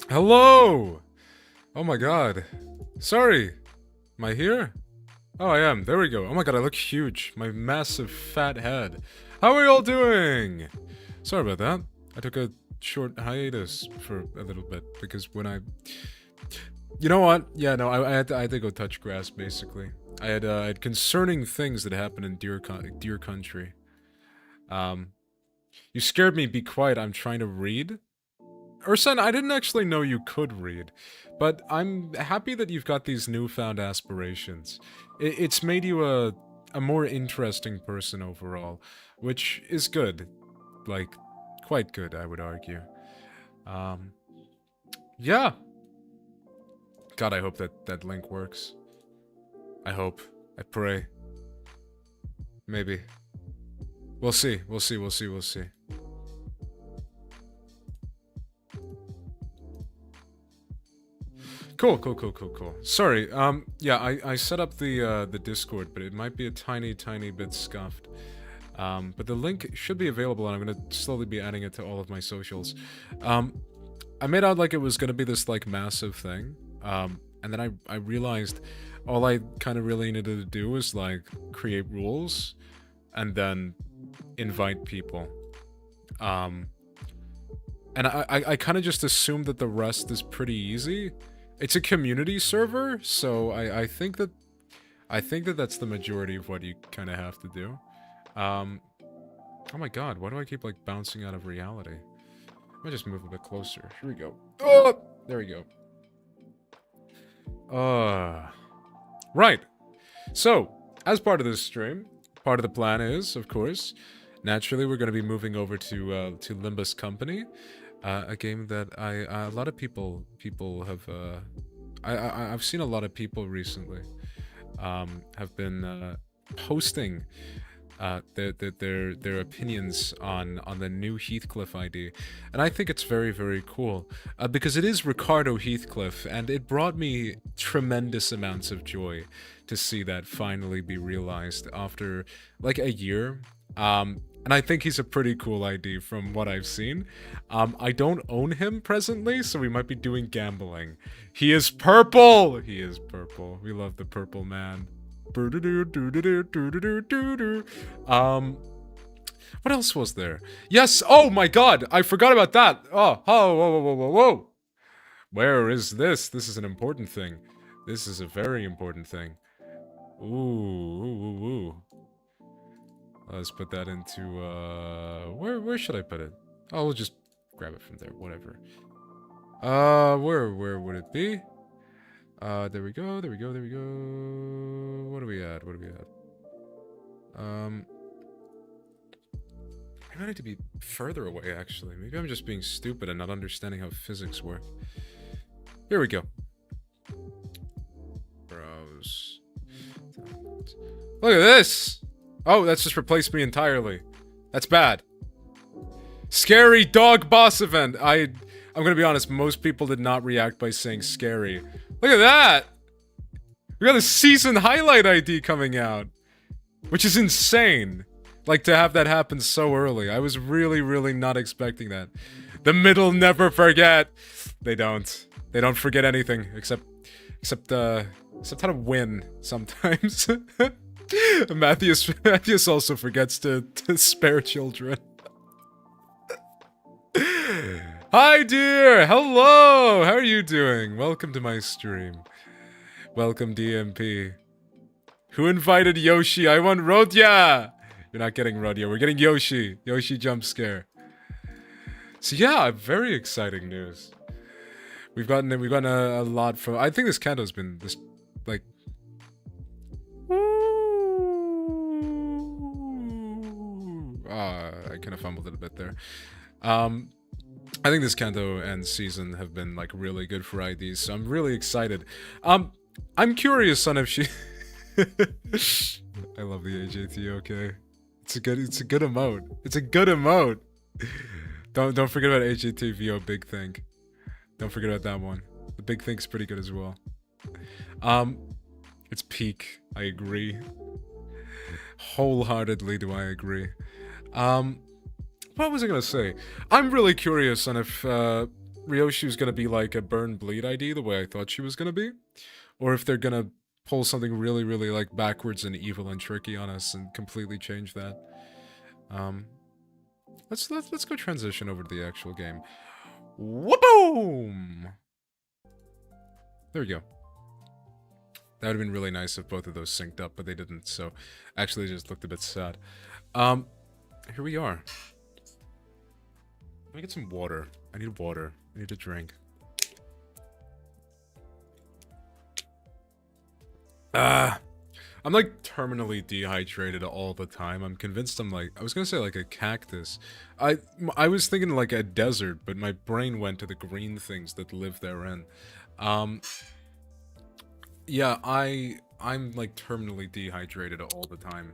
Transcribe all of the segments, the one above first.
Hello! Oh my god. Sorry. Am I here? Oh, I am. There we go. Oh my god, I look huge. My massive fat head. How are y'all doing? Sorry about that. I took a short hiatus for a little bit because when I... You know what? Yeah, no, I had to go touch grass, basically. I had concerning things that happened in dear country. You scared me. Be quiet. I'm trying to read. Urson, I didn't actually know you could read, but I'm happy that you've got these newfound aspirations. It's made you a more interesting person overall, which is good. Like, quite good, I would argue. Um, yeah. God, I hope that link works. I hope. I pray. Maybe. We'll see. We'll see. We'll see. We'll see. Cool. Sorry, yeah, I set up the Discord, but it might be a tiny bit scuffed. But the link should be available, and I'm gonna slowly be adding it to all of my socials. I made out like it was gonna be this, like, massive thing, and then I realized all I kind of really needed to do was, like, create rules, and then invite people. And I kind of just assumed that the rest is pretty easy. It's a community server, so I think that that's the majority of what you kind of have to do. Oh my god, why do I keep, like, bouncing out of reality? I might just move a bit closer. Here we go. Oh, there we go. Right. So, as part of this stream, part of the plan is, of course, naturally we're going to be moving over to Limbus Company. A game that a lot of people have I've seen a lot of people recently have been posting their opinions on the new Heathcliff ID, and I think it's very cool because it is Ricardo Heathcliff, and it brought me tremendous amounts of joy to see that finally be realized after like a year. And I think he's a pretty cool ID from what I've seen. I don't own him presently, so we might be doing gambling. He is purple! He is purple. We love the purple man. What else was there? Yes! Oh my god! I forgot about that! Oh, whoa. Where is this? This is an important thing. This is a very important thing. Ooh. Let's put that into, where should I put it? Oh, we'll just grab it from there, whatever. Where would it be? There we go. What do we add? Maybe I need to be further away, actually. Maybe I'm just being stupid and not understanding how physics work. Here we go. Browse. Look at this! Oh, that's just replaced me entirely. That's bad. Scary dog boss event. I'm gonna be honest, most people did not react by saying scary. Look at that! We got a season highlight ID coming out. Which is insane. Like, to have that happen so early. I was really not expecting that. The middle never forget. They don't. They don't forget anything, except how to win sometimes. Matthias also forgets to spare children. Hi, dear! Hello! How are you doing? Welcome to my stream. Welcome, DMP. Who invited Yoshi? I want Rodya! You're not getting Rodya, we're getting Yoshi. Yoshi jump scare. So yeah, very exciting news. We've gotten a lot from... I think this Kanto's been this, like... I kind of fumbled it a bit there. I think this Kanto and season have been, like, really good for IDs, so I'm really excited. I'm curious on if she... I love the ajtvo, okay? It's a good emote. It's a good emote! Don't forget about ajtvo Big Think. Don't forget about that one. The Big Think's pretty good as well. It's peak. I agree. Wholeheartedly do I agree. What was I gonna say? I'm really curious on if Ryoshu's gonna be like a burn bleed ID the way I thought she was gonna be, or if they're gonna pull something really, really like backwards and evil and tricky on us and completely change that. Let's go transition over to the actual game. Whoop-boom! There we go. That would have been really nice if both of those synced up, but they didn't, so actually it just looked a bit sad. Here we are. Let me get some water. I need water. I need a drink. I'm like terminally dehydrated all the time. I'm convinced I'm like, I was gonna say like a cactus. I was thinking like a desert, but my brain went to the green things that live therein. Yeah, I'm like terminally dehydrated all the time.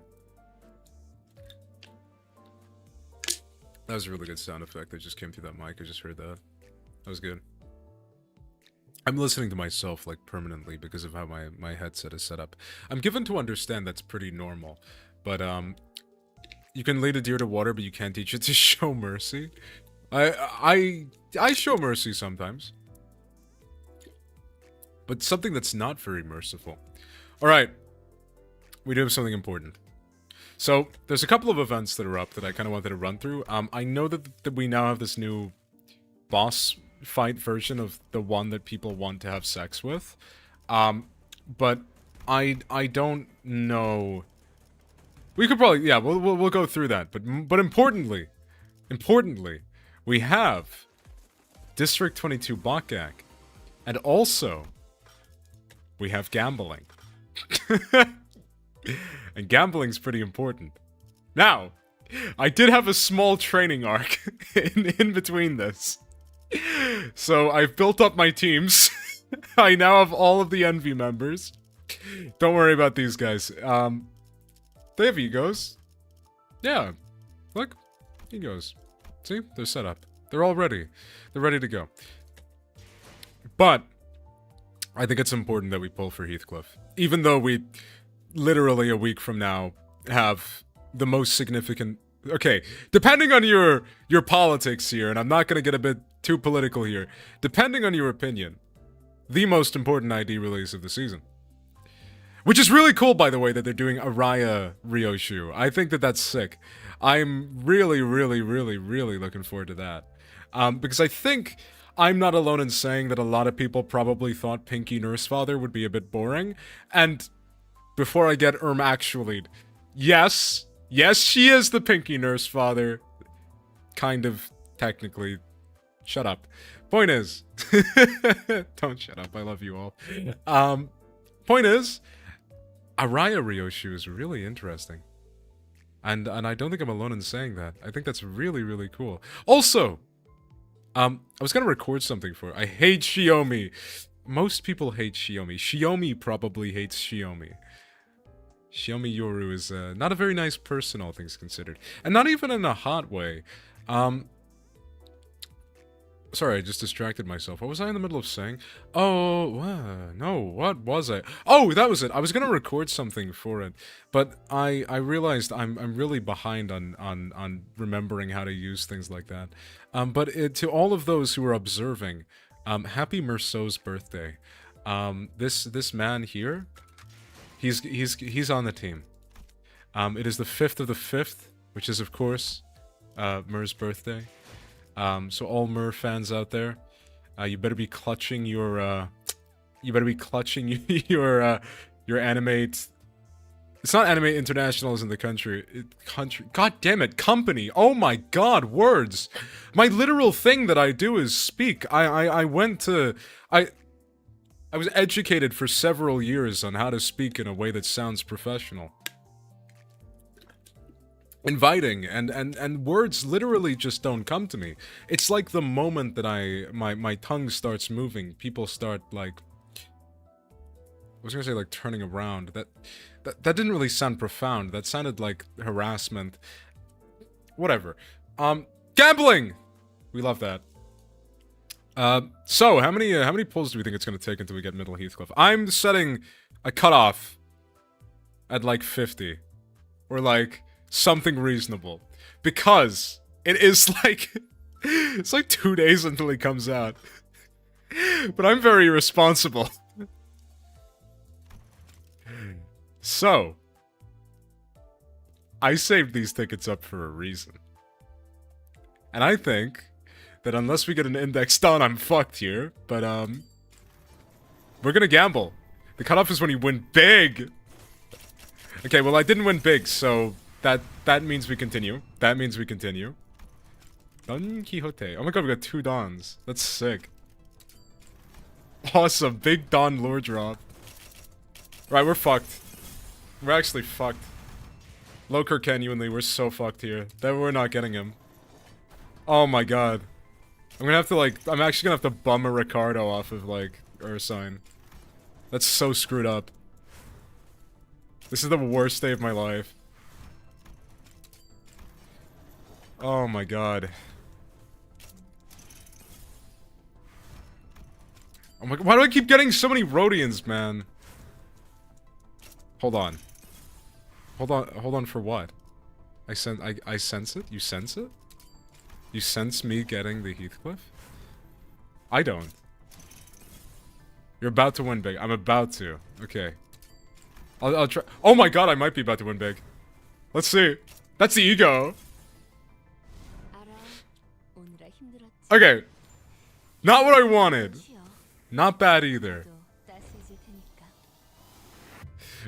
That was a really good sound effect that just came through that mic. I just heard that. That was good. I'm listening to myself like permanently because of how my headset is set up. I'm given to understand that's pretty normal, but you can lead a deer to water, but you can't teach it to show mercy. I show mercy sometimes, but something that's not very merciful. All right, we do have something important. So there's a couple of events that are up that I kind of wanted to run through. I know that we now have this new boss fight version of the one that people want to have sex with, but I don't know. We could probably, yeah, we'll go through that. But importantly, we have District 22 Bakak, and also we have gambling. And gambling's pretty important. Now, I did have a small training arc in between this. So I've built up my teams. I now have all of the Envy members. Don't worry about these guys. They have egos. Yeah. Look. Egos. See? They're set up. They're all ready. They're ready to go. But I think it's important that we pull for Heathcliff. Even though we literally a week from now have the most significant... Okay, depending on your politics here, and I'm not gonna get a bit too political here, depending on your opinion, the most important ID release of the season. Which is really cool, by the way, that they're doing Araya Ryoshu. I think that that's sick. I'm really, really, really, really looking forward to that. Because I think I'm not alone in saying that a lot of people probably thought Pinky Nurse Father would be a bit boring. And before I get actually, yes, she is the Pinky Nurse Father. Kind of, technically. Shut up. Point is, don't shut up, I love you all. Point is, Araya Ryoshu is really interesting. And I don't think I'm alone in saying that. I think that's really, really cool. Also, I was gonna record something for I hate Shiomi. Most people hate Shiomi. Shiomi probably hates Shiomi. Shiomi Yoru is not a very nice person, all things considered. And not even in a hot way. Sorry, I just distracted myself. What was I in the middle of saying? Oh, no, what was I? Oh, that was it. I was gonna record something for it, but I realized I'm really behind on remembering how to use things like that. But to all of those who are observing, happy Merceau's birthday. This man here, he's on the team. It is the 5th of the 5th, which is of course Mer's birthday. So all Mer fans out there, you better be clutching your your animate. It's not Animate International is in the country. God damn it, company. Oh my god, words. My literal thing that I do is speak. I was educated for several years on how to speak in a way that sounds professional. Inviting and words literally just don't come to me. It's like the moment that my tongue starts moving, people start like, I was gonna say like turning around. That didn't really sound profound. That sounded like harassment. Whatever. Gambling. We love that. So how many pulls do we think it's gonna take until we get Middle Heathcliff? I'm setting a cutoff at like 50, or like something reasonable, because It is like... It's like 2 days until he comes out. But I'm very responsible. So... I saved these tickets up for a reason. And I think that unless we get an index done, I'm fucked here. But, we're gonna gamble. The cutoff is when you win big! Okay, well I didn't win big, so that means we continue. That means we continue. Don Quixote. Oh my god, we got 2 Dons. That's sick. Awesome, big Don lore drop. Right, we're fucked. We're actually fucked. Loker genuinely, we're so fucked here. That we're not getting him. Oh my god. I'm gonna have to like, I'm actually gonna have to bum a Ricardo off of like, Ursine. That's so screwed up. This is the worst day of my life. Oh my god. Oh my god, why do I keep getting so many Rhodians, man? Hold on. Hold on for what? I sense it? You sense it? You sense me getting the Heathcliff? I don't. You're about to win big. I'm about to. Okay. I'll try. Oh my god, I might be about to win big. Let's see. That's the ego. Okay. Not what I wanted. Not bad either.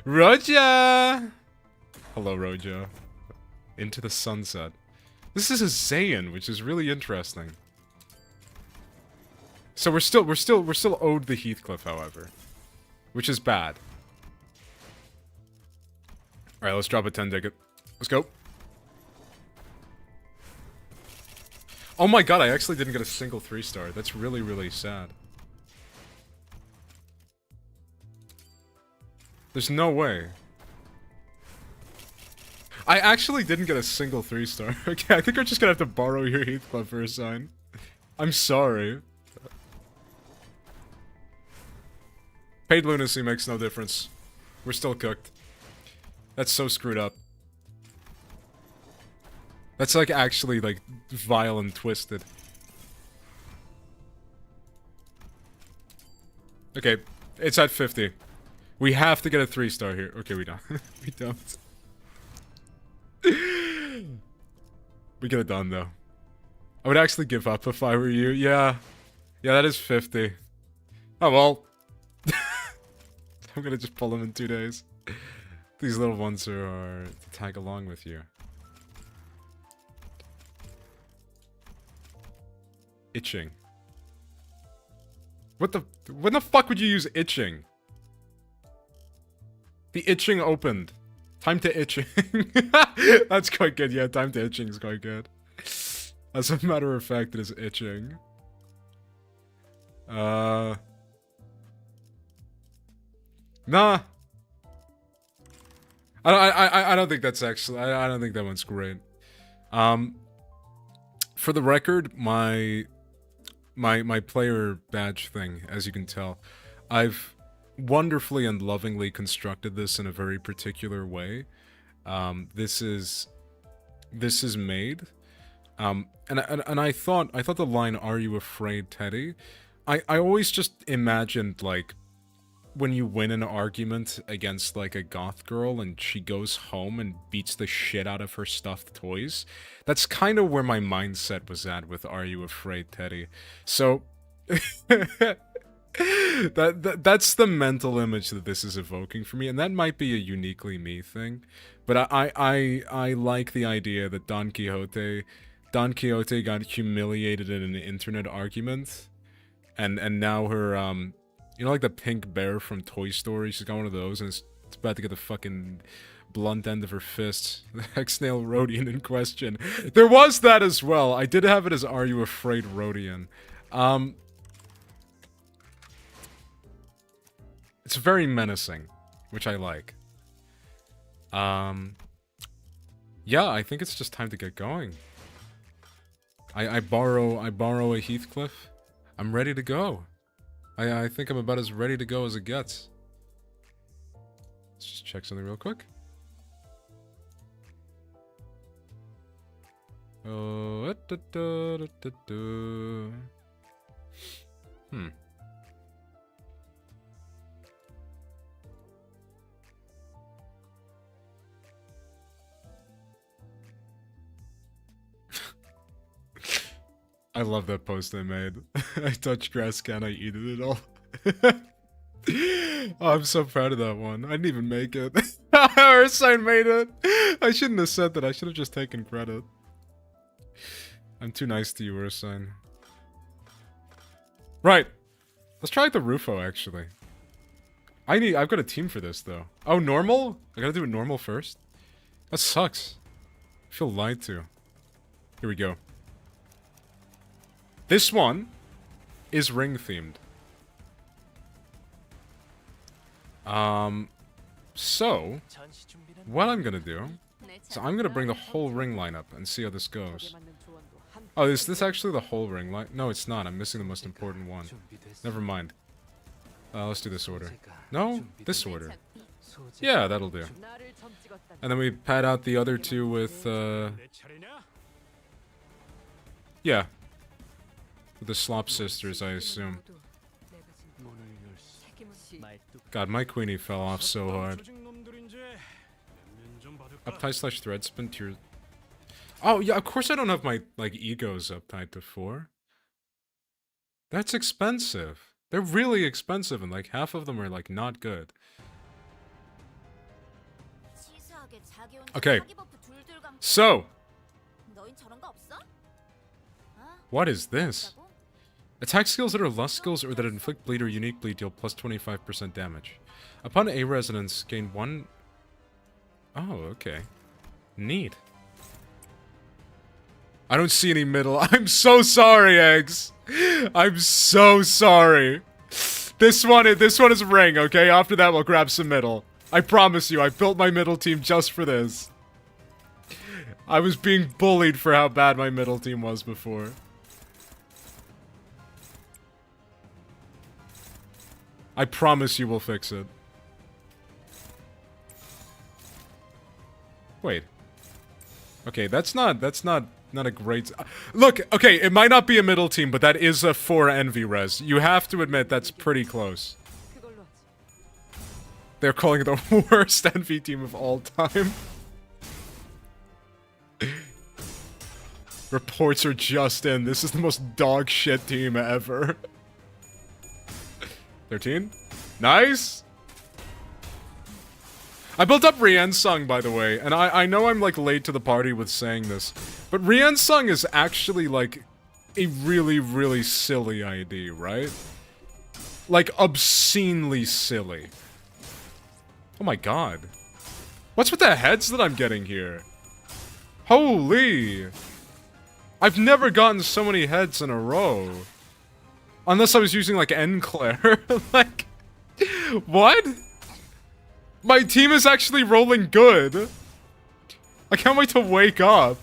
Roja! Hello, Roja. Into the sunset. This is a Zayn, which is really interesting. So we're still owed the Heathcliff, however. Which is bad. Alright, let's drop a 10 ticket. Let's go. Oh my god, I actually didn't get a single 3-star. That's really, really sad. There's no way. I actually didn't get a single 3-star. Okay, I think we're just gonna have to borrow your Heathcliff for a sign. I'm sorry. Paid lunacy makes no difference. We're still cooked. That's so screwed up. That's like actually like vile and twisted. Okay, it's at 50. We have to get a 3-star here. Okay, we don't. We don't. We get it done though. I would actually give up if I were you. Yeah. Yeah, that is 50. Oh well. I'm gonna just pull them in 2 days. These little ones are to tag along with you. Itching. When the fuck would you use itching? The itching opened. Time to itching. That's quite good, yeah, time to itching is quite good. As a matter of fact, it is itching. Nah. I don't think that's actually, I don't think that one's great. For the record, my player badge thing, as you can tell, I've wonderfully and lovingly constructed this in a very particular way. This is made. And I thought the line "Are you afraid, Teddy?" I always just imagined like when you win an argument against like a goth girl and she goes home and beats the shit out of her stuffed toys. That's kind of where my mindset was at with "Are you afraid, Teddy?" So that's the mental image that this is evoking for me, and that might be a uniquely me thing. But I like the idea that Don Quixote got humiliated in an internet argument, and now her you know, like the pink bear from Toy Story, she's got one of those and it's about to get the fucking blunt end of her fist. The Hexnail Rhodian in question. There was that as well. I did have it as "Are you afraid, Rhodian?" It's very menacing, which I like. Yeah, I think it's just time to get going. I borrow a Heathcliff. I'm ready to go. I think I'm about as ready to go as it gets. Let's just check something real quick. Oh, Hmm. I love that post I made. I touch grass, can I eat it at all? Oh, I'm so proud of that one. I didn't even make it. Ursine made it. I shouldn't have said that. I should have just taken credit. I'm too nice to you, Ursine. Right. Let's try the Rufo, actually. I've got a team for this, though. Oh, normal? I gotta do it normal first? That sucks. I feel lied to. Here we go. This one is ring-themed. So, what I'm gonna do is I'm gonna bring the whole ring line up and see how this goes. Oh, is this actually the whole ring line? No, it's not. I'm missing the most important one. Never mind. Let's do this order. No? This order. Yeah, that'll do. And then we pad out the other two with, yeah. With the Slop Sisters, I assume. God, my Queenie fell off so hard. Uptie / thread spin tier. Oh, yeah, of course I don't have my, like, egos uptied to 4. That's expensive. They're really expensive, and, like, half of them are, like, not good. Okay. So. What is this? Attack skills that are lust skills or that inflict bleed or unique bleed deal plus 25% damage. Upon A resonance, gain 1... Oh, okay. Neat. I don't see any middle. I'm so sorry, Eggs. I'm so sorry. This one is ring, okay? After that, we'll grab some middle. I promise you, I built my middle team just for this. I was being bullied for how bad my middle team was before. I promise you we'll fix it. Wait. Okay, that's not a great... Look, okay, it might not be a middle team, but that is a 4 envy res. You have to admit that's pretty close. They're calling it the worst envy team of all time. Reports are just in. This is the most dog shit team ever. 13? Nice! I built up Riensung, by the way, and I know I'm, like, late to the party with saying this, but Riensung is actually, like, a really, really silly ID, right? Like, obscenely silly. Oh my god. What's with the heads that I'm getting here? Holy! I've never gotten so many heads in a row. Unless I was using, like, Enclair. Like, what? My team is actually rolling good. I can't wait to wake up.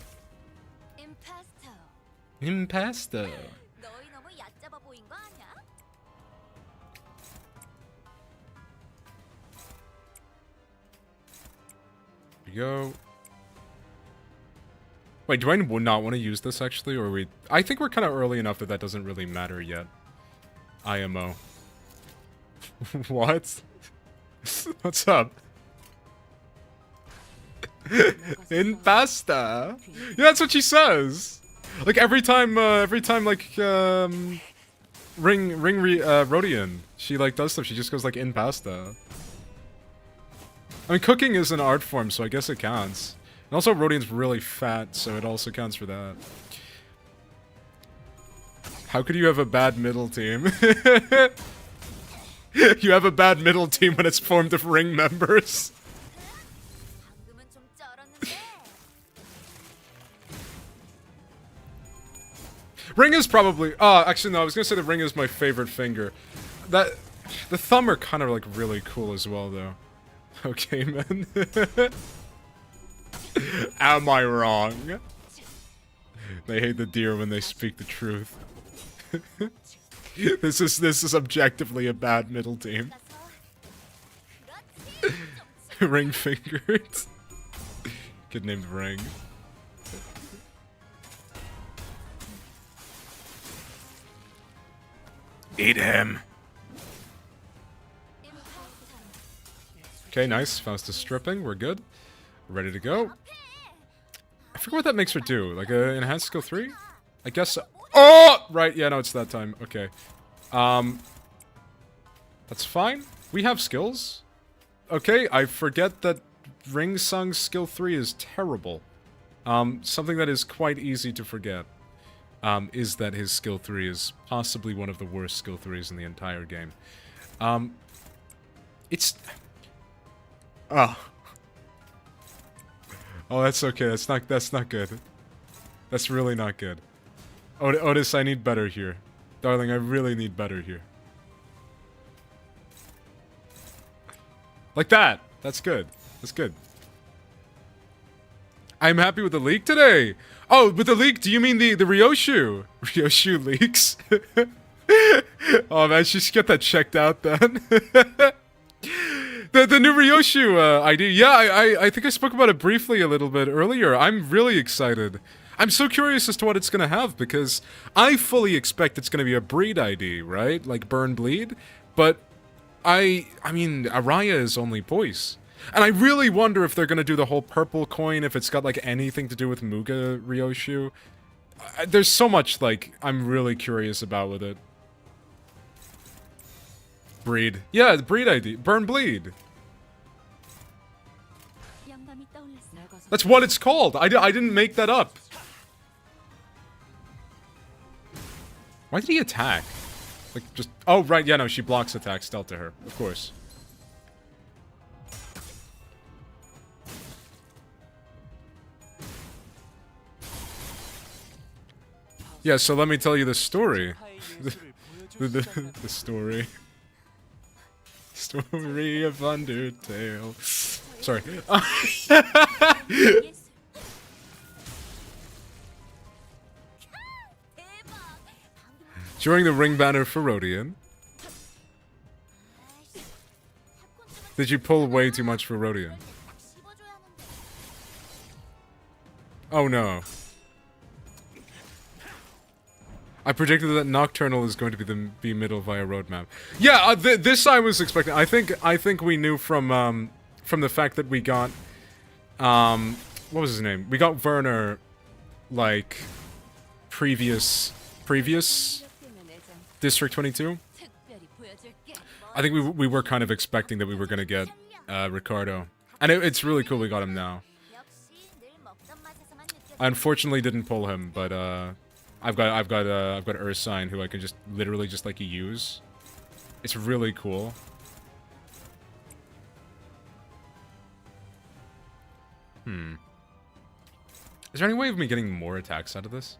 Impasto. Here we go. Wait, do I not want to use this actually, or are we... I think we're kind of early enough that that doesn't really matter yet. IMO. What? What's up? In pasta? Yeah, that's what she says. Like every time like Rodian, she like does stuff. She just goes like in pasta. I mean, cooking is an art form, so I guess it counts. And also, Rodian's really fat, so it also counts for that. How could you have a bad middle team? You have a bad middle team when it's formed of ring members. Ring is probably... actually no, I was gonna say the ring is my favorite finger. The thumb are kind of like really cool as well, though. Okay, man. Am I wrong? They hate the deer when they speak the truth. This is objectively a bad middle team. Ring fingered. Kid named Ring. Eat him. Okay, nice. Faust is stripping. We're good. Ready to go. I forget what that makes her do. Like a enhanced skill 3? I guess so. Oh! Right, yeah, no, it's that time. Okay. That's fine. We have skills. Okay, I forget that Ring Sung's skill 3 is terrible. Something that is quite easy to forget. Is that his skill 3 is possibly one of the worst skill 3s in the entire game. It's... Oh. Oh, that's okay. That's not good. That's really not good. Otis, I need better here. Darling, I really need better here. Like that! That's good. That's good. I'm happy with the leak today! Oh, with the leak, do you mean the Ryoshu? Ryoshu leaks? Oh man, she should get that checked out then. The new Ryoshu ID. Yeah, I think I spoke about it briefly a little bit earlier. I'm really excited. I'm so curious as to what it's gonna have, because I fully expect it's gonna be a breed ID, right? Like Burn Bleed. But I mean, Araya is only voice. And I really wonder if they're gonna do the whole purple coin, if it's got like anything to do with Muga Ryoshu. There's so much, like, I'm really curious about with it. Breed. Yeah, breed ID. Burn Bleed. That's what it's called. I didn't make that up. Why did he attack? Like, just... Oh, right, yeah, no, she blocks attacks. Stealth to her. Of course. Yeah, so let me tell you the story. the story. Story of Undertale. Sorry. During the ring banner for Rodian. Did you pull way too much for Rodian? Oh no. I predicted that Nocturnal is going to be middle via roadmap. Yeah, this I was expecting. I think we knew from the fact that we got what was his name? We got Werner like previous District 22. I think we were kind of expecting that we were gonna get Ricardo, and it's really cool we got him now. I unfortunately didn't pull him, but I've got Ursine, who I can just literally just like use. It's really cool. Is there any way of me getting more attacks out of this?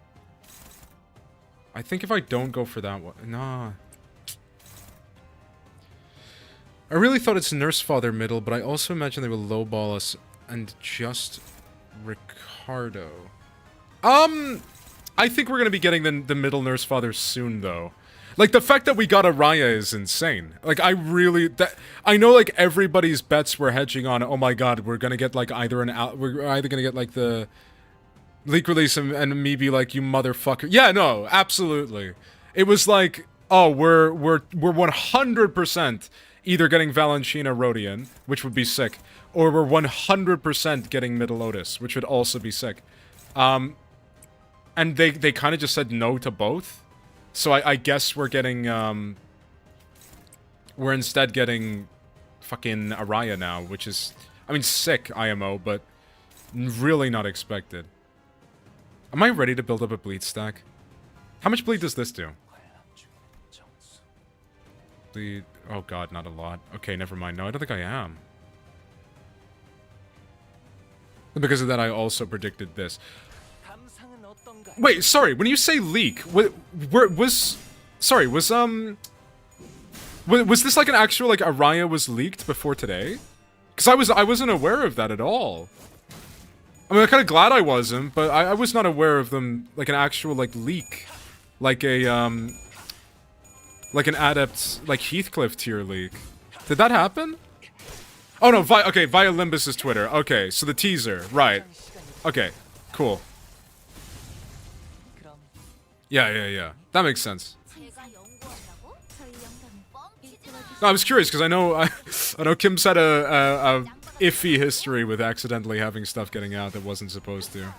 I think if I don't go for that one... Nah. I really thought it's Nurse Father middle, but I also imagine they will lowball us and just Ricardo. I think we're gonna be getting the middle Nurse Father soon, though. Like, the fact that we got Araya is insane. Like, I know, like, everybody's bets were hedging on, oh my god, we're gonna get, like, we're either gonna get, like, the leak release and me be like, you motherfucker. Yeah, no, absolutely. It was like, oh, we're 100% either getting Valentina Rodian, which would be sick, or we're 100% getting Middle Otis, which would also be sick. And they kind of just said no to both. So I guess we're getting, we're instead getting fucking Araya now, which is, I mean, sick IMO, but really not expected. Am I ready to build up a bleed stack? How much bleed does this do? Bleed, oh god, not a lot. Okay, never mind. No, I don't think I am. Because of that, I also predicted this. Wait, sorry, when you say leak, was this like an actual, like, Araya was leaked before today? Because I wasn't aware of that at all. I mean, I'm kind of glad I wasn't, but I was not aware of them, like, an actual, like, leak. Like a, like an Adept, like, Heathcliff tier leak. Did that happen? Oh no, okay, via Limbus' Twitter. Okay, so the teaser, right. Okay, cool. Yeah. That makes sense. No, I was curious because I know I know Kim's had a iffy history with accidentally having stuff getting out that wasn't supposed to.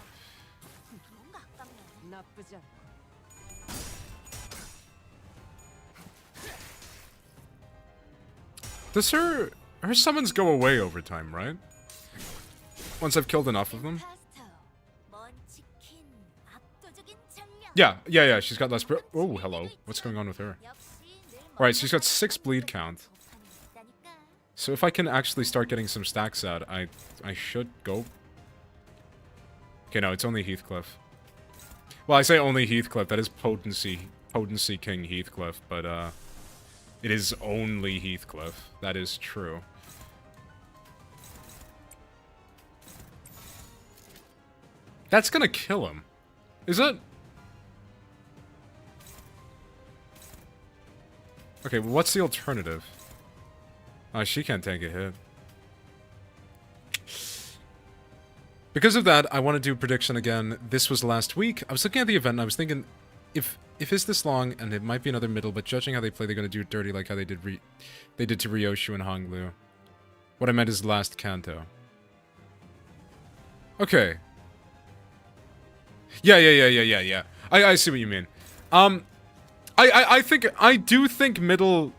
Does her summons go away over time, right? Once I've killed enough of them? Yeah, she's got less... Oh, hello. What's going on with her? Alright, so she's got 6 bleed count. So if I can actually start getting some stacks out, I should go... Okay, no, it's only Heathcliff. Well, I say only Heathcliff, that is Potency King Heathcliff, but, it is only Heathcliff. That is true. That's gonna kill him. Is it? Okay, well, what's the alternative? Oh, she can't take a hit. Because of that, I want to do prediction again. This was last week. I was looking at the event and I was thinking, if it's this long, and it might be another middle, but judging how they play, they're going to do it dirty like how they did to Ryoshu and Honglu. What I meant is last Kanto. Okay. Yeah. I see what you mean. I do think middle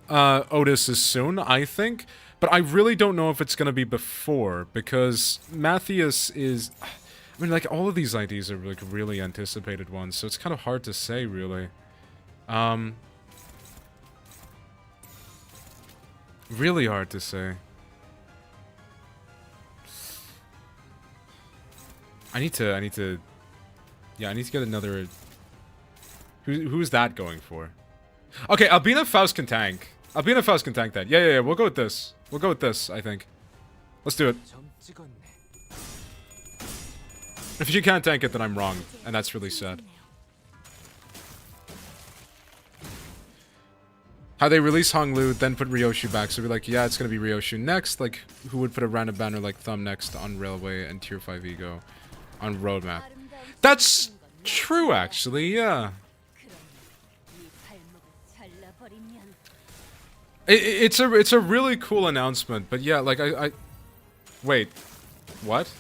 Otis is soon, I think, but I really don't know if it's gonna be before, because Matthias is, I mean, like, all of these IDs are, like, really anticipated ones, so it's kind of hard to say, really. Really hard to say. I need to get another... Who's that going for? Okay, Albina Faust can tank. Albina Faust can tank that. Yeah, we'll go with this. We'll go with this, I think. Let's do it. If she can't tank it, then I'm wrong. And that's really sad. How they release Honglu, then put Ryoshu back. So we're like, yeah, it's gonna be Ryoshu next. Like, who would put a random banner like Thumb next on Railway and Tier 5 Ego on Roadmap? That's true, actually, yeah. It's a really cool announcement, but yeah, like, wait. What?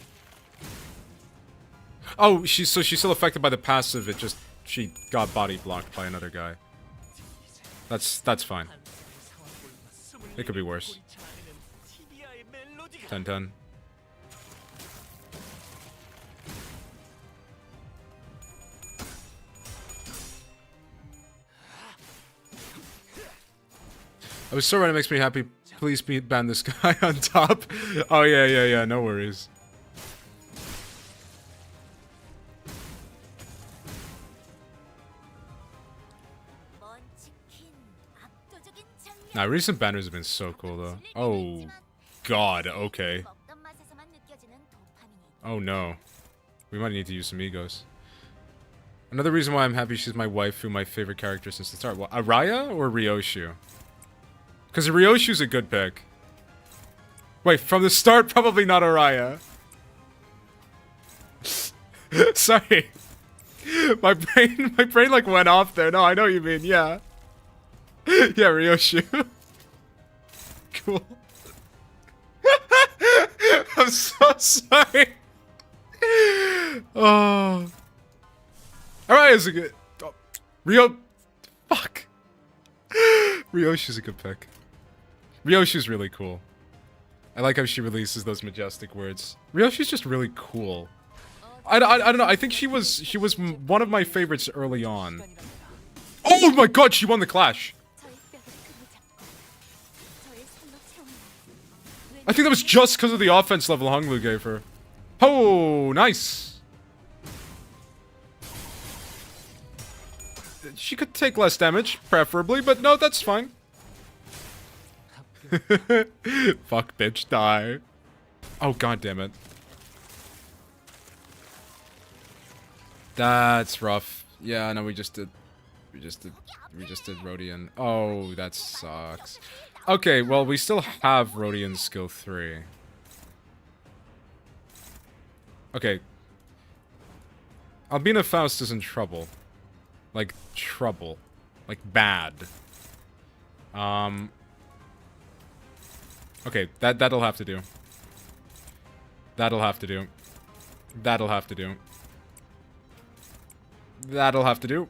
Oh, she's still affected by the passive, she got body blocked by another guy. That's fine. It could be worse. 10-10. I was so right, it makes me happy. Please ban this guy on top. Oh, yeah, no worries. Nah, recent banners have been so cool, though. Oh, God, okay. Oh, no. We might need to use some egos. Another reason why I'm happy she's my waifu, my favorite character since the start. What, Araya or Ryoshu? Because Ryoshu's a good pick. Wait, from the start, probably not Araya. Sorry. My brain like went off there. No, I know what you mean, yeah. Yeah, Ryoshu. Cool. I'm so sorry. Oh. Araya's a good... Oh. Fuck. Ryoshu's a good pick. Ryoshu's really cool. I like how she releases those majestic words. Ryoshu's just really cool. I don't know, I think she was one of my favorites early on. Oh my god, she won the clash! I think that was just because of the offense level Honglu gave her. Oh, nice! She could take less damage, preferably, but no, that's fine. Fuck, bitch, die. Oh, god damn it. That's rough. Yeah, no, we just did Rodian. Oh, that sucks. Okay, well, we still have Rodian's skill 3. Okay. Albina Faust is in trouble. Like, trouble. Like, bad. Okay, that'll have to do. That'll have to do. That'll have to do. That'll have to do.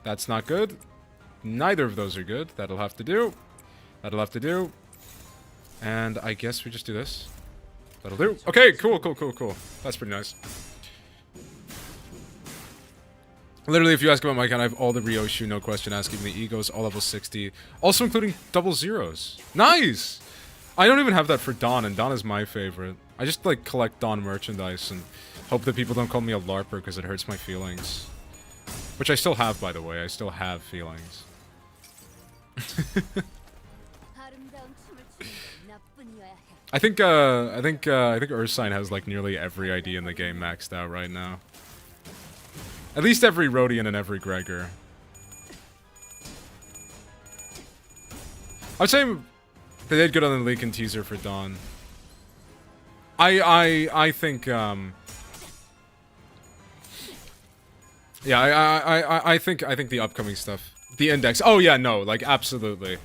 That's not good. Neither of those are good. That'll have to do. That'll have to do. And I guess we just do this. That'll do. Okay, cool, cool, cool, cool. That's pretty nice. Literally, if you ask about my account, I have all the Ryoshu, no question asking. The egos, all level 60. Also including double zeros. Nice! I don't even have that for Dawn, and Dawn is my favorite. I just, like, collect Dawn merchandise and hope that people don't call me a LARPer because it hurts my feelings. Which I still have, by the way. I still have feelings. I think Ursine has, like, nearly every ID in the game maxed out right now. At least every Rodian and every Gregor. I would say they did good on the leak and teaser for Dawn. I think yeah, I think the upcoming stuff, the index. Oh yeah, no, like absolutely,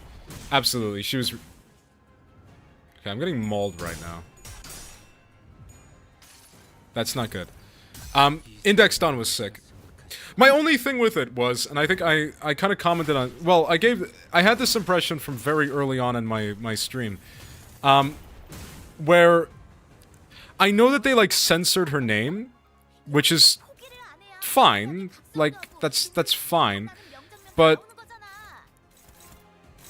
absolutely. She was. Okay, I'm getting mauled right now. That's not good. Index Dawn was sick. My only thing with it was, and I think I kind of commented on, well, I had this impression from very early on in my stream, where I know that they, like, censored her name, which is fine, like, that's fine, but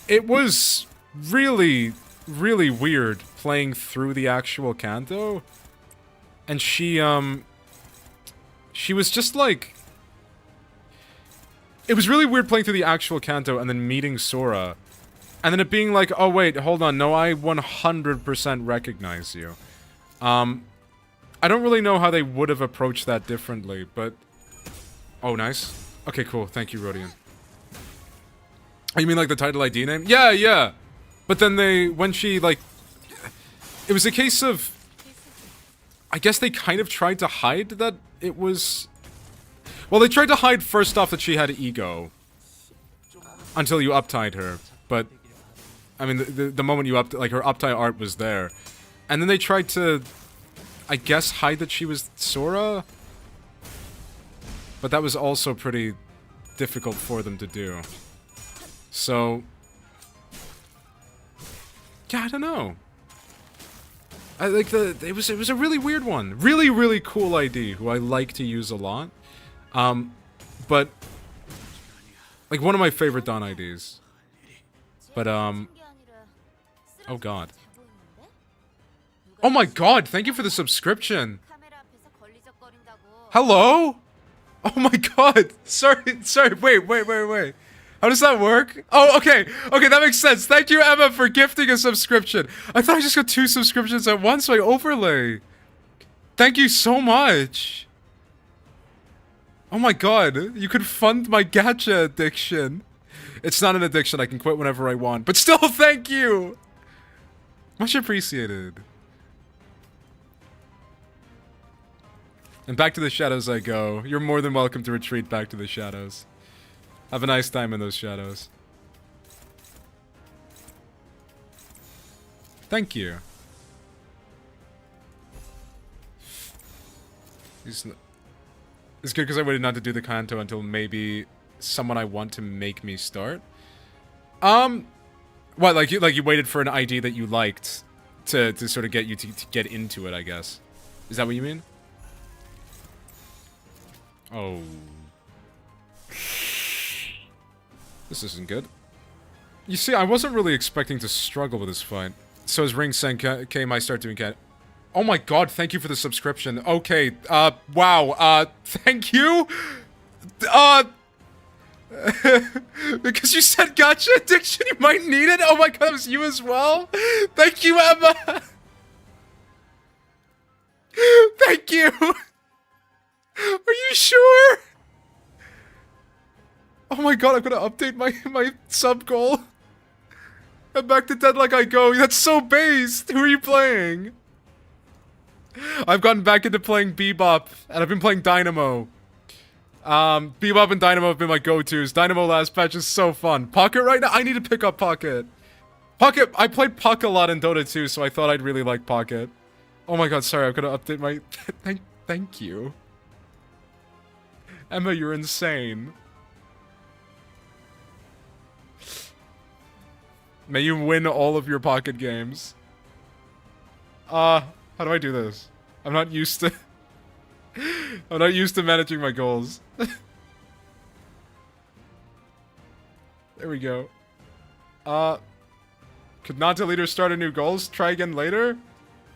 it was really, really weird playing through the actual Kanto, and she was just, like, it was really weird playing through the actual Kanto and then meeting Sora. And then it being like, oh wait, hold on, no, I 100% recognize you. I don't really know how they would have approached that differently, but... Oh, nice. Okay, cool, thank you, Rodian. Oh, you mean like the title ID name? Yeah, yeah! But then when she, like... It was a case of... I guess they kind of tried to hide that it was... Well, they tried to hide first off that she had ego. Until you uptied her. But, I mean, the moment you like, her uptie art was there. And then they tried to, I guess, hide that she was Sora? But that was also pretty difficult for them to do. So... Yeah, I don't know. I like it was a really weird one. Really, really cool ID, who I like to use a lot. But, like, one of my favorite Dawn IDs. But, oh god. Oh my god, thank you for the subscription! Hello? Oh my god! Sorry, wait. How does that work? Oh, okay, that makes sense. Thank you, Emma, for gifting a subscription. I thought I just got 2 subscriptions at once, so I overlay. Thank you so much. Oh my god, you could fund my gacha addiction. It's not an addiction, I can quit whenever I want. But still, thank you! Much appreciated. And back to the shadows I go. You're more than welcome to retreat back to the shadows. Have a nice time in those shadows. Thank you. It's good because I waited not to do the Kanto until maybe someone I want to make me start. What, like you waited for an ID that you liked to sort of get you to get into it, I guess. Is that what you mean? Oh. This isn't good. You see, I wasn't really expecting to struggle with this fight. So as Ring Senkai might start doing cat. Oh my god, thank you for the subscription. Okay, wow, thank you? Because you said gacha addiction, you might need it? Oh my god, it was you as well? Thank you, Emma! Thank you! Are you sure? Oh my god, I'm gonna update my sub goal. I'm back to dead like I go. That's so based! Who are you playing? I've gotten back into playing Bebop, and I've been playing Dynamo. Bebop and Dynamo have been my go-tos. Dynamo last patch is so fun. Pocket right now? I need to pick up Pocket. Pocket, I played Puck a lot in Dota 2, so I thought I'd really like Pocket. Oh my god, sorry, I'm gonna update my... thank you. Emma, you're insane. May you win all of your Pocket games. How do I do this? I'm not used to... I'm not used to managing my goals. There we go. Could not deleter start a new goals? Try again later?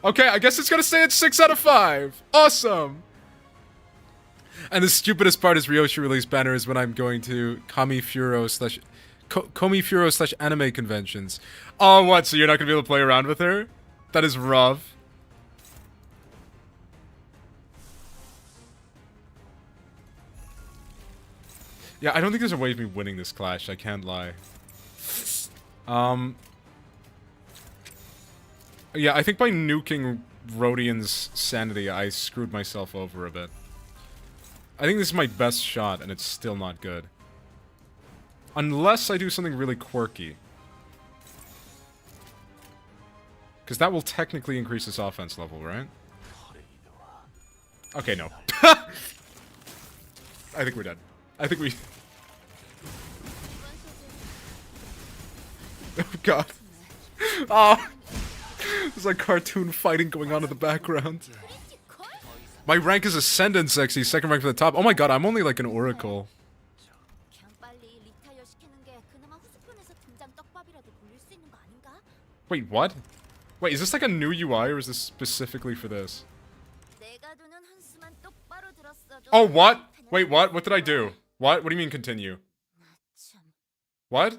Okay, I guess it's gonna stay at 6 out of 5. Awesome! And the stupidest part is Ryoshi release banner is when I'm going to Komifuro slash anime conventions. Oh, what? So you're not gonna be able to play around with her? That is rough. Yeah, I don't think there's a way of me winning this clash, I can't lie. Yeah, I think by nuking Rodian's sanity, I screwed myself over a bit. I think this is my best shot, and it's still not good. Unless I do something really quirky. Because that will technically increase his offense level, right? Okay, no. I think we're dead. I think we... Oh god. Oh! There's like cartoon fighting going on in the background. My rank is Ascendant, sexy. Second rank from the top. Oh my god, I'm only like an Oracle. Wait, what? Wait, is this like a new UI or is this specifically for this? Oh, what? Wait, what? What did I do? What? What do you mean continue? What?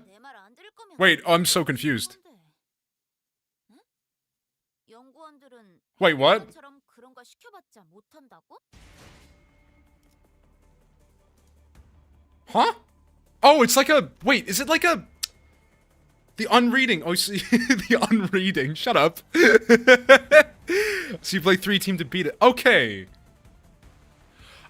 Wait, oh, I'm so confused. Wait, what? Huh? Oh, it's like a... Wait, is it like a... The unreading. Oh, see, the unreading. Shut up. So you play 3-team to beat it. Okay.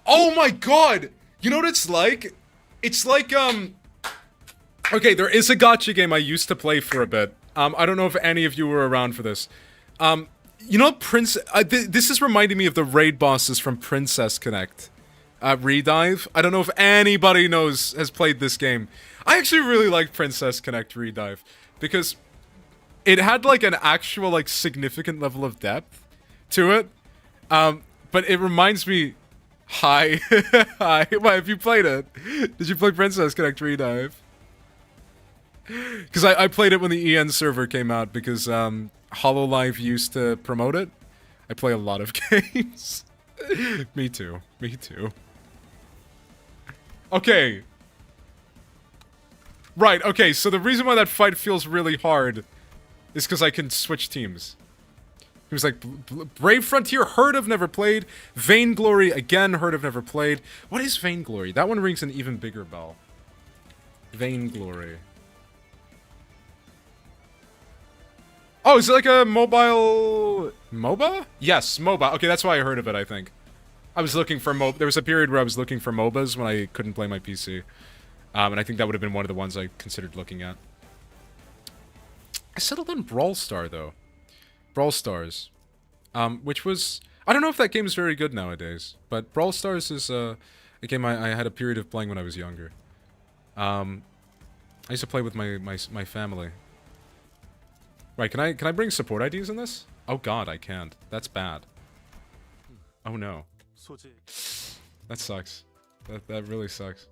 Oh my god! You know what it's like? It's like, okay, there is a gacha game I used to play for a bit. I don't know if any of you were around for this. You know, this is reminding me of the raid bosses from Princess Connect. Redive. I don't know if anybody has played this game. I actually really like Princess Connect Redive. Because it had, like, an actual, like, significant level of depth to it. But it reminds me... Hi. Hi. Why, have you played it? Did you play Princess Connect Redive? Because I played it when the EN server came out, because, HoloLive used to promote it. I play a lot of games. Me too. Me too. Okay. Right, okay, so the reason why that fight feels really hard is because I can switch teams. He was like, Brave Frontier, heard of, never played. Vainglory, again, heard of, never played. What is Vainglory? That one rings an even bigger bell. Vainglory. Oh, is it like a mobile... MOBA? Yes, MOBA. Okay, that's why I heard of it, I think. I was looking for there was a period where I was looking for MOBAs when I couldn't play my PC. And I think that would have been one of the ones I considered looking at. I settled on Brawl Star, though. Brawl Stars. Which was... I don't know if that game is very good nowadays, but Brawl Stars is a game I had a period of playing when I was younger. I used to play with my family. Right, can I bring support IDs in this? Oh god, I can't. That's bad. Oh no. That sucks. That really sucks.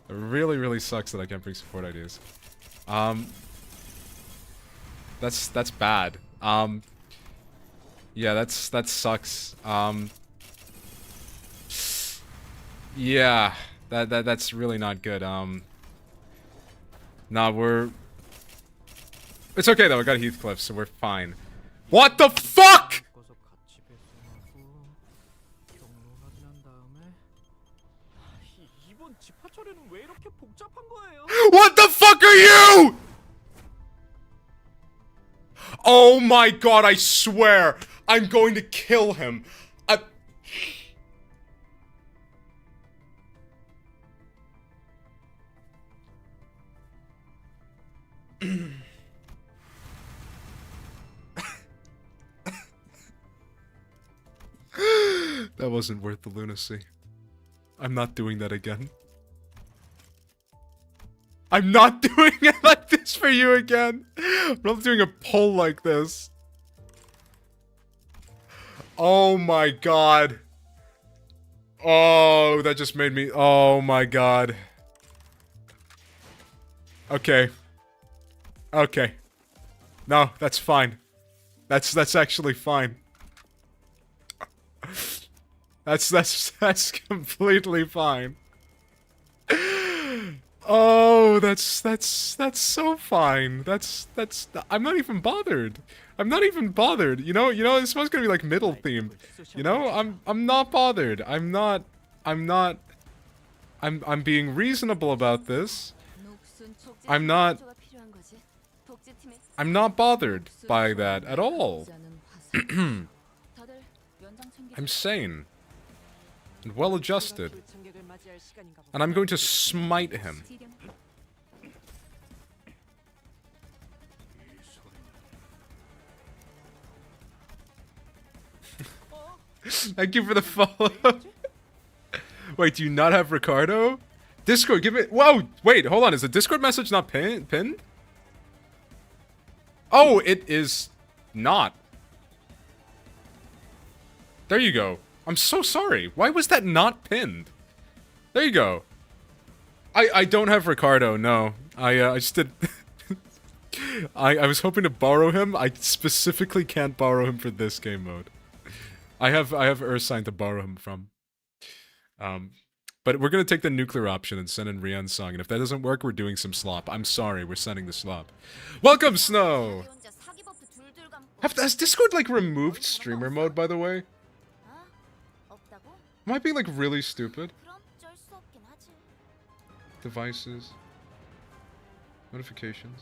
It really, really sucks that I can't bring support IDs. That's bad. Yeah, that sucks. Yeah, that's really not good. Nah, it's okay though, I got Heathcliff, so we're fine. What the fuck?! What the fuck are you?! Oh my god, I swear! I'm going to kill him. That wasn't worth the lunacy. I'm not doing that again. I'm not doing it like this for you again. I'm not doing a pull like this. Oh my god. Oh, that just made me... Oh my god. Okay. Okay. No, that's fine. That's actually fine. That's completely fine. Oh, that's so fine. I'm not even bothered. I'm not even bothered. You know, this one's gonna be like middle themed. You know, I'm not bothered. I'm being reasonable about this. I'm not bothered by that at all. I'm sane. And well adjusted. And I'm going to smite him. Thank you for the follow. Wait, do you not have Ricardo? Discord, give it. Whoa, wait, hold on. Is the Discord message not pinned? Oh, it is not. There you go. I'm so sorry. Why was that not pinned? There you go. I don't have Ricardo, no. I just did... I was hoping to borrow him. I specifically can't borrow him for this game mode. I have Ursine to borrow him from. But we're gonna take the nuclear option and send in Rian's song, and if that doesn't work, we're doing some slop. I'm sorry, we're sending the slop. Welcome, Snow! Has Discord, like, removed streamer mode, by the way? Am I being, like, really stupid? Devices. Notifications.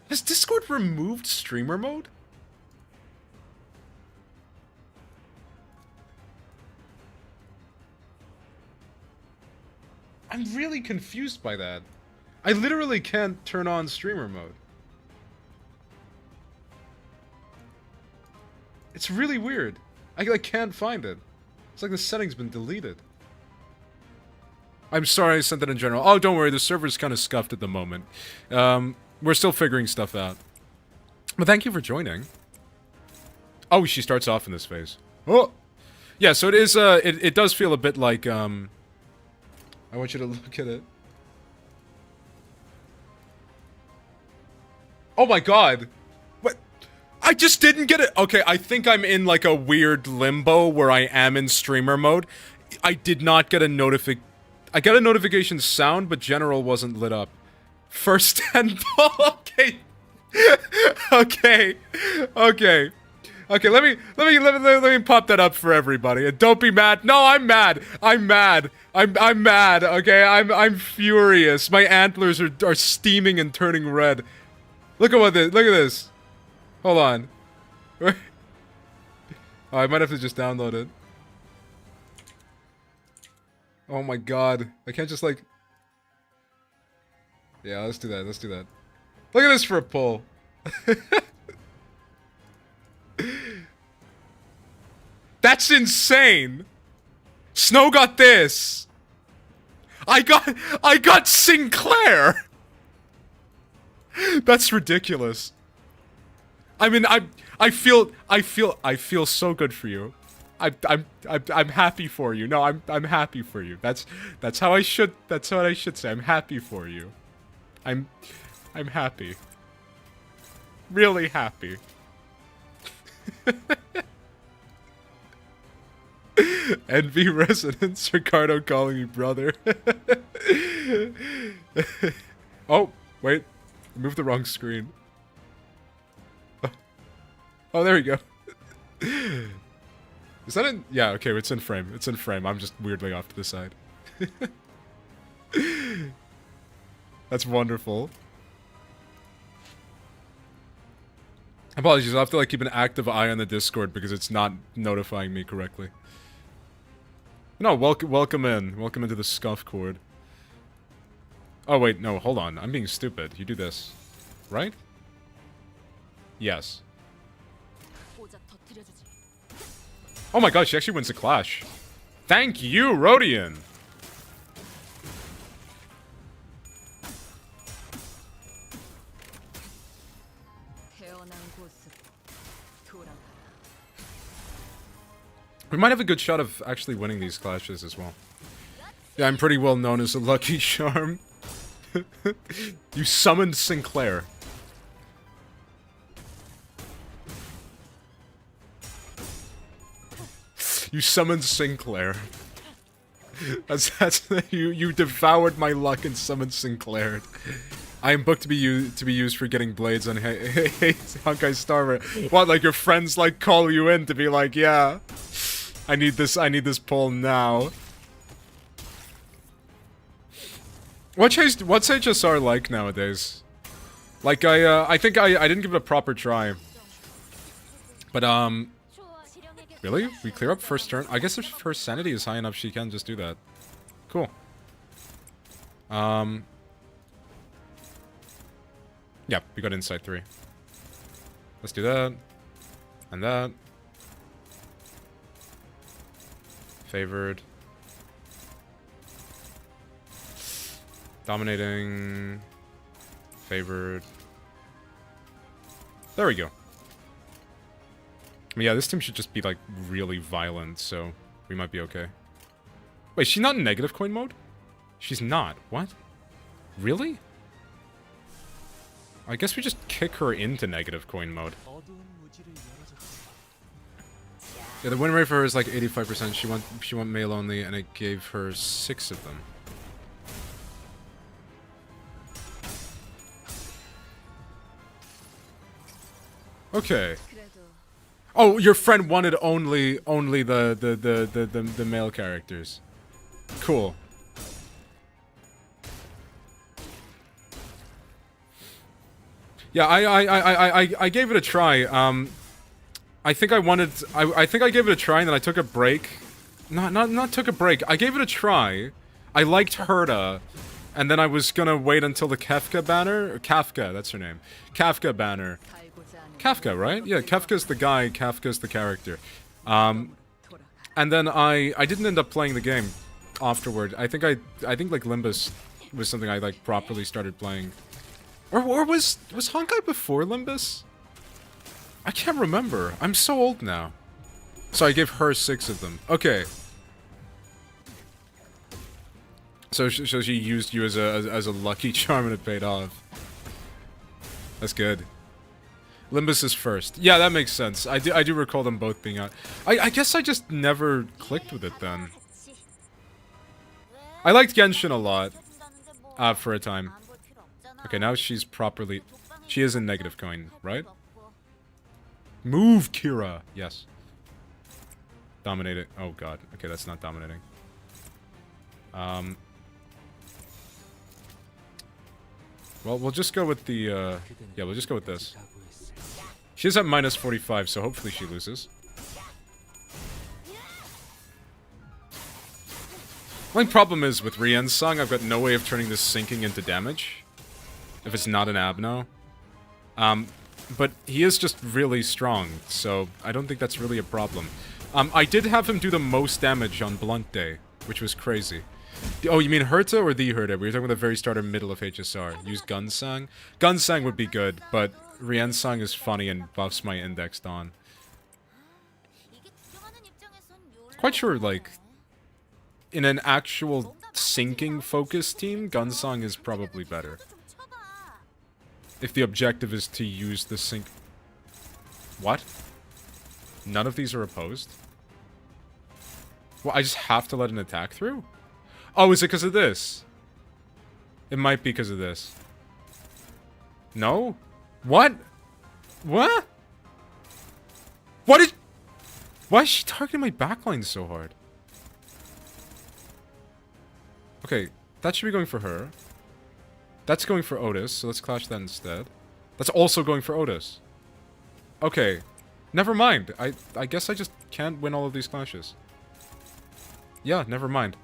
Has Discord removed streamer mode? I'm really confused by that. I literally can't turn on streamer mode. It's really weird. I can't find it. It's like the setting's been deleted. I'm sorry I sent that in general. Oh, don't worry, the server's kind of scuffed at the moment. We're still figuring stuff out. But thank you for joining. Oh, she starts off in this phase. Oh! Yeah, so it is, it does feel a bit like, I want you to look at it. Oh my god! What? I just didn't get it! Okay, I think I'm in like a weird limbo where I am in streamer mode. I did not get a notification. I got a notification sound, but general wasn't lit up. First 10 ball, okay. Okay. Okay. Okay, let me pop that up for everybody. And don't be mad. No, I'm mad. I'm mad. I'm mad. Okay, I'm furious. My antlers are steaming and turning red. Look at this. Hold on. Oh, I might have to just download it. Oh my god. I can't just like... Yeah, let's do that. Let's do that. Look at this for a pull. That's insane. Snow got this. I got Sinclair. That's ridiculous. I mean, I feel so good for you. I'm happy for you. No, I'm happy for you. That's how I should say. I'm happy for you. I'm happy. Really happy. Envy residence, Ricardo calling me brother. Oh, wait. I moved the wrong screen. Oh, there we go. Is that in? Yeah, okay, it's in frame. It's in frame. I'm just weirdly off to the side. That's wonderful. Apologies, I'll have to like keep an active eye on the Discord because it's not notifying me correctly. No, welcome in. Welcome into the scuff cord. Oh wait, no, hold on. I'm being stupid. You do this. right? Yes. Oh my god, she actually wins the clash. Thank you, Rodian! We might have a good shot of actually winning these clashes as well. Yeah, I'm pretty well known as a lucky charm. You summoned Sinclair. You summoned Sinclair. That's you devoured my luck and summoned Sinclair. I am booked to be used for getting blades on Honkai Starver. What, like your friends like call you in to be like, yeah, I need this pole now. What's HSR like nowadays? Like I think I didn't give it a proper try. But really? We clear up first turn? I guess if her sanity is high enough, she can just do that. Cool. Yeah, we got Insight 3. Let's do that. And that. Favored. Dominating. Favored. There we go. Yeah, this team should just be, like, really violent, so we might be okay. Wait, she's not in negative coin mode? She's not. What? Really? I guess we just kick her into negative coin mode. Yeah, the win rate for her is like 85%. She went male only, and it gave her 6 of them. Okay. Oh, your friend wanted only the male characters. Cool. Yeah, I gave it a try. I think I think I gave it a try and then I took a break. Not took a break. I gave it a try. I liked Herta, and then I was gonna wait until the Kefka banner. Or Kafka, that's her name. Kafka banner. Kafka, right? Yeah, Kafka's the guy, Kafka's the character. And then I didn't end up playing the game afterward. I think like Limbus was something I like properly started playing. Or was Honkai before Limbus? I can't remember. I'm so old now. So I gave her 6 of them. Okay. So she used you as a lucky charm and it paid off. That's good. Limbus is first. Yeah, that makes sense. I do recall them both being out. I guess I just never clicked with it then. I liked Genshin a lot. For a time. Okay, now she's properly... She is in negative coin, right? Move, Kira! Yes. Dominate it. Oh god. Okay, that's not dominating. Well, we'll just go with the, yeah, we'll just go with this. She's at minus 45, so hopefully she loses. My only problem is, with Rien's song, I've got no way of turning this sinking into damage. If it's not an Abno. But he is just really strong, so I don't think that's really a problem. I did have him do the most damage on Blunt Day, which was crazy. Oh, you mean Herta or the Herta? We were talking about the very start or middle of HSR. Use Gunsang? Gunsang would be good, but Rien's song is funny and buffs my indexed on. Quite sure, like, in an actual sinking focus team, Gunsong is probably better. If the objective is to use the sink... What? None of these are opposed? Well, I just have to let an attack through? Oh, is it because of this? It might be because of this. No? What? What? What is... Why is she targeting my backline so hard? Okay, that should be going for her. That's going for Otis, so let's clash that instead. That's also going for Otis. Okay. Never mind. I guess I just can't win all of these clashes. Yeah, never mind.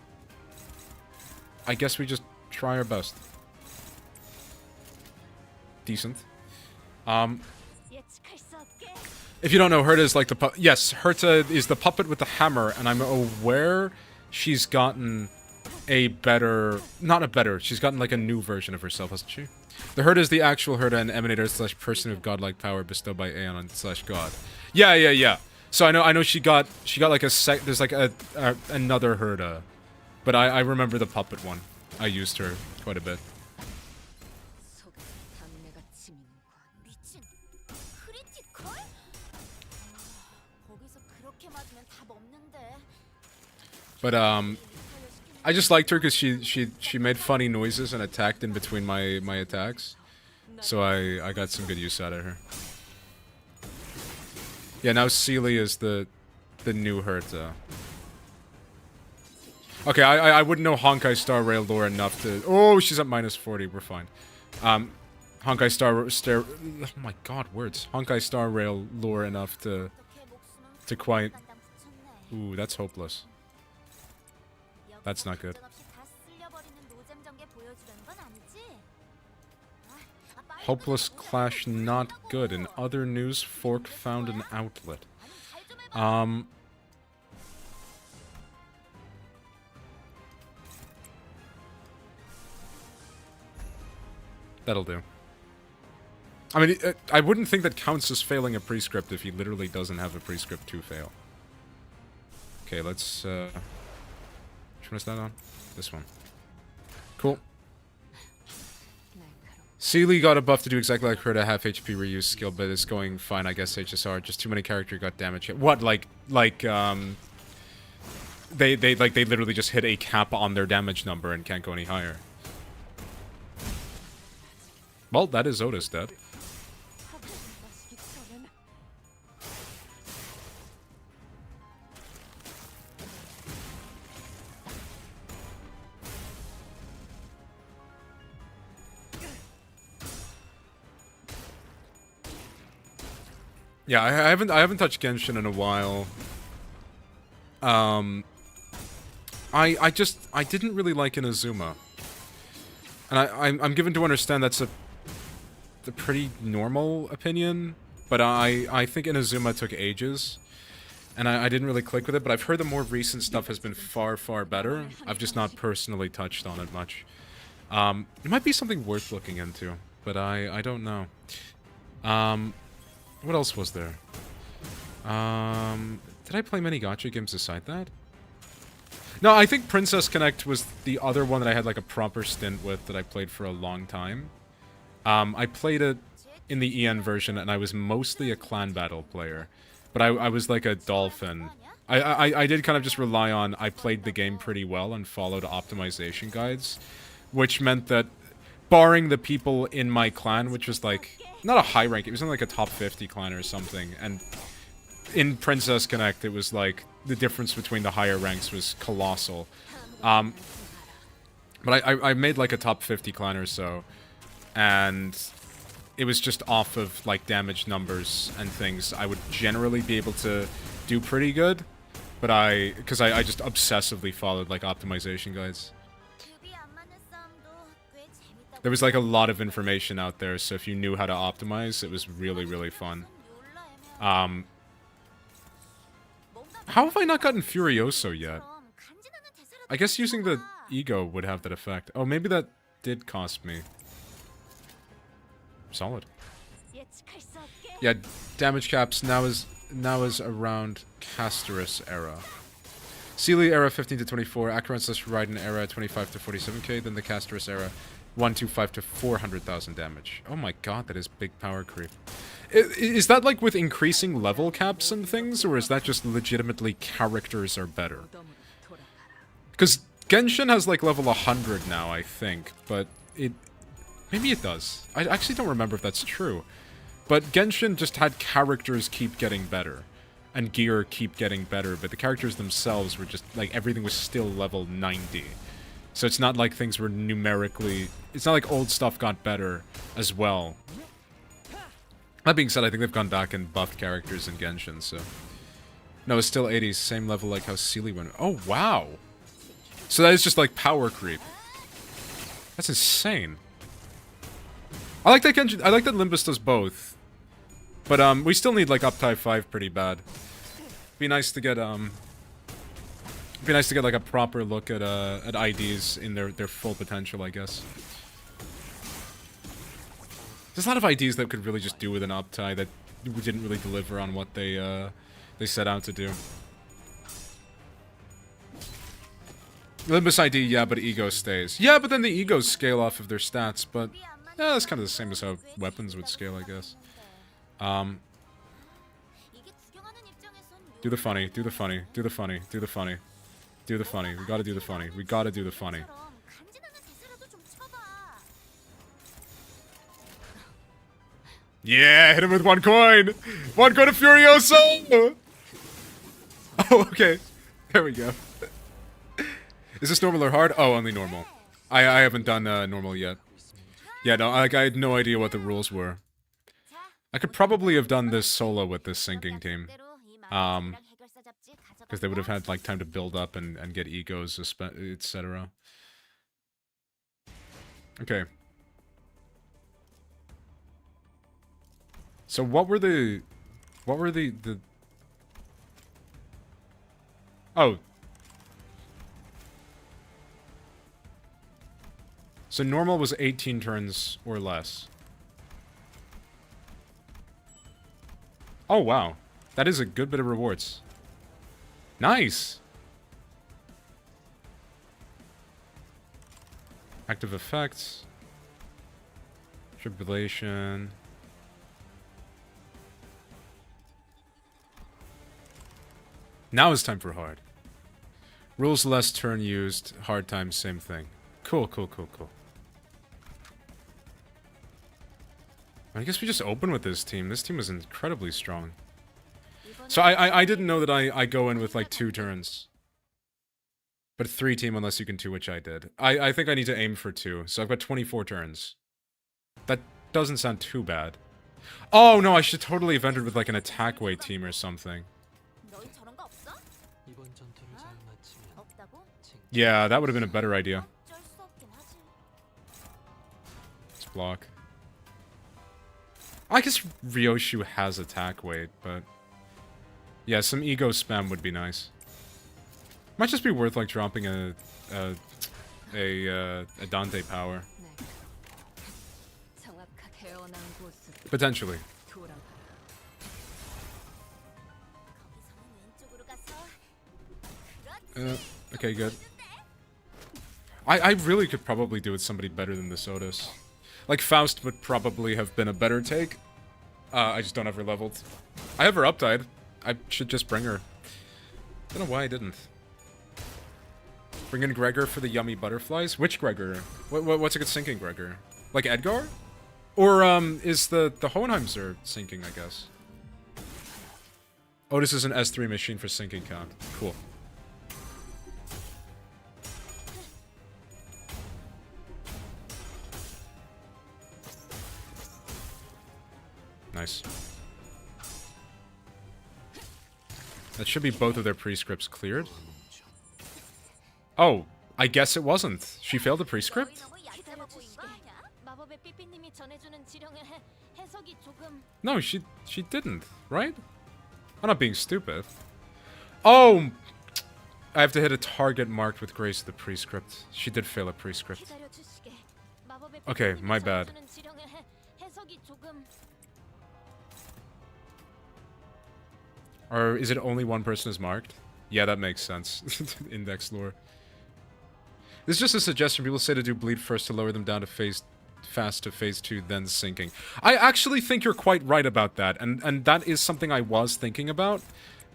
I guess we just try our best. Decent. Um, if you don't know, Herta is like the yes, Herta is the puppet with the hammer, and I'm aware she's gotten a better, not a better, she's gotten like a new version of herself, hasn't she? The Herta is the actual Herta and emanator slash person of godlike power bestowed by Aeon slash God. Yeah. So I know she got like a there's like another Herta, but I remember the puppet one. I used her quite a bit. But I just liked her because she made funny noises and attacked in between my attacks, so I got some good use out of her. Yeah, now Sealy is the new Herta. Okay, I wouldn't know Honkai Star Rail lore enough to. Oh, she's at -40. We're fine. Honkai Star. Oh my God, words. Honkai Star Rail lore enough to quite. Ooh, that's hopeless. That's not good. Hopeless clash not good. In other news, Fork found an outlet. That'll do. I mean, I wouldn't think that counts as failing a prescript if he literally doesn't have a prescript to fail. Okay, let's, which one is that on? This one. Cool. Sealy got a buff to do exactly like Herta, half HP reuse skill, but it's going fine, I guess, HSR. Just too many character got damage. What, like, they literally just hit a cap on their damage number and can't go any higher. Well, that is Otis dead. Yeah, I haven't touched Genshin in a while. I didn't really like Inazuma. And I'm given to understand that's a pretty normal opinion, but I think Inazuma took ages, and I didn't really click with it, but I've heard the more recent stuff has been far, far better. I've just not personally touched on it much. It might be something worth looking into, but I don't know. What else was there? Did I play many gacha games aside that? No, I think Princess Connect was the other one that I had like a proper stint with that I played for a long time. I played it in the EN version, and I was mostly a clan battle player. But I was like a dolphin. I did kind of just rely on, I played the game pretty well and followed optimization guides. Which meant that, barring the people in my clan, which was like, not a high rank, it was in like a top 50 clan or something, and in Princess Connect, it was like, the difference between the higher ranks was colossal. But I made like a top 50 clan or so, and it was just off of like damage numbers and things. I would generally be able to do pretty good, but because I just obsessively followed like optimization guides. There was like a lot of information out there, so if you knew how to optimize, it was really, really fun. How have I not gotten Furioso yet? I guess using the ego would have that effect. Oh, maybe that did cost me. Solid. Yeah, damage caps now is around Castorus era. Sealy era 15 to 24, Acheron / Raiden era 25 to 47k, then the Castorus era 125 to 400,000 damage. Oh my god, that is big power creep. Is that like with increasing level caps and things, or is that just legitimately characters are better? Because Genshin has like level 100 now, I think, but maybe it does. I actually don't remember if that's true. But Genshin just had characters keep getting better, and gear keep getting better, but the characters themselves were just, like, everything was still level 90. So it's not like things were numerically... It's not like old stuff got better as well. That being said, I think they've gone back and buffed characters in Genshin, so... No, it's still 80s, same level like how Sealy went. Oh, wow! So that is just, like, power creep. That's insane. I like that I like that Limbus does both. But, we still need, like, Uptie 5 pretty bad. Be nice to get, like, a proper look at IDs in their full potential, I guess. There's a lot of IDs that could really just do with an Uptie that didn't really deliver on what they set out to do. Limbus ID, yeah, but ego stays. Yeah, but then the egos scale off of their stats, but... yeah, that's kind of the same as how weapons would scale, I guess. Do the funny, do the funny, do the funny, do the funny. Do the funny. We gotta do the funny. We gotta do the funny. Yeah, hit him with 1 coin! 1 coin of Furioso! Oh, okay. There we go. Is this normal or hard? Oh, only normal. I haven't done normal yet. Yeah, no, I had no idea what the rules were. I could probably have done this solo with this sinking team. Because they would have had, like, time to build up and get egos, etc. Okay. So what were the... Oh. So normal was 18 turns or less. Oh, wow. That is a good bit of rewards. Nice! Active effects. Tribulation. Now it's time for hard. Rules less turn used, hard times same thing. Cool, cool, cool, cool. I guess we just open with this team. This team is incredibly strong. So I didn't know that I go in with like 2 turns. But 3 team unless you can 2, which I did. I think I need to aim for 2. So I've got 24 turns. That doesn't sound too bad. Oh no, I should totally have entered with like an attack weight team or something. Yeah, that would have been a better idea. Let's block. I guess Ryoshu has attack weight, but... yeah, some ego spam would be nice. Might just be worth, like, dropping a Dante power. Potentially. Okay, good. I really could probably do with somebody better than this Otis. Like, Faust would probably have been a better take. I just don't have her leveled. I have her uptied. I should just bring her. Don't know why I didn't. Bring in Gregor for the yummy butterflies? Which Gregor? What's a good sinking Gregor? Like Edgar? Or, is the Hohenheims are sinking, I guess. Otis is an S3 machine for sinking count. Cool. Nice. That should be both of their prescripts cleared. Oh, I guess it wasn't. She failed a prescript? No, she didn't, right? I'm not being stupid. Oh! I have to hit a target marked with grace of the prescript. She did fail a prescript. Okay, my bad. Or is it only one person is marked? Yeah, that makes sense. Index lore. This is just a suggestion. People say to do bleed first to lower them down to fast to phase 2, then sinking. I actually think you're quite right about that, and that is something I was thinking about,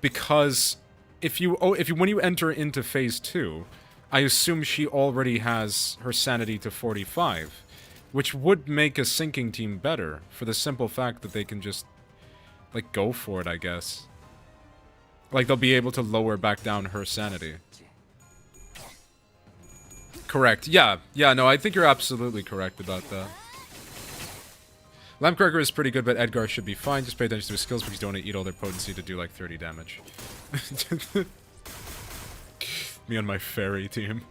because when you enter into phase 2, I assume she already has her sanity to 45, which would make a sinking team better, for the simple fact that they can just, like, go for it, I guess. Like, they'll be able to lower back down her sanity. Correct. Yeah, no, I think you're absolutely correct about that. Lampcracker is pretty good, but Edgar should be fine. Just pay attention to his skills because you don't want to eat all their potency to do, like, 30 damage. Me on my fairy team.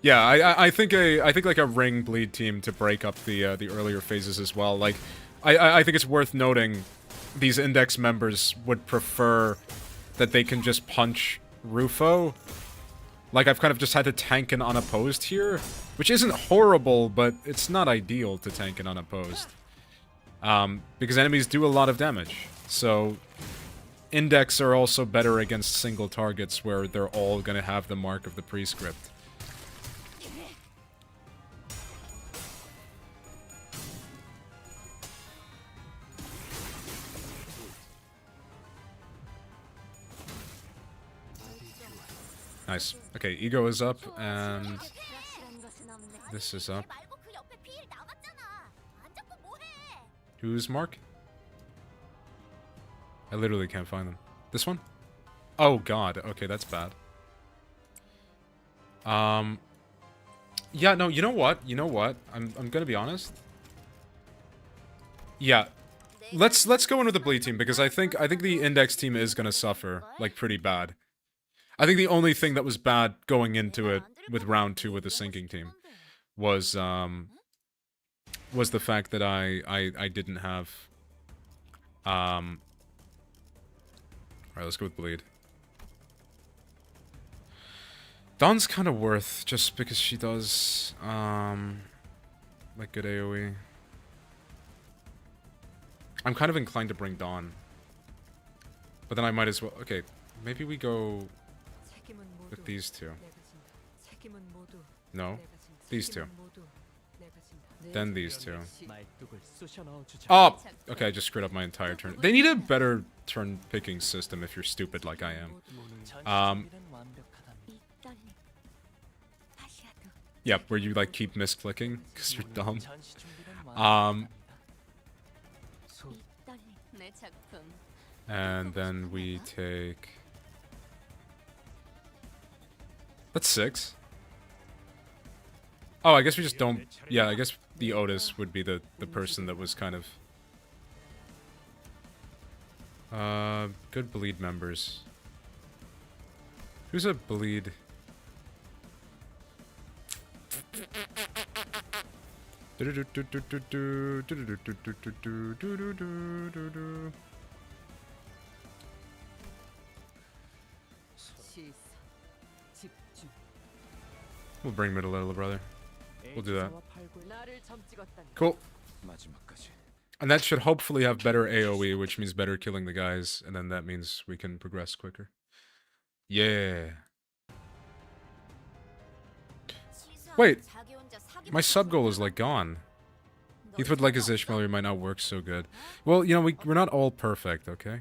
Yeah, I think like a ring bleed team to break up the earlier phases as well. Like, I think it's worth noting these index members would prefer that they can just punch Rufo. Like, I've kind of just had to tank an unopposed here, which isn't horrible, but it's not ideal to tank an unopposed. Because enemies do a lot of damage. So, index are also better against single targets where they're all gonna have the mark of the prescript. Nice. Okay, ego is up, and this is up. Who's Mark? I literally can't find them. This one? Oh god, okay, that's bad. Yeah, no, you know what? You know what? I'm gonna be honest. Yeah. Let's go in with the bleed team, because I think the index team is gonna suffer, like, pretty bad. I think the only thing that was bad going into it with round 2 with the sinking team was the fact that I didn't have alright, let's go with bleed. Dawn's kind of worth just because she does like good AoE. I'm kind of inclined to bring Dawn, but then I might as well. Okay, maybe we go with these two. No, these two. Then these two. Oh! Okay, I just screwed up my entire turn. They need a better turn picking system if you're stupid like I am. Yeah, where you like keep misclicking because you're dumb. And then we take... That's 6. Oh, I guess we just don't... Yeah, I guess the Otis would be the person that was kind of... good bleed members. Who's a bleed? We'll bring middle little brother. We'll do that. Cool. And that should hopefully have better AoE, which means better killing the guys, and then that means we can progress quicker. Yeah. Wait. My sub goal is like gone. Heath would like his Ishmael, might not work so good. Well, you know, we're not all perfect, okay?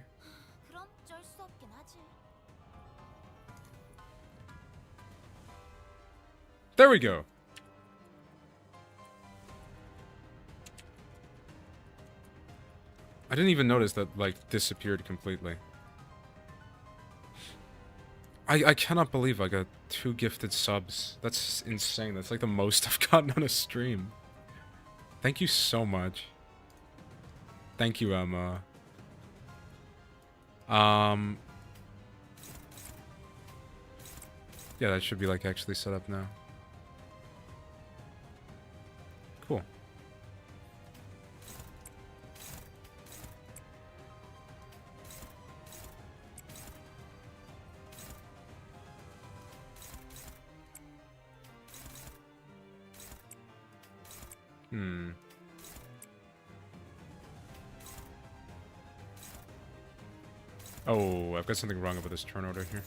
There we go. I didn't even notice that, like, disappeared completely. I cannot believe I got 2 gifted subs. That's insane. That's like the most I've gotten on a stream. Thank you so much. Thank you, Emma. Yeah, that should be, like, actually set up now. Cool. Oh, I've got something wrong about this turn order here.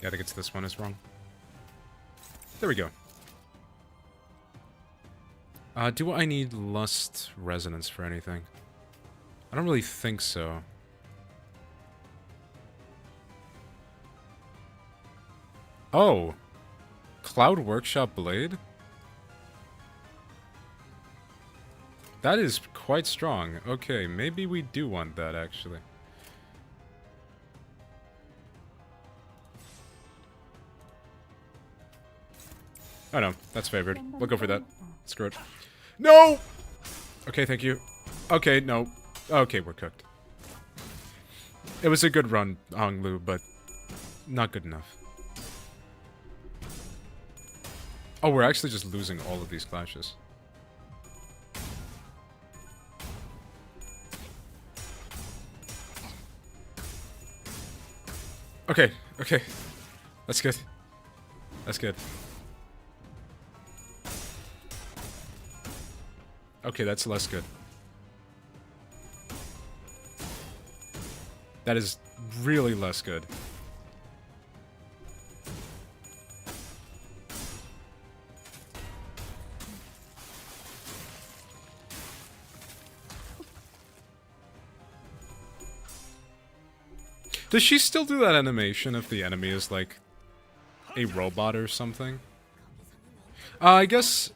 Yeah, I think it's this one is wrong. There we go. Do I need Lust Resonance for anything? I don't really think so. Oh! Cloud Workshop Blade? That is quite strong. Okay, maybe we do want that, actually. Oh no, that's favored. We'll go for that. Screw it. No! Okay, thank you. Okay, no. Okay, we're cooked. It was a good run, Honglu, but not good enough. Oh, we're actually just losing all of these clashes. Okay, okay. That's good. That's good. Okay, that's less good. That is really less good. Does she still do that animation if the enemy is like a robot or something? I guess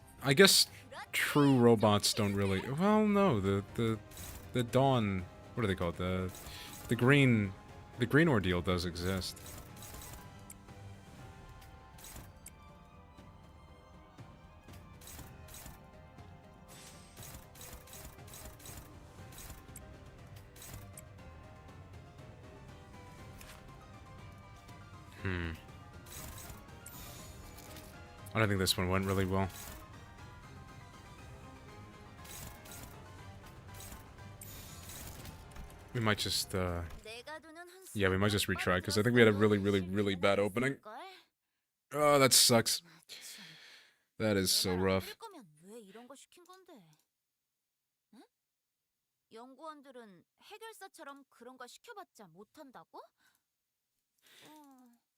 true robots don't really. Well, no, the Dawn. What do they call it? The green ordeal does exist. I don't think this one went really well. We might just, yeah, we might just retry, because I think we had a really bad opening. Oh, that sucks. That is so rough.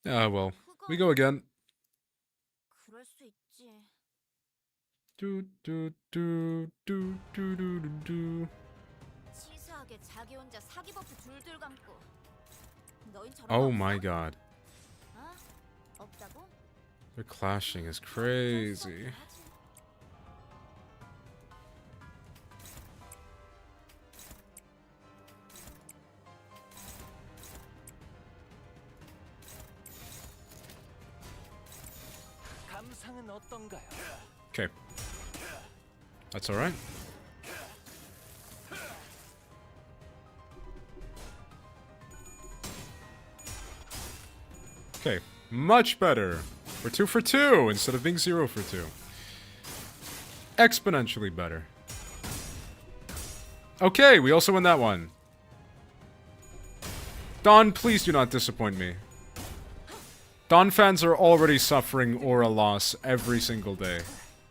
Ah, well, we go again. Oh my god. Their clashing is crazy. Okay. That's alright. Okay. Much better. We're 2 for 2 instead of being 0 for 2. Exponentially better. Okay, we also win that one. Dawn, please do not disappoint me. Dawn fans are already suffering aura loss every single day.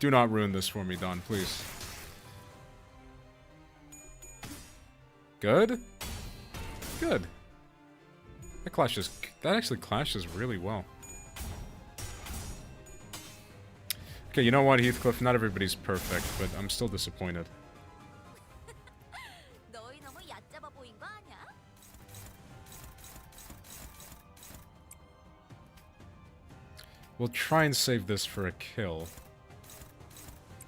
Do not ruin this for me, Dawn, please. Good? Good. That actually clashes really well. Okay, you know what, Heathcliff? Not everybody's perfect, but I'm still disappointed. We'll try and save this for a kill.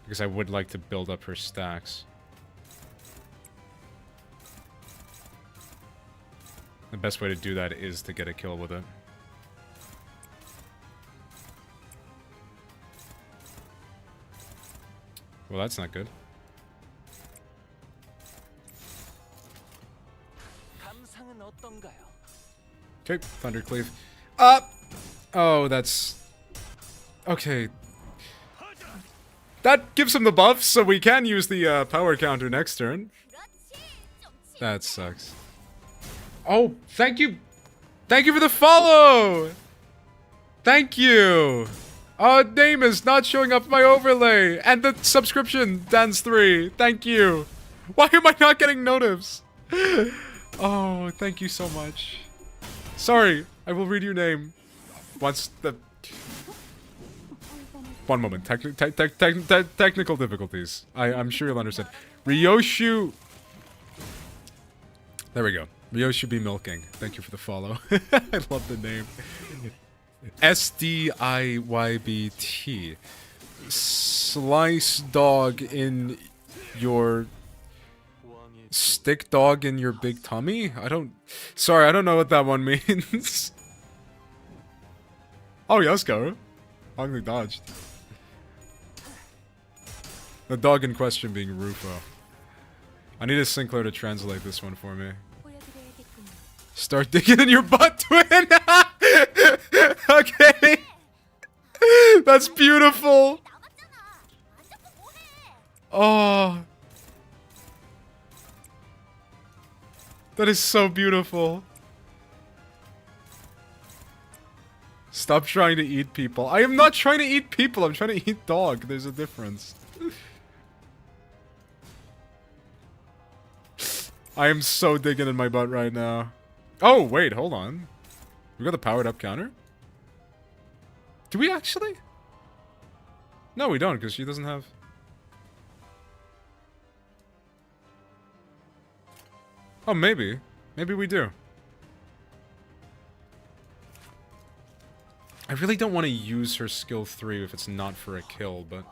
Because I would like to build up her stacks. The best way to do that is to get a kill with it. Well, that's not good. Okay, Thundercleave. Up! Oh, that's... Okay. That gives him the buff, so we can use the power counter next turn. That sucks. Oh, thank you! Thank you for the follow! Thank you! Name is not showing up my overlay! And the subscription, Dance3. Thank you! Why am I not getting notifs? Oh, thank you so much. Sorry, I will read your name. Once the... One moment. Technical difficulties. I'm sure you'll understand. Ryoshu... There we go. Ryoshu be milking. Thank you for the follow. I love the name. SDIYBT. Slice dog in your... Stick dog in your big tummy? Sorry, I don't know what that one means. Oh, Yasko. Wrongly dodged. The dog in question being Rufo. I need a Sinclair to translate this one for me. Start digging in your butt, twin! Okay. That's beautiful. Oh. That is so beautiful. Stop trying to eat people. I am not trying to eat people. I'm trying to eat dog. There's a difference. I am so digging in my butt right now. Oh, wait. Hold on. We got the powered up counter? Do we actually? No, we don't, because she doesn't have... Oh, maybe. Maybe we do. I really don't want to use her skill 3 if it's not for a kill, but...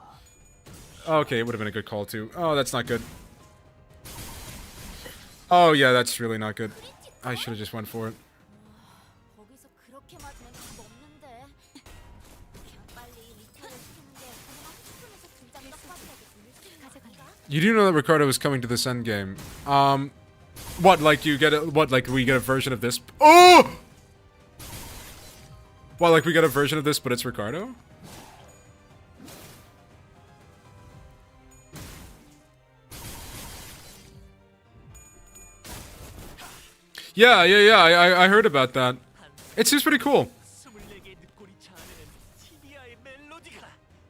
Okay, it would have been a good call, too. Oh, that's not good. Oh, yeah, that's really not good. I should have just went for it. You do know that Ricardo is coming to this endgame. What, like you get a, what, like we get a version of this? Oh! What, like we get a version of this, but it's Ricardo? Yeah, I heard about that. It seems pretty cool.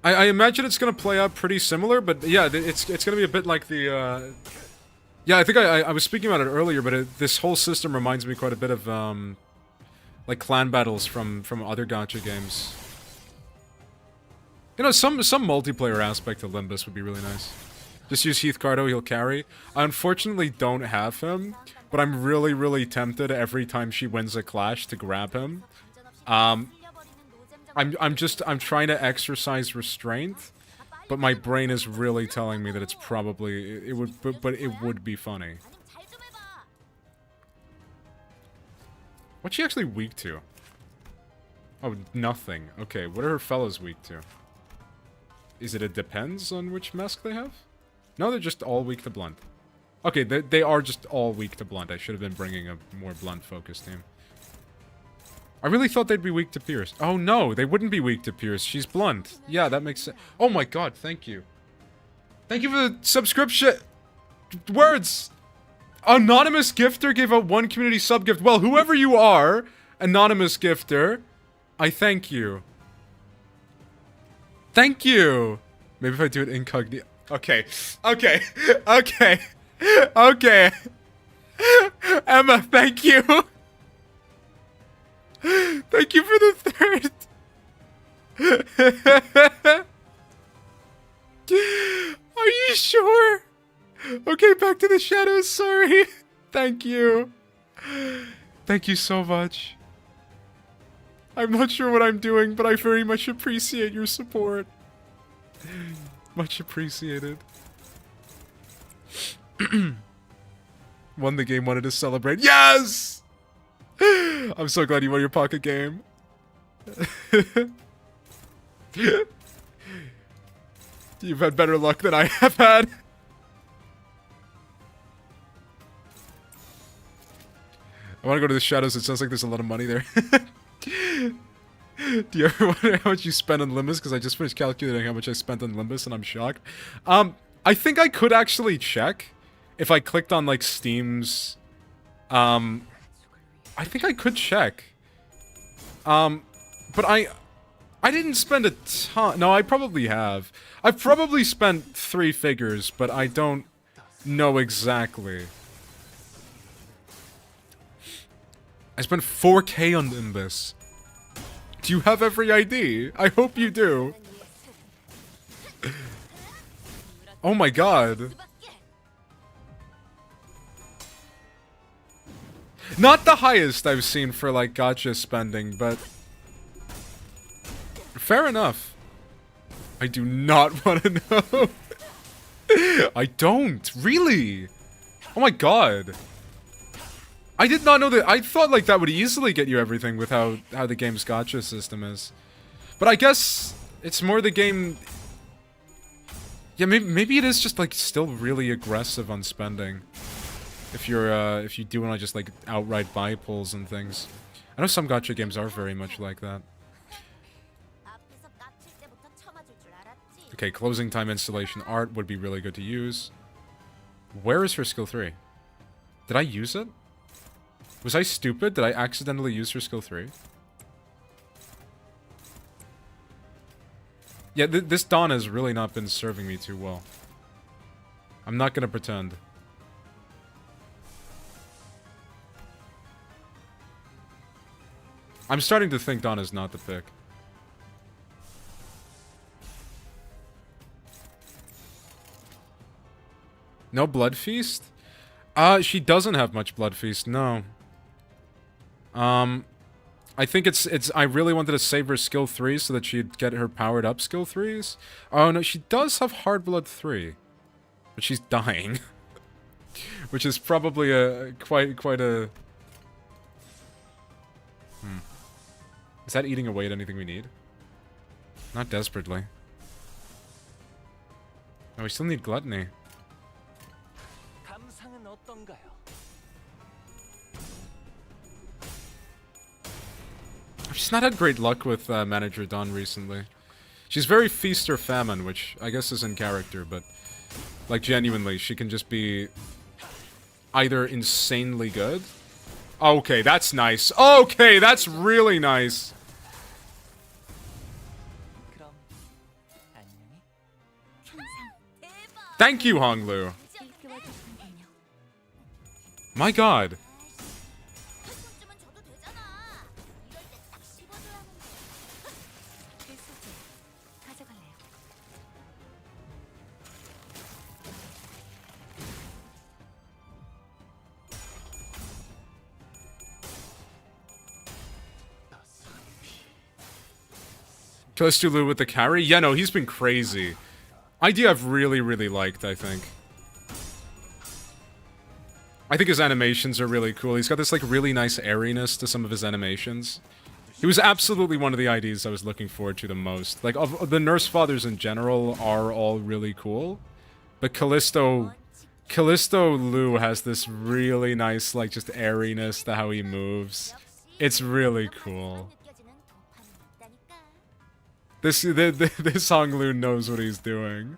I imagine it's gonna play out pretty similar, but yeah, it's gonna be a bit like the, yeah, I think I was speaking about it earlier, but this whole system reminds me quite a bit of, like clan battles from other gacha games. You know, some multiplayer aspect of Limbus would be really nice. Just use Heathcardo, he'll carry. I unfortunately don't have him, but I'm really tempted every time she wins a clash to grab him. I'm trying to exercise restraint, but my brain is really telling me that it's probably, but it would be funny. What's she actually weak to? Oh, nothing. Okay, what are her fellows weak to? Is it depends on which mask they have? No, they're just all weak to blunt. Okay, they are just all weak to blunt. I should have been bringing a more blunt-focused team. I really thought they'd be weak to Pierce. Oh no, they wouldn't be weak to Pierce. She's blunt. Yeah, that makes sense. Oh my god, thank you. Thank you for the subscription. Words. Anonymous gifter gave out 1 community sub gift. Well, whoever you are, anonymous gifter, I thank you. Thank you. Maybe if I do it incognito. Okay. Okay. Okay. Okay. Emma, thank you. Thank you for the 3rd. Are you sure? Okay, back to the shadows, sorry. Thank you. Thank you so much. I'm not sure what I'm doing, but I very much appreciate your support. Much appreciated. Won the game, wanted to celebrate. Yes! I'm so glad you won your pocket game. You've had better luck than I have had. I want to go to the shadows. It sounds like there's a lot of money there. Do you ever wonder how much you spend on Limbus? Because I just finished calculating how much I spent on Limbus and I'm shocked. I think I could actually check if I clicked on like Steam's. I think I could check. But I didn't spend a ton. No, I probably have. I've probably spent 3 figures, but I don't know exactly. I spent 4K on Limbus. Do you have every ID? I hope you do. Oh my god. Not the highest I've seen for like gacha spending, but fair enough. I do not want to know. I don't. Really? Oh my god. I did not know that. I thought like that would easily get you everything with how the game's gacha system is. But I guess it's more the game. Yeah, maybe it is just like still really aggressive on spending. If you do want to just like outright buy pulls and things. I know some gacha games are very much like that. Okay, closing time installation art would be really good to use. Where is her skill 3? Did I use it? Was I stupid? Did I accidentally use her skill 3? Yeah, this Dawn has really not been serving me too well. I'm not gonna pretend. I'm starting to think Dawn is not the pick. No Blood Feast? She doesn't have much Blood Feast, no. I think I really wanted to save her skill 3 so that she'd get her powered up skill 3s. Oh no, she does have Hard Blood 3. But she's dying. Which is probably quite a... Is that eating away at anything we need? Not desperately. Oh, we still need Gluttony. I've just not had great luck with Manager Dawn recently. She's very feast or famine, which I guess is in character, but... Like, genuinely, she can just be... either insanely good... Okay, that's nice. Okay, that's really nice. Thank you, Honglu. My god. Costulu with the carry? Yeah, no, he's been crazy. Idea I've really, really liked, I think. I think his animations are really cool. He's got this, like, really nice airiness to some of his animations. He was absolutely one of the IDs I was looking forward to the most. Like, of the Nurse Fathers in general are all really cool. But Callisto Lu has this really nice, like, just airiness to how he moves. It's really cool. This Honglu knows what he's doing.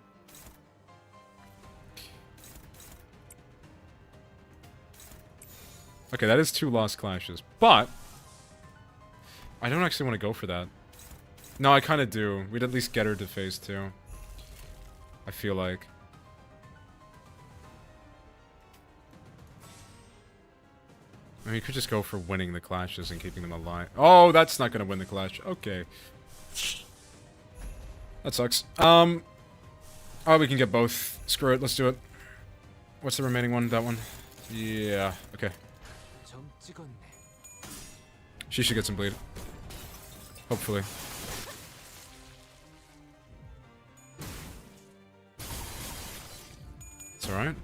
Okay, that is 2 lost clashes, but I don't actually want to go for that. No, I kind of do. We'd at least get her to phase 2. I feel like. I mean, you could just go for winning the clashes and keeping them alive. Oh, that's not going to win the clash. Okay. That sucks. Oh, we can get both. Screw it, let's do it. What's the remaining one? That one? Yeah, okay. She should get some bleed. Hopefully. It's alright.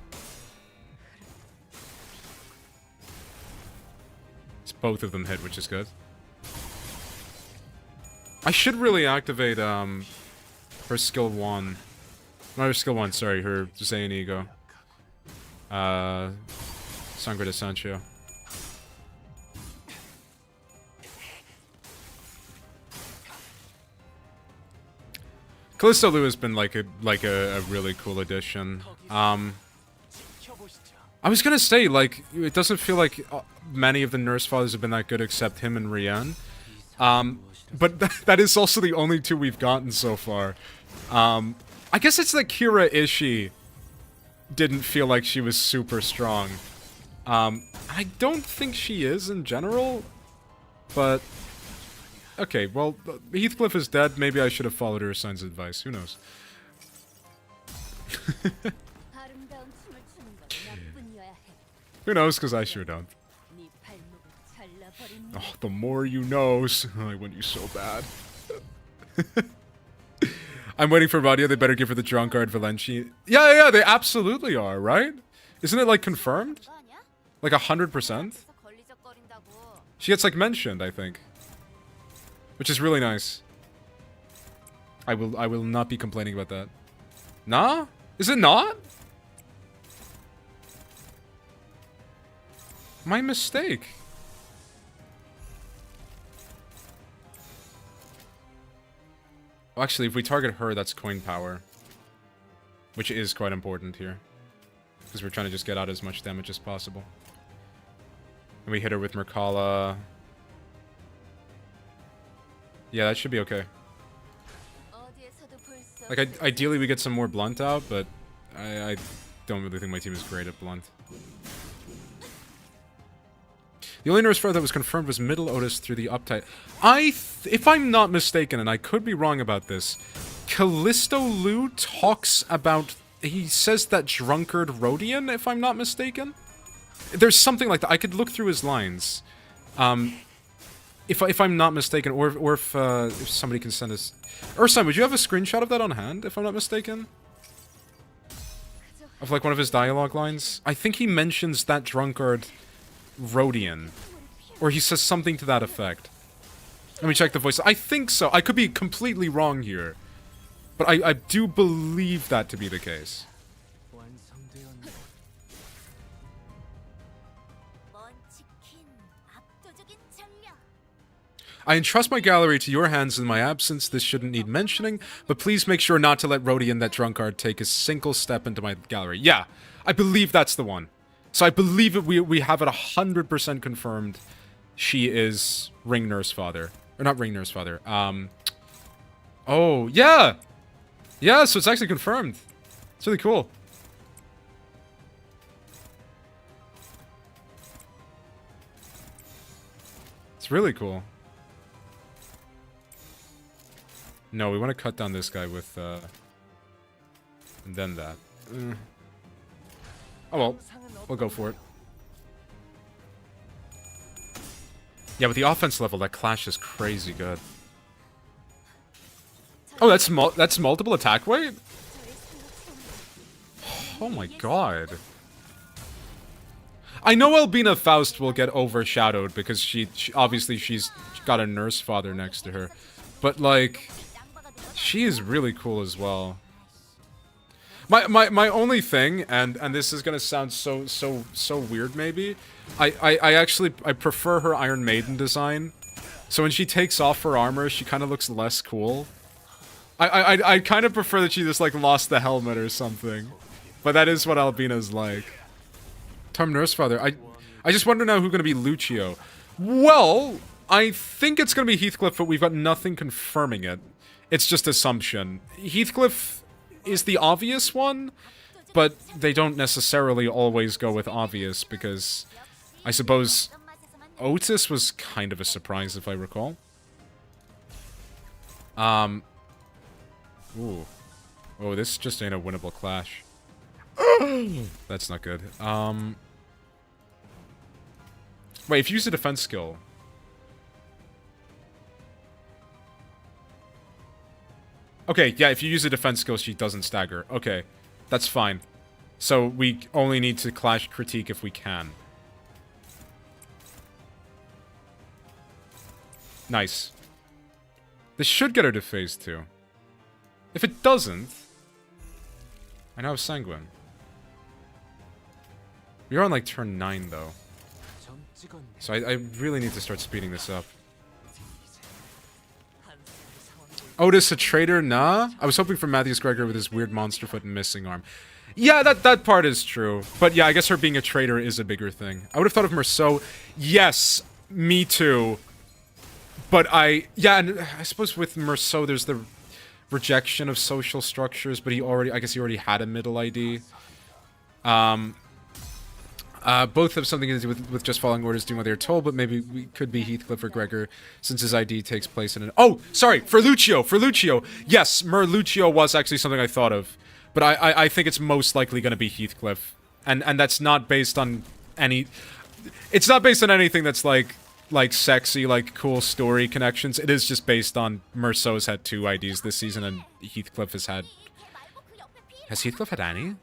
It's both of them hit, which is good. I should really activate, her skill 1. Not her skill 1, sorry, her Zayn Ego. Sangre de Sancho. Callisto Lu has been like a really cool addition. I was gonna say, like, it doesn't feel like many of the Nurse Fathers have been that good except him and Rian. But that is also the only 2 we've gotten so far. I guess it's that Kira Ishii didn't feel like she was super strong. I don't think she is in general, but... Okay, well, Heathcliff is dead. Maybe I should have followed her son's advice. Who knows? Who knows, because I sure don't. Oh, the more you know. I want you so bad. I'm waiting for Radia. They better give her the drunkard Valenci. Yeah, they absolutely are, right? Isn't it, like, confirmed? Like, 100%? She gets, like, mentioned, I think. Which is really nice. I will not be complaining about that. Nah? Is it not? My mistake. Well, actually, if we target her, that's coin power. Which is quite important here. Because we're trying to just get out as much damage as possible. And we hit her with Merkala. Yeah, that should be okay. Like, ideally we get some more blunt out, but I don't really think my team is great at blunt. The only nurse that was confirmed was Middle Otis through the uptight. If I'm not mistaken, and I could be wrong about this, Callisto Lou talks about... He says that drunkard Rodian, if I'm not mistaken? There's something like that. I could look through his lines. If I'm not mistaken, or if somebody can send us... Ursan, would you have a screenshot of that on hand, if I'm not mistaken? Of, like, one of his dialogue lines? I think he mentions that drunkard Rodian. Or he says something to that effect. Let me check the voice. I think so. I could be completely wrong here. But I do believe that to be the case. I entrust my gallery to your hands in my absence. This shouldn't need mentioning, but please make sure not to let Rodian, that drunkard, take a single step into my gallery. Yeah, I believe that's the one. So I believe it, we have it 100% confirmed. She is Ring Nurse Father. Or not Ring Nurse Father. Oh, yeah! Yeah, so it's actually confirmed. It's really cool. It's really cool. No, we want to cut down this guy with, and then that. Oh well, we'll go for it. Yeah, with the offense level, that Clash is crazy good. Oh, that's multiple attack weight? Oh my god. I know Albina Faust will get overshadowed because she obviously she's got a nurse father next to her. But like... She is really cool as well. My only thing, and this is gonna sound so weird maybe, I prefer her Iron Maiden design. So when she takes off her armor, she kind of looks less cool. I kind of prefer that she just like lost the helmet or something. But that is what Albina's like. Tom Nurse Father, I just wonder now who's gonna be Lucio. Well, I think it's gonna be Heathcliff, but we've got nothing confirming it. It's just assumption. Heathcliff is the obvious one, but they don't necessarily always go with obvious because I suppose Otis was kind of a surprise if I recall. Ooh. Oh, this just ain't a winnable clash. That's not good. Wait, if you use a defense skill... Okay, yeah, if you use a defense skill, she doesn't stagger. Okay, that's fine. So we only need to clash critique if we can. Nice. This should get her to phase 2. If it doesn't... I now have Sanguine. We are on like turn 9 though. So I really need to start speeding this up. Otis a traitor? Nah. I was hoping for Matthews Gregor with his weird monster foot and missing arm. Yeah, that part is true. But yeah, I guess her being a traitor is a bigger thing. I would have thought of Merceau. Yes, me too. But yeah, and I suppose with Merceau there's the rejection of social structures, but I guess he already had a middle ID. Both have something to do with just following orders, doing what they're told, but maybe we could be Heathcliff or Gregor, since his ID takes place in an... Oh, sorry, for Lucio! Yes, Lucio was actually something I thought of. But I think it's most likely going to be Heathcliff. And that's not based on any... It's not based on anything that's like sexy, like cool story connections. It is just based on Merceau's had 2 IDs this season, and Heathcliff has had... Has Heathcliff had any?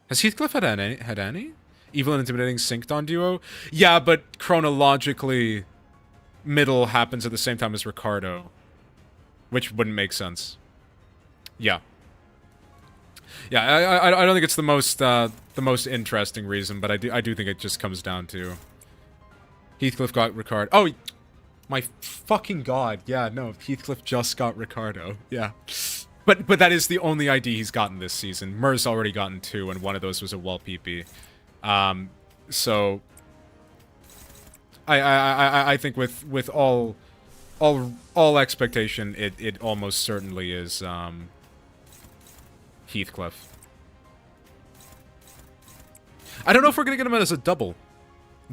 Has Heathcliff had any? Evil and Intimidating synced on duo? Yeah, but chronologically, middle happens at the same time as Ricardo. Which wouldn't make sense. Yeah. Yeah, I don't think it's the most interesting reason, but I do think it just comes down to... Heathcliff got Ricardo. Oh! My fucking god. Yeah, no, Heathcliff just got Ricardo. Yeah. But that is the only ID he's gotten this season. Mur's already gotten 2, and one of those was a wall PP. So I think with all expectation, it almost certainly is Heathcliff. I don't know if we're gonna get him as a double.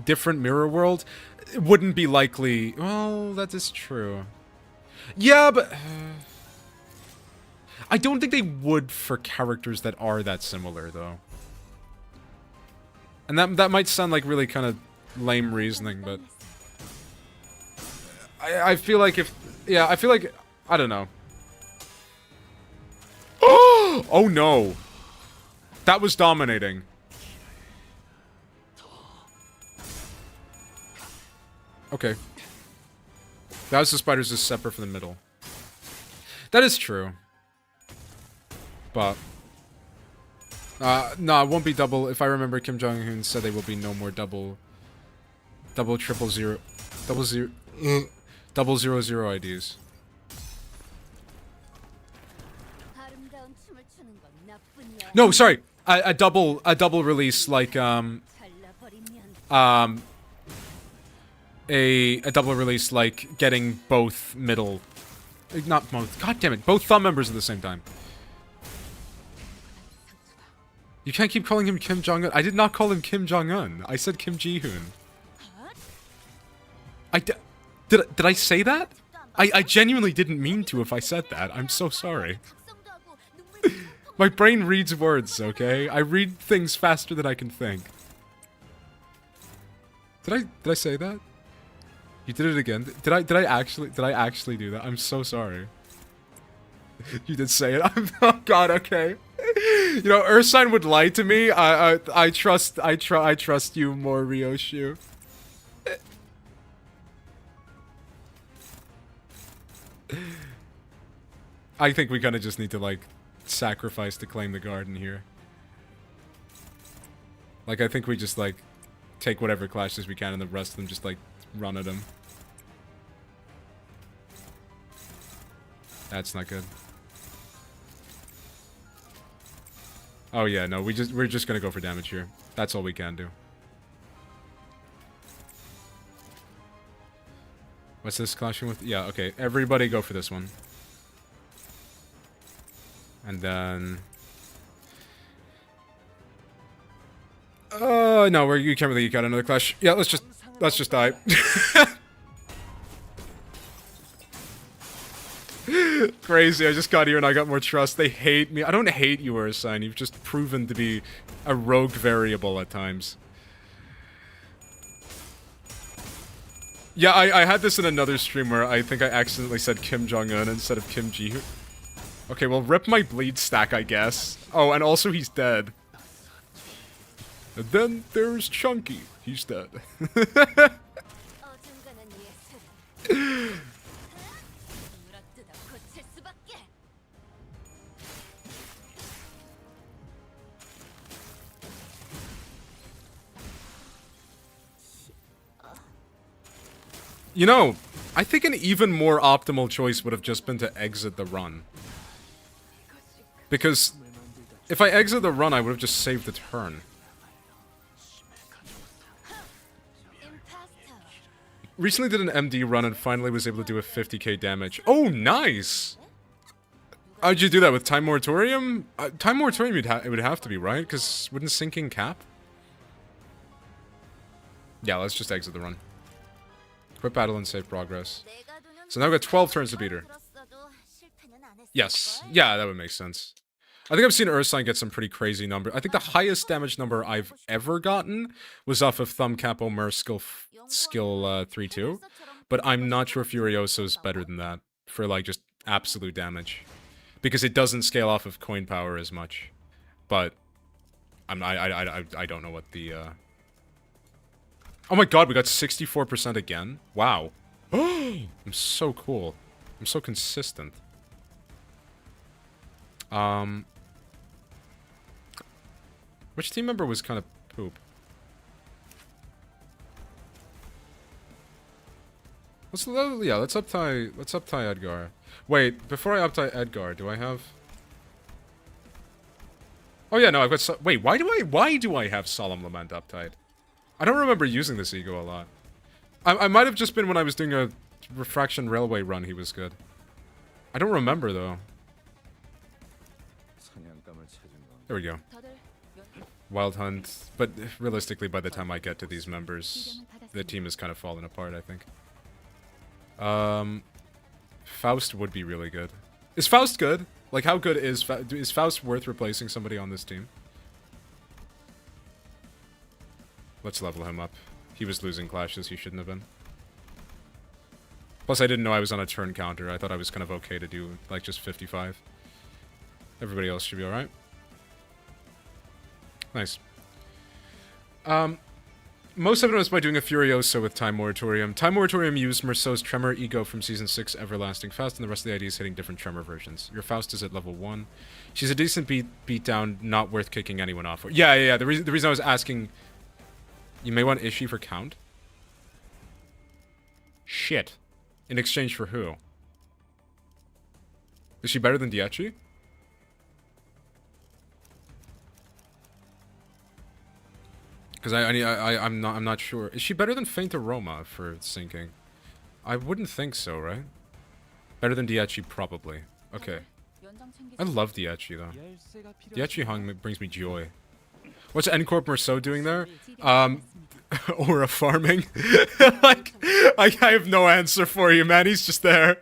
Different mirror world. It wouldn't be likely. Well, that is true. Yeah, but I don't think they would for characters that are that similar, though. And that might sound like really kind of lame reasoning, but I feel like I feel like, I don't know. Oh no! That was dominating. Okay. The House of Spiders is separate from the middle. That is true. But no, it won't be double. If I remember, Kim Jong-un said there will be no more double 000 IDs. No, sorry. A double release like a double release like getting both middle, not both. God damn it, both thumb members at the same time. You can't keep calling him Kim Jong-un. I did not call him Kim Jong-un. I said Kim Ji-hoon. Did I say that? I genuinely didn't mean to if I said that. I'm so sorry. My brain reads words, okay? I read things faster than I can think. Did I say that? You did it again. Did I actually do that? I'm so sorry. You did say it. Oh god, okay. You know, Ursine would lie to me. I trust you more, Ryoshu. I think we kind of just need to like sacrifice to claim the garden here. Like, I think we just like take whatever clashes we can and the rest of them just like run at him. That's not good. Oh yeah, no, we're just gonna go for damage here. That's all we can do. What's this clashing with? Yeah, okay. Everybody go for this one. And then no, you can't really got another clash. Yeah, let's just die. Crazy, I just got here and I got more trust. They hate me. I don't hate you, Ursine. You've just proven to be a rogue variable at times. Yeah, I had this in another stream where I think I accidentally said Kim Jong-un instead of Kim Ji-hoon. Okay, well, rip my bleed stack, I guess. Oh, and also he's dead. And then there's Chunky. He's dead. You know, I think an even more optimal choice would have just been to exit the run. Because if I exit the run, I would have just saved the turn. Recently did an MD run and finally was able to do a 50k damage. Oh, nice! How'd you do that, with Time Moratorium? Time Moratorium it would have to be, right? Because wouldn't Sinking cap? Yeah, let's just exit the run. Quit battle and save progress. So now we've got 12 turns to beat her. Yes. Yeah, that would make sense. I think I've seen Ursine get some pretty crazy numbers. I think the highest damage number I've ever gotten was off of Thumb Capo Mer skill 3-2. But I'm not sure if Furioso's better than that for like just absolute damage. Because it doesn't scale off of coin power as much. But I don't know what the Oh my god, we got 64% again? Wow. I'm so cool. I'm so consistent. Which team member was kind of poop? Let's up-tie Edgar. Wait, before I up-tie Edgar, do I have... Oh yeah, no, I've got... Wait, why do I have Solemn Lament up-tied? I don't remember using this ego a lot. I might have just been when I was doing a Refraction Railway run he was good. I don't remember, though. There we go. Wild Hunt. But realistically, by the time I get to these members, the team is kind of falling apart, I think. Faust would be really good. Is Faust good? Like, how good is Faust worth replacing somebody on this team? Let's level him up. He was losing clashes he shouldn't have been. Plus, I didn't know I was on a turn counter. I thought I was kind of okay to do, like, just 55. Everybody else should be alright. Nice. Most of it was by doing a Furioso with Time Moratorium. Time Moratorium used Merceau's Tremor Ego from Season 6 Everlasting Faust, and the rest of the ID is hitting different Tremor versions. Your Faust is at level 1. She's a decent beatdown, not worth kicking anyone off. Yeah. The reason I was asking... You may want Ishii for Count? Shit. In exchange for who? Is she better than Diechi? Because I'm not sure. Is she better than Faint Aroma for sinking? I wouldn't think so, right? Better than Diechi, probably. Okay. I love Diechi, though. Diechi Hung brings me joy. What's N-Corp Merceau doing there? Aura farming. Like, I have no answer for you, man. He's just there.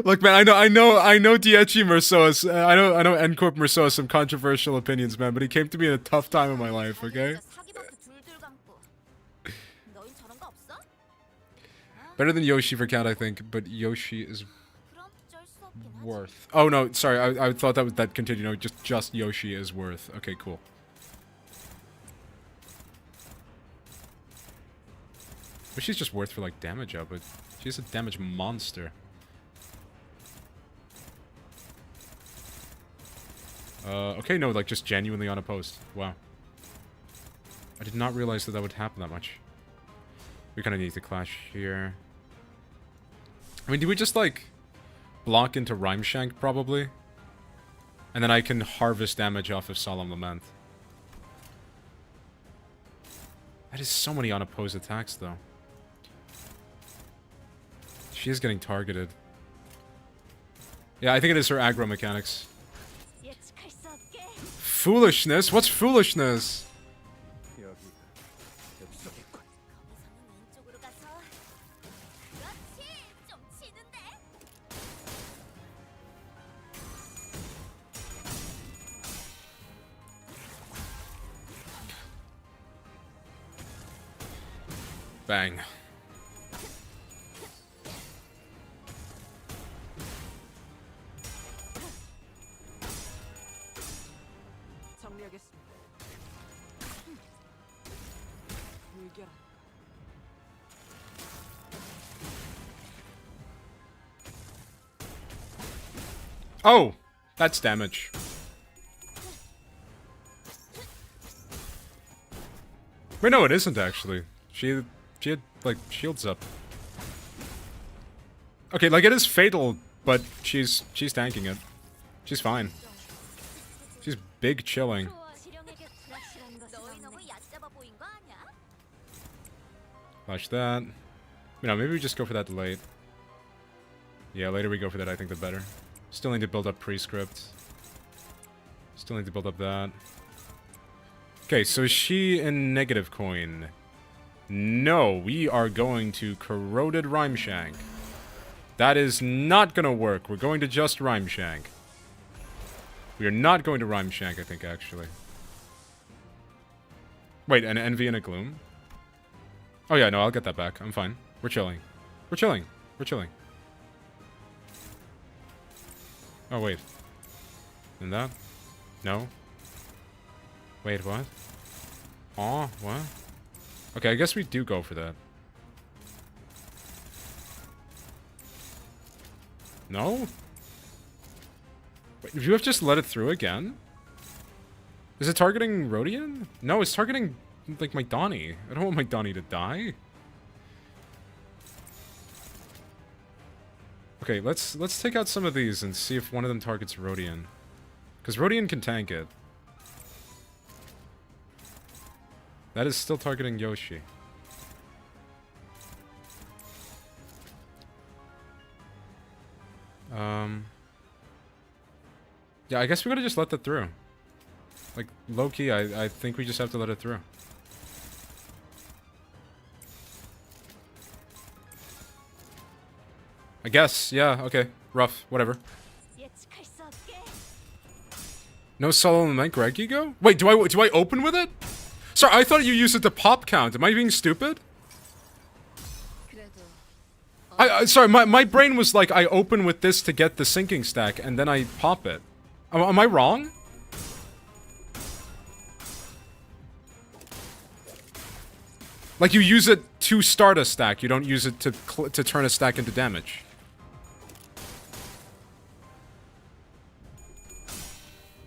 Look, man, I know Diechi Merceau is, I know N-Corp Merceau has some controversial opinions, man, but he came to me in a tough time in my life, okay? Better than Yoshi for Count, I think, but Yoshi is worth. Oh no, sorry, I thought that continued. No, just Yoshi is worth. Okay, cool. But she's just worth for like damage up, but she's a damage monster. Okay, no, like just genuinely on a post. Wow. I did not realize that would happen that much. We kind of need to clash here. I mean, do we just like block into Rhyme Shank, probably? And then I can harvest damage off of Solemn Lament. That is so many unopposed attacks, though. She is getting targeted. Yeah, I think it is her aggro mechanics. Foolishness? What's foolishness? Bang. Oh, that's damage. Wait, no, it isn't actually. She had, like, shields up. Okay, like, it is fatal, but she's tanking it. She's fine. She's big chilling. Flash that. You know, maybe we just go for that late. Yeah, later we go for that, I think the better. Still need to build up Prescript. Still need to build up that. Okay, so is she in negative coin? No, we are going to Corroded Rhyme Shank. That is not gonna work. We're going to just Rhyme Shank. We are not going to Rhyme Shank, I think, actually. Wait, an Envy and a Gloom? Oh yeah, no, I'll get that back. I'm fine. We're chilling. We're chilling. We're chilling. Oh, wait. And that? No. Wait, what? Aw, what? Okay, I guess we do go for that. No? Wait, you have just let it through again? Is it targeting Rodian? No, it's targeting, like, my Donnie. I don't want my Donnie to die. Okay, let's take out some of these and see if one of them targets Rodian. Because Rodian can tank it. That is still targeting Yoshi. Yeah, I guess we gotta just let that through. Like, low-key, I think we just have to let it through. I guess, yeah, okay. Rough, whatever. No solo element, Greg, you go? Wait, do I open with it? Sorry, I thought you used it to pop count. Am I being stupid? Sorry, my brain was like, I open with this to get the sinking stack, and then I pop it. Am I wrong? Like, you use it to start a stack, you don't use it to turn a stack into damage.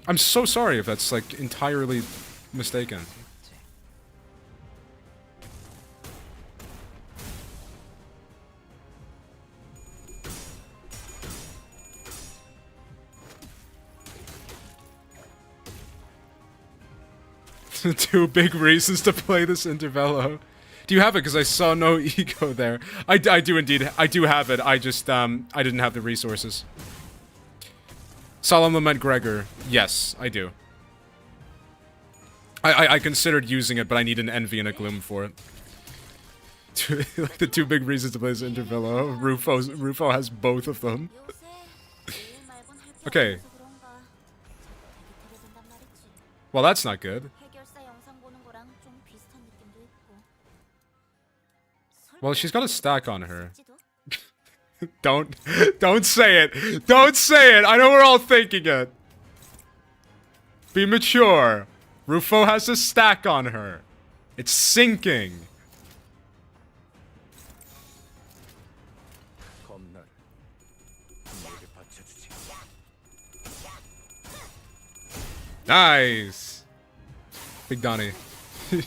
I'm so sorry if that's, like, entirely mistaken. Two big reasons to play this Intervello. Do you have it? Because I saw no ego there. I do indeed. I do have it. I just, I didn't have the resources. Solemn Lament Gregor. Yes, I do. I considered using it, but I need an Envy and a Gloom for it. Like the two big reasons to play this Intervello. Rufo has both of them. Okay. Well, that's not good. Well, she's got a stack on her. Don't say it. Don't say it. I know we're all thinking it. Be mature. Rufo has a stack on her. It's sinking. Nice. Big Donnie.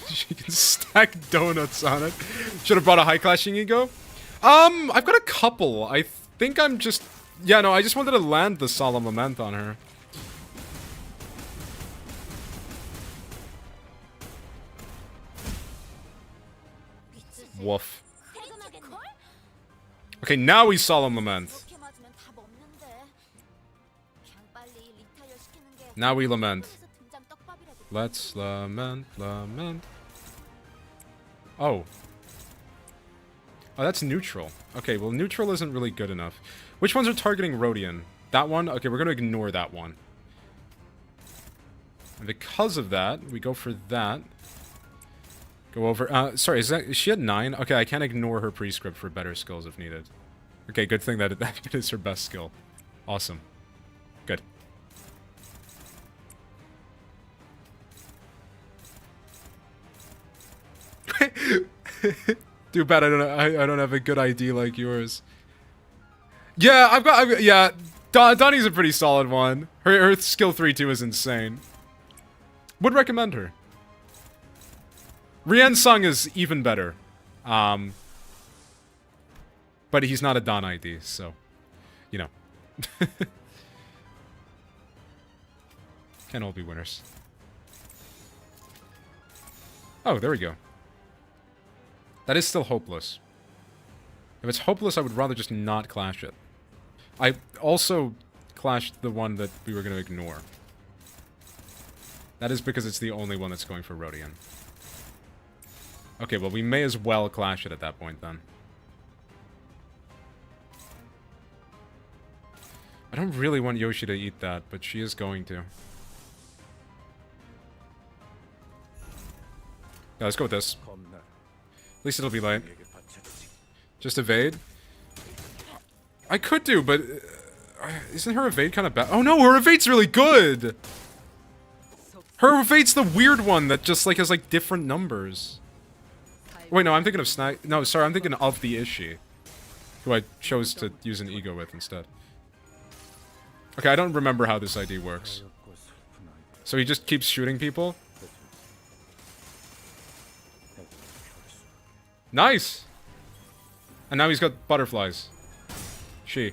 She can stack donuts on it. Should have brought a high clashing ego. I've got a couple. I think I'm just... Yeah, no, I just wanted to land the Solemn Lament on her. Woof. Okay, now we Solemn Lament. Now we lament. Let's lament, lament. Oh. Oh, that's neutral. Okay, well, neutral isn't really good enough. Which ones are targeting Rodian? That one? Okay, we're gonna ignore that one. And because of that, we go for that. Go over... sorry, is she at 9? Okay, I can't ignore her prescript for better skills if needed. Okay, good thing that it is her best skill. Awesome. Good. Too bad I don't have a good ID like yours. Yeah, I've got yeah, Donnie's a pretty solid one. Her skill 3-2 is insane. Would recommend her. Rian Sung is even better. But he's not a Don ID, so you know. Can't all be winners. Oh, there we go. That is still hopeless. If it's hopeless, I would rather just not clash it. I also clashed the one that we were going to ignore. That is because it's the only one that's going for Rodian. Okay, well, we may as well clash it at that point, then. I don't really want Yoshi to eat that, but she is going to. Yeah, let's go with this. At least it'll be light. Just evade? I could do, but... isn't her evade kind of bad? Oh no, her evade's really good! Her evade's the weird one that just, like, has, like, different numbers. Wait, no, I'm thinking of Snag... No, sorry, I'm thinking of the Ishii. Who I chose to use an ego with instead. Okay, I don't remember how this ID works. So he just keeps shooting people? Nice! And now he's got butterflies. She.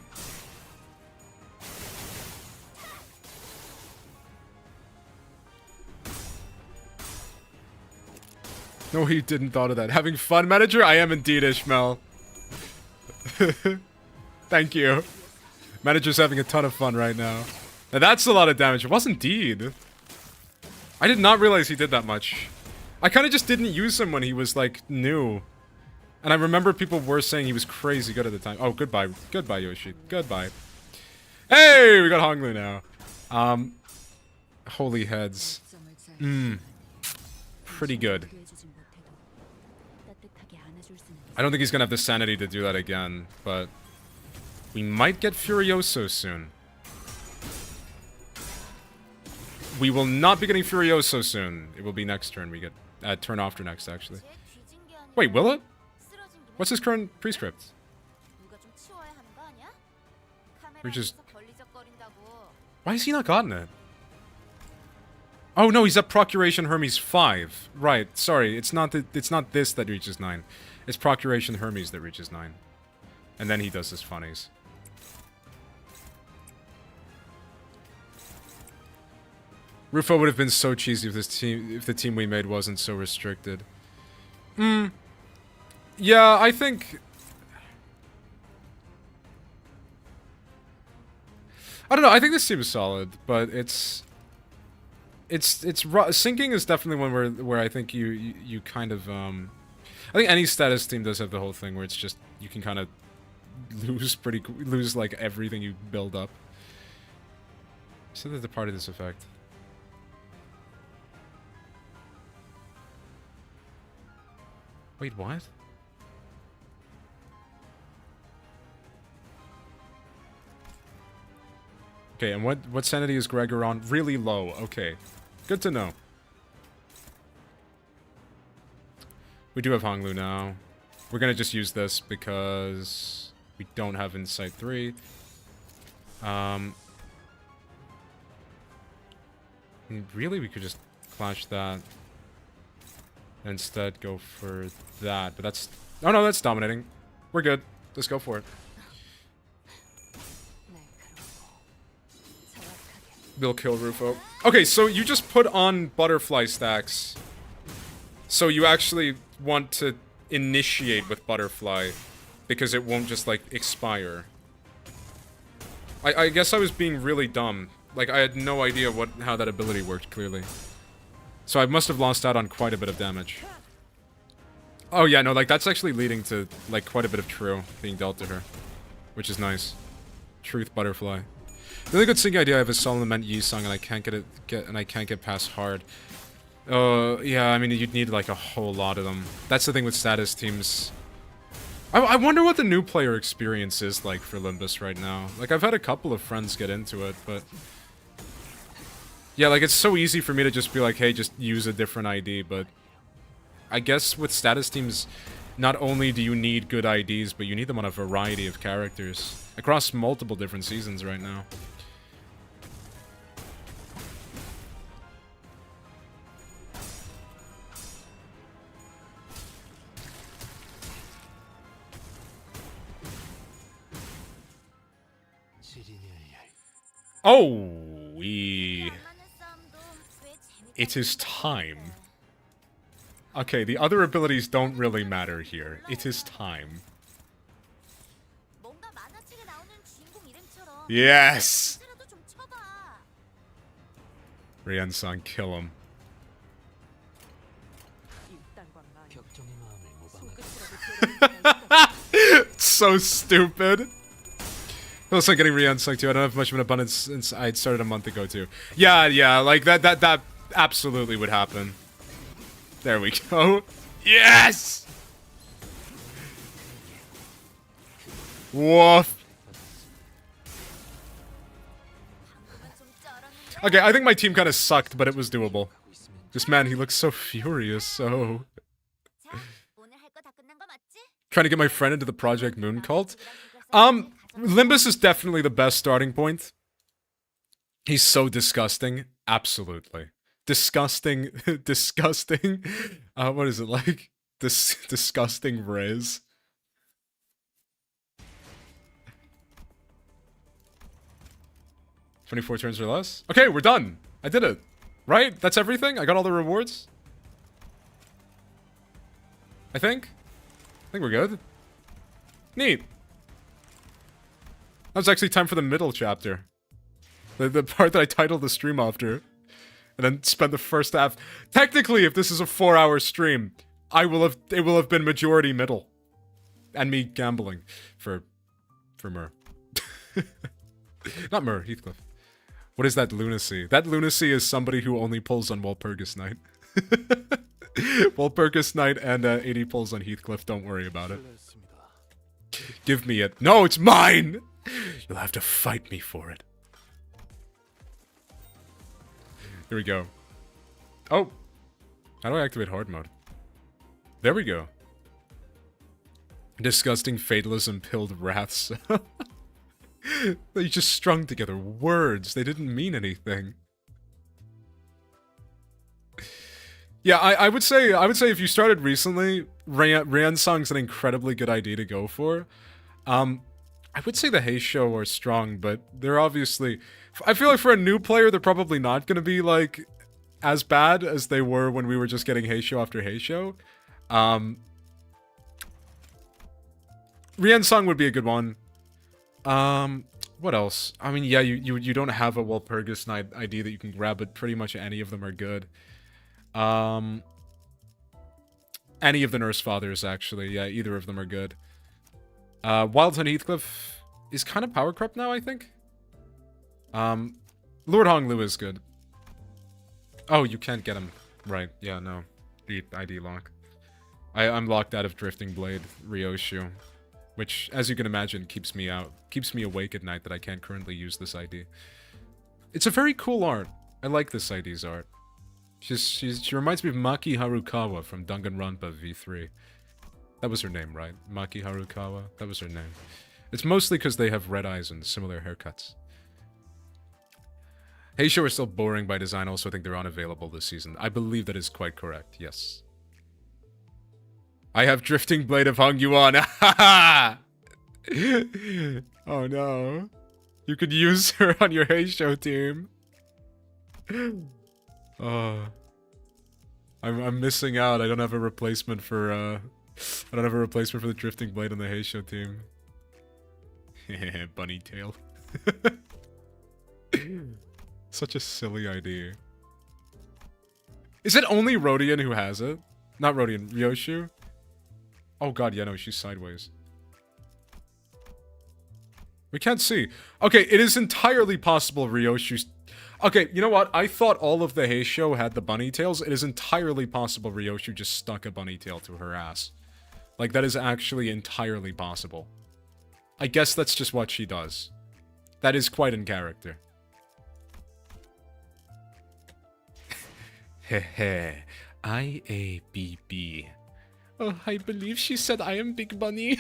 No, he didn't thought of that. Having fun, manager? I am indeed, Ishmael. Thank you. Manager's having a ton of fun right now. Now that's a lot of damage. It was indeed. I did not realize he did that much. I kind of just didn't use him when he was, like, new. And I remember people were saying he was crazy good at the time. Oh, goodbye. Goodbye, Yoshi. Goodbye. Hey! We got Honglu now. Holy heads. Pretty good. I don't think he's gonna have the sanity to do that again, but... we might get Furioso soon. We will not be getting Furioso soon. It will be next turn. We get... turn after next, actually. Wait, will it? What's his current prescript? We're just... why has he not gotten it? Oh no, he's at Procuration Hermes 5. Right, sorry, it's not this that reaches 9. It's Procuration Hermes that reaches 9. And then he does his funnies. Rufo would have been so cheesy if the team we made wasn't so restricted. Yeah, I think... I don't know, I think this team is solid, but it's sinking is definitely one where I think you kind of I think any status team does have the whole thing where it's just you can kind of lose like everything you build up. So that's the part of this effect. Wait, what? Okay, and what sanity is Gregor on? Really low. Okay. Good to know. We do have Honglu now. We're gonna just use this because we don't have Insight 3. Really, we could just clash that. Instead, go for that. But that's... oh no, that's dominating. We're good. Let's go for it. They'll kill Rufo. Okay, so you just put on butterfly stacks. So you actually want to initiate with butterfly because it won't just, like, expire. I guess I was being really dumb. Like, I had no idea how that ability worked, clearly. So I must have lost out on quite a bit of damage. Oh yeah, no, like, that's actually leading to, like, quite a bit of true being dealt to her. Which is nice. Truth butterfly. The only good sinking idea I have is Solomon Yi song, and I can't get past hard. Yeah, I mean, you'd need like a whole lot of them. That's the thing with status teams. I wonder what the new player experience is like for Limbus right now. Like, I've had a couple of friends get into it, but... yeah, like, it's so easy for me to just be like, hey, just use a different ID, but... I guess with status teams, not only do you need good IDs, but you need them on a variety of characters. Across multiple different seasons right now. Oh, it is time. Okay, the other abilities don't really matter here. It is time. Yes! Rian-san, kill him. So stupid. Also getting Rian-san too. I don't have much of an abundance since I started a month ago too. Yeah, like that absolutely would happen. There we go. Yes! Woof. Okay, I think my team kind of sucked, but it was doable. This man, he looks so furious, so... Trying to get my friend into the Project Moon cult? Limbus is definitely the best starting point. He's so disgusting. Absolutely. Disgusting. Disgusting. What is it like? Disgusting Riz. "24 turns or less?" Okay, we're done. I did it. Right? That's everything? I got all the rewards? I think we're good. Neat. Now it's actually time for the middle chapter. The part that I titled the stream after. And then spend the first half. Technically, if this is a 4-hour stream, it will have been majority middle. And me gambling for Mur. Not Mur, Heathcliff. What is that lunacy? That lunacy is somebody who only pulls on Walpurgis Knight. Walpurgis Knight and 80 pulls on Heathcliff, don't worry about it. Give me it. No, it's mine! You'll have to fight me for it. Here we go. Oh! How do I activate hard mode? There we go. Disgusting fatalism pilled wraths. They just strung together words. They didn't mean anything. Yeah, I would say if you started recently, Ransong's an incredibly good idea to go for. I would say the Heisho are strong, but they're obviously... I feel like for a new player, they're probably not going to be, like, as bad as they were when we were just getting Heisho after Heisho. Ransong would be a good one. What else? I mean, yeah, you don't have a Walpurgis Knight ID that you can grab, but pretty much any of them are good. Any of the Nurse Fathers, actually. Yeah, either of them are good. Wild Hunt Heathcliff is kind of power crept now, I think. Lord Honglu is good. Oh, you can't get him. Right, yeah, no. The ID lock. I'm locked out of Drifting Blade, Ryoshu. Which, as you can imagine, keeps me awake at night that I can't currently use this ID. It's a very cool art. I like this ID's art. She reminds me of Maki Harukawa from Danganronpa V3. That was her name, right? Maki Harukawa? That was her name. It's mostly because they have red eyes and similar haircuts. Heisho are still boring by design, also I think they're unavailable this season. I believe that is quite correct, yes. I have Drifting Blade of Hong Yuan. Oh no. You could use her on your Heisho team. Oh. I'm missing out. I don't have a replacement for the Drifting Blade on the Heisho team. Bunny tail. Such a silly idea. Is it only Rodian who has it? Not Rodian, Ryoshu? Oh god, yeah, no, she's sideways. We can't see. Okay, it is entirely possible Ryoshu's... Okay, you know what? I thought all of the Heisho had the bunny tails. It is entirely possible Ryoshu just stuck a bunny tail to her ass. Like, that is actually entirely possible. I guess that's just what she does. That is quite in character. Hehe. IABB. Oh, I believe she said I am Big Bunny.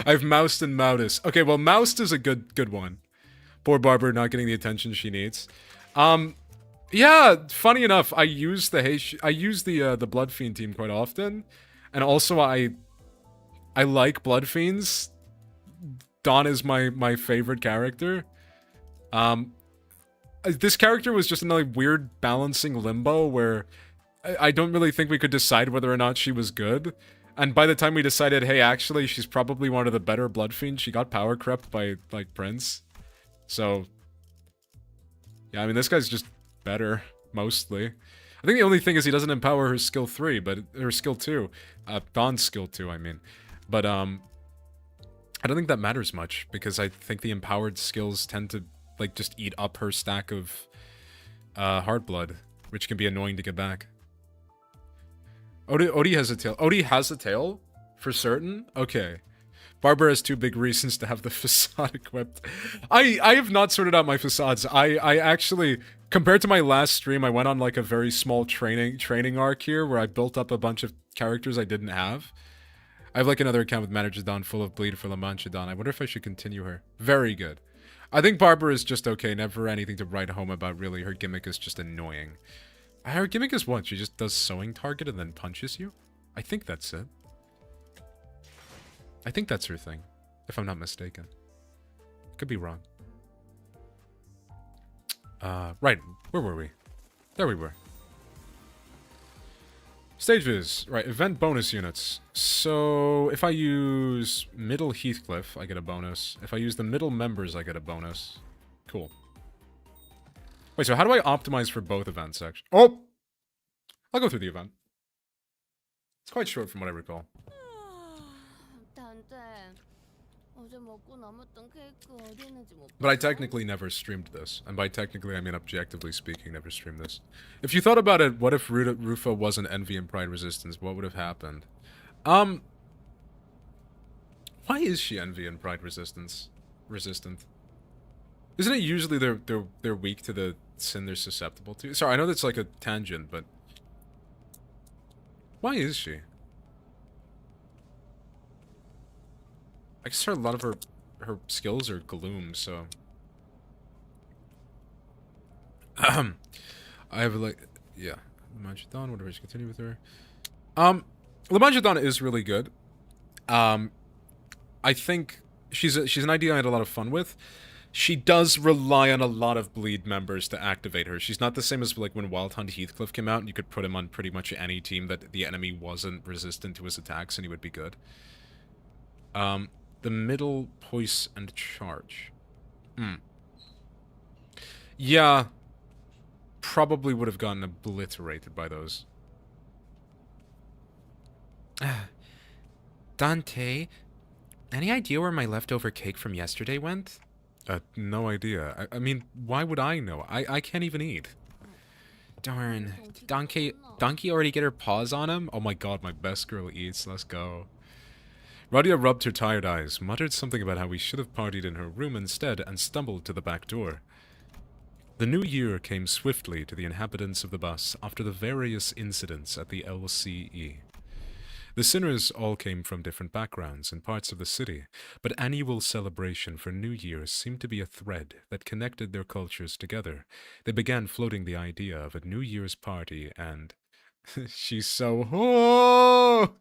I've Moused and Moudus. Okay, well, Moused is a good one. Poor Barber not getting the attention she needs. Yeah, funny enough, I use the Blood Fiend team quite often. And also I like Blood Fiends. Dawn is my favorite character. This character was just another weird balancing limbo where I don't really think we could decide whether or not she was good. And by the time we decided, hey, actually, she's probably one of the better Blood Fiends, she got power crept by, like, Prince. So, yeah, I mean, this guy's just better, mostly. I think the only thing is he doesn't empower her skill 3, but her skill 2. Dawn's skill 2, I mean. But, I don't think that matters much, because I think the empowered skills tend to, like, just eat up her stack of, Hard Blood, which can be annoying to get back. Odie has a tail. Odie has a tail? For certain? Okay. Barbara has 2 big reasons to have the facade equipped. I have not sorted out my facades. I actually, compared to my last stream, I went on like a very small training arc here where I built up a bunch of characters I didn't have. I have like another account with Manager Dawn full of bleed for La Mancha Dawn. I wonder if I should continue her. Very good. I think Barbara is just okay. Never anything to write home about, really. Her gimmick is just annoying. Her gimmick is what? She just does sewing target and then punches you? I think that's it. I think that's her thing, if I'm not mistaken. Could be wrong. Right. Where were we? There we were. Stages. Right, event bonus units. So, if I use middle Heathcliff, I get a bonus. If I use the middle members, I get a bonus. Cool. Wait, so how do I optimize for both events, actually? Oh! I'll go through the event. It's quite short from what I recall. But I technically never streamed this. And by technically, I mean objectively speaking, never streamed this. If you thought about it, what if Rufa wasn't Envy and Pride Resistance? What would have happened? Why is she Envy and Pride Resistant? Isn't it usually they're weak to the sin they're susceptible to? Sorry, I know that's like a tangent, but... Why is she? I guess a lot of her skills are gloom, so... I have, like... Yeah. Lamajadon, whatever, just continue with her. Lamajadon is really good. I think she's an idea I had a lot of fun with. She does rely on a lot of bleed members to activate her. She's not the same as, like, when Wild Hunt Heathcliff came out, and you could put him on pretty much any team that the enemy wasn't resistant to his attacks, and he would be good. The middle, Poise, and Charge. Yeah. Probably would have gotten obliterated by those. Dante, any idea where my leftover cake from yesterday went? No idea. I mean, why would I know? I can't even eat. Darn. Donkey already get her paws on him? Oh my god, my best girl eats. Let's go. Radia rubbed her tired eyes, muttered something about how we should have partied in her room instead, and stumbled to the back door. The new year came swiftly to the inhabitants of the bus after the various incidents at the LCE. The sinners all came from different backgrounds and parts of the city, but annual celebration for New Year's seemed to be a thread that connected their cultures together. They began floating the idea of a New Year's party and... She's so... Oh!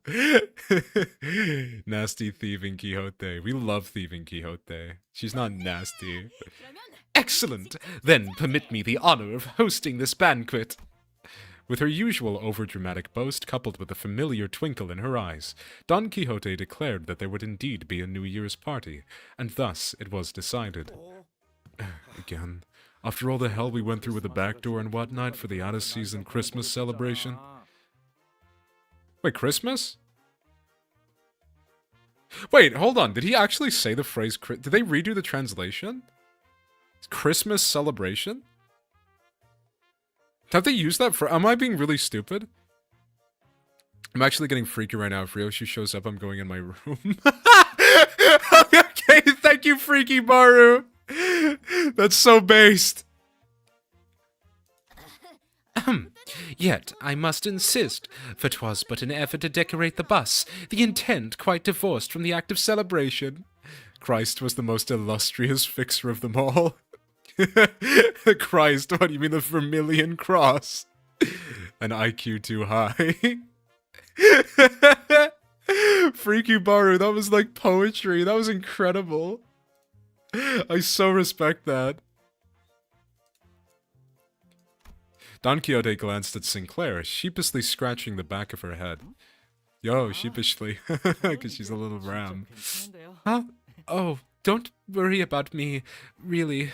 Nasty thieving Quixote. We love thieving Quixote. She's not nasty. Excellent! Then permit me the honor of hosting this banquet. With her usual overdramatic boast coupled with a familiar twinkle in her eyes, Don Quixote declared that there would indeed be a New Year's party, and thus it was decided. Again, after all the hell we went through with the back door and whatnot for the out-of-season Christmas celebration. Wait, Christmas? Wait, hold on. Did he actually say the phrase... Did they redo the translation? Christmas celebration? Have they used that for... Am I being really stupid? I'm actually getting freaky right now. If Ryoshi shows up, I'm going in my room. Okay, thank you, Freaky Baru. That's so based. Yet, I must insist, for 'twas but an effort to decorate the bus, the intent quite divorced from the act of celebration. Christ was the most illustrious fixer of them all. Christ, what do you mean the Vermilion Cross? An IQ too high. Freaky Baru, that was like poetry. That was incredible. I so respect that. Don Quixote glanced at Sinclair, sheepishly scratching the back of her head. Yo, sheepishly, because she's a little ram. Huh? Oh, don't worry about me, really.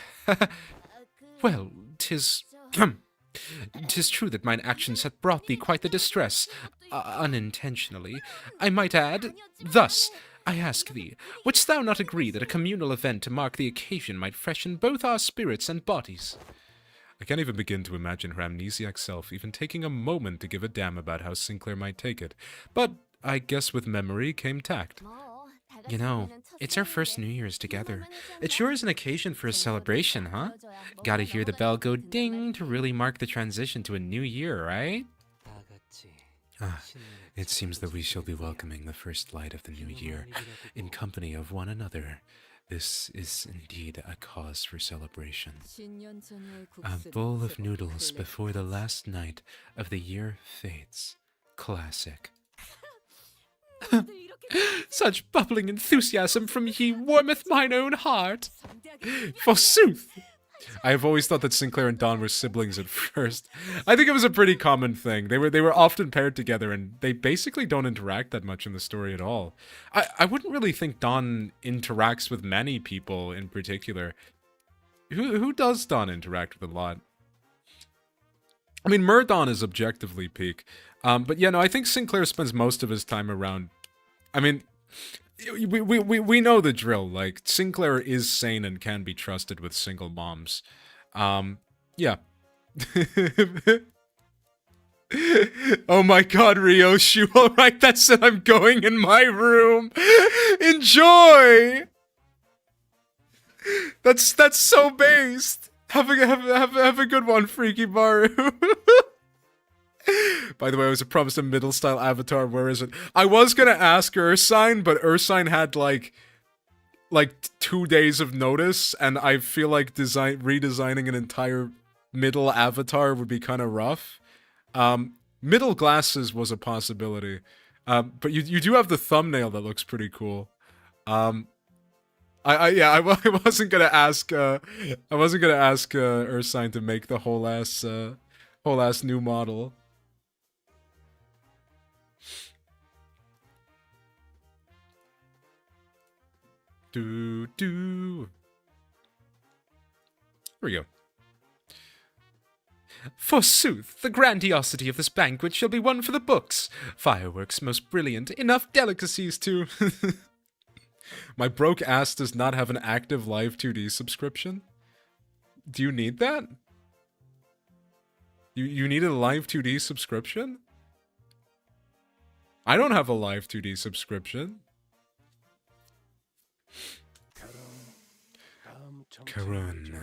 Well, 'tis true that mine actions hath brought thee quite the distress, unintentionally, I might add. Thus, I ask thee, wouldst thou not agree that a communal event to mark the occasion might freshen both our spirits and bodies? I can't even begin to imagine her amnesiac self even taking a moment to give a damn about how Sinclair might take it, but I guess with memory came tact. You know, it's our first New Year's together. It sure is an occasion for a celebration, huh? Gotta hear the bell go ding to really mark the transition to a new year, right? It seems that we shall be welcoming the first light of the new year in company of one another. This is indeed a cause for celebration. A bowl of noodles before the last night of the year fades. Classic. Such bubbling enthusiasm from ye warmeth mine own heart. Forsooth, I've always thought that Sinclair and Don were siblings at first. I think it was a pretty common thing. They were often paired together, and they basically don't interact that much in the story at all. I wouldn't really think Don interacts with many people in particular. Who does Don interact with a lot? I mean, Murdon is objectively peak. But yeah, no, I think Sinclair spends most of his time around... I mean, we know the drill. Like, Sinclair is sane and can be trusted with single moms. Yeah. Oh my god, Ryoshu. Alright, that's it. I'm going in my room. Enjoy! That's so based. Have a good one, Freaky Baru. By the way, I was promised a middle style avatar. Where is it? I was gonna ask Ursine, but Ursine had like 2 days of notice, and I feel like redesigning an entire middle avatar would be kind of rough. Middle glasses was a possibility, but you do have the thumbnail that looks pretty cool. I wasn't gonna ask Ursine to make the whole ass new model. Here we go. Forsooth, the grandiosity of this banquet shall be one for the books. Fireworks most brilliant, enough delicacies to... My broke ass does not have an active live 2D subscription? Do you need that? You need a live 2D subscription? I don't have a live 2D subscription. Karun,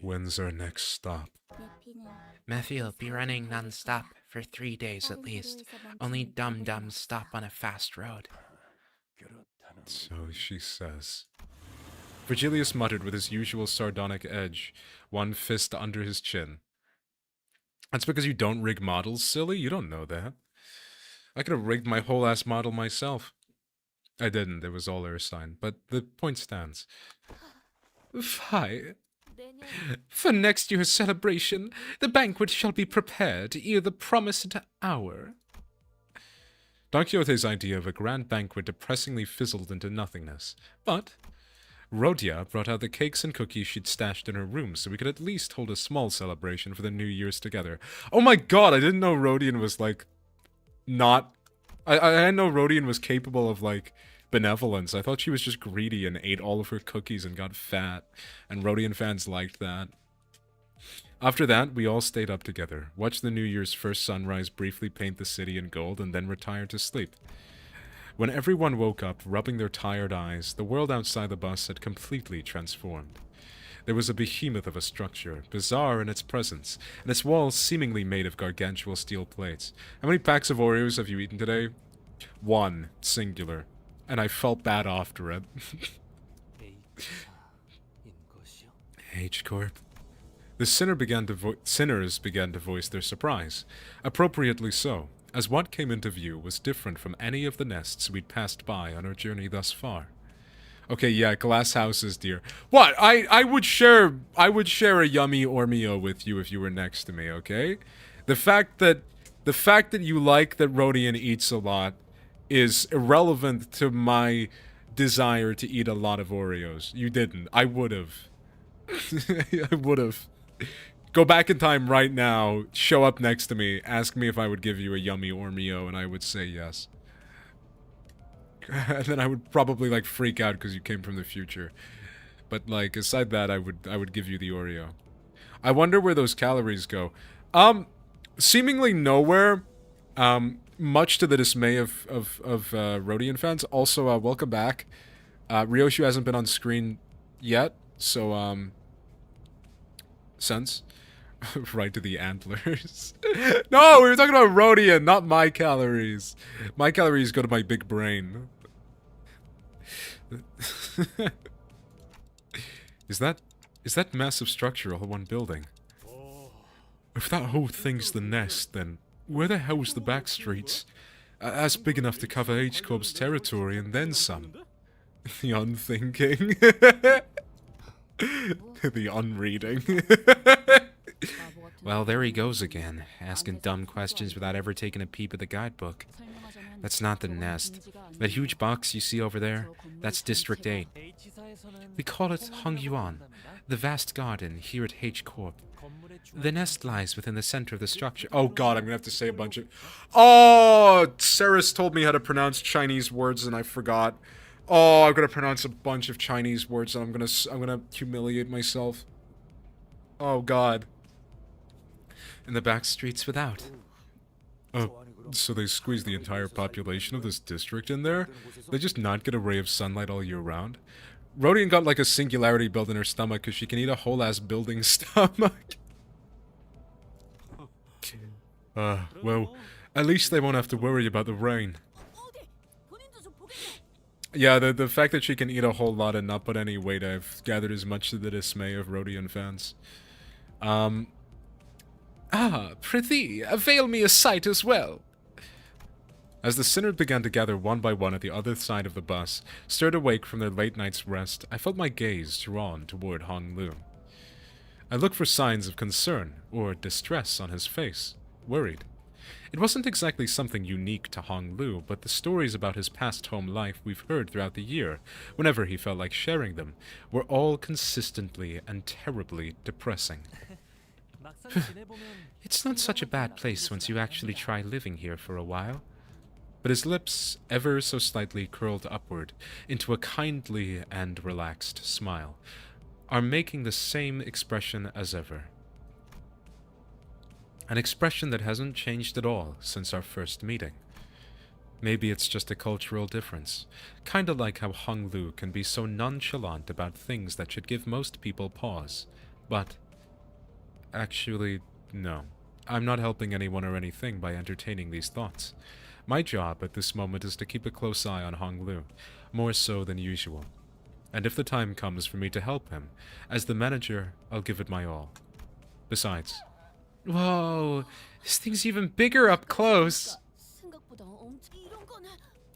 when's our next stop? Matthew will be running non-stop for 3 days at least. Only dum-dums stop on a fast road. So she says. Virgilius muttered with his usual sardonic edge, one fist under his chin. That's because you don't rig models, silly? You don't know that. I could have rigged my whole ass model myself. I didn't, it was all Ursine, but the point stands. Fie. For next year's celebration, the banquet shall be prepared ere the promised hour. Don Quixote's idea of a grand banquet depressingly fizzled into nothingness, but Rhodia brought out the cakes and cookies she'd stashed in her room so we could at least hold a small celebration for the New Year's together. Oh my god, I didn't know Rodian was, like, not... I didn't know Rodian was capable of, like, benevolence. I thought she was just greedy and ate all of her cookies and got fat, and Rodian fans liked that. After that, we all stayed up together, watched the New Year's first sunrise briefly paint the city in gold, and then retired to sleep. When everyone woke up, rubbing their tired eyes, the world outside the bus had completely transformed. There was a behemoth of a structure, bizarre in its presence, and its walls seemingly made of gargantuan steel plates. How many packs of Oreos have you eaten today? 1, singular. And I felt bad after it. H-Corp. The sinners began to voice their surprise, appropriately so, as what came into view was different from any of the nests we'd passed by on our journey thus far. Okay, yeah, glass houses, dear. What? I would share a yummy Ormeo with you if you were next to me, okay? The fact that you like that Rodian eats a lot is irrelevant to my desire to eat a lot of Oreos. You didn't. I would've. I would've. Go back in time right now, show up next to me, ask me if I would give you a yummy Ormeo, and I would say yes. And then I would probably, like, freak out because you came from the future. But, like, aside that, I would give you the Oreo. I wonder where those calories go. Seemingly nowhere. Much to the dismay of Rodian fans. Also, welcome back. Ryoshu hasn't been on screen yet, so, sense. Right to the antlers. No, we were talking about Rodian, not my calories. My calories go to my big brain. Is that massive structure all one building? If that whole thing's the nest, then where the hell's the back streets? That's big enough to cover H-Corp's territory and then some. The unthinking. The unreading. Well, there he goes again, asking dumb questions without ever taking a peep at the guidebook. That's not the nest. That huge box you see over there, that's District 8. We call it Hongyuan, the vast garden here at H Corp. The nest lies within the center of the structure. Oh god, I'm gonna have to say a bunch of... Oh! Saris told me how to pronounce Chinese words and I forgot. Oh, I'm gonna pronounce a bunch of Chinese words and I'm gonna humiliate myself. Oh god. In the back streets without. Oh, so they squeeze the entire population of this district in there? They just not get a ray of sunlight all year round? Rodian got like a singularity built in her stomach because she can eat a whole ass building stomach. Well, at least they won't have to worry about the rain. Yeah, the fact that she can eat a whole lot and not put any weight, I've gathered as much to the dismay of Rodian fans. Prithee, avail me a sight as well. As the sinners began to gather one by one at the other side of the bus, stirred awake from their late night's rest, I felt my gaze drawn toward Hong Lu. I looked for signs of concern or distress on his face, worried. It wasn't exactly something unique to Hong Lu, but the stories about his past home life we've heard throughout the year, whenever he felt like sharing them, were all consistently and terribly depressing. It's not such a bad place once you actually try living here for a while. But his lips, ever so slightly curled upward into a kindly and relaxed smile, are making the same expression as ever. An expression that hasn't changed at all since our first meeting. Maybe it's just a cultural difference, kinda like how Hong Lu can be so nonchalant about things that should give most people pause. But, actually, no. I'm not helping anyone or anything by entertaining these thoughts. My job at this moment is to keep a close eye on Hong Lu, more so than usual. And if the time comes for me to help him, as the manager, I'll give it my all. Besides... Whoa, this thing's even bigger up close.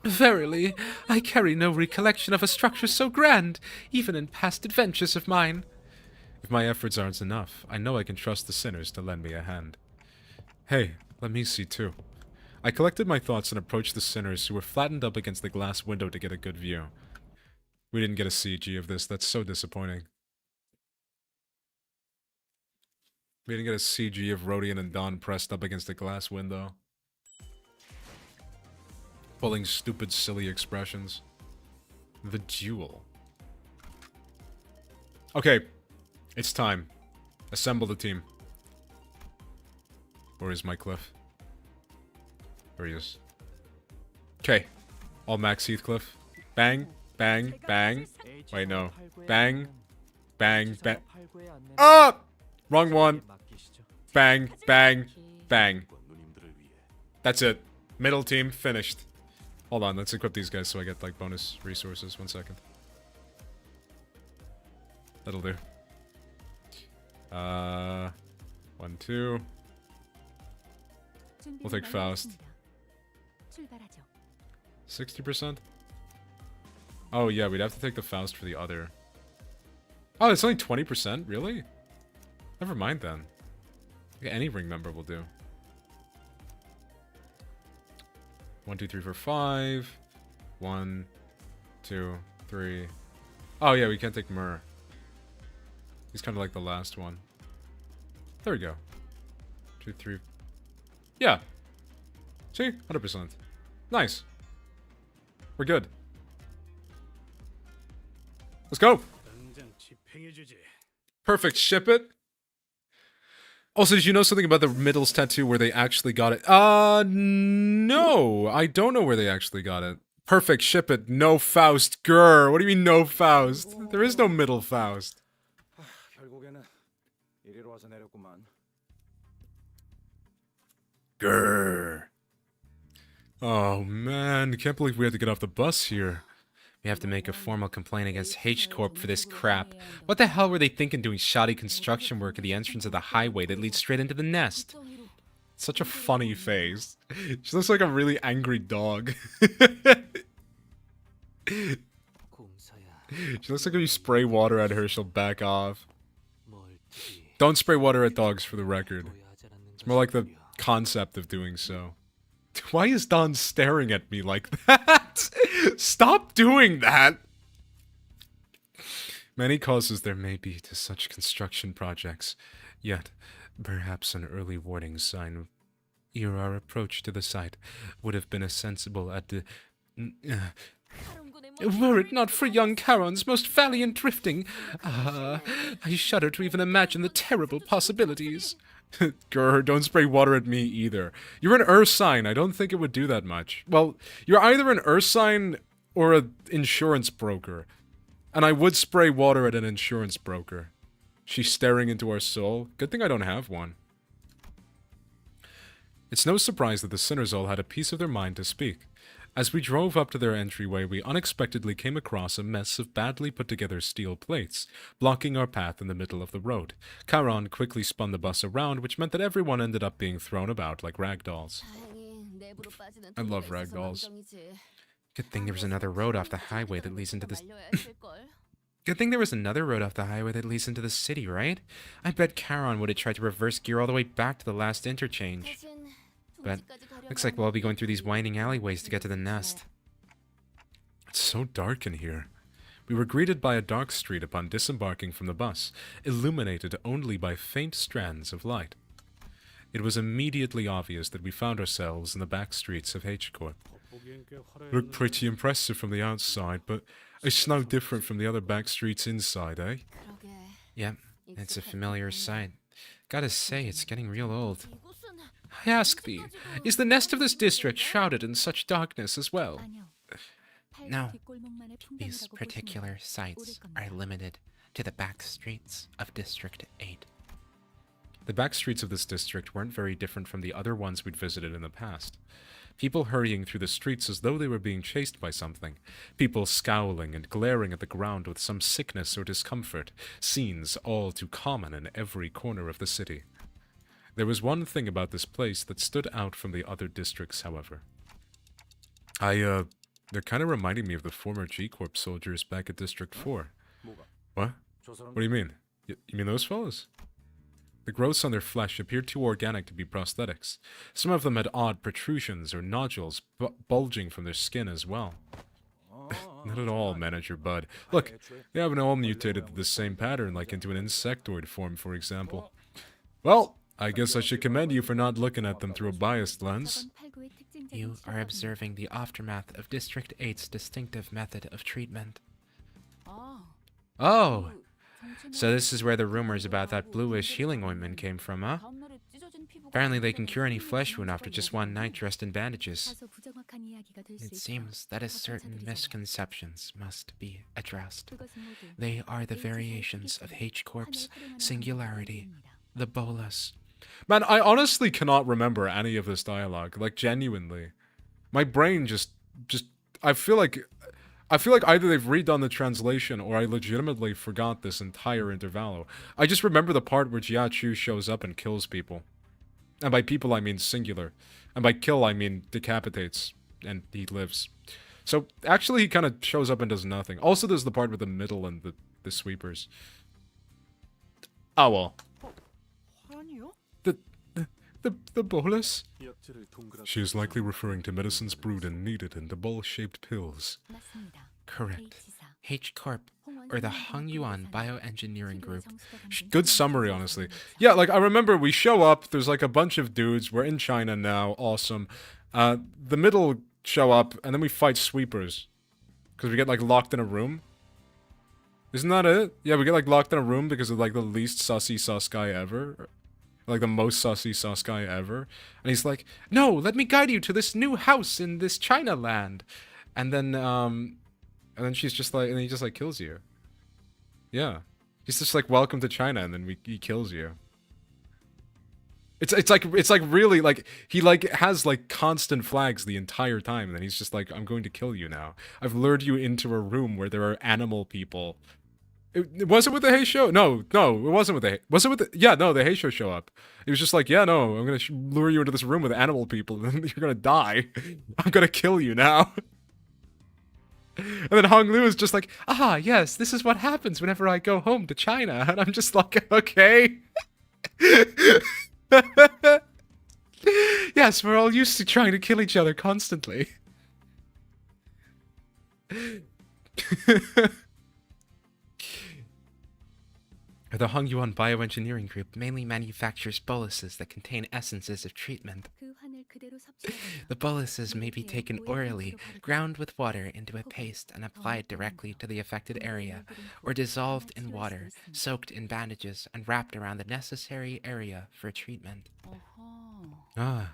Verily, I carry no recollection of a structure so grand, even in past adventures of mine. If my efforts aren't enough, I know I can trust the sinners to lend me a hand. Hey, let me see too. I collected my thoughts and approached the sinners who were flattened up against the glass window to get a good view. We didn't get a CG of this, that's so disappointing. We didn't get a CG of Rodian and Dawn pressed up against a glass window. Pulling stupid, silly expressions. The duel. Okay, it's time. Assemble the team. Where is my Cliff? There he is. Okay, all Max Heathcliff. Bang, bang, bang. Wait, no. Bang, bang, bang. Ah! Wrong one. Bang, bang, bang. That's it. Middle team finished. Hold on, let's equip these guys so I get like bonus resources. 1 second. That'll do. 1, 2. We'll take Faust. 60%? Oh yeah, we'd have to take the Faust for the other. Oh, it's only 20%? Really? Never mind then. Okay, any ring member will do. 1, 2, 3, 4, 5. 1, 2, 3. Oh yeah, we can't take Myrrh. He's kind of like the last one. There we go. 2, 3. Yeah. See? 100%. Nice. We're good. Let's go. Perfect. Ship it. Also, did you know something about the Middles tattoo where they actually got it? No. I don't know where they actually got it. Perfect. Ship it. No Faust. Grr. What do you mean no Faust? There is no middle Faust. Grr. Oh man, can't believe we had to get off the bus here. We have to make a formal complaint against H Corp for this crap. What the hell were they thinking doing shoddy construction work at the entrance of the highway that leads straight into the nest? Such a funny face. She looks like a really angry dog. She looks like if you spray water at her, she'll back off. Don't spray water at dogs, for the record. It's more like the concept of doing so. Why is Don staring at me like that? Stop doing that! Many causes there may be to such construction projects, yet perhaps an early warning sign ere our approach to the site would have been a sensible at the... were it not for young Charon's most valiant drifting, I shudder to even imagine the terrible possibilities. Grr, don't spray water at me either. You're an earth sign, I don't think it would do that much. Well, you're either an earth sign or an insurance broker. And I would spray water at an insurance broker. She's staring into our soul. Good thing I don't have one. It's no surprise that the sinners all had a piece of their mind to speak. As we drove up to their entryway, we unexpectedly came across a mess of badly put-together steel plates, blocking our path in the middle of the road. Charon quickly spun the bus around, which meant that everyone ended up being thrown about like ragdolls. I love ragdolls. Good thing there was another road off the highway that leads into the... Good thing there was another road off the highway that leads into the city, right? I bet Charon would have tried to reverse gear all the way back to the last interchange. But looks like we'll all be going through these winding alleyways to get to the nest. It's so dark in here. We were greeted by a dark street upon disembarking from the bus, illuminated only by faint strands of light. It was immediately obvious that we found ourselves in the back streets of H-Corp. Looked pretty impressive from the outside, but it's no different from the other back streets inside, eh? Yep, it's a familiar sight. Gotta say, it's getting real old. I ask thee, is the nest of this district shrouded in such darkness as well? No, these particular sites are limited to the back streets of District 8. The back streets of this district weren't very different from the other ones we'd visited in the past. People hurrying through the streets as though they were being chased by something. People scowling and glaring at the ground with some sickness or discomfort. Scenes all too common in every corner of the city. There was one thing about this place that stood out from the other districts, however. They're kind of reminding me of the former G-Corp soldiers back at District 4. What? What do you mean? You mean those fellas? The growths on their flesh appeared too organic to be prosthetics. Some of them had odd protrusions or nodules bulging from their skin as well. Not at all, Manager Bud. Look, they haven't all mutated to the same pattern, like into an insectoid form, for example. Well, I guess I should commend you for not looking at them through a biased lens. You are observing the aftermath of District 8's distinctive method of treatment. Oh! So this is where the rumors about that bluish healing ointment came from, huh? Apparently they can cure any flesh wound after just one night dressed in bandages. It seems that certain misconceptions must be addressed. They are the variations of H-Corp's singularity, the bolus. Man, I honestly cannot remember any of this dialogue, like genuinely. My brain just I feel like either they've redone the translation or I legitimately forgot this entire intervallo. I just remember the part where Jiachu shows up and kills people. And by people I mean singular. And by kill I mean decapitates and he lives. So actually he kind of shows up and does nothing. Also there's the part with the middle and the sweepers. Oh well. The bolus? She is likely referring to medicines brewed and kneaded into bowl-shaped pills. Correct. H-Corp, or the Hongyuan Bioengineering Group. Good summary, honestly. Yeah, like, I remember we show up, there's like a bunch of dudes, we're in China now, awesome. The middle show up, and then we fight sweepers. Because we get, like, locked in a room. Isn't that it? Yeah, we get, like, locked in a room because of, like, the least sussy sus guy ever. Like, the most sussy sus guy ever. And he's like, no, let me guide you to this new house in this China land. And then she's just like, and he just, like, kills you. Yeah. He's just like, welcome to China, and then he kills you. It's like really, like, he, like, has, like, constant flags the entire time, and then he's just like, I'm going to kill you now. I've lured you into a room where there are animal people. Was it with the Hey Show? No, it wasn't with the Hey... Was it with the... Yeah, no, the Hey Show show up. He was just like, yeah, no, I'm gonna lure you into this room with animal people, and then you're gonna die. I'm gonna kill you now. And then Hong Lu is just like, ah, yes, this is what happens whenever I go home to China. And I'm just like, okay. Yes, we're all used to trying to kill each other constantly. The Hongyuan bioengineering group mainly manufactures boluses that contain essences of treatment. The boluses may be taken orally, ground with water into a paste, and applied directly to the affected area, or dissolved in water, soaked in bandages, and wrapped around the necessary area for treatment. Ah,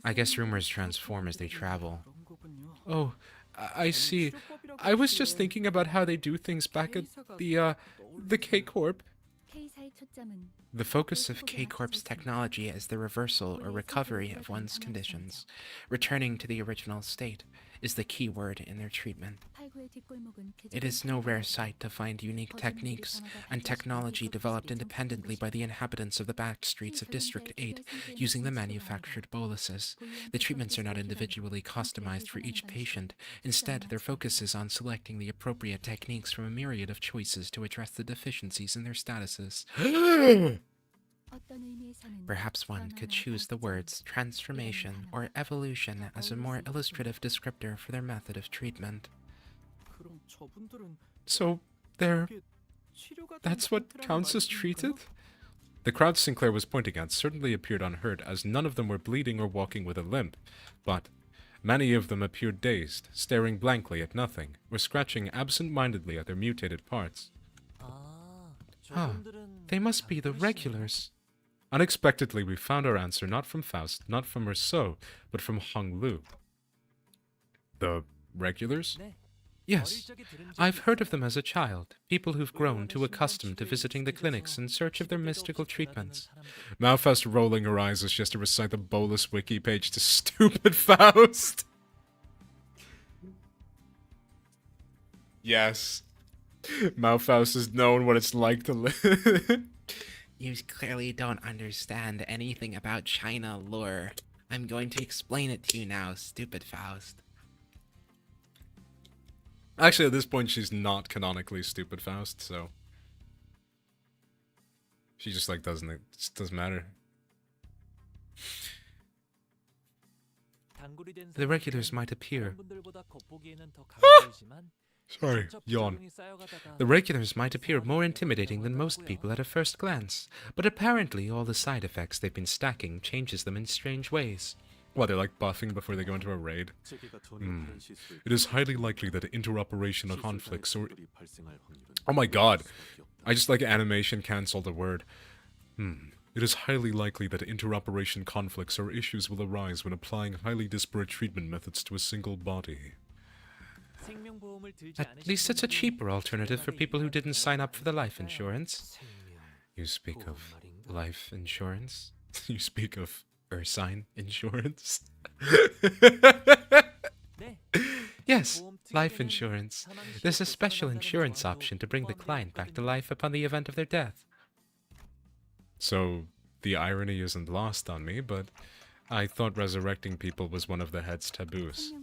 I guess rumors transform as they travel. Oh, I see. I was just thinking about how they do things back at the K-Corp. The focus of K-Corp's technology is the reversal or recovery of one's conditions. Returning to the original state is the key word in their treatment. It is no rare sight to find unique techniques and technology developed independently by the inhabitants of the back streets of District 8 using the manufactured boluses. The treatments are not individually customized for each patient. Instead, their focus is on selecting the appropriate techniques from a myriad of choices to address the deficiencies in their statuses. Perhaps one could choose the words transformation or evolution as a more illustrative descriptor for their method of treatment. So, that's what counts as treated? The crowd Sinclair was pointing at certainly appeared unhurt, as none of them were bleeding or walking with a limp, but many of them appeared dazed, staring blankly at nothing, or scratching absent-mindedly at their mutated parts. They must be the regulars. Unexpectedly, we found our answer not from Faust, not from Rousseau, but from Hong Lu. The regulars? Yes, I've heard of them as a child, people who've grown too accustomed to visiting the clinics in search of their mystical treatments. Malfaust rolling her eyes as she has to recite the bolus wiki page to stupid Faust. Yes. Malfaust has known what it's like to live. You clearly don't understand anything about China lore. I'm going to explain it to you now, stupid Faust. Actually, at this point, she's not canonically stupid Faust, so she just like doesn't matter. The regulars might appear. Sorry, yawn. The regulars might appear more intimidating than most people at a first glance, but apparently all the side effects they've been stacking changes them in strange ways. What, they're like buffing before they go into a raid? It is highly likely that interoperational conflicts or... Oh my god! I just like animation cancelled the word. It is highly likely that interoperation conflicts or issues will arise when applying highly disparate treatment methods to a single body. At least it's a cheaper alternative for people who didn't sign up for the life insurance. You speak of life insurance? You speak of Ursine insurance? Yes, life insurance. There's a special insurance option to bring the client back to life upon the event of their death. So, the irony isn't lost on me, but I thought resurrecting people was one of the head's taboos.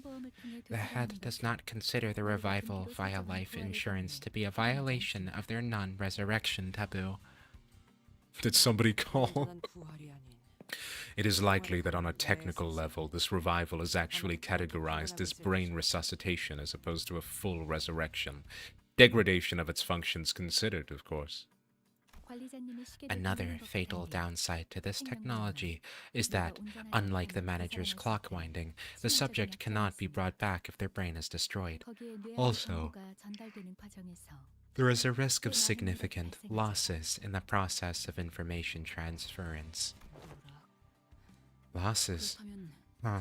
The head does not consider the revival via life insurance to be a violation of their non-resurrection taboo. Did somebody call? It is likely that on a technical level, this revival is actually categorized as brain resuscitation as opposed to a full resurrection. Degradation of its functions considered, of course. Another fatal downside to this technology is that, unlike the manager's clock winding, the subject cannot be brought back if their brain is destroyed. Also, there is a risk of significant losses in the process of information transference. Losses? Huh.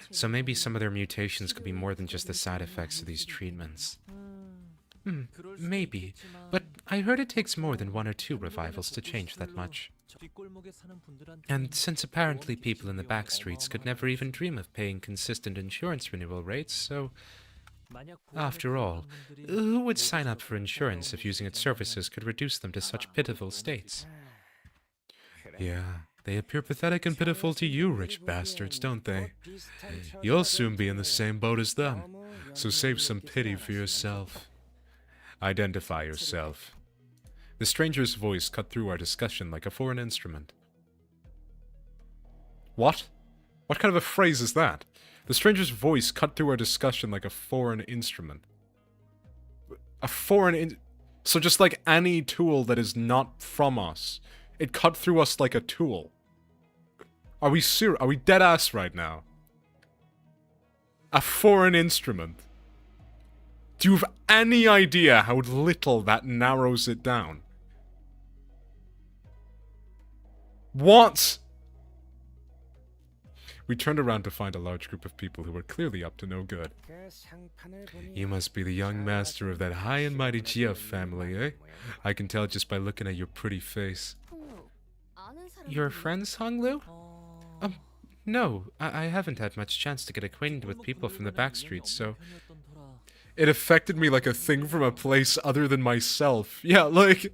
So maybe some of their mutations could be more than just the side effects of these treatments. Maybe, but I heard it takes more than 1 or 2 revivals to change that much. And since apparently people in the back streets could never even dream of paying consistent insurance renewal rates, so... After all, who would sign up for insurance if using its services could reduce them to such pitiful states? Yeah, they appear pathetic and pitiful to you, rich bastards, don't they? You'll soon be in the same boat as them. So save some pity for yourself. Identify yourself. The stranger's voice cut through our discussion like a foreign instrument. What? What kind of a phrase is that? The stranger's voice cut through our discussion like a foreign instrument. So just like any tool that is not from us, it cut through us like a tool. Are we serious? Are we dead ass right now? A foreign instrument. Do you have any idea how little that narrows it down? What? We turned around to find a large group of people who were clearly up to no good. You must be the young master of that high and mighty Gia family, eh? I can tell just by looking at your pretty face. Your friends, Honglu? No, I haven't had much chance to get acquainted with people from the back streets, so... It affected me like a thing from a place other than myself. Yeah, like...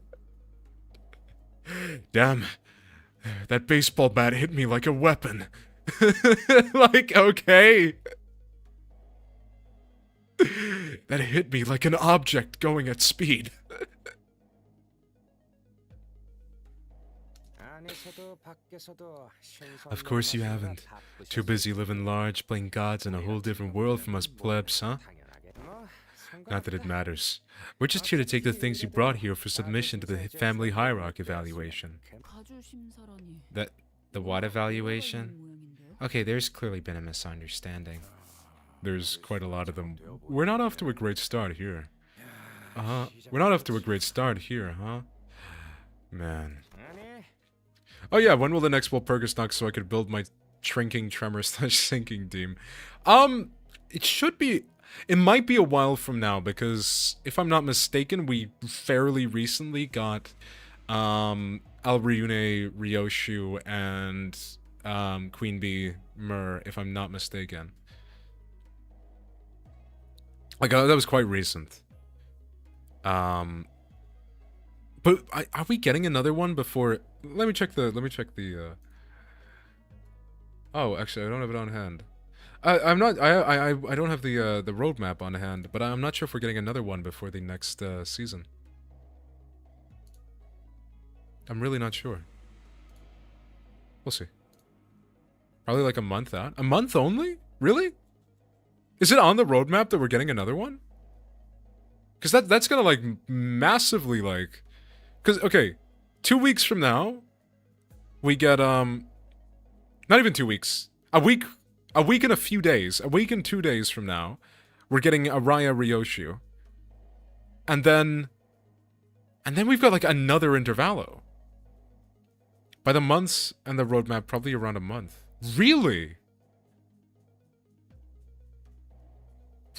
Damn. That baseball bat hit me like a weapon. Like, okay. That hit me like an object going at speed. Of course you haven't. Too busy living large, playing gods in a whole different world from us plebs, huh? Not that it matters. We're just here to take the things you brought here for submission to the family hierarchy evaluation. The what evaluation? Okay, there's clearly been a misunderstanding. There's quite a lot of them. We're not off to a great start here. We're not off to a great start here, huh? Man. Oh yeah, when will the next Walpurgis knock so I could build my shrinking tremor / sinking team? It should be... It might be a while from now, because if I'm not mistaken, we fairly recently got Alryune, Ryoshu, and Queen Bee Myrrh, if I'm not mistaken. Like, that was quite recent. But are we getting another one before... Let me check the... Oh, actually, I don't have it on hand. I don't have the roadmap on hand, but I'm not sure if we're getting another one before the next season. I'm really not sure. We'll see. Probably like a month out. A month only? Really? Is it on the roadmap that we're getting another one? Because that's gonna like massively like... Because, okay, 2 weeks from now, we get, not even 2 weeks, a week and a few days, a week and 2 days from now, we're getting Araya Ryoshu. And then we've got like another Intervallo. By the months and the roadmap, probably around a month. Really?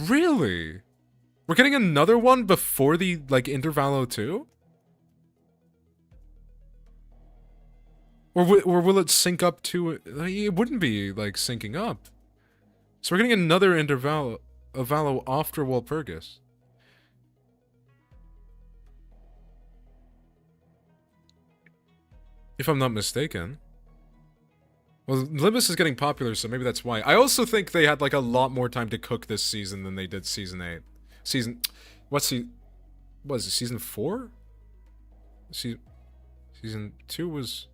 Really? We're getting another one before the, like, Intervallo 2? Or will it sync up to it? It wouldn't be, like, syncing up. So we're getting another Intervallo after Walpurgis. If I'm not mistaken. Well, Limbus is getting popular, so maybe that's why. I also think they had, like, a lot more time to cook this season than they did Season 8. What is it, Season 4? Season 2 was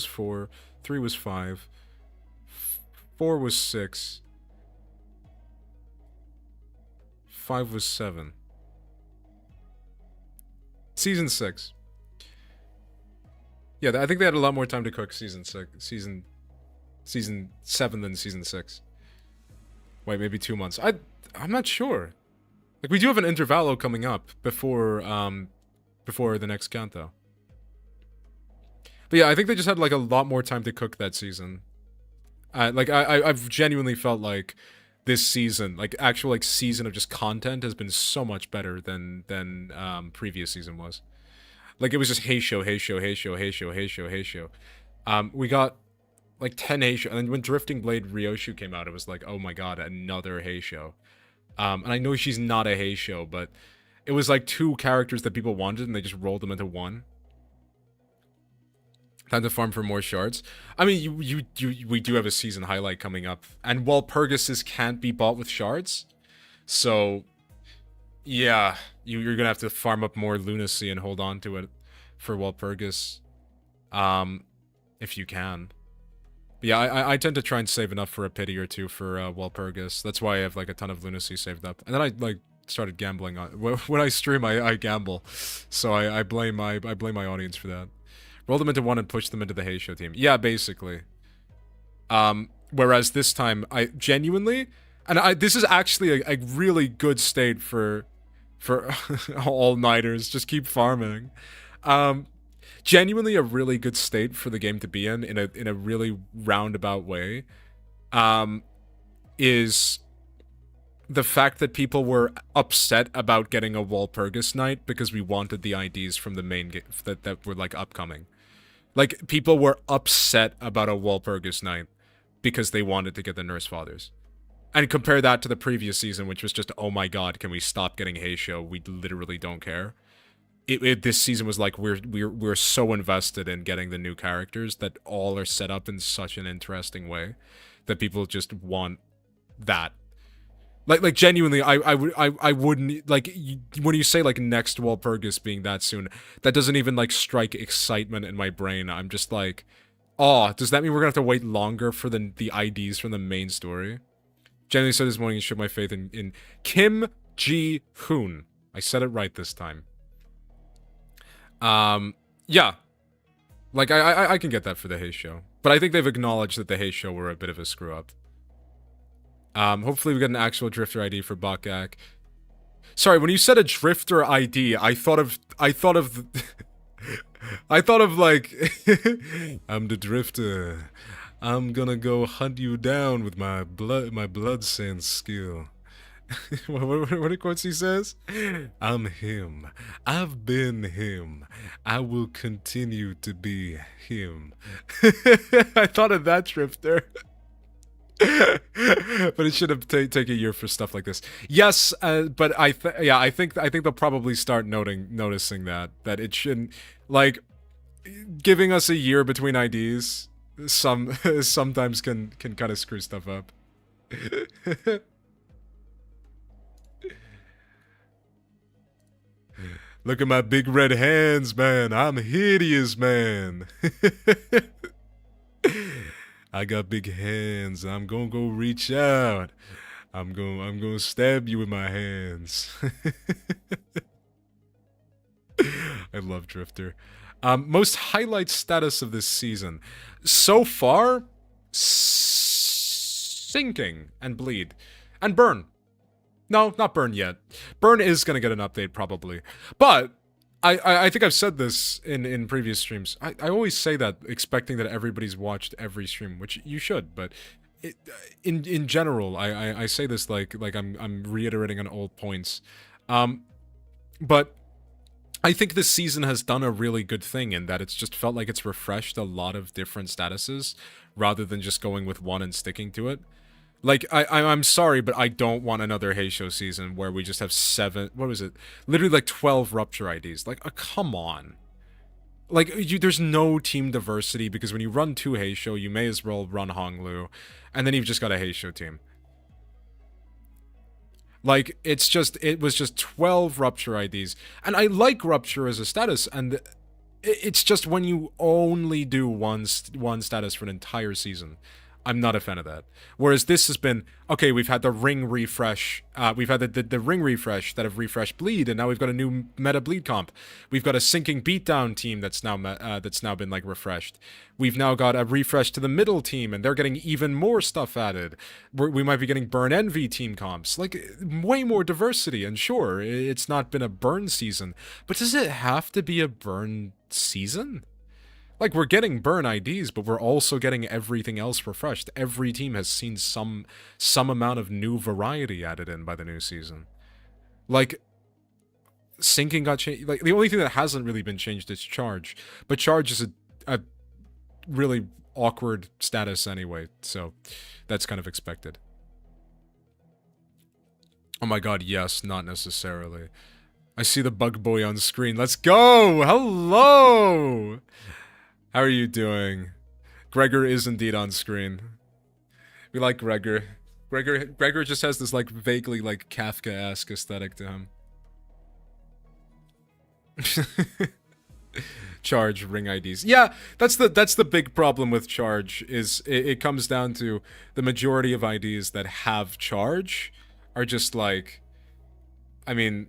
4, 3 was 5, 4 was 6, 5 was 7. Season 6. Yeah, I think they had a lot more time to cook Season 7 than Season 6. Wait, maybe 2 months. I'm not sure. Like, we do have an Intervallo coming up before the next Kanto. But yeah, I think they just had, like, a lot more time to cook that season. I've genuinely felt like this season, like, actual, like, season of just content has been so much better than previous season was. Like, it was just Heisho. We got, like, 10 Heisho. And then when Drifting Blade Ryoshu came out, it was like, oh my god, another Heisho. And I know she's not a Heisho, but it was, like, 2 characters that people wanted, and they just rolled them into 1. Time to farm for more shards. I mean, we do have a season highlight coming up. And Walpurgis's can't be bought with shards. So, yeah, you're gonna have to farm up more lunacy and hold on to it for Walpurgis, if you can. But yeah, I tend to try and save enough for a pity or two for Walpurgis. That's why I have like a ton of lunacy saved up, and then I like started gambling on when I stream. I gamble, so I blame my audience for that. Roll them into one and push them into the Hey Show team. Yeah, basically. Whereas this time, I genuinely, and this is actually a really good state for all-nighters. Just keep farming. Genuinely a really good state for the game to be in a really roundabout way. Is the fact that people were upset about getting a Walpurgis night because we wanted the IDs from the main game that were like upcoming. Like, people were upset about a Walpurgis night because they wanted to get the Nurse Fathers. And compare that to the previous season, which was just, oh my god, can we stop getting Hey Show? We literally don't care. This season was like, we're so invested in getting the new characters that all are set up in such an interesting way that people just want that. Like genuinely, I wouldn't, like, when you say, like, next Walpurgis being that soon, that doesn't even, like, strike excitement in my brain. I'm just like, oh, does that mean we're gonna have to wait longer for the IDs from the main story? Genuinely said this morning, you shook my faith in Kim Ji-hoon. I said it right this time. Yeah. Like, I can get that for the Hey Show. But I think they've acknowledged that the Hey Show were a bit of a screw-up. Hopefully we get an actual Drifter ID for Bakak. Sorry, when you said a Drifter ID, I thought of I thought of like, I'm the Drifter. I'm gonna go hunt you down with my blood sense skill. what quotes he says? I'm him. I've been him. I will continue to be him. I thought of that, Drifter. But it should have take a year for stuff like this. Yes, but I think they'll probably start noticing that it shouldn't, like, giving us a year between IDs sometimes can kind of screw stuff up. Look at my big red hands, man. I'm hideous, man. I got big hands. I'm gonna go reach out. I'm gonna stab you with my hands. I love Drifter. Most highlight status of this season. So far, sinking and bleed. And burn. No, not burn yet. Burn is gonna get an update probably. But I think I've said this in previous streams. I always say that expecting that everybody's watched every stream, which you should, but in general, I say this like I'm reiterating on old points. But I think this season has done a really good thing in that it's just felt like it's refreshed a lot of different statuses rather than just going with one and sticking to it. Like, I'm sorry, but I don't want another Hey Show season where we just have 7, what was it? Literally, like, 12 Rupture IDs. Like, come on. Like, there's no team diversity, because when you run 2 Hey Show, you may as well run Honglu, and then you've just got a Hey Show team. Like, it was just 12 Rupture IDs. And I like Rupture as a status, and it's just when you only do one status for an entire season, I'm not a fan of that. Whereas this has been, okay, we've had the ring refresh, we've had the ring refresh that have refreshed Bleed, and now we've got a new meta Bleed comp. We've got a sinking beatdown team that's now been, like, refreshed. We've now got a refresh to the middle team, and they're getting even more stuff added. We might be getting Burn Envy team comps. Like, way more diversity, and sure, it's not been a Burn season, but does it have to be a Burn season? Like, we're getting Burn IDs, but we're also getting everything else refreshed. Every team has seen some amount of new variety added in by the new season. Like, Sinking got changed. Like, the only thing that hasn't really been changed is Charge. But Charge is a really awkward status anyway, so that's kind of expected. Oh my god, yes, not necessarily. I see the bug boy on screen. Let's go! Hello! How are you doing? Gregor is indeed on screen. We like Gregor. Gregor just has this like vaguely like Kafka-esque aesthetic to him. Charge ring IDs. Yeah, that's the big problem with charge is it comes down to the majority of IDs that have charge are just like, I mean,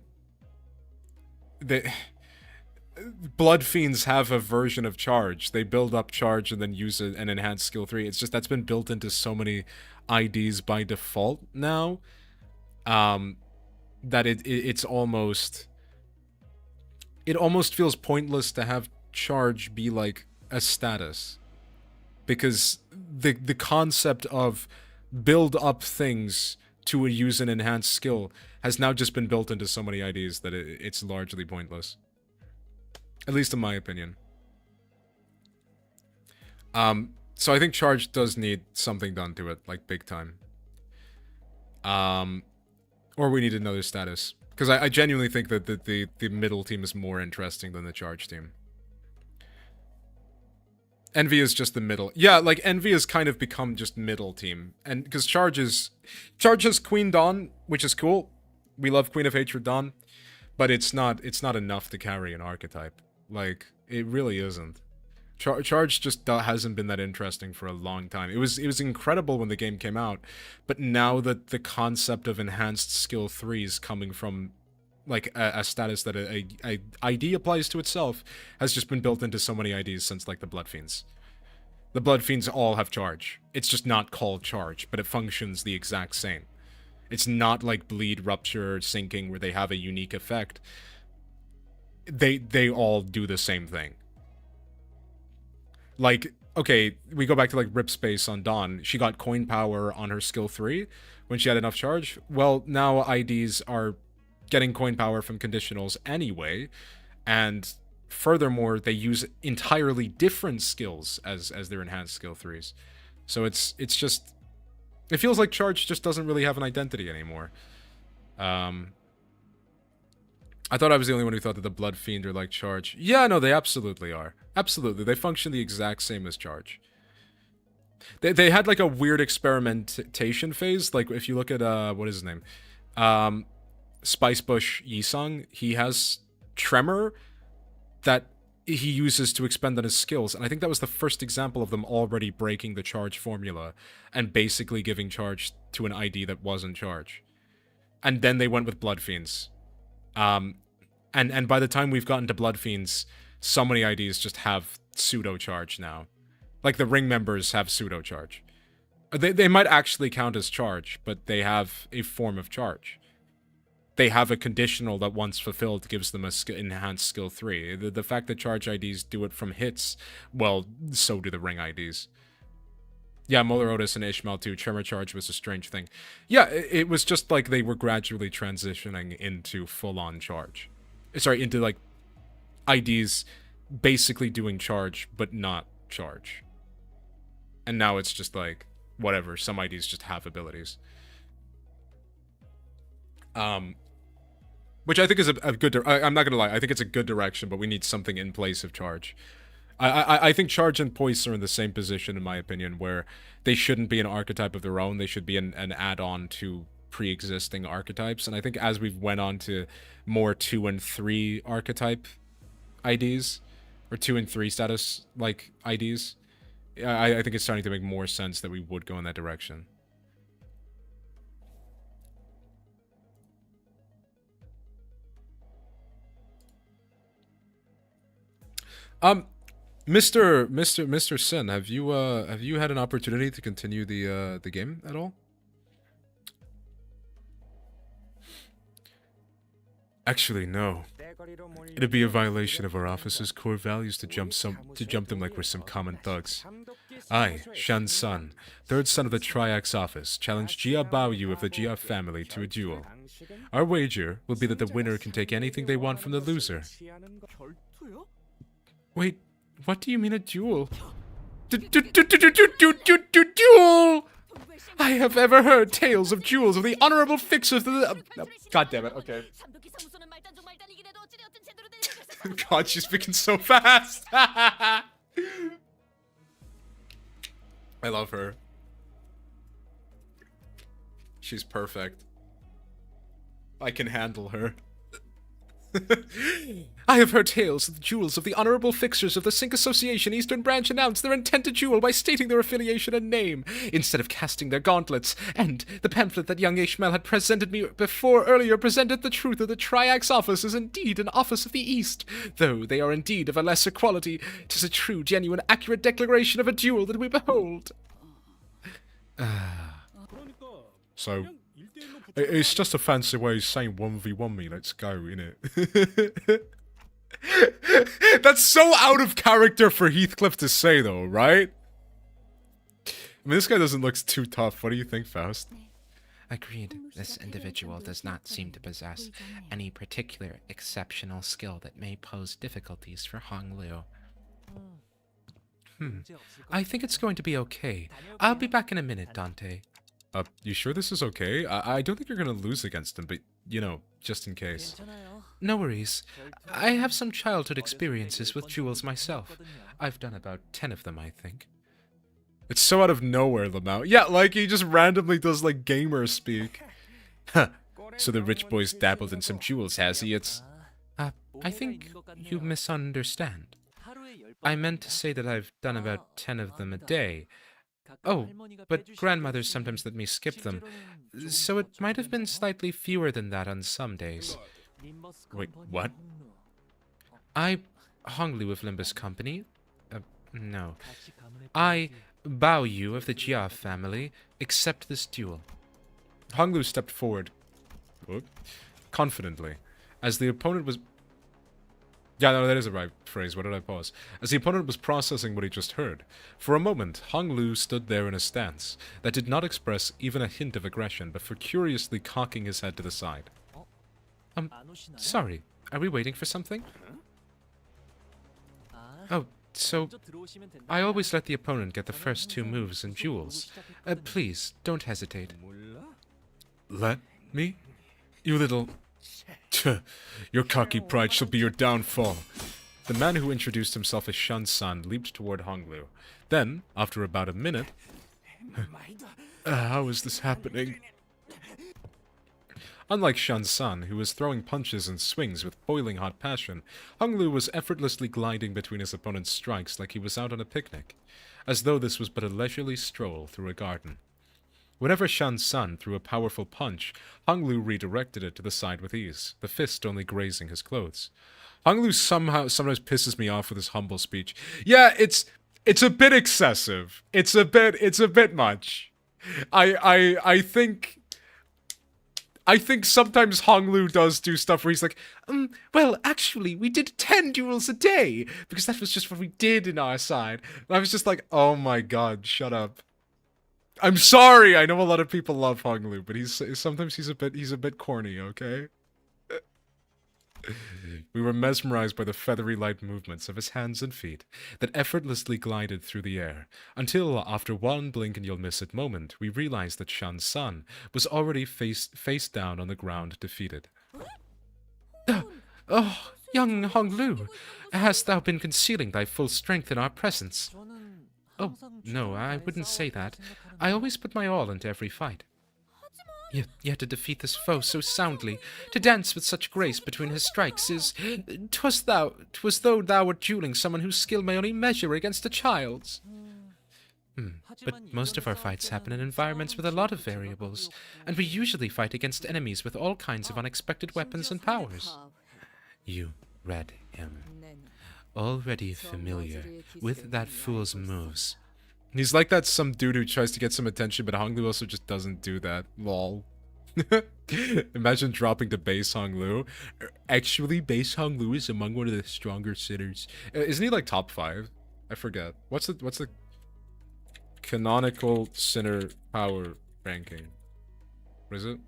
Blood Fiends have a version of charge. They build up charge and then use an enhanced skill 3. It's just that's been built into so many IDs by default now, that it's almost... It almost feels pointless to have charge be like a status. Because the concept of build up things to use an enhanced skill has now just been built into so many IDs that it's largely pointless. At least in my opinion. So I think charge does need something done to it, like big time. Or we need another status. Because I genuinely think that the middle team is more interesting than the charge team. Envy is just the middle. Yeah, like Envy has kind of become just middle team. And because Charge has Queen Dawn, which is cool. We love Queen of Hatred Dawn. But it's not enough to carry an archetype. Like, it really isn't. Charge just hasn't been that interesting for a long time. It was incredible when the game came out, but now that the concept of enhanced skill 3s coming from like a status that a ID applies to itself has just been built into so many IDs since like the Blood Fiends. The Blood Fiends all have charge. It's just not called charge, but it functions the exact same. It's not like Bleed, Rupture, Sinking where they have a unique effect. They all do the same thing. Like, okay, we go back to like Rip Space on Dawn. She got coin power on her skill 3 when she had enough charge. Well, now IDs are getting coin power from conditionals anyway, and furthermore, they use entirely different skills as their enhanced skill 3s. So it's just... It feels like charge just doesn't really have an identity anymore. I thought I was the only one who thought that the Blood Fiend are like charge. Yeah, no, they absolutely are. Absolutely, they function the exact same as charge. They had like a weird experimentation phase. Like if you look at what is his name, Spicebush Yisung, he has Tremor that he uses to expend on his skills, and I think that was the first example of them already breaking the charge formula and basically giving charge to an ID that wasn't charge. And then they went with Blood Fiends. And by the time we've gotten to Blood Fiends, so many IDs just have pseudo-charge now. Like the ring members have pseudo-charge. They might actually count as charge, but they have a form of charge. They have a conditional that once fulfilled gives them a enhanced skill 3. The fact that charge IDs do it from hits, well, so do the ring IDs. Yeah, Molar Otis and Ishmael too. Tremor charge was a strange thing. Yeah, it was just like they were gradually transitioning into full-on charge. Sorry, into like IDs basically doing charge, but not charge. And now it's just like, whatever, some IDs just have abilities. Which I think is a good... I'm not gonna lie, I think it's a good direction, but we need something in place of charge. I think charge and Poise are in the same position, in my opinion, where they shouldn't be an archetype of their own. They should be an add-on to pre-existing archetypes. And I think as we've went on to more 2 and 3 archetype IDs, or 2 and 3 status, like, IDs, I think it's starting to make more sense that we would go in that direction. Mr. Sin, have you had an opportunity to continue the game at all? Actually, no. It'd be a violation of our office's core values to jump them like we're some common thugs. I, Shan Sun, third son of the Triax office, challenge Jia Baoyu of the Jia family to a duel. Our wager will be that the winner can take anything they want from the loser. Wait, what do you mean a duel? Duel! I have ever heard tales of duels of the honorable fix of the... God damn it, okay. God, she's speaking so fast! I love her. She's perfect. I can handle her. I have heard tales of the jewels of the honorable fixers of the Sync Association Eastern Branch announce their intent to jewel by stating their affiliation and name, instead of casting their gauntlets, and the pamphlet that young Ishmael had presented me before earlier presented the truth that the Triax office is indeed an office of the East, though they are indeed of a lesser quality. 'Tis a true, genuine, accurate declaration of a duel that we behold. So, it's just a fancy way of saying 1v1 me, let's go, innit? That's so out of character for Heathcliff to say, though, right? I mean, this guy doesn't look too tough. What do you think, Faust? Agreed. This individual does not seem to possess any particular exceptional skill that may pose difficulties for Hong Liu. I think it's going to be okay. I'll be back in a minute, Dante. You sure this is okay? I don't think you're gonna lose against him, but, you know, just in case. No worries. I have some childhood experiences with jewels myself. I've done about 10 of them, I think. It's so out of nowhere, Lamau. Yeah, like, he just randomly does, like, gamer speak. Huh. So the rich boy's dabbled in some jewels, has he? I think you misunderstand. I meant to say that I've done about 10 of them a day. Oh, but grandmothers sometimes let me skip them, so it might have been slightly fewer than that on some days. Wait, what? Hong Liu of Limbus Company? No. I, Bao Yu of the Jia family, accept this duel. Hong Liu stepped forward, confidently, as the opponent was... Yeah, no, that is the right phrase. What did I pause? As the opponent was processing what he just heard. For a moment, Hong Liu stood there in a stance that did not express even a hint of aggression, but for curiously cocking his head to the side. Sorry. Are we waiting for something? Oh, so... I always let the opponent get the first 2 moves in duels. Please, don't hesitate. Let me? You little... Your cocky pride shall be your downfall. The man who introduced himself as Shan San leaped toward Hong Liu. Then, after about a minute... how is this happening? Unlike Shan San, who was throwing punches and swings with boiling hot passion, Hong Liu was effortlessly gliding between his opponent's strikes like he was out on a picnic, as though this was but a leisurely stroll through a garden. Whenever Shan San threw a powerful punch, Hong Liu redirected it to the side with ease, the fist only grazing his clothes. Hong Liu sometimes pisses me off with his humble speech. Yeah, it's a bit excessive. It's a bit much. I think sometimes Hong Liu does do stuff where he's like, well, actually, we did 10 duels a day, because that was just what we did in our side. And I was just like, oh my god, shut up. I'm sorry. I know a lot of people love Hong Liu, but sometimes he's a bit corny, okay? We were mesmerized by the feathery light movements of his hands and feet that effortlessly glided through the air, until after one blink and you'll miss it moment, we realized that Shan San was already face down on the ground, defeated. Oh, young Hong Liu, hast thou been concealing thy full strength in our presence? Oh, no, I wouldn't say that. I always put my all into every fight. Yet to defeat this foe so soundly, to dance with such grace between his strikes is... 'twas though thou wert dueling someone whose skill may only measure against a child's. But most of our fights happen in environments with a lot of variables, and we usually fight against enemies with all kinds of unexpected weapons and powers. You read him. Already familiar with that fool's moves. He's like that some dude who tries to get some attention, but Hong Liu also just doesn't do that. Lol. Imagine dropping to base Hong Liu. Actually, base Hong Liu is among one of the stronger sitters. Isn't he like top 5? I forget. What's the canonical sinner power ranking? What is it?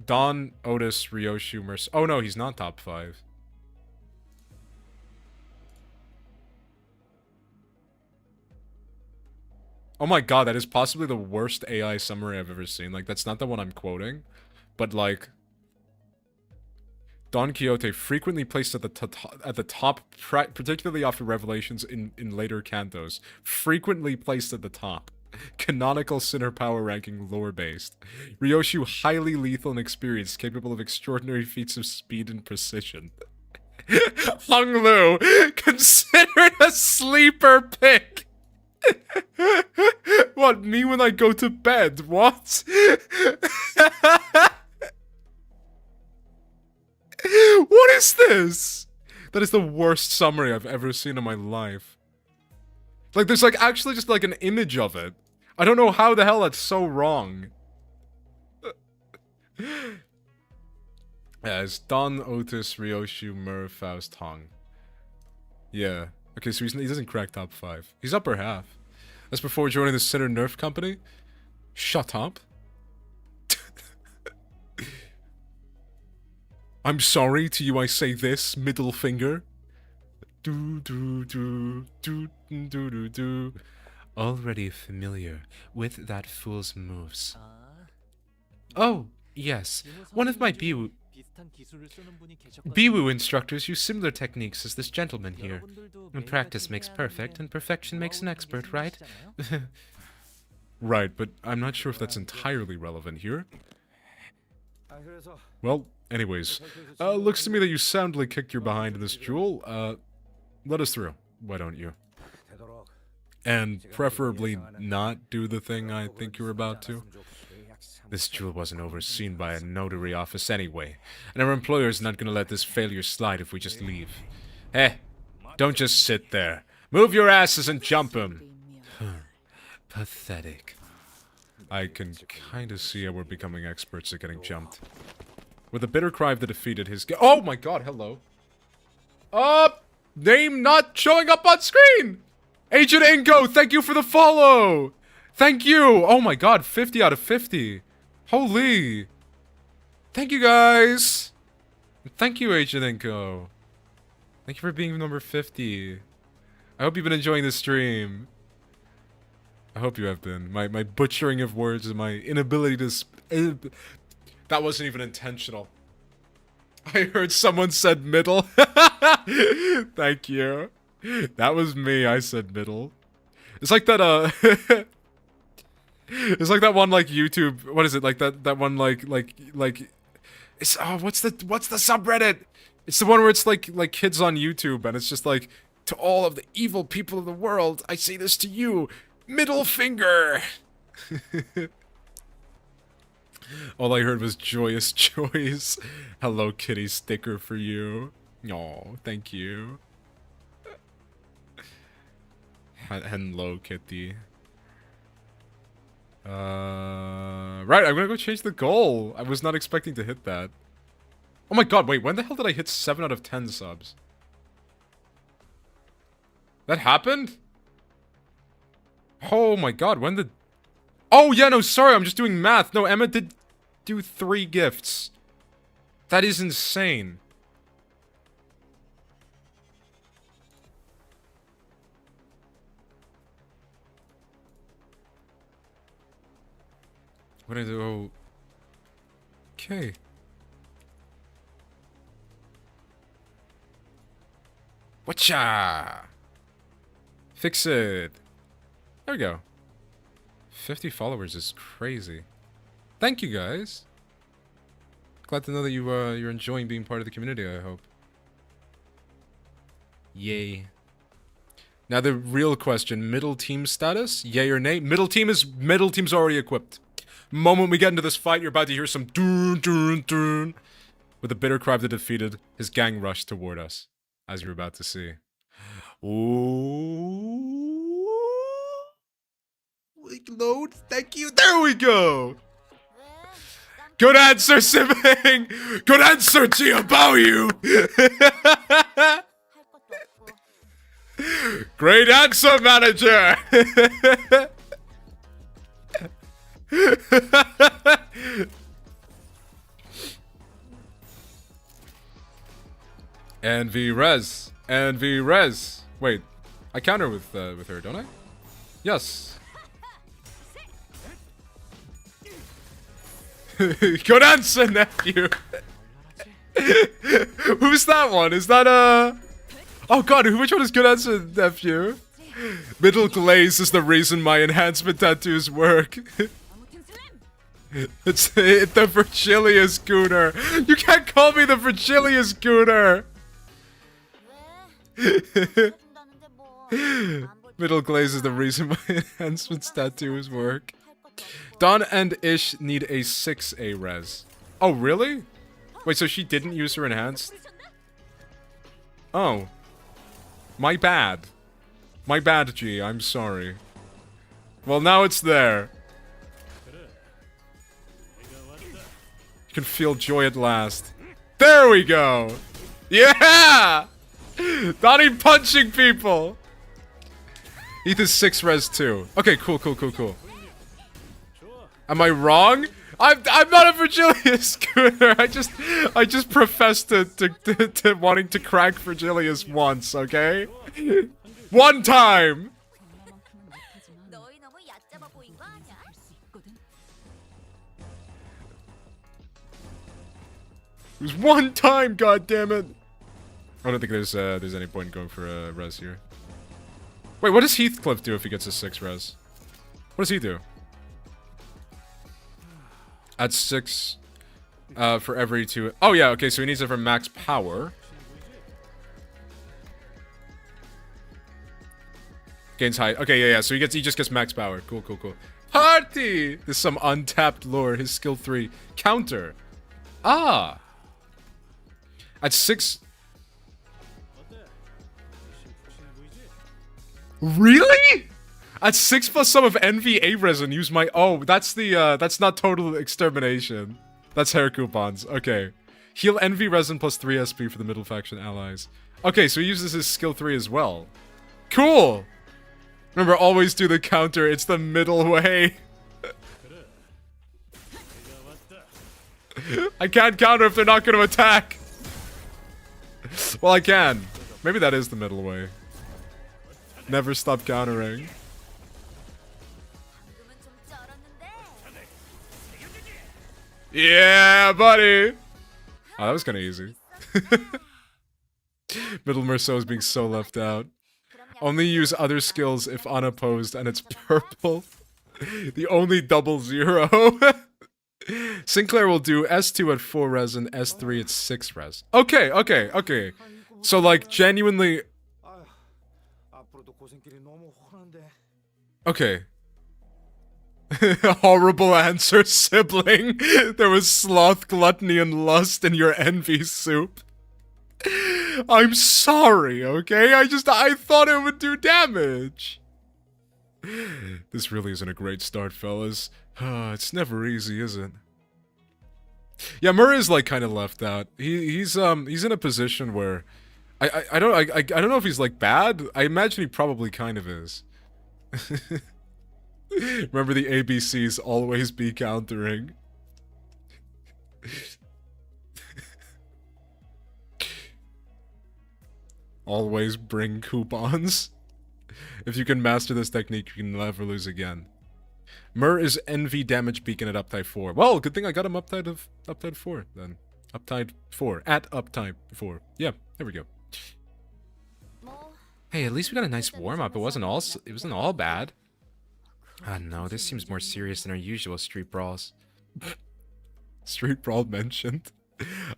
Don, Otis, Ryoshu, Mercy. Oh no, he's not top 5. Oh my god, that is possibly the worst AI summary I've ever seen. Like, that's not the one I'm quoting, but like... Don Quixote frequently placed at the top, particularly after revelations in later cantos. Frequently placed at the top. Canonical Sinner power ranking lore based. Ryoshu highly lethal and experienced, capable of extraordinary feats of speed and precision. Hung Lu, considered a sleeper pick. What, me when I go to bed? What? What is this? That is the worst summary I've ever seen in my life. Like, there's like actually just like an image of it. I don't know how the hell that's so wrong. Yeah, it's Don, Otis, Ryoshu, Mur, Faust, Hong. Yeah. Okay, so he doesn't crack top 5. He's upper half. That's before joining the Sinner Nerf company? Shut up. I'm sorry to you I say this, middle finger. Do do do do do do do. Already familiar with that fool's moves. Oh, yes. One of my Biwu instructors use similar techniques as this gentleman here. And practice makes perfect, and perfection makes an expert, right? Right, but I'm not sure if that's entirely relevant here. Well, anyways, looks to me that you soundly kicked your behind in this duel. Let us through. Why don't you? And preferably not do the thing I think you're about to. This duel wasn't overseen by a notary office anyway, and our employer's not gonna let this failure slide if we just leave. Eh, don't just sit there. Move your asses and jump him. Pathetic. I can kinda see how we're becoming experts at getting jumped. With a bitter cry of the defeated, oh my god, hello. Name not showing up on screen! Agent Inko, thank you for the follow! Thank you! Oh my god, 50 out of 50. Holy! Thank you guys! Thank you, Agent Inko. Thank you for being number 50. I hope you've been enjoying this stream. I hope you have been. My butchering of words and my inability to... That wasn't even intentional. I heard someone said middle. Thank you. That was me, I said middle. It's like that, it's like that one, like, YouTube, what is it, like, that one, like, it's, oh, what's the subreddit? It's the one where it's, like, kids on YouTube, and it's just, like, to all of the evil people of the world, I say this to you, middle finger! All I heard was joyous joys. Hello Kitty sticker for you. Aw, thank you. Hello Kitty. Right, I'm gonna go change the goal. I was not expecting to hit that. Oh my god, wait, when the hell did I hit 7 out of 10 subs? That happened? Oh my god, when did... Oh yeah, no, sorry, I'm just doing math. No, Emma did do 3 gifts. That is insane. What do I do? Okay. Whatcha? Fix it. There we go. 50 followers is crazy. Thank you guys. Glad to know that you're enjoying being part of the community, I hope. Yay. Now the real question, middle team status? Yay or nay? Middle team's already equipped. Moment we get into this fight, you're about to hear some dun dun dun. With a bitter cry of the defeated, his gang rushed toward us, as you're about to see. Ooh. Load, thank you. There we go. Good answer, Sibling. Good answer, Chiabaoyu. Great answer, manager. And V-Res. And V-Res. Wait, I counter with her, don't I? Yes. Good answer, nephew. Who's that one? Is that Oh god, which one is good answer, nephew? Middle glaze is the reason my enhancement tattoos work. It's the Virgilius Gooner. You can't call me the Virgilius Gooner. Middle glaze is the reason my enhancement tattoos work. Dawn and Ish need a 6A res. Oh, really? Wait, so she didn't use her enhanced? Oh. My bad. My bad, G. I'm sorry. Well, now it's there. You can feel joy at last. There we go! Yeah! Donnie punching people! Heath is 6 res too. Okay, cool. Am I wrong? I'm not a Virgilius Schooner. I just professed to wanting to crack Virgilius once, okay? One time! It was one time, goddammit! I don't think there's any point in going for a res here. Wait, what does Heathcliff do if he gets a 6 res? What does he do? At 6 for every 2. Oh yeah, okay, so he needs it for max power. Gains height. Okay, yeah, so he just gets max power. Cool. Party! There's some untapped lore. His skill 3. Counter. Ah! At 6. Really? At 6 plus some of envy A resin, use my. Oh, that's the that's not total extermination. That's hair coupons. Okay. Heal envy resin plus 3 SP for the middle faction allies. Okay, so he uses his skill 3 as well. Cool! Remember, always do the counter. It's the middle way. I can't counter if they're not going to attack. Well, I can. Maybe that is the middle way. Never stop countering. Yeah, buddy! Oh, that was kind of easy. Middle Merceau is being so left out. Only use other skills if unopposed, and it's purple. The only double 0. Sinclair will do S2 at 4 res and S3 at 6 res. Okay. So, like, genuinely... Okay. Horrible answer, sibling. There was sloth, gluttony, and lust in your envy soup. I'm sorry, okay? I thought it would do damage. This really isn't a great start, fellas. It's never easy, is it? Yeah, Murray is like kind of left out. He's in a position where I don't know if he's like bad. I imagine he probably kind of is. Remember the ABCs always be countering. Always bring coupons. If you can master this technique, you can never lose again. Mur is envy damage beacon at uptide 4. Well, good thing I got him uptide 4 then. Uptide 4. At uptide 4. Yeah, there we go. Hey, at least we got a nice warm-up. It wasn't all bad. Ah, no, this seems more serious than our usual street brawls. Street brawl mentioned.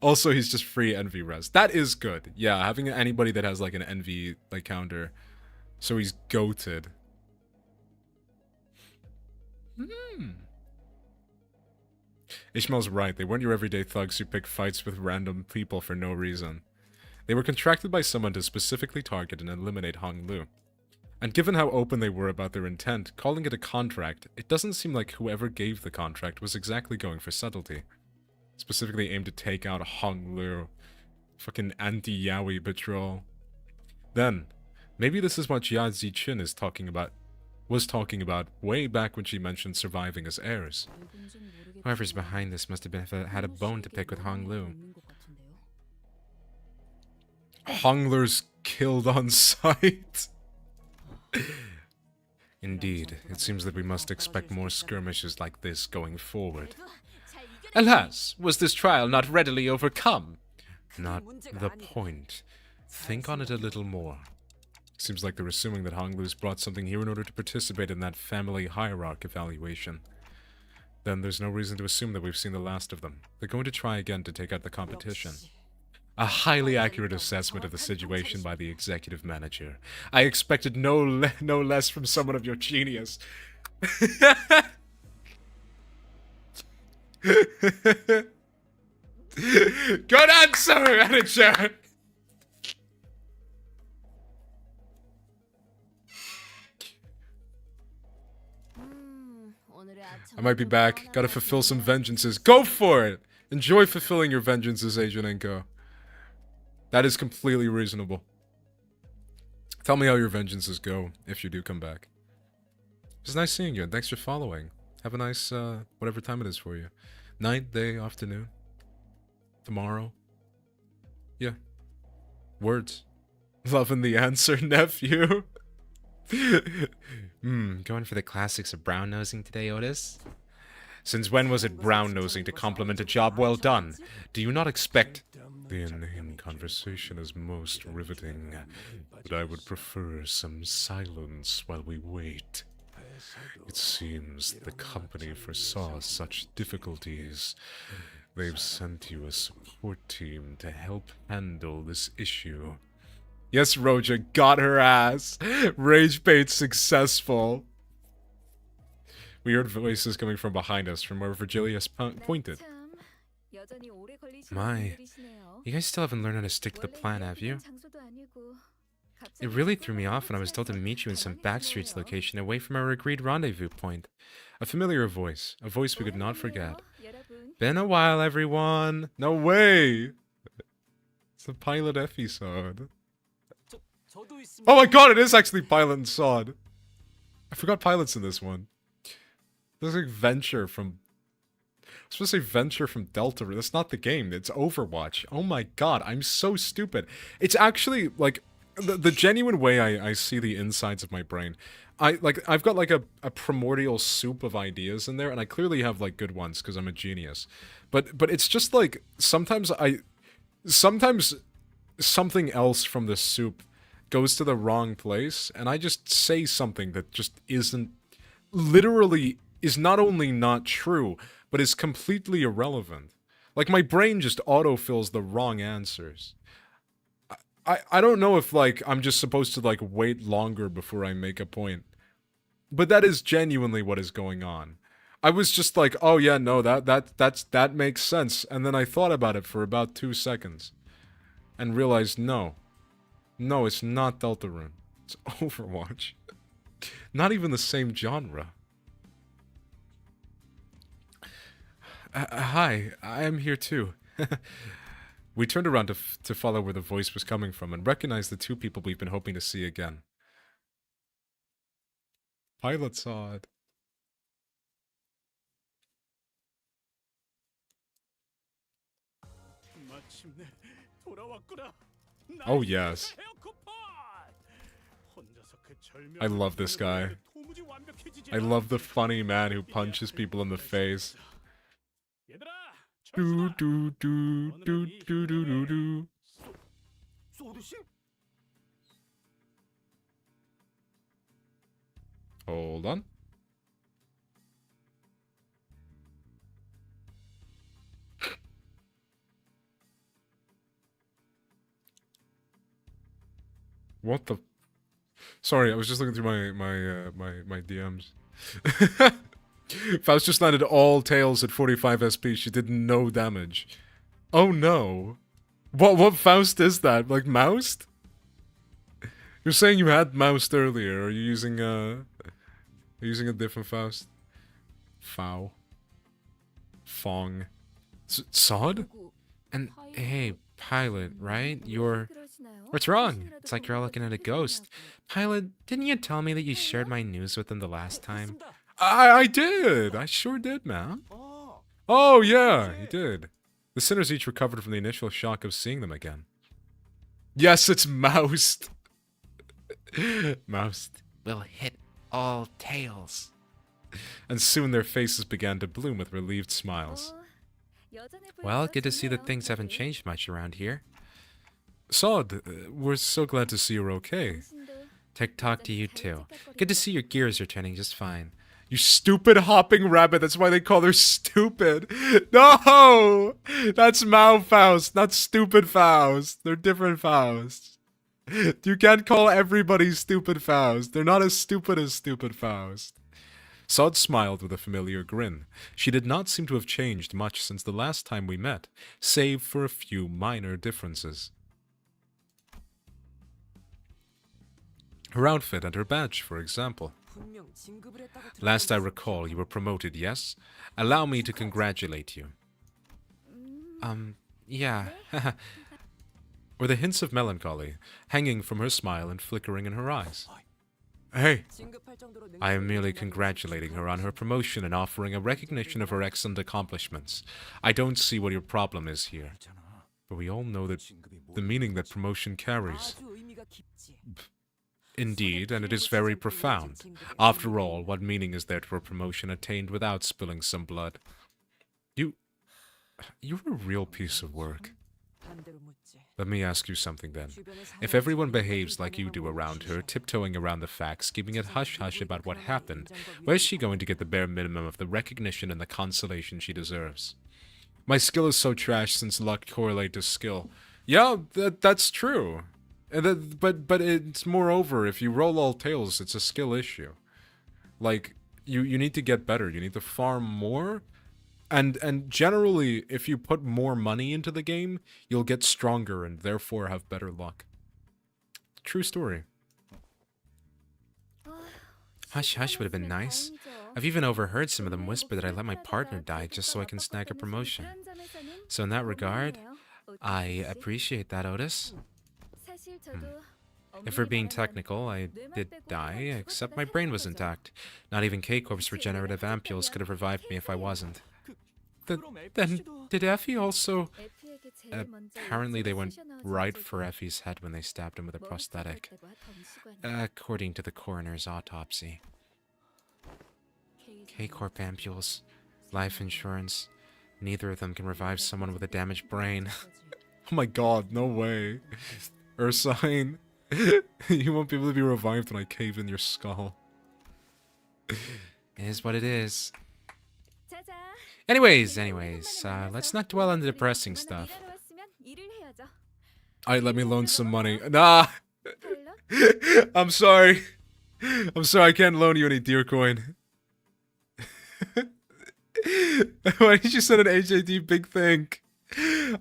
Also, he's just free envy res. That is good. Yeah, having anybody that has like an envy like counter. So he's goated. Ishmael's right. They weren't your everyday thugs who pick fights with random people for no reason. They were contracted by someone to specifically target and eliminate Hong Lu. And given how open they were about their intent, calling it a contract, it doesn't seem like whoever gave the contract was exactly going for subtlety. Specifically aimed to take out Hong Lu. Fucking anti-Yaoi patrol. Then, maybe this is what Jia Zichun was talking about way back when she mentioned surviving as heirs. Whoever's behind this must have had a bone to pick with Hong Lu. Hong Lu's killed on sight. Indeed, it seems that we must expect more skirmishes like this going forward. Alas, was this trial not readily overcome? Not the point. Think on it a little more. Seems like they're assuming that Honglu's brought something here in order to participate in that family hierarch evaluation. Then there's no reason to assume that we've seen the last of them. They're going to try again to take out the competition. A highly accurate assessment of the situation by the executive manager. I expected no less from someone of your genius. Good answer, manager! I might be back. Gotta fulfill some vengeances. Go for it! Enjoy fulfilling your vengeances, Agent Inko. That is completely reasonable. Tell me how your vengeances go, if you do come back. It's nice seeing you, and thanks for following. Have a nice, whatever time it is for you. Night, day, afternoon. Tomorrow. Yeah. Words. Loving the answer, nephew. Going for the classics of brown-nosing today, Otis? Since when was it brown-nosing to compliment a job well done? Do you not expect... The inane conversation is most riveting, but I would prefer some silence while we wait. It seems the company foresaw such difficulties. They've sent you a support team to help handle this issue. Yes, Roja got her ass. Rage bait successful. We heard voices coming from behind us, from where Virgilius pointed. My, you guys still haven't learned how to stick to the plan, have you? It really threw me off when I was told to meet you in some backstreets location away from our agreed rendezvous point. A familiar voice, a voice we could not forget. Been a while, everyone. No way! It's the pilot episode. Oh my god, it is actually Pilot and Sod. I forgot Pilot's in this one. There's like Venture from... I was supposed to say Venture from Delta. That's not the game. It's Overwatch. Oh my god, I'm so stupid. It's actually, like, the genuine way I see the insides of my brain. I've got, like, a primordial soup of ideas in there, and I clearly have, like, good ones, because I'm a genius. But it's just, like, sometimes something else from the soup goes to the wrong place, and I just say something that just isn't... literally is not only not true, but is completely irrelevant. Like, my brain just autofills the wrong answers. I don't know if, like, I'm just supposed to, like, wait longer before I make a point. But that is genuinely what is going on. I was just like, oh yeah, no, that makes sense. And then I thought about it for about 2 seconds. And realized, no. No, it's not Deltarune. It's Overwatch. Not even the same genre. Hi, I am here too. We turned around to follow where the voice was coming from and recognized the two people we've been hoping to see again. Pilot saw it. Oh yes. I love this guy. I love the funny man who punches people in the face. Do do do do do do do do. Hold on. What the? Sorry, I was just looking through my DMs. Faust just landed all tails at 45 SP. She did no damage. Oh no. What Faust is that? Like moused? You're saying you had moused earlier. Are you using a different Faust? Fow. Fong. Sod? And hey, Pilot, right? What's wrong? It's like you're all looking at a ghost. Pilot, didn't you tell me that you shared my news with them the last time? I did. I sure did, man. Oh yeah, he did. The sinners each recovered from the initial shock of seeing them again. Yes, it's moused. Moused. We'll hit all tails. And soon their faces began to bloom with relieved smiles. Well, good to see that things haven't changed much around here. Sod, we're so glad to see you're okay. TikTok to you too. Good to see your gears are turning just fine. You stupid hopping rabbit. That's why they call her stupid. No! That's Mao Faust, not stupid Faust. They're different Fausts. You can't call everybody stupid Faust. They're not as stupid Faust. Sod smiled with a familiar grin. She did not seem to have changed much since the last time we met, save for a few minor differences. Her outfit and her badge, for example. Last I recall, you were promoted, yes? Allow me to congratulate you. Yeah. Or the hints of melancholy, hanging from her smile and flickering in her eyes. Hey! I am merely congratulating her on her promotion and offering a recognition of her excellent accomplishments. I don't see what your problem is here. But we all know that the meaning that promotion carries. Indeed, and it is very profound. After all, what meaning is there to a promotion attained without spilling some blood? You're a real piece of work. Let me ask you something then. If everyone behaves like you do around her, tiptoeing around the facts, keeping it hush-hush about what happened, where's she going to get the bare minimum of the recognition and the consolation she deserves? My skill is so trash since luck correlates to skill. Yeah, that's true. But it's moreover, if you roll all tails, it's a skill issue. Like, you need to get better. You need to farm more. And generally, if you put more money into the game, you'll get stronger and therefore have better luck. True story. Hush hush would have been nice. I've even overheard some of them whisper that I let my partner die just so I can snag a promotion. So in that regard, I appreciate that, Otis. If we're being technical, I did die, except my brain was intact. Not even K-Corp's regenerative ampules could have revived me if I wasn't. Then did Effie also... Apparently they went right for Effie's head when they stabbed him with a prosthetic. According to the coroner's autopsy. K-Corp ampules, life insurance, neither of them can revive someone with a damaged brain. Oh my god, no way. Ursine, you won't be able to be revived when I cave in your skull. It is what it is. Anyways, let's not dwell on the depressing stuff. Alright, let me loan some money. Nah! I'm sorry. I can't loan you any deer coin. Why did you send an HAD big think?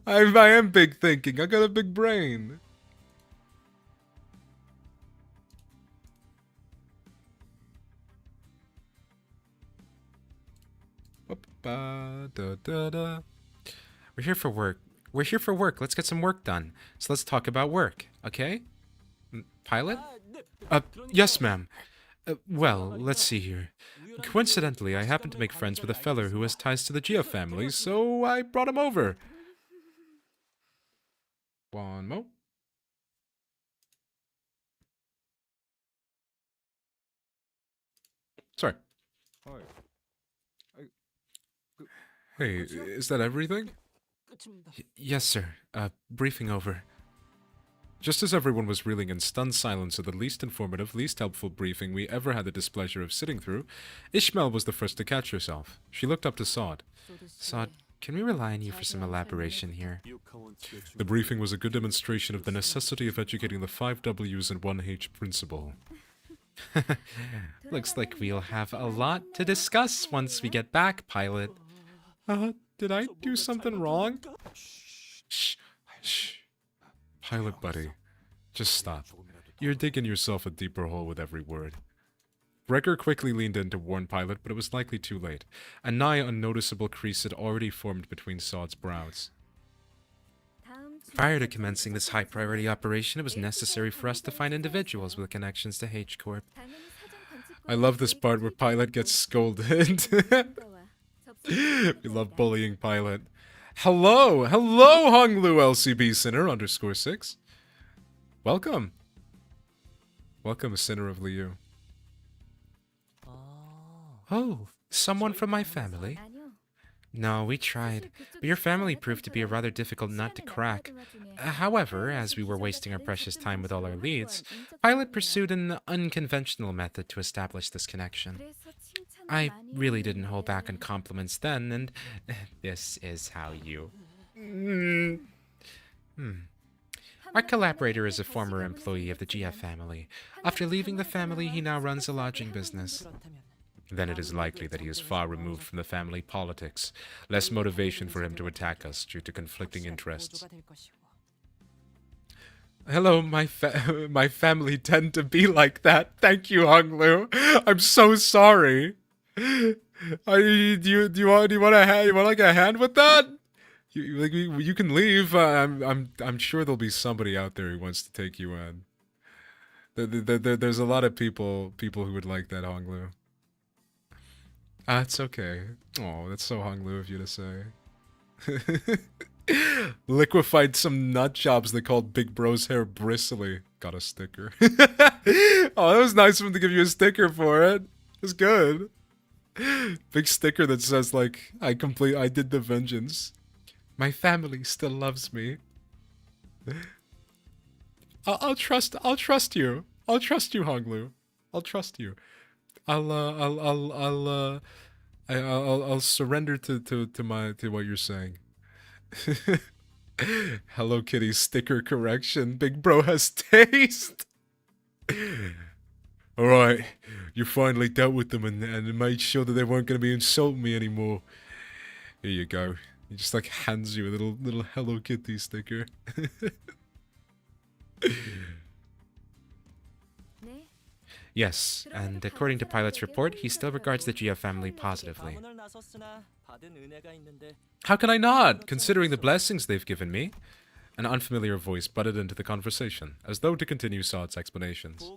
I am big thinking. I got a big brain. We're here for work. Let's get some work done. So let's talk about work, okay? Pilot? Yes, ma'am. Well, let's see here. Coincidentally, I happen to make friends with a feller who has ties to the Gia family, so I brought him over. One more. Sorry. Hey, is that everything? Yes, sir. Briefing over. Just as everyone was reeling in stunned silence at the least informative, least helpful briefing we ever had the displeasure of sitting through, Ishmael was the first to catch herself. She looked up to Sod. Sod, can we rely on you for some elaboration here? The briefing was a good demonstration of the necessity of educating the 5 W's and 1 H principle. Looks like we'll have a lot to discuss once we get back, Pilot. Did I do something wrong? Shh. Pilot buddy, just stop. You're digging yourself a deeper hole with every word. Gregor quickly leaned in to warn Pilot, but it was likely too late. A nigh unnoticeable crease had already formed between Sod's brows. Prior to commencing this high-priority operation, it was necessary for us to find individuals with connections to H-Corp. I love this part where Pilot gets scolded. We love bullying Pilot. Hello, Honglu LCB Sinner _6. Welcome, Sinner of Liu. Oh, someone from my family? No, we tried, but your family proved to be a rather difficult nut to crack. However, as we were wasting our precious time with all our leads, Pilot pursued an unconventional method to establish this connection. I really didn't hold back on compliments then, and this is how you... Our collaborator is a former employee of the GF family. After leaving the family, he now runs a lodging business. Then it is likely that he is far removed from the family politics, less motivation for him to attack us due to conflicting interests. Hello, my family tend to be like that. Thank you, Honglu. I'm so sorry. Do you want like a hand with that? You can leave. I'm sure there'll be somebody out there who wants to take you in. There's a lot of people who would like that, Honglu. It's okay. Oh, that's so Honglu of you to say. Liquefied some nut jobs they called Big Bro's hair bristly. Got a sticker. Oh, that was nice of him to give you a sticker for it. It's good. Big sticker that says like, I did the vengeance. My family still loves me. I'll trust you. I'll trust you, Honglu. I'll trust you. I'll surrender to what you're saying. Hello Kitty sticker correction. Big Bro has taste. Alright, you finally dealt with them and made sure that they weren't going to be insulting me anymore. Here you go. He just like hands you a little Hello Kitty sticker. Yes, and according to Pilot's report, he still regards the GF family positively. How can I not, considering the blessings they've given me? An unfamiliar voice butted into the conversation, as though to continue Saad's explanations.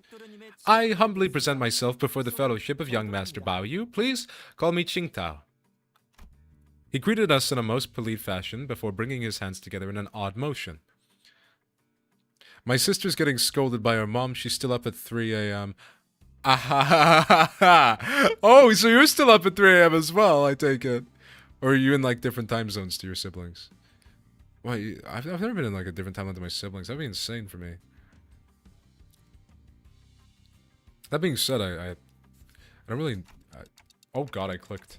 I humbly present myself before the fellowship of young Master Bao Yu. Please call me Qingtao. He greeted us in a most polite fashion before bringing his hands together in an odd motion. My sister's getting scolded by her mom. She's still up at 3 a.m. Oh, so you're still up at 3 a.m. as well, I take it. Or are you in, like, different time zones to your siblings? Well, I've never been in, like, a different time zone to my siblings. That'd be insane for me. That being said, I don't really... oh god, I clicked.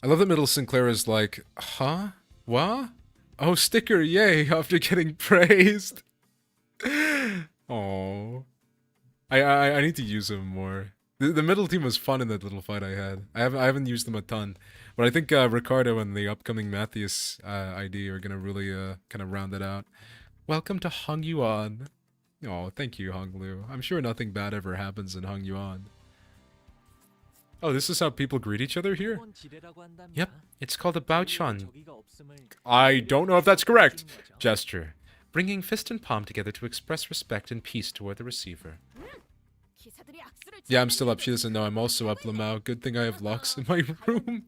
I love that Middle Sinclair is like, huh? What? Oh, sticker, yay, after getting praised. Oh. I need to use him more. The middle team was fun in that little fight I had. I haven't used them a ton. But I think Ricardo and the upcoming Matthias ID are gonna really kind of round it out. Welcome to Hung Yuan. Oh, thank you, Hong Lu. I'm sure nothing bad ever happens in Hung Yuan. Oh, this is how people greet each other here? Yep, it's called a Baochuan. I don't know if that's correct. Gesture. Bringing fist and palm together to express respect and peace toward the receiver. Yeah, I'm still up. She doesn't know I'm also up, Lamau. Good thing I have locks in my room.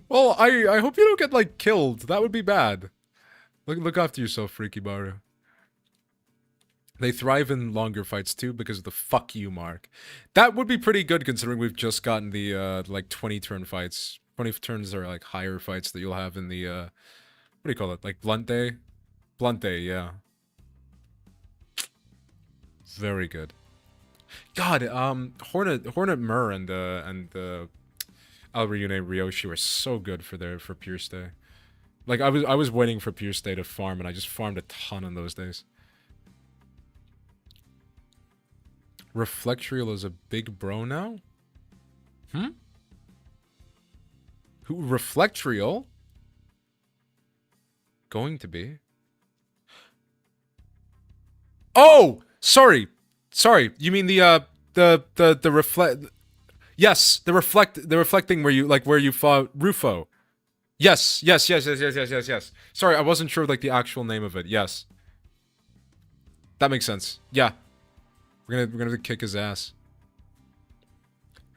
Well, I hope you don't get, like, killed. That would be bad. Look after yourself, Freaky Baru. They thrive in longer fights too because of the fuck you mark. That would be pretty good considering we've just gotten the like 20 turn fights. 20 turns are like higher fights that you'll have in the what do you call it? Like Blunt Day? Blunt Day, yeah. Very good. God, Hornet Mur and Alryune Ryoshi were so good for Pierce Day. Like I was waiting for Pierce Day to farm and I just farmed a ton on those days. Reflectrial is a big bro now? Hmm? Who? Reflectrial? Going to be? Oh! Sorry! Sorry, you mean the reflect... Yes, the reflecting where you fought Rufo. Yes. Sorry, I wasn't sure, like, the actual name of it. Yes. That makes sense. Yeah. We're gonna kick his ass.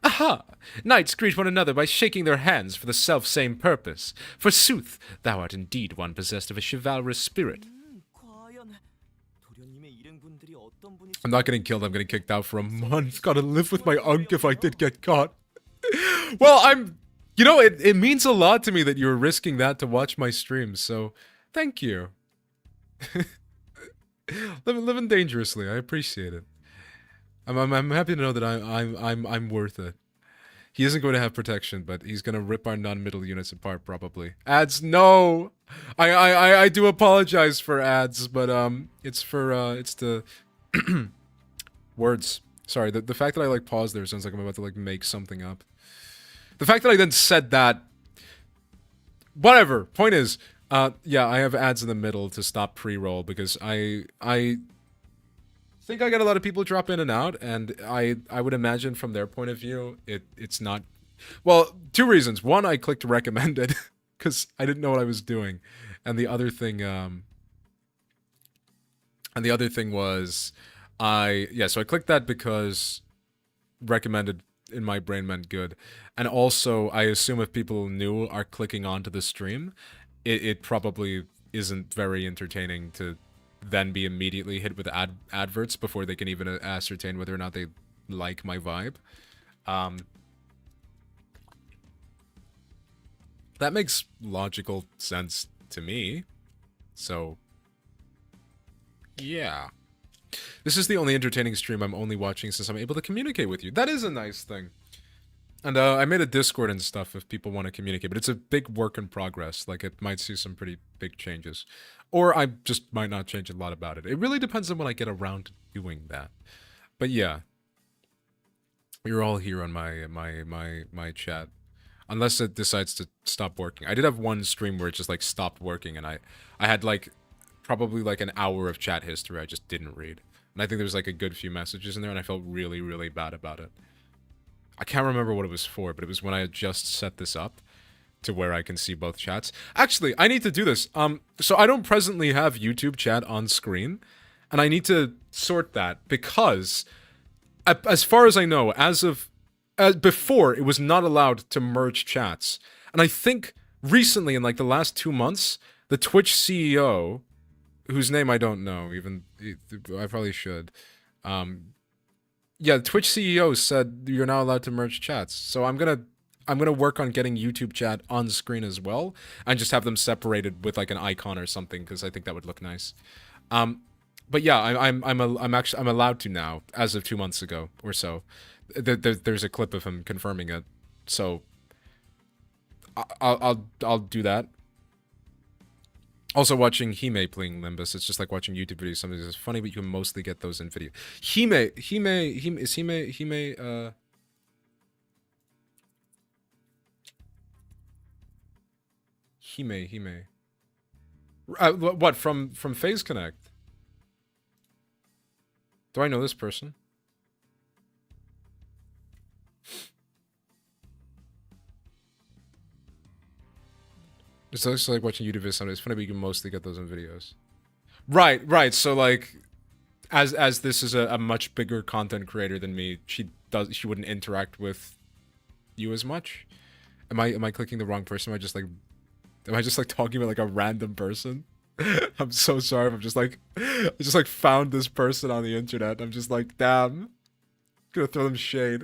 Aha! Knights greet one another by shaking their hands for the self-same purpose. Forsooth, thou art indeed one possessed of a chivalrous spirit. I'm not getting killed, I'm getting kicked out for a month. Gotta live with my unk if I did get caught. Well, you know, it means a lot to me that you're risking that to watch my streams, so Thank you. living dangerously. I appreciate it. I'm happy to know that I'm worth it. He isn't going to have protection, but he's going to rip our non-middle units apart probably. Ads, no. I do apologize for ads, but it's for it's the words. Sorry, the fact that I like paused there sounds like I'm about to like make something up. The fact that I then said that, whatever. Point is, yeah, I have ads in the middle to stop pre-roll because I think I get a lot of people drop in and out, and I would imagine from their point of view, it's not. Well, two reasons. One, I clicked recommended because I didn't know what I was doing, and the other thing was so I clicked that because recommended in my brain meant good, and also I assume if people new are clicking onto the stream, it probably isn't very entertaining to then be immediately hit with adverts before they can even ascertain whether or not they like my vibe. That makes logical sense to me. So, yeah. This is the only entertaining stream I'm only watching since I'm able to communicate with you. That is a nice thing. And I made a Discord and stuff if people want to communicate, but it's a big work in progress. Like, it might see some pretty big changes. Or I just might not change a lot about it. It really depends on when I get around to doing that. But yeah. You're all here on my chat. Unless it decides to stop working. I did have one stream where it just, like, stopped working, and I had, like, probably, like, an hour of chat history I just didn't read. And I think there was, like, a good few messages in there, and I felt really, really bad about it. I can't remember what it was for, but it was when I had just set this up to where I can see both chats. Actually, I need to do this. So I don't presently have YouTube chat on screen, and I need to sort that because, as far as I know, as of before, it was not allowed to merge chats. And I think recently, in like the last 2 months, the Twitch CEO, whose name I don't know, even I probably should. Yeah, the Twitch CEO said you're not allowed to merge chats. So I'm gonna work on getting YouTube chat on screen as well, and just have them separated with like an icon or something, because I think that would look nice. But yeah, I'm allowed to now as of 2 months ago or so. There's a clip of him confirming it, so I'll do that. Also, watching Hime playing Limbus, it's just like watching YouTube videos. Something that's funny, but you can mostly get those in video. Hime, what, from FaZe Connect? Do I know this person? It's also like watching YouTube videos. It's funny, but you can mostly get those in videos. Right. So like, as this is a much bigger content creator than me, she wouldn't interact with you as much. Am I clicking the wrong person? Am I just like talking about like a random person? I'm so sorry if I just like found this person on the internet. I'm just like, damn. Gonna throw them shade.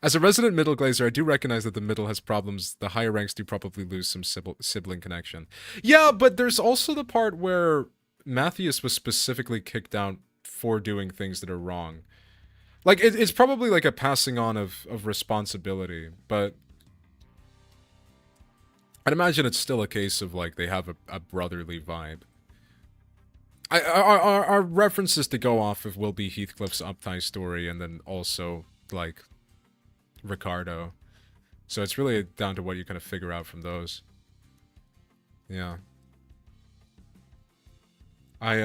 As a resident middle glazer, I do recognize that the middle has problems. The higher ranks do probably lose some sibling connection. Yeah, but there's also the part where Matthias was specifically kicked out for doing things that are wrong. Like, it's probably like a passing on of responsibility, but I'd imagine it's still a case of like they have a brotherly vibe. Our references to go off of will be Heathcliff's Uptie story, and then also like Ricardo. So it's really down to what you kind of figure out from those. Yeah. But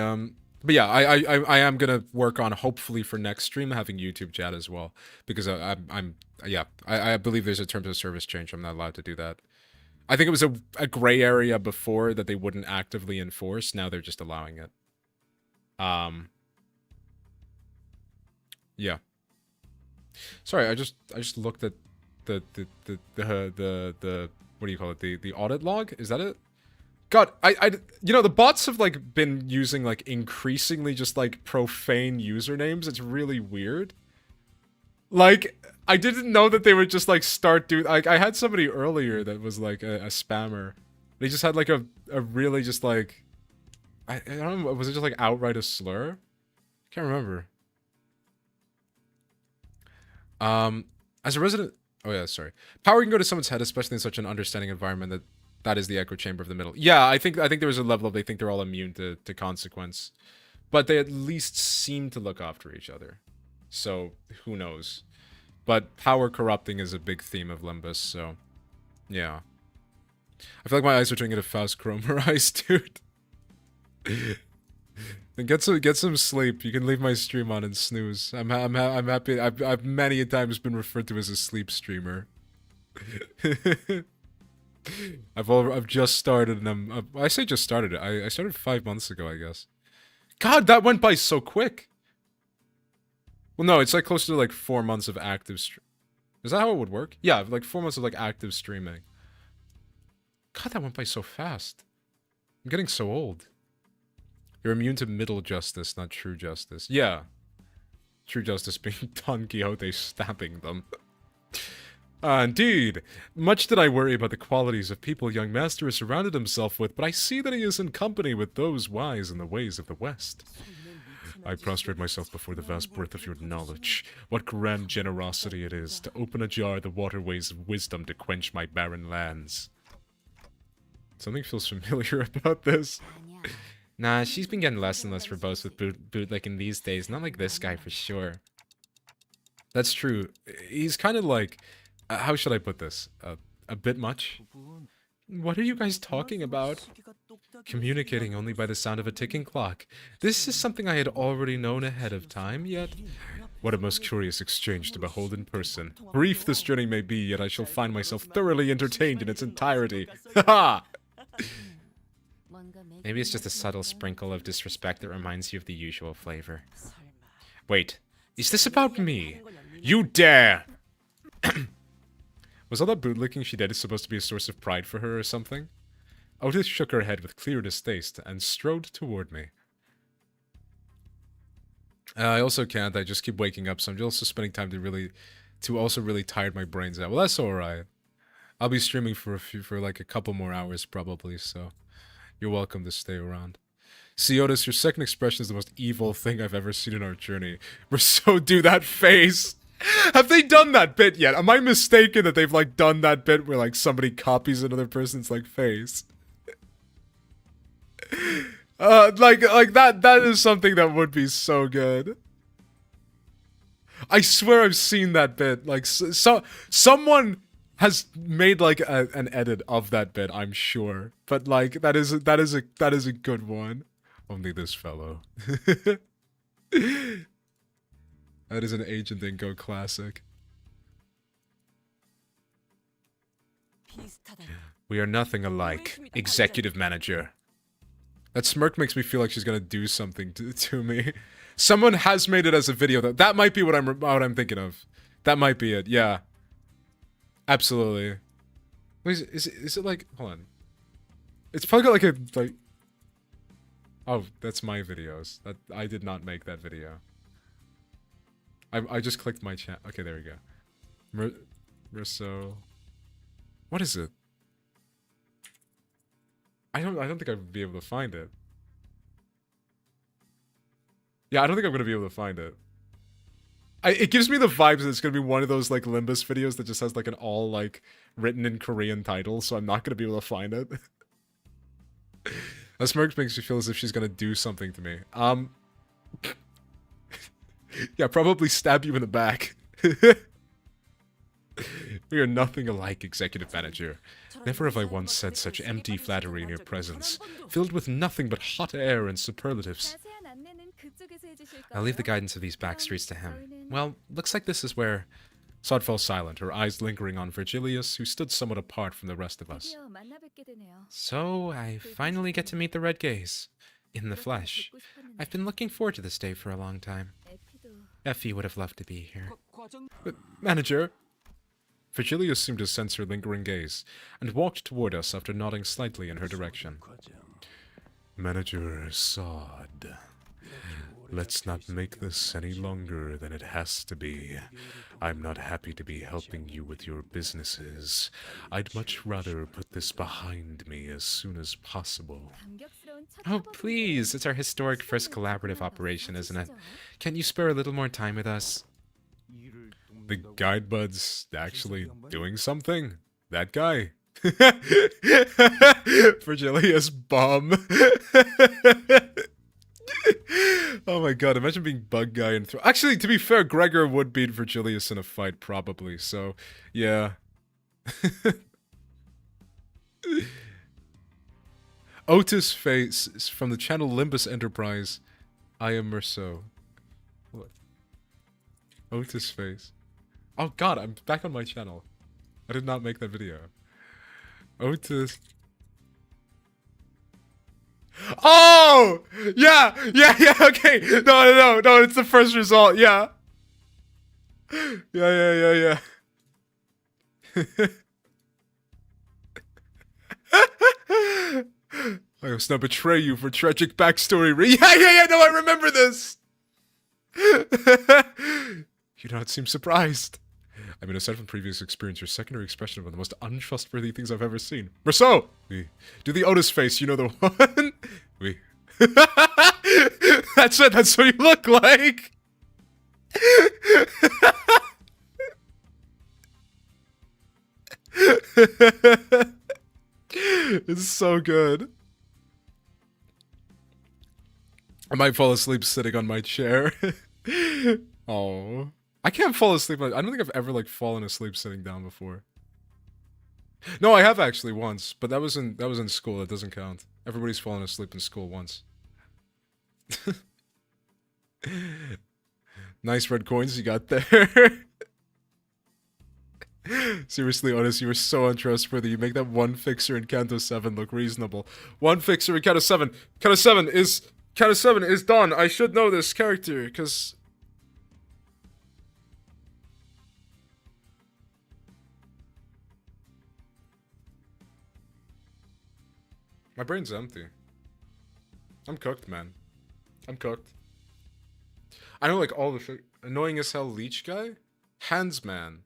yeah, I am gonna work on, hopefully for next stream, having YouTube chat as well, because I believe there's a terms of service change. I'm not allowed to do that. I think it was a gray area before that they wouldn't actively enforce. Now they're just allowing it. Yeah. Sorry, I just looked at the what do you call it? The audit log? Is that it? God, you know, the bots have like been using like increasingly just like profane usernames. It's really weird. Like, I didn't know that they would just like start doing, like, I had somebody earlier that was like a spammer, He just had like a really just like I don't know, was it just like outright a slur? Can't remember. As a resident, oh yeah, sorry. Power can go to someone's head, especially in such an understanding environment that is the echo chamber of the middle. Yeah, I think there was a level of they think they're all immune to consequence, but they at least seem to look after each other. So who knows? But power corrupting is a big theme of Limbus, so yeah. I feel like my eyes are turning into Faust Cromer eyes, dude. Then get some sleep. You can leave my stream on and snooze. I'm happy. I've many a times been referred to as a sleep streamer. I've just started and I say just started it. I started 5 months ago, I guess. God, that went by so quick. Well, no, it's like close to like 4 months of active Is that how it would work? Yeah, like 4 months of like active streaming. God, that went by so fast. I'm getting so old. You're immune to middle justice, not true justice. Yeah. True justice being Don Quixote stabbing them. Indeed. Much did I worry about the qualities of people young master has surrounded himself with, but I see that he is in company with those wise in the ways of the West. I prostrate myself before the vast breadth of your knowledge. What grand generosity it is to open ajar the waterways of wisdom to quench my barren lands. Something feels familiar about this. Nah, she's been getting less and less verbose with bootlicking these days. Not like this guy for sure. That's true. He's kind of like... how should I put this? A bit much? What are you guys talking about? Communicating only by the sound of a ticking clock. This is something I had already known ahead of time, yet... What a most curious exchange to behold in person. Brief this journey may be, yet I shall find myself thoroughly entertained in its entirety. Ha! Maybe it's just a subtle sprinkle of disrespect that reminds you of the usual flavor. Wait, is this about me? You dare! Was all that bootlicking she did supposed to be a source of pride for her or something? Otis shook her head with clear distaste and strode toward me. I also can't, I just keep waking up, so I'm also spending time to also really tire my brains out. Well, that's alright. I'll be streaming for like a couple more hours probably, so... You're welcome to stay around. See, Otis, your second expression is the most evil thing I've ever seen in our journey. We're so... Dude, that face! Have they done that bit yet? Am I mistaken that they've, like, done that bit where, like, somebody copies another person's, like, face? Like, that is something that would be so good. I swear I've seen that bit. Like, someone... has made like an edit of that bit, I'm sure. But like that is a good one. Only this fellow. That is an Agent Ingo classic. We are nothing alike, executive manager. That smirk makes me feel like she's gonna do something to me. Someone has made it as a video though. That might be what I'm thinking of. That might be it. Yeah. Absolutely. Wait, is it like... Hold on. It's probably got like a... like... Oh, that's my videos. I did not make that video. I just clicked my chat. Okay, there we go. Risso... What is it? I don't think I'd be able to find it. Yeah, I don't think I'm gonna be able to find it. It gives me the vibes that it's gonna be one of those like Limbus videos that just has like an all like written in Korean title, so I'm not gonna be able to find it. That smirk makes me feel as if she's gonna do something to me. Yeah, probably stab you in the back. We are nothing alike, executive manager. Never have I once said such empty flattery in your presence, filled with nothing but hot air and superlatives. I'll leave the guidance of these back streets to him. Well, looks like this is where... Sod fell silent, her eyes lingering on Virgilius, who stood somewhat apart from the rest of us. So, I finally get to meet the Red Gaze. In the flesh. I've been looking forward to this day for a long time. Effie would have loved to be here. But, manager... Virgilius seemed to sense her lingering gaze, and walked toward us after nodding slightly in her direction. Manager Sod... Let's not make this any longer than it has to be. I'm not happy to be helping you with your businesses. I'd much rather put this behind me as soon as possible. Oh, please. It's our historic first collaborative operation, isn't it? Can't you spare a little more time with us? The guide bud's actually doing something? That guy? Virgilius bomb. Oh my god, imagine being bug guy and actually, to be fair, Gregor would beat Virgilius in a fight, probably, so, yeah. Otis Face is from the channel Limbus Enterprise. I am Merceau. What? Otis Face. Oh god, I'm back on my channel. I did not make that video. Otis. Oh! Yeah! Yeah, okay! No, it's the first result, yeah. Yeah. I must not betray you for tragic backstory. Yeah, no, I remember this! You do not seem surprised. I mean, aside from previous experience, your secondary expression of one of the most untrustworthy things I've ever seen. Merceau! Oui. Do the Otis face, you know the one? Oui. That's it, that's what you look like! It's so good. I might fall asleep sitting on my chair. Oh. I can't fall asleep. I don't think I've ever like fallen asleep sitting down before. No, I have actually once, but that was in school. It doesn't count. Everybody's fallen asleep in school once. Nice red coins you got there. Seriously, Otis, you were so untrustworthy. You make that one fixer in Canto 7 look reasonable. One fixer in Canto 7. Canto 7 is done. I should know this character, because... My brain's empty. I'm cooked, man. I'm cooked. I know, like, all the annoying as hell leech guy? Handsman.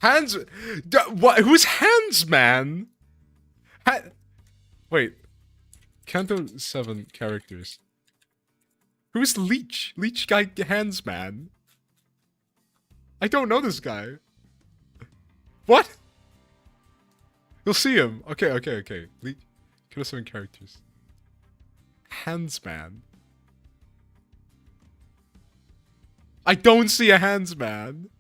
What? Who's Handsman? Wait. Canto 7 characters. Who's Leech? Leech guy Handsman? I don't know this guy. What? You'll see him. Okay. Leech. Canto 7 characters. Handsman. I don't see a Handsman.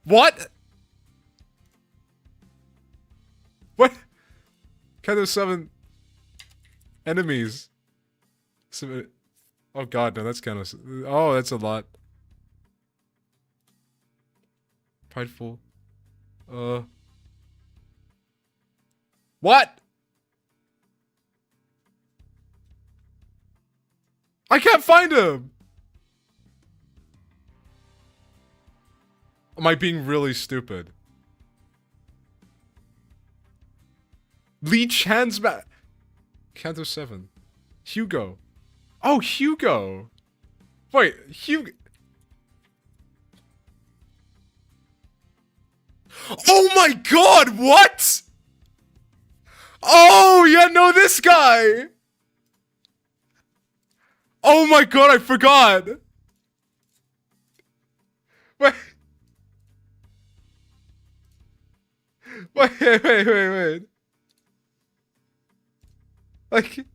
What? What? Canto 7 enemies. Oh god, no, that's kind of... Oh, that's a lot. Prideful. What? I can't find him! Am I being really stupid? Leech Handsman. Canto 7. Hugo. Oh, Hugo. Wait, Hugo. Oh my god, what? Oh, yeah, no, this guy. Oh my god, I forgot. Wait. Wait. Like...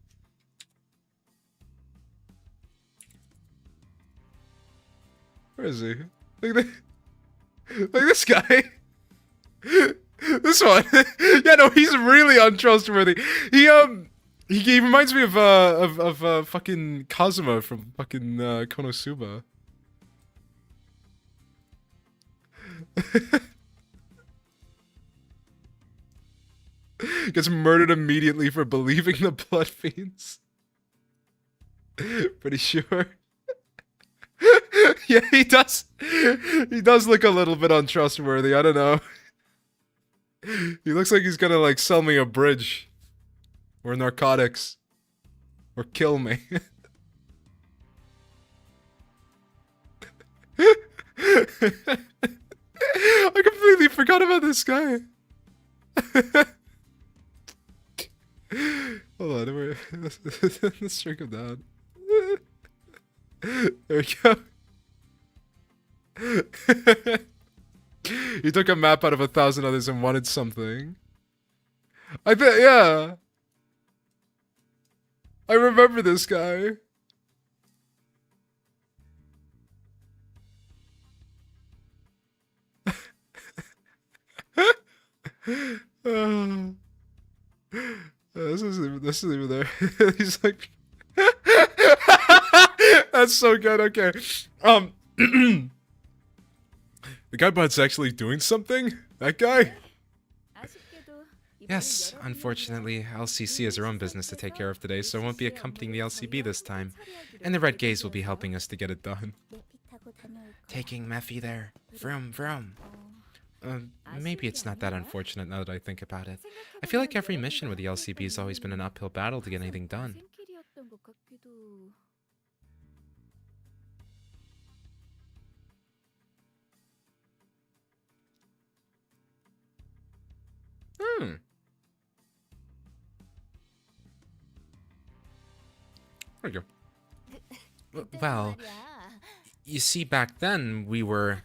Where is he? Like this guy. This one. Yeah, no, he's really untrustworthy. He reminds me of fucking Kazuma from fucking Konosuba. Gets murdered immediately for believing the blood fiends. Pretty sure. Yeah, he does. He does look a little bit untrustworthy. I don't know. He looks like he's gonna like sell me a bridge or narcotics. Or kill me. I completely forgot about this guy. Hold on, let's check him down. There we go. He took a map out of 1,000 others and wanted something. I bet, yeah. I remember this guy. This isn't even there. He's like, that's so good. Okay, the guy bot's actually doing something. That guy. Yes, unfortunately, LCC has her own business to take care of today, so I won't be accompanying the LCB this time. And the Red Gaze will be helping us to get it done. Taking Mephi there. Vroom, vroom. Maybe it's not that unfortunate now that I think about it. I feel like every mission with the LCB has always been an uphill battle to get anything done. There you go. Well, you see, back then, we were...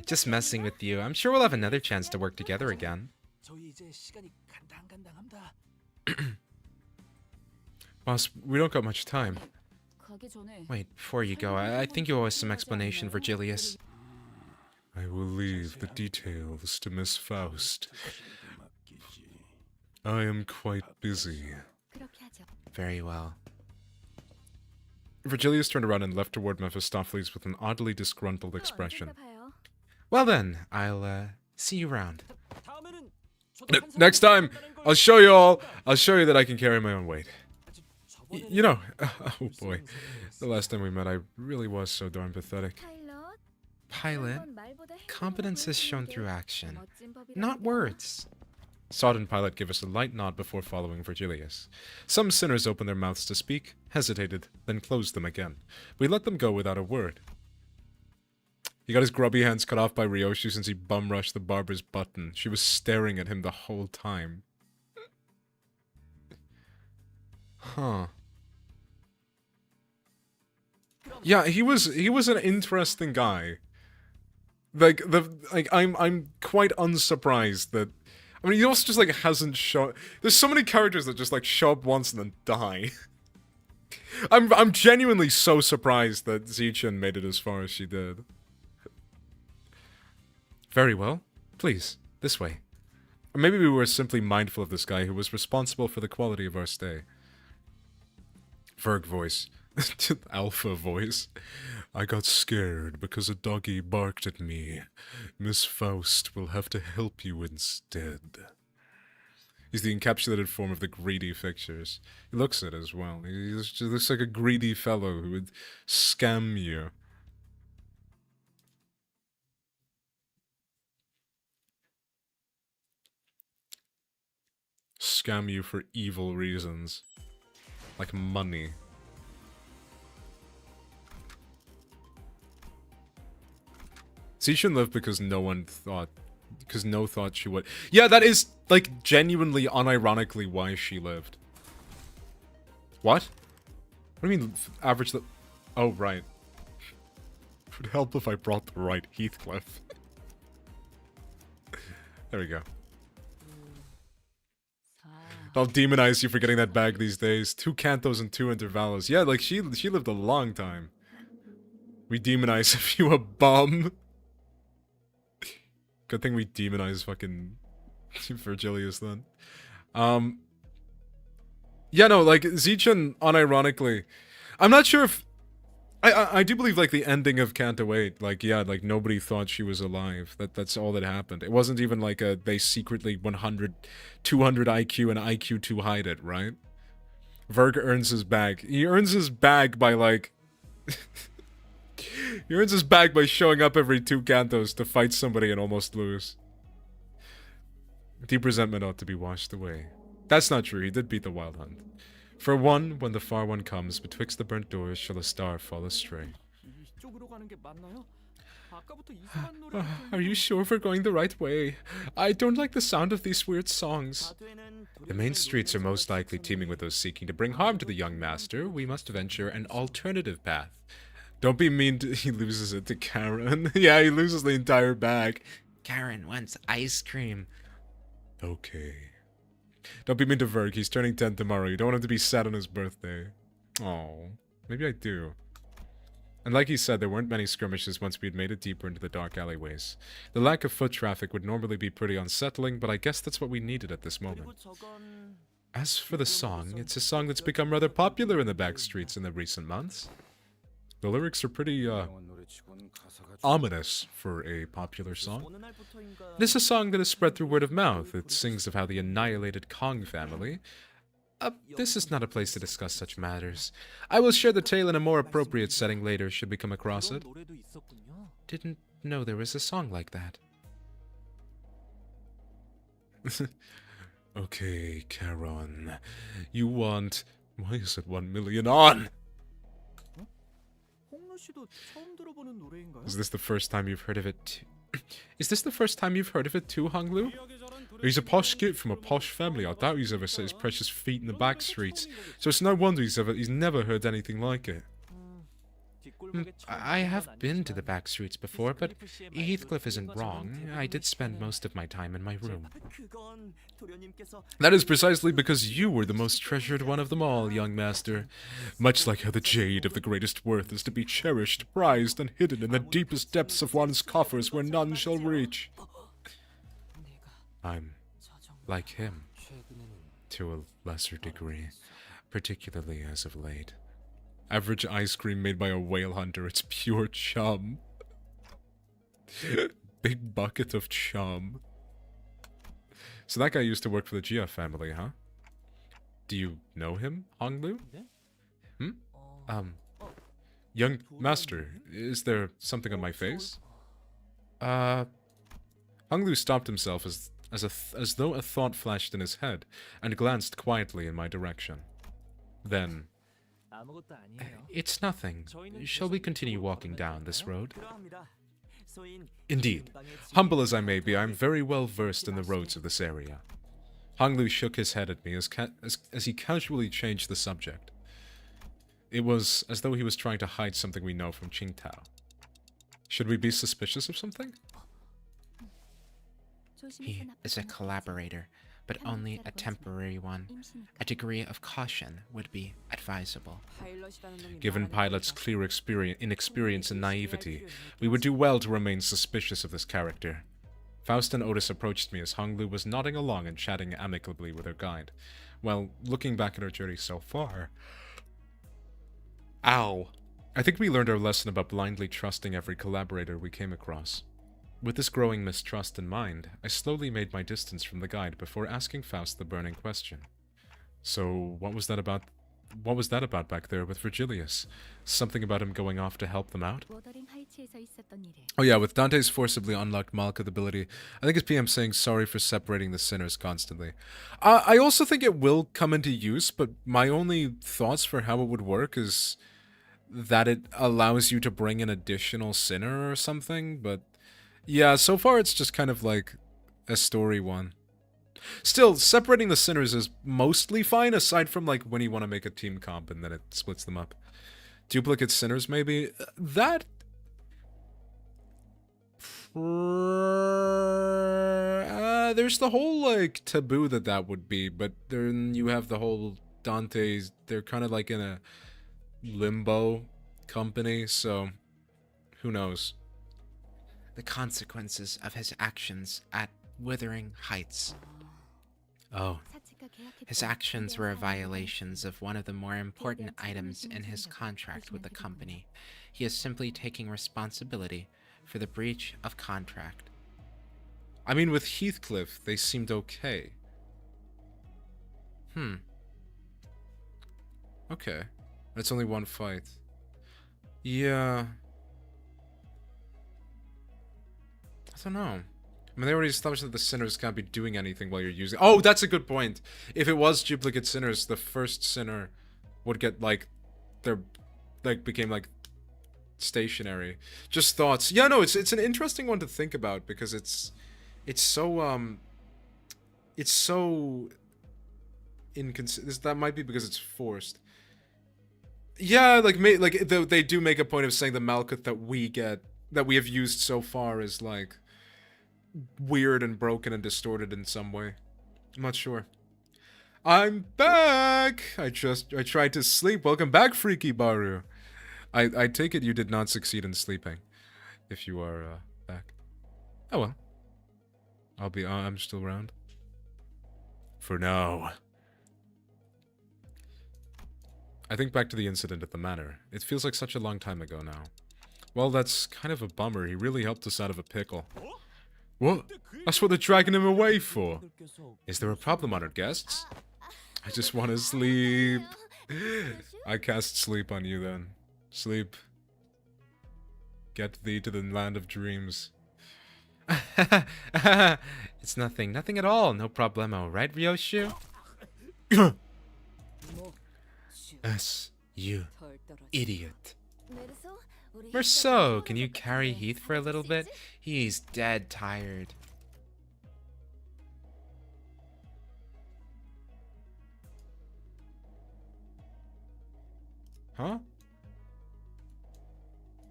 just messing with you. I'm sure we'll have another chance to work together again. Boss, we don't got much time. Wait, before you go, I think you owe us some explanation, Virgilius. I will leave the details to Miss Faust. I am quite busy. Very well. Virgilius turned around and left toward Mephistopheles with an oddly disgruntled expression. Well then, I'll see you around. Next time, I'll show you all. I'll show you that I can carry my own weight. You know, oh boy, the last time we met, I really was so darn pathetic. Pilot, competence is shown through action, not words. Sod and Pilot give us a light nod before following Virgilius. Some sinners opened their mouths to speak, hesitated, then closed them again. We let them go without a word. He got his grubby hands cut off by Ryoshi since he bum-rushed the barber's button. She was staring at him the whole time. Huh. Yeah, he was an interesting guy. I'm quite unsurprised that, I mean, he also just, like, hasn't shown... There's so many characters that just, like, show up once and then die. I'm genuinely so surprised that Zichen made it as far as she did. Very well. Please, this way. Or maybe we were simply mindful of this guy who was responsible for the quality of our stay. Verg voice. Alpha voice. I got scared because a doggy barked at me. Miss Faust will have to help you instead. He's the encapsulated form of the greedy fixtures. He looks it as well. He just looks like a greedy fellow who would scam you. Scam you for evil reasons. Like money. Zichen lived because no one thought... Because no thought she would. Yeah, that is, like, genuinely, unironically why she lived. What? What do you mean, average the... Oh, right. It would help if I brought the right Heathcliff. There we go. I'll demonize you for getting that bag these days. 2 cantos and 2 intervalos. Yeah, like, she lived a long time. We demonize if you a bum. Good thing we demonize fucking Virgilius then. Yeah, no, like, Zichen, unironically... I'm not sure if... I do believe, like, the ending of Canto 8, like, yeah, like, nobody thought she was alive. That's all that happened. It wasn't even like they secretly 100, 200 IQ and IQ to hide it, right? Verg earns his bag. He earns his bag by, like... He earns his bag by showing up every 2 cantos to fight somebody and almost lose. Deep resentment ought to be washed away. That's not true. He did beat the Wild Hunt. For one, when the far one comes, betwixt the burnt doors shall a star fall astray. Are you sure we're going the right way? I don't like the sound of these weird songs. The main streets are most likely teeming with those seeking to bring harm to the young master. We must venture an alternative path. Don't be mean to... He loses it to Karen. Yeah, he loses the entire bag. Karen wants ice cream. Okay. Don't be mean to Verg. He's turning 10 tomorrow. You don't want him to be sad on his birthday. Oh, maybe I do. And like he said, there weren't many skirmishes once we'd made it deeper into the dark alleyways. The lack of foot traffic would normally be pretty unsettling, but I guess that's what we needed at this moment. As for the song, it's a song that's become rather popular in the back streets in the recent months. The lyrics are pretty, ominous for a popular song. It is a song that has spread through word of mouth. It sings of how the annihilated Kong family... this is not a place to discuss such matters. I will share the tale in a more appropriate setting later, should we come across it. Didn't know there was a song like that. Okay, Karen. You want... Why is it 1 million on? Is this the first time you've heard of it? Is this the first time you've heard of it too, Honglu? He's a posh kid from a posh family. I doubt he's ever set his precious feet in the back streets. So it's no wonder he's never heard anything like it. I have been to the back streets before, but Heathcliff isn't wrong. I did spend most of my time in my room. That is precisely because you were the most treasured one of them all, young master. Much like how the jade of the greatest worth is to be cherished, prized, and hidden in the deepest depths of one's coffers where none shall reach. I'm like him, to a lesser degree, particularly as of late. Average ice cream made by a whale hunter, it's pure chum. Big bucket of chum. So that guy used to work for the Jia family, huh? Do you know him, Honglu? Young master, is there something on my face? Honglu stopped himself as though a thought flashed in his head, and glanced quietly in my direction. Then... It's nothing. Shall we continue walking down this road? Indeed. Humble as I may be, I am very well versed in the roads of this area. Honglu shook his head at me as he casually changed the subject. It was as though he was trying to hide something we know from Qingtao. Should we be suspicious of something? He is a collaborator, but only a temporary one. A degree of caution would be advisable. Given Pilot's clear inexperience and naivety, we would do well to remain suspicious of this character. Faust and Otis approached me as Honglu was nodding along and chatting amicably with her guide. Well, looking back at our journey so far... Ow! I think we learned our lesson about blindly trusting every collaborator we came across. With this growing mistrust in mind, I slowly made my distance from the guide before asking Faust the burning question. So, what was that about back there with Virgilius? Something about him going off to help them out? Oh yeah, with Dante's forcibly unlocked Malkuth ability, I think it's PM saying sorry for separating the sinners constantly. I also think it will come into use, but my only thoughts for how it would work is that it allows you to bring an additional sinner or something, but... Yeah, so far it's just kind of like a story one. Still, separating the sinners is mostly fine, aside from like when you want to make a team comp and then it splits them up. Duplicate sinners, maybe? That... there's the whole, like, taboo that would be, but then you have the whole Dante's... They're kind of like in a limbo company, so who knows? The consequences of his actions at Withering Heights. Oh. His actions were violations of one of the more important items in his contract with the company. He is simply taking responsibility for the breach of contract. I mean, with Heathcliff, they seemed okay. Okay. It's only one fight. Yeah... I don't know. I mean, they already established that the sinners can't be doing anything while you're using... Oh, that's a good point. If it was duplicate sinners, the first sinner would get, like, their... Like, became, like, stationary. Just thoughts. Yeah, no, it's an interesting one to think about, because it's so, it's so... That might be because it's forced. Yeah, like, they do make a point of saying the Malkuth that we get, that we have used so far is, like... weird and broken and distorted in some way. I'm not sure. I'm back! I tried to sleep. Welcome back, Freaky Baru. I take it you did not succeed in sleeping. If you are, back. Oh well. I'm still around. For now. I think back to the incident at the manor. It feels like such a long time ago now. Well, that's kind of a bummer. He really helped us out of a pickle. What? That's what they're dragging him away for. Is there a problem, honored guests? I just want to sleep. I cast sleep on you then. Sleep. Get thee to the land of dreams. It's nothing. Nothing at all. No problemo. Right, Ryoshu? Yes, you idiot. Merceau, can you carry Heath for a little bit? He's dead tired. Huh?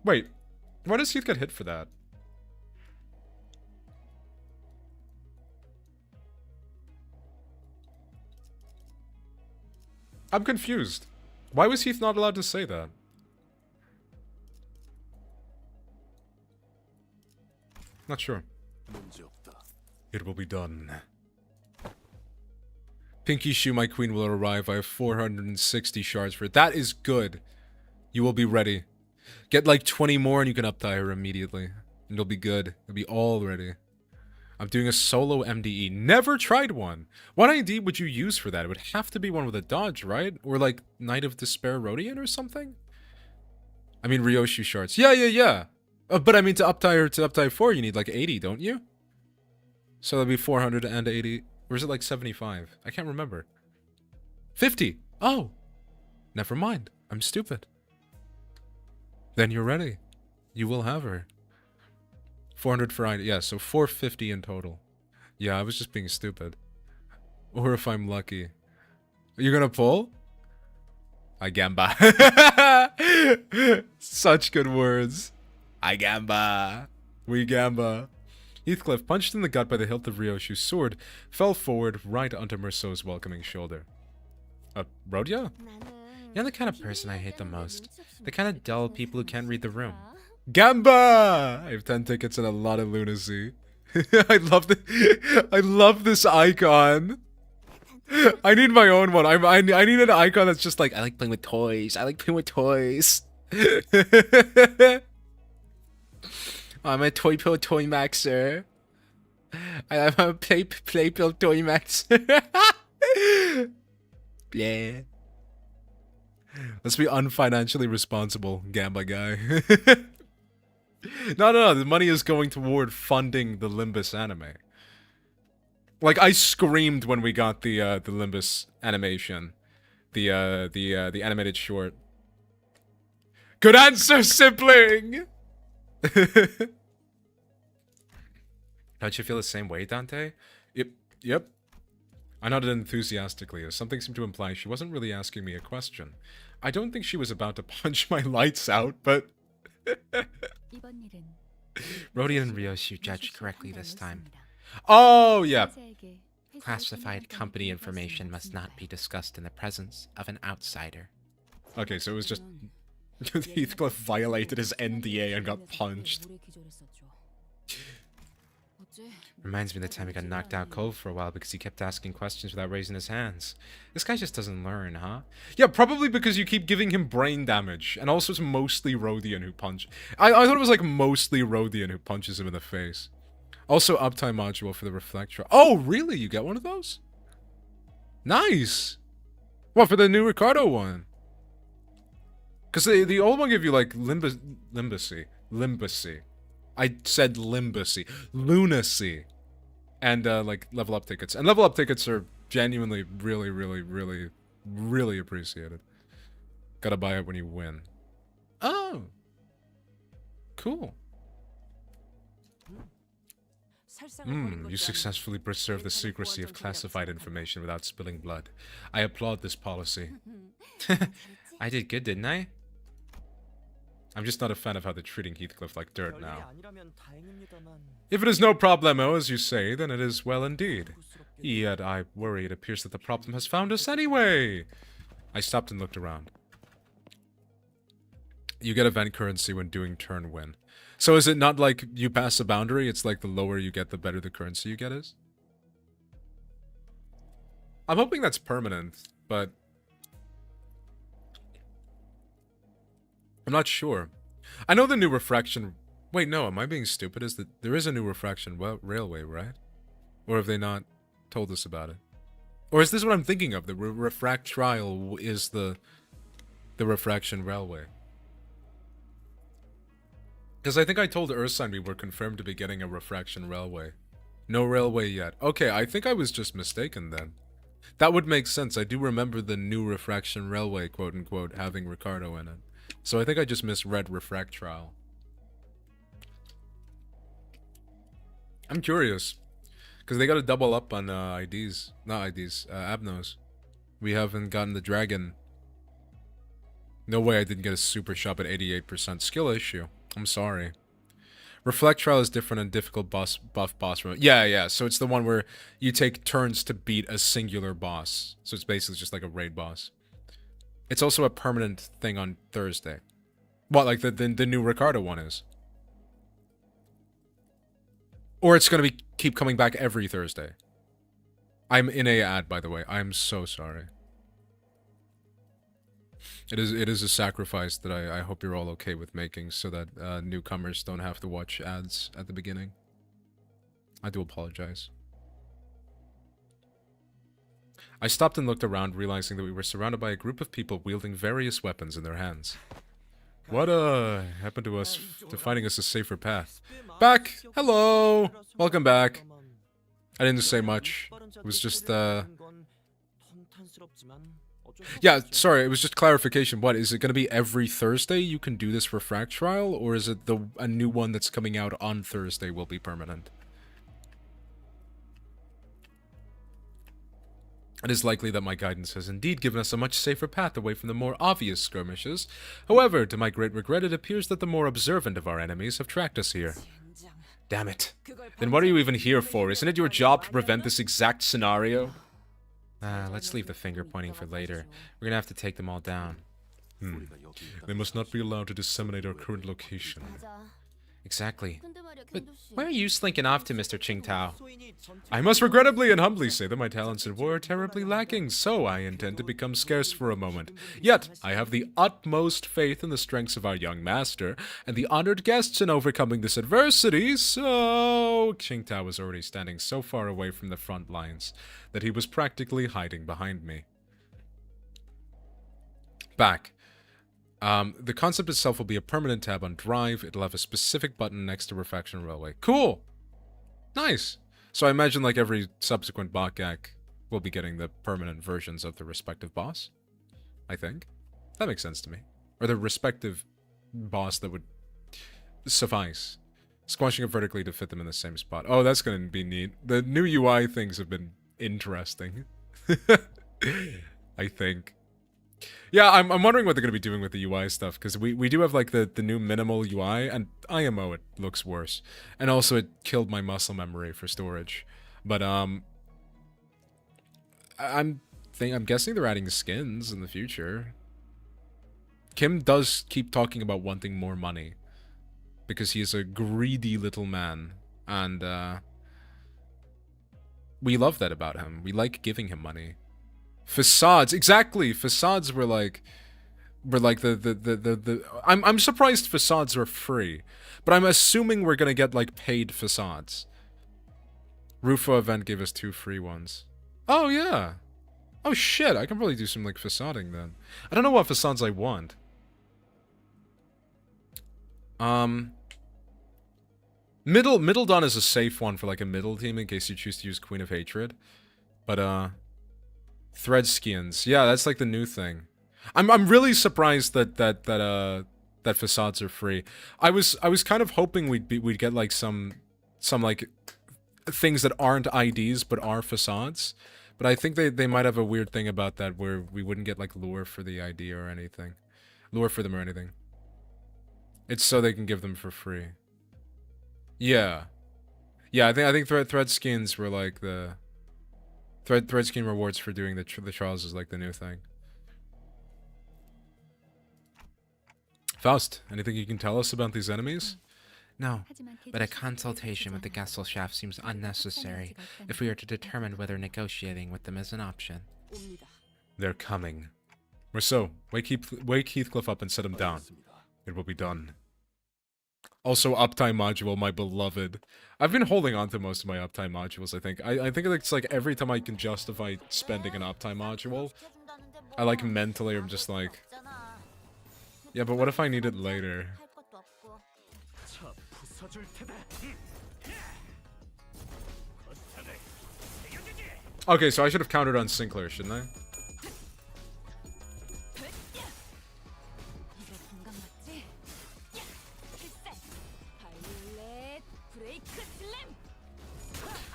Wait, why does Heath get hit for that? I'm confused. Why was Heath not allowed to say that? Not sure. It will be done. Pinky Shoe, my queen, will arrive. I have 460 shards for it. That is good. You will be ready. Get like 20 more and you can up-tie her immediately. And you'll be good. You'll be all ready. I'm doing a solo MDE. Never tried one. What ID would you use for that? It would have to be one with a dodge, right? Or like Knight of Despair Rodian or something? I mean, Ryoshu shards. Yeah. But I mean, to up-tie 4, you need like 80, don't you? So that'd be 480. Or is it like 75? I can't remember. 50! Oh! Never mind. I'm stupid. Then you're ready. You will have her. 400 for ID. Yeah, so 450 in total. Yeah, I was just being stupid. Or if I'm lucky. Are you gonna pull? I gamba. Such good words. I gamba. We gamba. Heathcliff, punched in the gut by the hilt of Ryoshu's sword, fell forward right onto Merceau's welcoming shoulder. Rhodia? You're the kind of person I hate the most. The kind of dull people who can't read the room. Gamba! I have 10 tickets and a lot of lunacy. I love this icon. I need my own one. I need an icon that's just like, I like playing with toys. I like playing with toys. I'm a toy maxer. I'm a play pill toy maxer. Yeah. Let's be unfinancially responsible, Gamba guy. No. The money is going toward funding the Limbus anime. Like, I screamed when we got the Limbus animation, the animated short. Good answer, sibling. Don't you feel the same way, Dante? Yep. I nodded enthusiastically, as something seemed to imply she wasn't really asking me a question. I don't think she was about to punch my lights out, but... Rodian and Ryoshu judged correctly this time. Oh, yeah. Classified company information must not be discussed in the presence of an outsider. Okay, so it was just... Heathcliff violated his NDA and got punched. Reminds me of the time he got knocked out cold for a while because he kept asking questions without raising his hands. This guy just doesn't learn, huh? Yeah, probably because you keep giving him brain damage. And also it's mostly Rodian who punch. I thought it was like mostly Rodian who punches him in the face. Also, uptime module for the reflector. Oh, really? You get one of those? Nice! What, for the new Ricardo one? Because the old one gave you like Limbusy. I said Limbusy. Lunacy. And, like, level up tickets. And level up tickets are genuinely really, really, really, really appreciated. Gotta buy it when you win. Oh! Cool. You successfully preserved the secrecy of classified information without spilling blood. I applaud this policy. I did good, didn't I? I'm just not a fan of how they're treating Heathcliff like dirt now. If it is no problemo, as you say, then it is well indeed. Yet I worry it appears that the problem has found us anyway. I stopped and looked around. You get event currency when doing turn win. So is it not like you pass a boundary, it's like the lower you get, the better the currency you get is? I'm hoping that's permanent, but I'm not sure. I know the new refraction... Wait, no, am I being stupid? Is that there is a new refraction railway, right? Or have they not told us about it? Or is this what I'm thinking of? The refract trial is the refraction railway. Because I think I told Ursine we were confirmed to be getting a refraction railway. No railway yet. Okay, I think I was just mistaken then. That would make sense. I do remember the new refraction railway, quote-unquote, having Ricardo in it. So I think I just misread refract trial. I'm curious. Because they got to double up on IDs. Not IDs, Abnos. We haven't gotten the dragon. No way I didn't get a super shop at 88% skill issue. I'm sorry. Reflect trial is different and difficult buff boss room. Yeah. So it's the one where you take turns to beat a singular boss. So it's basically just like a raid boss. It's also a permanent thing on Thursday. What, like the new Ricardo one is? Or it's gonna keep coming back every Thursday. I'm in a ad, by the way. I'm so sorry. It is a sacrifice that I hope you're all okay with making so that newcomers don't have to watch ads at the beginning. I do apologize. I stopped and looked around, realizing that we were surrounded by a group of people wielding various weapons in their hands. What happened to us to finding us a safer path? Back! Hello! Welcome back. I didn't say much. It was just yeah, sorry, it was just clarification. What, is it going to be every Thursday you can do this refract trial? Or is it a new one that's coming out on Thursday will be permanent? It is likely that my guidance has indeed given us a much safer path away from the more obvious skirmishes. However, to my great regret, it appears that the more observant of our enemies have tracked us here. Damn it. Then what are you even here for? Isn't it your job to prevent this exact scenario? Let's leave the finger pointing for later. We're gonna have to take them all down. They must not be allowed to disseminate our current location. Exactly. But where are you slinking off to, Mr. Qingtao? I must regrettably and humbly say that my talents in war are terribly lacking, so I intend to become scarce for a moment. Yet, I have the utmost faith in the strengths of our young master, and the honored guests in overcoming this adversity, so... Qingtao was already standing so far away from the front lines that he was practically hiding behind me. Back. The concept itself will be a permanent tab on Drive. It'll have a specific button next to Refraction Railway. Cool! Nice! So I imagine like every subsequent Bakak will be getting the permanent versions of the respective boss. I think. That makes sense to me. Or the respective boss that would suffice. Squashing it vertically to fit them in the same spot. Oh, that's gonna be neat. The new UI things have been interesting. I think. Yeah, I'm wondering what they're going to be doing with the UI stuff, because we do have, like, the new minimal UI, and IMO, it looks worse. And also, it killed my muscle memory for storage. But, I'm guessing they're adding skins in the future. Kim does keep talking about wanting more money, because he is a greedy little man, and, we love that about him. We like giving him money. Facades, exactly. Facades were like the I'm surprised facades are free, but I'm assuming we're gonna get like paid facades. Rufo event gave us 2 free ones. Oh yeah. Oh shit, I can probably do some like facading then. I don't know what facades I want. Middle Dawn is a safe one for like a middle team in case you choose to use Queen of Hatred. But Thread Skins. Yeah, that's like the new thing. I'm really surprised that facades are free. I was kind of hoping we'd get like some like things that aren't IDs but are facades. But I think they might have a weird thing about that where we wouldn't get like lure for the ID or anything. Lure for them or anything. It's so they can give them for free. Yeah. Yeah, I think thread skins were like the thread skin rewards for doing the trials is like the new thing. Faust, anything you can tell us about these enemies? No, but a consultation with the Gesell shaft seems unnecessary if we are to determine whether negotiating with them is an option. They're coming. Rousseau, wake Heathcliff up and set him down. It will be done. Also, uptime module, my beloved. I've been holding on to most of my uptime modules, I think. I think it's like every time I can justify spending an uptime module, I like mentally I'm just like, yeah, but what if I need it later? Okay, so I should have countered on Sinclair, shouldn't I?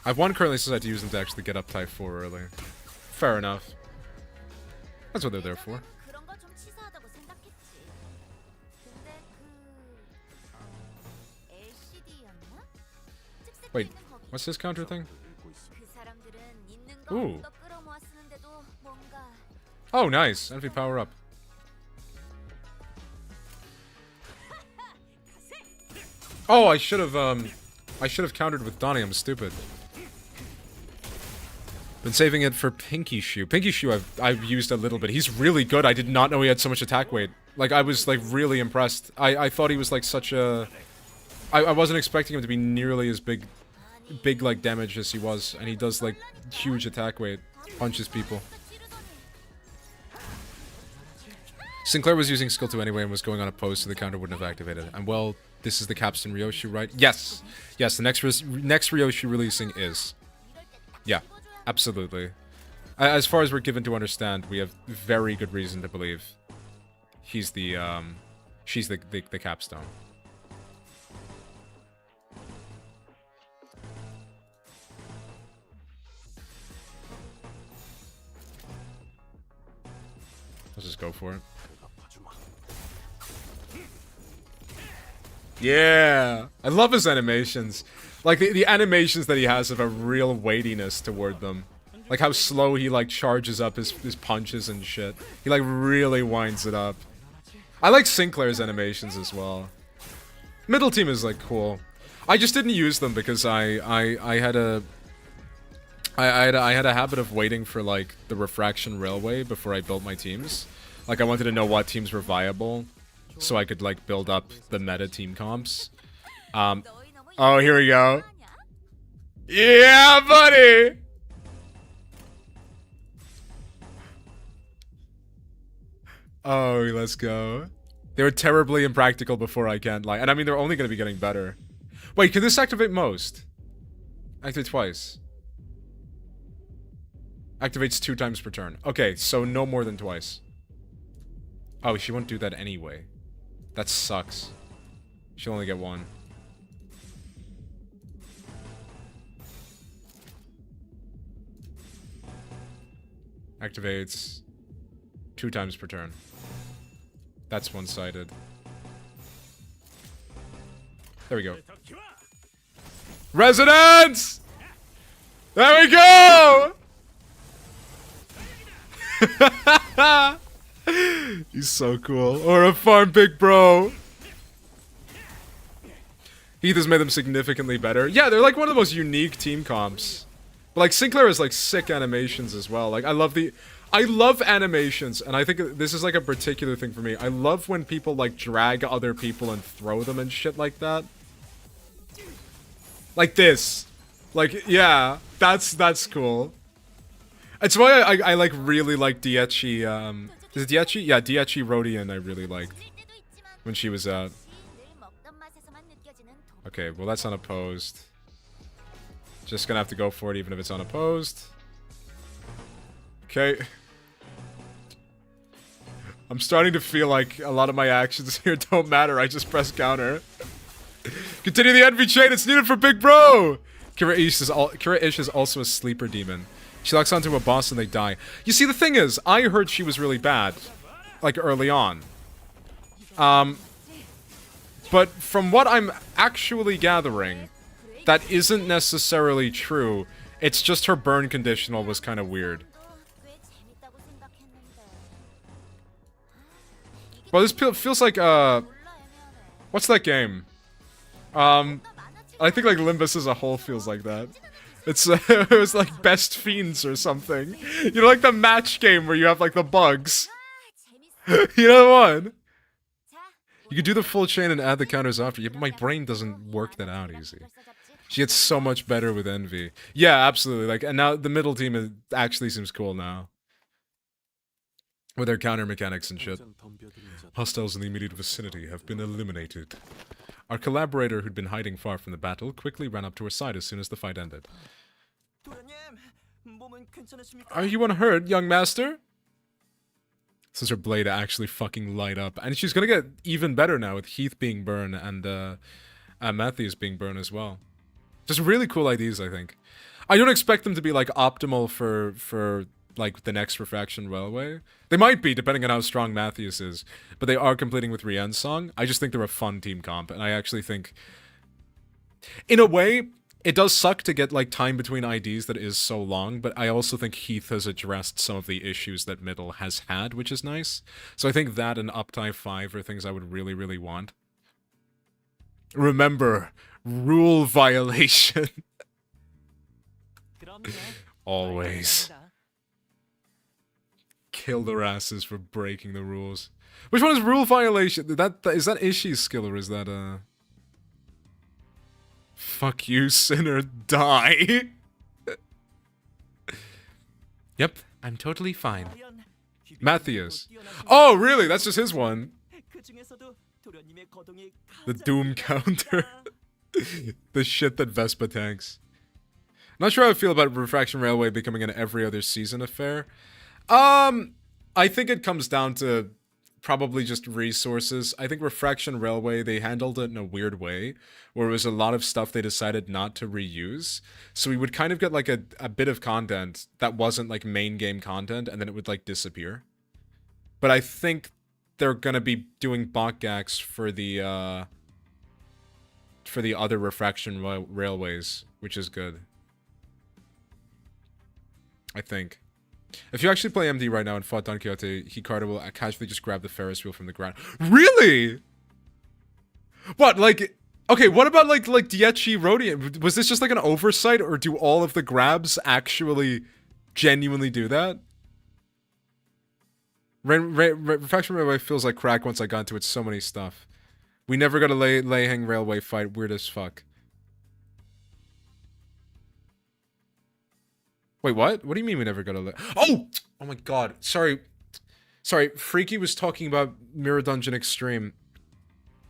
I've one currently says I had to use them to actually get up type 4 early. Fair enough. That's what they're there for. Wait, what's this counter thing? Ooh. Oh, nice. Envy power up. Oh, I should have countered with Donnie. I'm stupid. Been saving it for Pinky Shoe. Pinky Shoe I've used a little bit. He's really good. I did not know he had so much attack weight. Like, I was, like, really impressed. I thought he was, like, such a... I wasn't expecting him to be nearly as big, like, damage as he was. And he does, like, huge attack weight. Punches people. Sinclair was using skill 2 anyway and was going on a post, so the counter wouldn't have activated. And, well, this is the Capstan Ryoshi, right? Yes! Yes, the next Ryoshi releasing is. Yeah. Absolutely. As far as we're given to understand, we have very good reason to believe he's the, she's the capstone. Let's just go for it. Yeah! I love his animations. Like, the animations that he has have a real weightiness toward them. Like, how slow he, like, charges up his punches and shit. He, like, really winds it up. I like Sinclair's animations as well. Middle team is, like, cool. I just didn't use them because I had a habit of waiting for, like, the Refraction Railway before I built my teams. Like, I wanted to know what teams were viable, so I could, like, build up the meta team comps. Oh, here we go. Yeah, buddy! Oh, let's go. They were terribly impractical before, I can't lie. And I mean, they're only going to be getting better. Wait, can this activate most? Activate twice. Activates 2 times per turn. Okay, so no more than twice. Oh, she won't do that anyway. That sucks. She'll only get 1. Activates 2 times per turn. That's one-sided. There we go. Resonance! There we go! He's so cool. Or a farm pick, bro. Heath has made them significantly better. Yeah, they're like one of the most unique team comps. But like Sinclair has like sick animations as well. Like I love animations, and I think this is like a particular thing for me. I love when people like drag other people and throw them and shit like that. Like this. Like, yeah, that's cool. It's why I like really like Diechi, is it Diechi? Yeah, Diechi Rodian I really liked when she was out. Okay, well that's unopposed. Just gonna have to go for it even if it's unopposed. Okay. I'm starting to feel like a lot of my actions here don't matter. I just press counter. Continue the envy chain. It's needed for Big Bro. Kira Ish is also a sleeper demon. She locks onto a boss and they die. You see, the thing is, I heard she was really bad, like early on. But from what I'm actually gathering, that isn't necessarily true. It's just her burn conditional was kind of weird. Well, this feels like, what's that game? I think like Limbus as a whole feels like that. It's, it was like Best Fiends or something. You know, like the match game where you have like the bugs. You know the one? You could do the full chain and add the counters after. Yeah, but my brain doesn't work that out easy. She gets so much better with Envy. Yeah, absolutely. Like, and now the middle team actually seems cool now. With their counter mechanics and shit. Hostiles in the immediate vicinity have been eliminated. Our collaborator, who'd been hiding far from the battle, quickly ran up to her side as soon as the fight ended. Are you unhurt, young master? Since her blade actually fucking light up. And she's gonna get even better now with Heath being burned and Matthias being burned as well. Just really cool ideas, I think. I don't expect them to be like optimal for like the next Refraction Railway. They might be, depending on how strong Matthias is. But they are completing with Rien's song. I just think they're a fun team comp, and I actually think... In a way, it does suck to get like time between IDs that is so long, but I also think Heath has addressed some of the issues that Middle has had, which is nice. So I think that and Uptime 5 are things I would really, really want. Remember, rule violation. Always. Kill their asses for breaking the rules. Which one is rule violation? Is that Ishi's skill or is that Fuck you, sinner, die. Yep, I'm totally fine. Matthias. Oh, really? That's just his one. The Doom counter. The shit that Vespa tanks. Not sure how I feel about Refraction Railway becoming an every other season affair. I think it comes down to probably just resources. I think Refraction Railway, they handled it in a weird way, where it was a lot of stuff they decided not to reuse. So we would kind of get like a bit of content that wasn't like main game content, and then it would like disappear. But I think they're gonna be doing bot gags for the other Refraction Railways, which is good. I think. If you actually play MD right now and fought Don Quixote, Hikaru will casually just grab the Ferris wheel from the ground. Really? What, like... Okay, what about, like Diechi Rodian? Was this just, like, an oversight, or do all of the grabs actually genuinely do that? Refraction Railway feels like crack once I got into it. So many stuff. We never got a Lei-Hang Railway fight. Weird as fuck. Wait, what? What do you mean we never got a... Oh! Oh my god. Sorry. Sorry, Freaky was talking about Mirror Dungeon Extreme.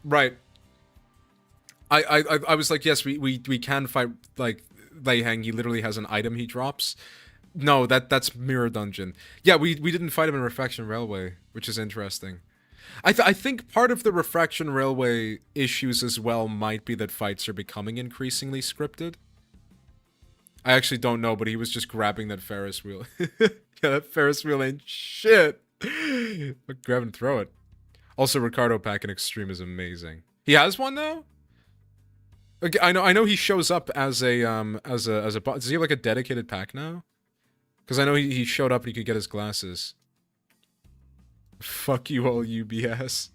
Right. I was like, yes, we can fight, like, Lei-Hang. He literally has an item he drops. No, that's Mirror Dungeon. Yeah, we didn't fight him in Refraction Railway, which is interesting. I think part of the Refraction Railway issues as well might be that fights are becoming increasingly scripted. I actually don't know, but he was just grabbing that Ferris wheel. Yeah, that Ferris wheel ain't shit. But grab and throw it. Also, Ricardo Pack in Extreme is amazing. He has one now? Okay, I know he shows up as a does he have like a dedicated pack now? Because I know he showed up and he could get his glasses. Fuck you all, UBS.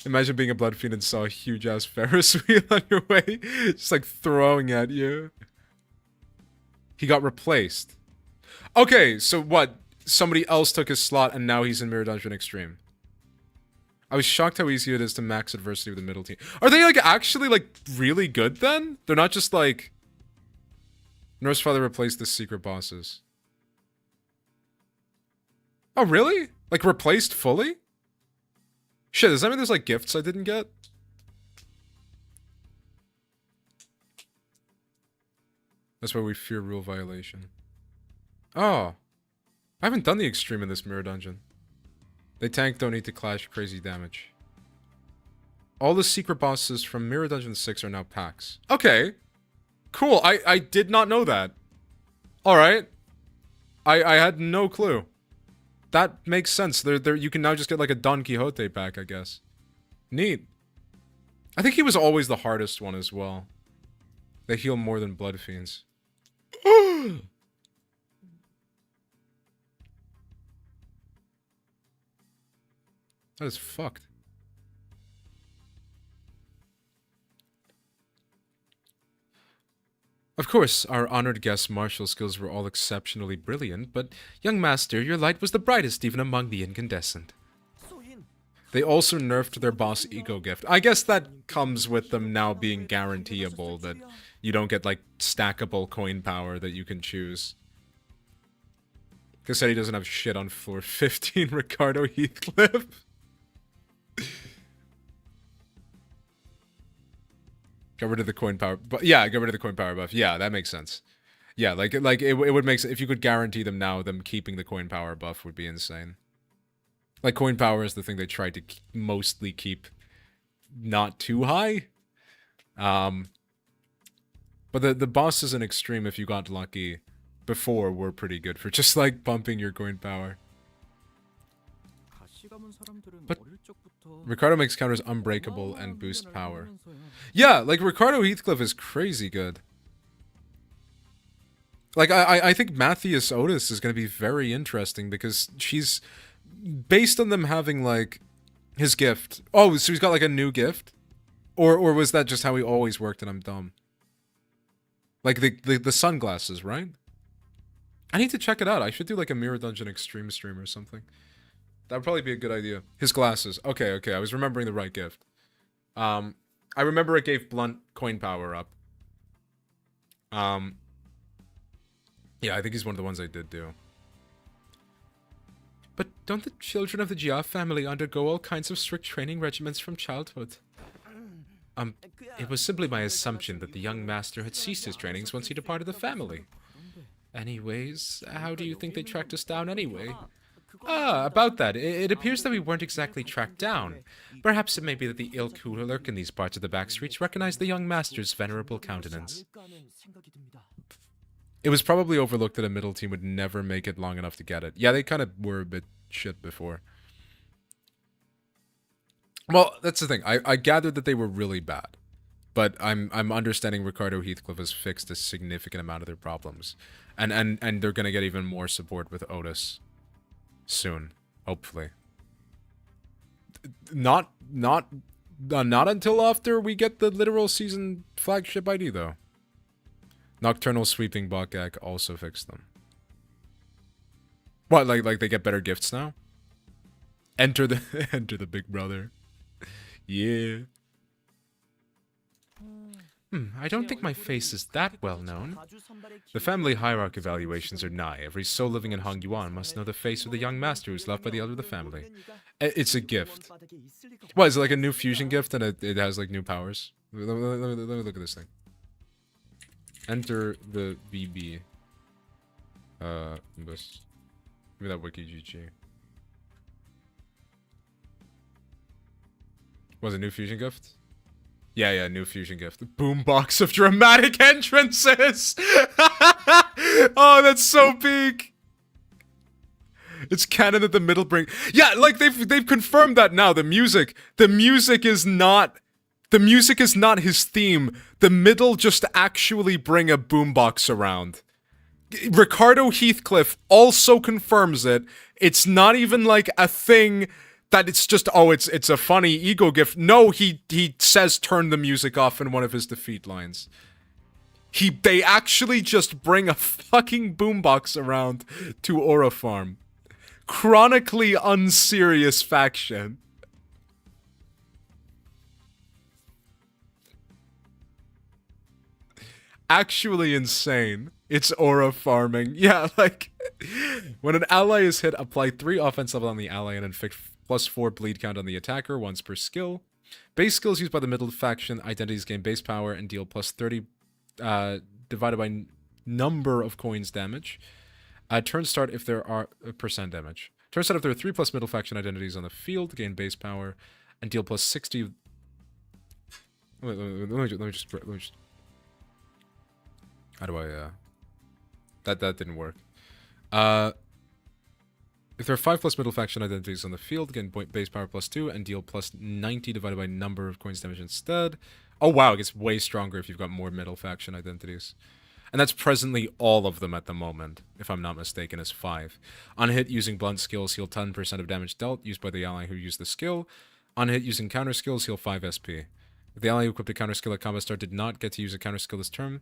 Imagine being a Blood Fiend and saw a huge ass Ferris wheel on your way, just like throwing at you. He got replaced. Okay, so what? Somebody else took his slot and now he's in Mirror Dungeon Extreme. I was shocked how easy it is to max adversity with the middle team. Are they like actually like really good then? They're not just like... Norse Father replaced the secret bosses. Oh really? Like replaced fully? Shit, does that mean there's like gifts I didn't get? That's why we fear rule violation. Oh. I haven't done the extreme in this mirror dungeon. They tank, don't need to clash, crazy damage. All the secret bosses from Mirror Dungeon 6 are now packs. Okay. Cool. I did not know that. Alright. I had no clue. That makes sense. You can now just get like a Don Quixote pack, I guess. Neat. I think he was always the hardest one as well. They heal more than Blood Fiends. That is fucked. Of course, our honored guest's martial skills were all exceptionally brilliant, but, young master, your light was the brightest even among the incandescent. They also nerfed their boss ego gift. I guess that comes with them now being guaranteeable, that you don't get, like, stackable coin power that you can choose. Like I said, he doesn't have shit on floor 15, Ricardo Heathcliff. Get rid of the coin power, but yeah, get rid of the coin power buff. Yeah, that makes sense. Yeah, like it would make sense if you could guarantee them now. Them keeping the coin power buff would be insane. Like coin power is the thing they tried to mostly keep not too high. But the bosses in extreme, if you got lucky before, were pretty good for just like bumping your coin power. But Ricardo makes counters unbreakable and boost power. Yeah, like Ricardo Heathcliff is crazy good. Like I think Matthias Otis is going to be very interesting because she's based on them having like his gift. Oh, so he's got like a new gift, or was that just how he always worked and I'm dumb? Like the sunglasses, right? I need to check it out. I should do like a Mirror Dungeon Extreme stream or something. That would probably be a good idea. His glasses. Okay. I was remembering the right gift. I remember it gave blunt coin power up. Yeah, I think he's one of the ones I did do. But don't the children of the Jia family undergo all kinds of strict training regimens from childhood? It was simply my assumption that the young master had ceased his trainings once he departed the family. Anyways, how do you think they tracked us down anyway? Ah, about that. It appears that we weren't exactly tracked down. Perhaps it may be that the ilk who lurk in these parts of the backstreets recognize the young master's venerable countenance. It was probably overlooked that a middle team would never make it long enough to get it. Yeah, they kind of were a bit shit before. Well, that's the thing. I gathered that they were really bad. But I'm understanding Ricardo Heathcliff has fixed a significant amount of their problems. And they're gonna get even more support with Otis. Soon, hopefully. Not until after we get the literal season flagship ID, though. Nocturnal sweeping Bokak also fixed them. What, like they get better gifts now? Enter the big brother. Yeah. I don't think my face is that well known. The family hierarchy evaluations are nigh. Every soul living in Hongyuan must know the face of the young master who's loved by the elder of the family. It's a gift. What, is it like a new fusion gift and it has like new powers? Let me look at this thing. Enter the BB. Limbus. Give me that wiki GG. Was it a new fusion gift? Yeah, new fusion gift. Boombox of dramatic entrances! Oh, that's so big! It's canon that the middle bring... Yeah, like, they've confirmed that now. The music is not his theme. The middle just actually bring a boombox around. Ricardo Heathcliff also confirms it. It's not even like a thing... that it's just, oh, it's a funny ego gift. No, he says turn the music off in one of his defeat lines. They actually just bring a fucking boombox around to Aura Farm. Chronically unserious faction. Actually insane. It's aura farming. Yeah, like, when an ally is hit, apply 3 offense level on the ally and inflict +4 bleed count on the attacker, once per skill. Base skills used by the middle faction identities gain base power and deal +30 divided by number of coins damage. Turn start if there are percent damage. Turn start if there are 3 plus middle faction identities on the field, gain base power, and deal plus 60. Let me just. How do I? That didn't work. If there are 5 plus middle faction identities on the field, gain base power plus 2 and deal plus 90 divided by number of coins damage instead. Oh wow, it gets way stronger if you've got more middle faction identities. And that's presently all of them at the moment, if I'm not mistaken, is 5. On hit, using blunt skills, heal 10% of damage dealt, used by the ally who used the skill. On hit, using counter skills, heal 5 SP. If the ally who equipped a counter skill at combat start did not get to use a counter skill this turn,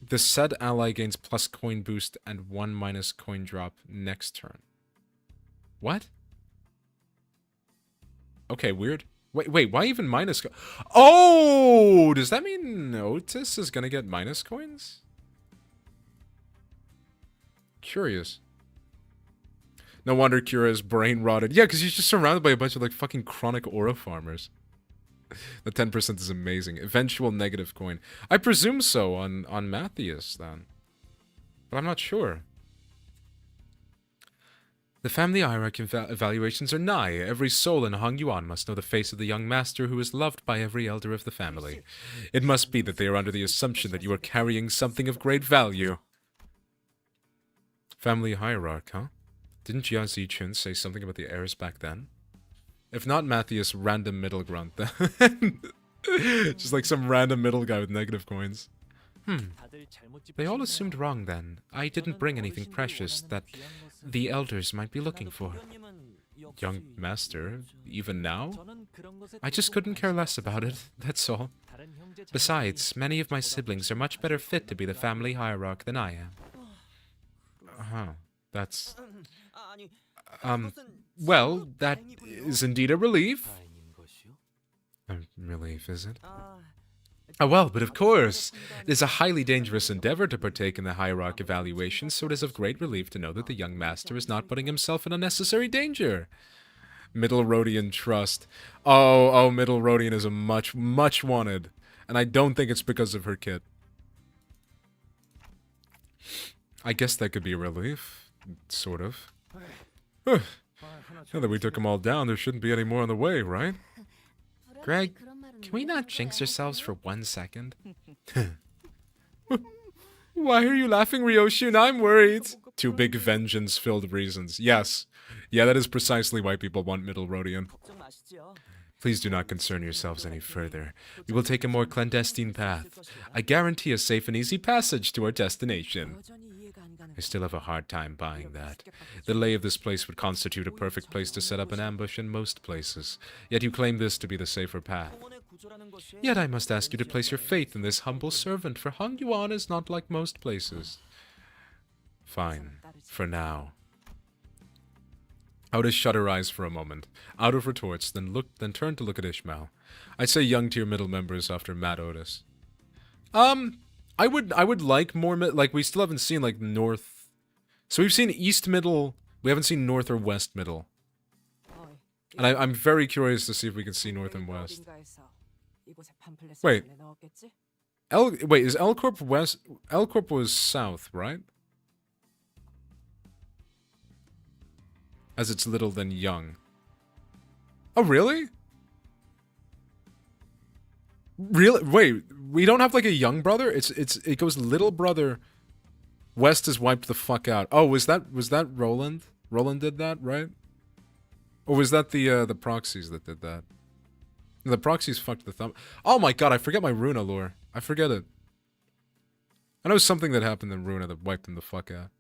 the said ally gains plus coin boost and 1 minus coin drop next turn. What? Okay, weird. Wait, why even minus Oh! Does that mean Otis is gonna get minus coins? Curious. No wonder Kira's brain rotted. Yeah, because he's just surrounded by a bunch of, like, fucking chronic aura farmers. The 10% is amazing. Eventual negative coin. I presume so on Matthias, then. But I'm not sure. The family hierarchy evaluations are nigh. Every soul in Hong Yuan must know the face of the young master who is loved by every elder of the family. It must be that they are under the assumption that you are carrying something of great value. Family hierarchy, huh? Didn't Jia Zichun say something about the heirs back then? If not Matthias, random middle grunt then. Just like some random middle guy with negative coins. They all assumed wrong then. I didn't bring anything precious that the elders might be looking for. Young master, even now? I just couldn't care less about it, that's all. Besides, many of my siblings are much better fit to be the family hierarch than I am. That's... well, that is indeed a relief. A relief, is it? Oh, well, but of course. It is a highly dangerous endeavor to partake in the hierarch evaluation, so it is of great relief to know that the young master is not putting himself in unnecessary danger. Middle Rhodian trust. Oh, Middle Rhodian is a much wanted. And I don't think it's because of her kit. I guess that could be a relief. Sort of. Now that we took them all down, there shouldn't be any more on the way, right? Greg, can we not jinx ourselves for 1 second? Why are you laughing, Ryoshun? I'm worried. 2 big vengeance-filled reasons. Yes. Yeah, that is precisely why people want Middle Rhodian. Please do not concern yourselves any further. We will take a more clandestine path. I guarantee a safe and easy passage to our destination. I still have a hard time buying that. The lay of this place would constitute a perfect place to set up an ambush in most places. Yet you claim this to be the safer path. Yet I must ask you to place your faith in this humble servant, for Hong Yuan is not like most places. Fine. For now. Otis shut her eyes for a moment, out of retorts, then turned to look at Ishmael. I'd say young tier middle members after Matt Otis. I would like more like we still haven't seen like north. So we've seen east middle. We haven't seen north or west middle. And I'm very curious to see if we can see north and west. Wait. Is L Corp west? L Corp was south, right? As it's little then young. Oh, really? Really? Wait, we don't have like a young brother? It goes little brother. West is wiped the fuck out. Oh, was that Roland? Roland did that, right? Or was that the proxies that did that? The proxies fucked the thumb. Oh my god, I forget my Runa lore. I forget it. I know something that happened in Runa that wiped them the fuck out.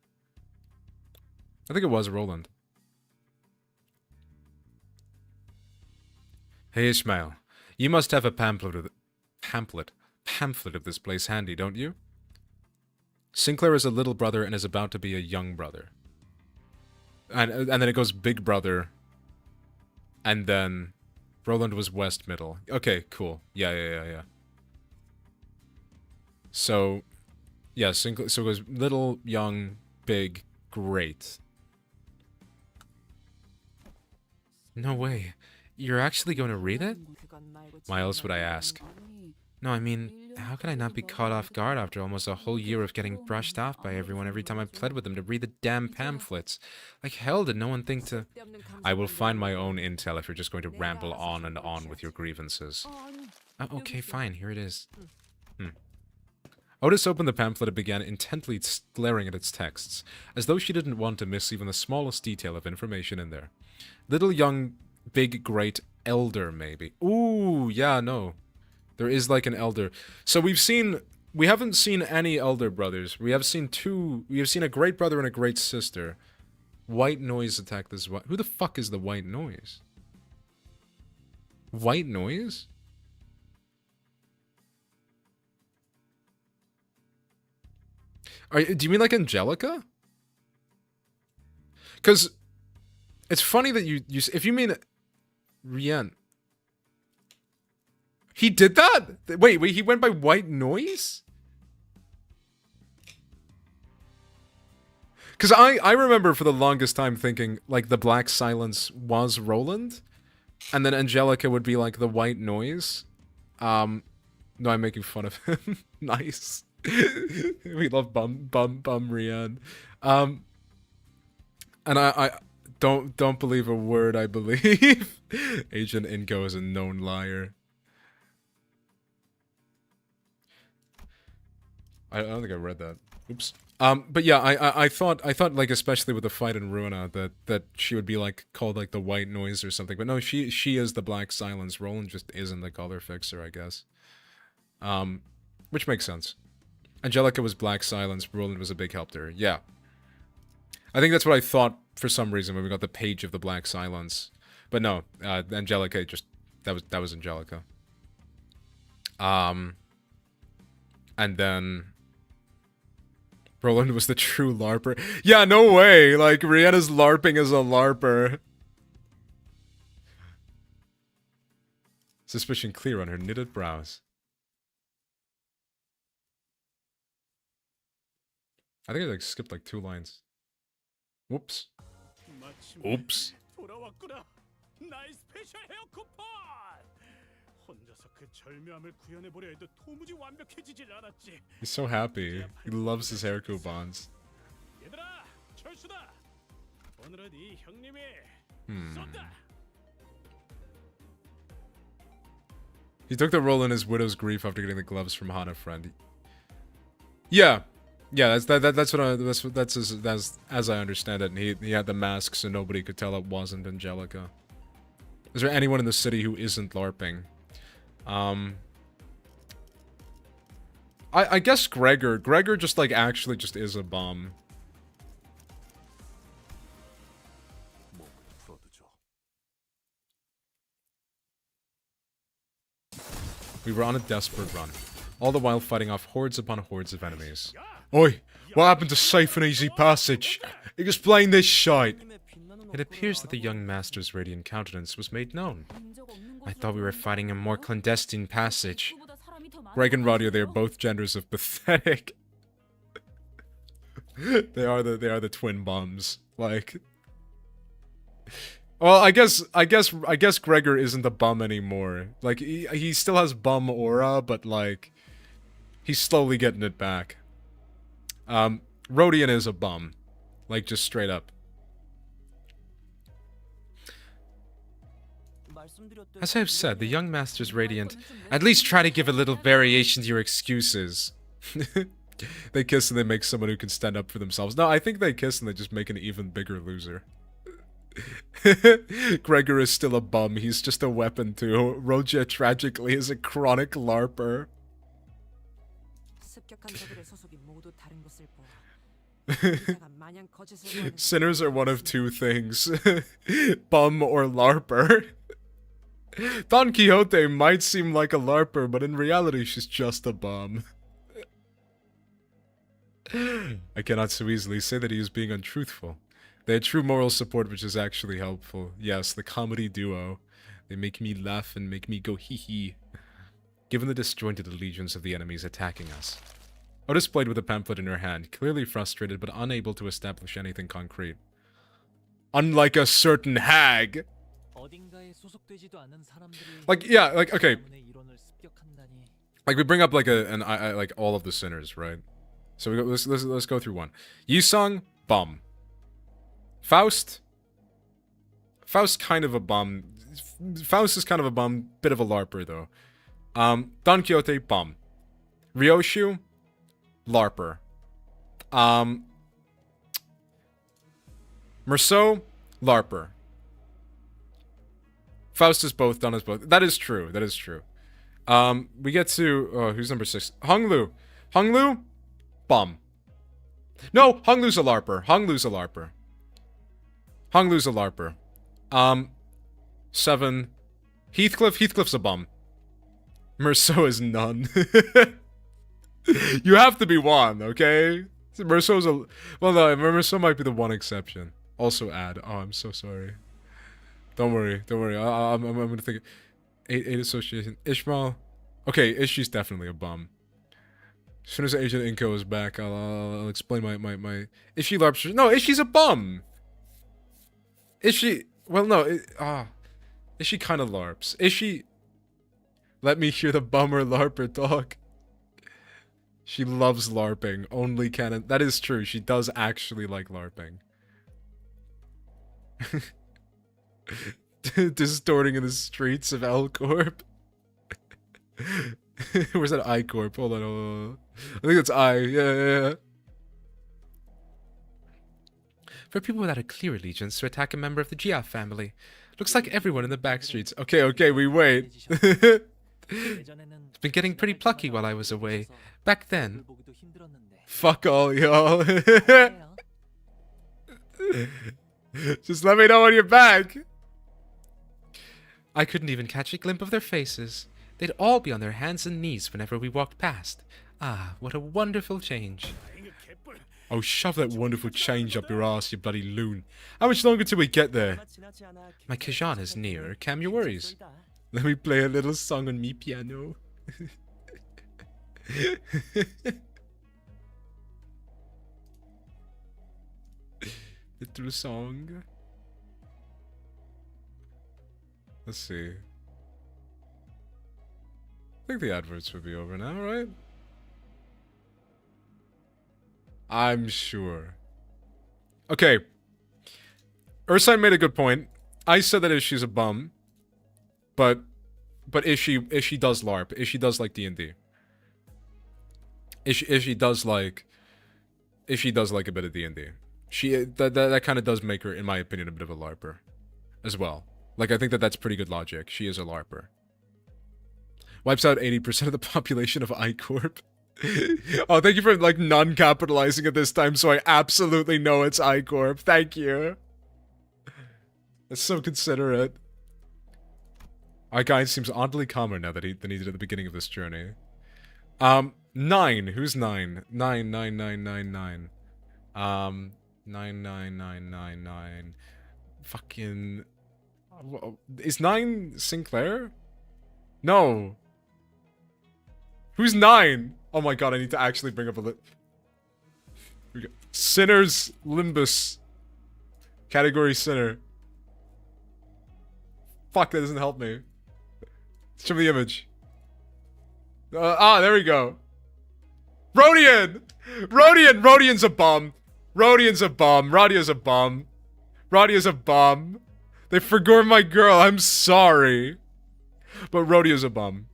I think it was Roland. Hey Ishmael, you must have a pamphlet of this place handy, don't you? Sinclair is a little brother and is about to be a young brother. And then it goes big brother. And then Roland was west middle. Okay, cool. Yeah. So, yeah, so it goes little, young, big, great. No way. You're actually going to read it? Why else would I ask? No, I mean, how can I not be caught off guard after almost a whole year of getting brushed off by everyone every time I pled with them to read the damn pamphlets? Like hell did no one think to... I will find my own intel if you're just going to ramble on and on with your grievances. Okay, fine, here it is. Otis opened the pamphlet and began intently glaring at its texts, as though she didn't want to miss even the smallest detail of information in there. Little young, big, great elder, maybe. Ooh, yeah, no. There is like an elder. So we haven't seen any elder brothers. We have seen a great brother and a great sister. White noise attack this what? Who the fuck is the white noise? White noise? Do you mean like Angelica? Because it's funny that you if you mean Rien. He did that? Wait, he went by white noise? Because I remember for the longest time thinking, like, the black silence was Roland, and then Angelica would be, like, the white noise. No, I'm making fun of him. Nice. We love bum Rian. And I don't believe a word I believe. Agent Inko is a known liar. I don't think I read that. Oops. But yeah, I thought like, especially with the fight in Ruina, that she would be like called like the white noise or something. But no, she is the black silence. Roland just isn't the color fixer, I guess. Which makes sense. Angelica was black silence. Roland was a big help to her. Yeah. I think that's what I thought for some reason when we got the page of the black silence. But no, Angelica just that was Angelica. And then Roland was the true LARPer. Yeah, no way. Like, Rihanna's LARPing as a LARPer. Suspicion clear on her knitted brows. I think I like skipped like 2 lines. Whoops. Oops. He's so happy. He loves his hair coupons. He took the role in his widow's grief after getting the gloves from Hana friend. Yeah. Yeah, that's as I understand it. And he had the mask so nobody could tell it wasn't Angelica. Is there anyone in the city who isn't LARPing? I guess Gregor. Gregor just like actually just is a bum. We were on a desperate run, all the while fighting off hordes upon hordes of enemies. Oi! What happened to safe and easy passage? Explain this shite! It appears that the young master's radiant countenance was made known. I thought we were fighting a more clandestine passage. Greg and Rodio, they are both genders of pathetic. They are the twin bums. Like, well, I guess Gregor isn't a bum anymore. Like, he still has bum aura, but like, he's slowly getting it back. Rodian is a bum. Like, just straight up. As I have said, the young master's radiant. At least try to give a little variation to your excuses. They kiss and they make someone who can stand up for themselves. No, I think they kiss and they just make an even bigger loser. Gregor is still a bum. He's just a weapon too. Roja, tragically, is a chronic LARPer. Sinners are one of 2 things. Bum or LARPer. Don Quixote might seem like a LARPer, but in reality she's just a bum. I cannot so easily say that he is being untruthful. They had true moral support, which is actually helpful. Yes, the comedy duo. They make me laugh and make me go hee-hee. Given the disjointed allegiance of the enemies attacking us. Otis played with a pamphlet in her hand, clearly frustrated but unable to establish anything concrete. Unlike a certain hag! Like, yeah, like, okay. Like we bring up like like all of the sinners, right? So let's go through one. Yusung, bum. Faust. Faust kind of a bum. Faust is kind of a bum, bit of a larper though. Don Quixote, bum. Ryoshu, larper. Merceau, larper. Faust is both, Don is both. That is true. That is true. We get to who's number 6? Honglu. Honglu, bum. No, Honglu's a larper. Honglu's a larper. Honglu's a larper. 7. Heathcliff. Heathcliff's a bum. Merceau is none. You have to be one, okay? Merceau's a... Well, no, Merceau might be the one exception. Also add. Oh, I'm so sorry. Don't worry. Don't worry. I'm gonna think... 8 association. Ishmael. Okay, Ishi's definitely a bum. As soon as Agent Inko is back, I'll explain my... Ishi LARPs... No, Ishi's a bum! Ishi... Well, no. Ishi kind of LARPs. Ishi... Let me hear the bummer LARPer talk. She loves LARPing. Only canon. That is true. She does actually like LARPing. Distorting in the streets of L Corp. Where's that I Corp? Hold on. I think it's I. Yeah. For people without a clear allegiance to attack a member of the Gia family. Looks like everyone in the back streets. Okay, we wait. It's been getting pretty plucky while I was away. Back then. Fuck all y'all. Just let me know when you're back. I couldn't even catch a glimpse of their faces. They'd all be on their hands and knees whenever we walked past. Ah, what a wonderful change. Oh, shove that wonderful change up your ass, you bloody loon. How much longer till we get there? My Kajan is near. Calm your worries. Let me play a little song on me piano. Little song. Let's see. I think the adverts would be over now, right? I'm sure. Okay. Ursine made a good point. I said that Ishi's a bum. But Ishi does LARP. Ishi does like D&D. Ishi does like a bit of D&D. That kind of does make her, in my opinion, a bit of a LARPer as well. Like, I think that's pretty good logic. She is a LARPer. Wipes out 80% of the population of I-Corp. Oh, thank you for, like, non-capitalizing it this time, so I absolutely know it's I-Corp. Thank you. That's so considerate. Our guy seems oddly calmer now than he did at the beginning of this journey. 9. Who's 9? 9. 9. Fucking... Is 9 Sinclair? No. Who's 9? Oh my god, I need to actually bring up a Here we go. Sinners Limbus. Category Sinner. Fuck, that doesn't help me. Show me the image. There we go. Rodian! Rodian's a bum. Rodian's a bum. Radia's a bum. Radia's a bum. They forgot my girl. I'm sorry. But Rodia's a bum.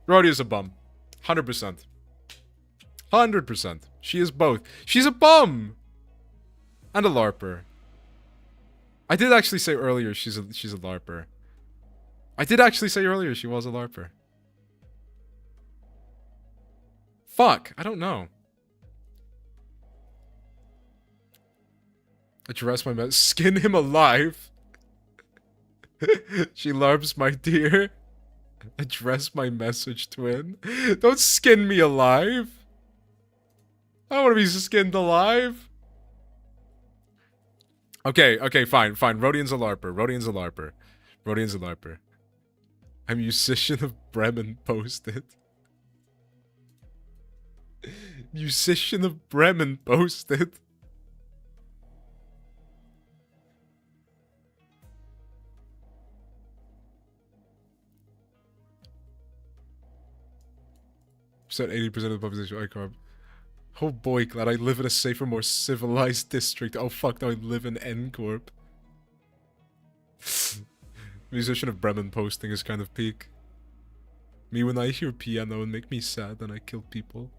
Rodia's a bum. 100%. 100%. She is both. She's a bum! And a LARPer. I did actually say earlier she's a LARPer. I did actually say earlier she was a LARPer. Fuck, I don't know. Address my mess. Skin him alive. She LARPs, my dear. Address my message, twin. Don't skin me alive. I don't want to be skinned alive. Okay, fine. Rodian's a LARPer. Rodian's a LARPer. A musician of Bremen posted. Musician of Bremen posted. Said 80% of the population iCarb. Oh boy, glad I live in a safer, more civilized district. Oh fuck, now I live in N-Corp. Musician of Bremen posting is kind of peak. Me when I hear piano and make me sad, then I kill people.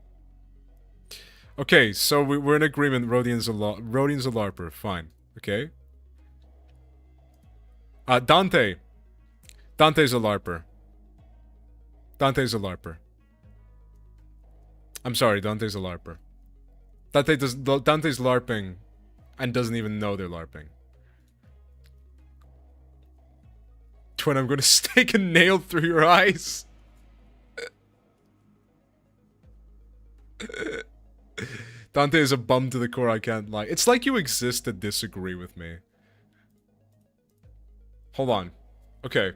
Okay, so we're in agreement. Rodian's a LARPer. Fine. Okay. Dante. Dante's a LARPer. Dante's a LARPer. I'm sorry, Dante's a LARPer. Dante's LARPing and doesn't even know they're LARPing. Twin, I'm gonna stake a nail through your eyes. Dante is a bum to the core, I can't lie. It's like you exist to disagree with me. Hold on. Okay.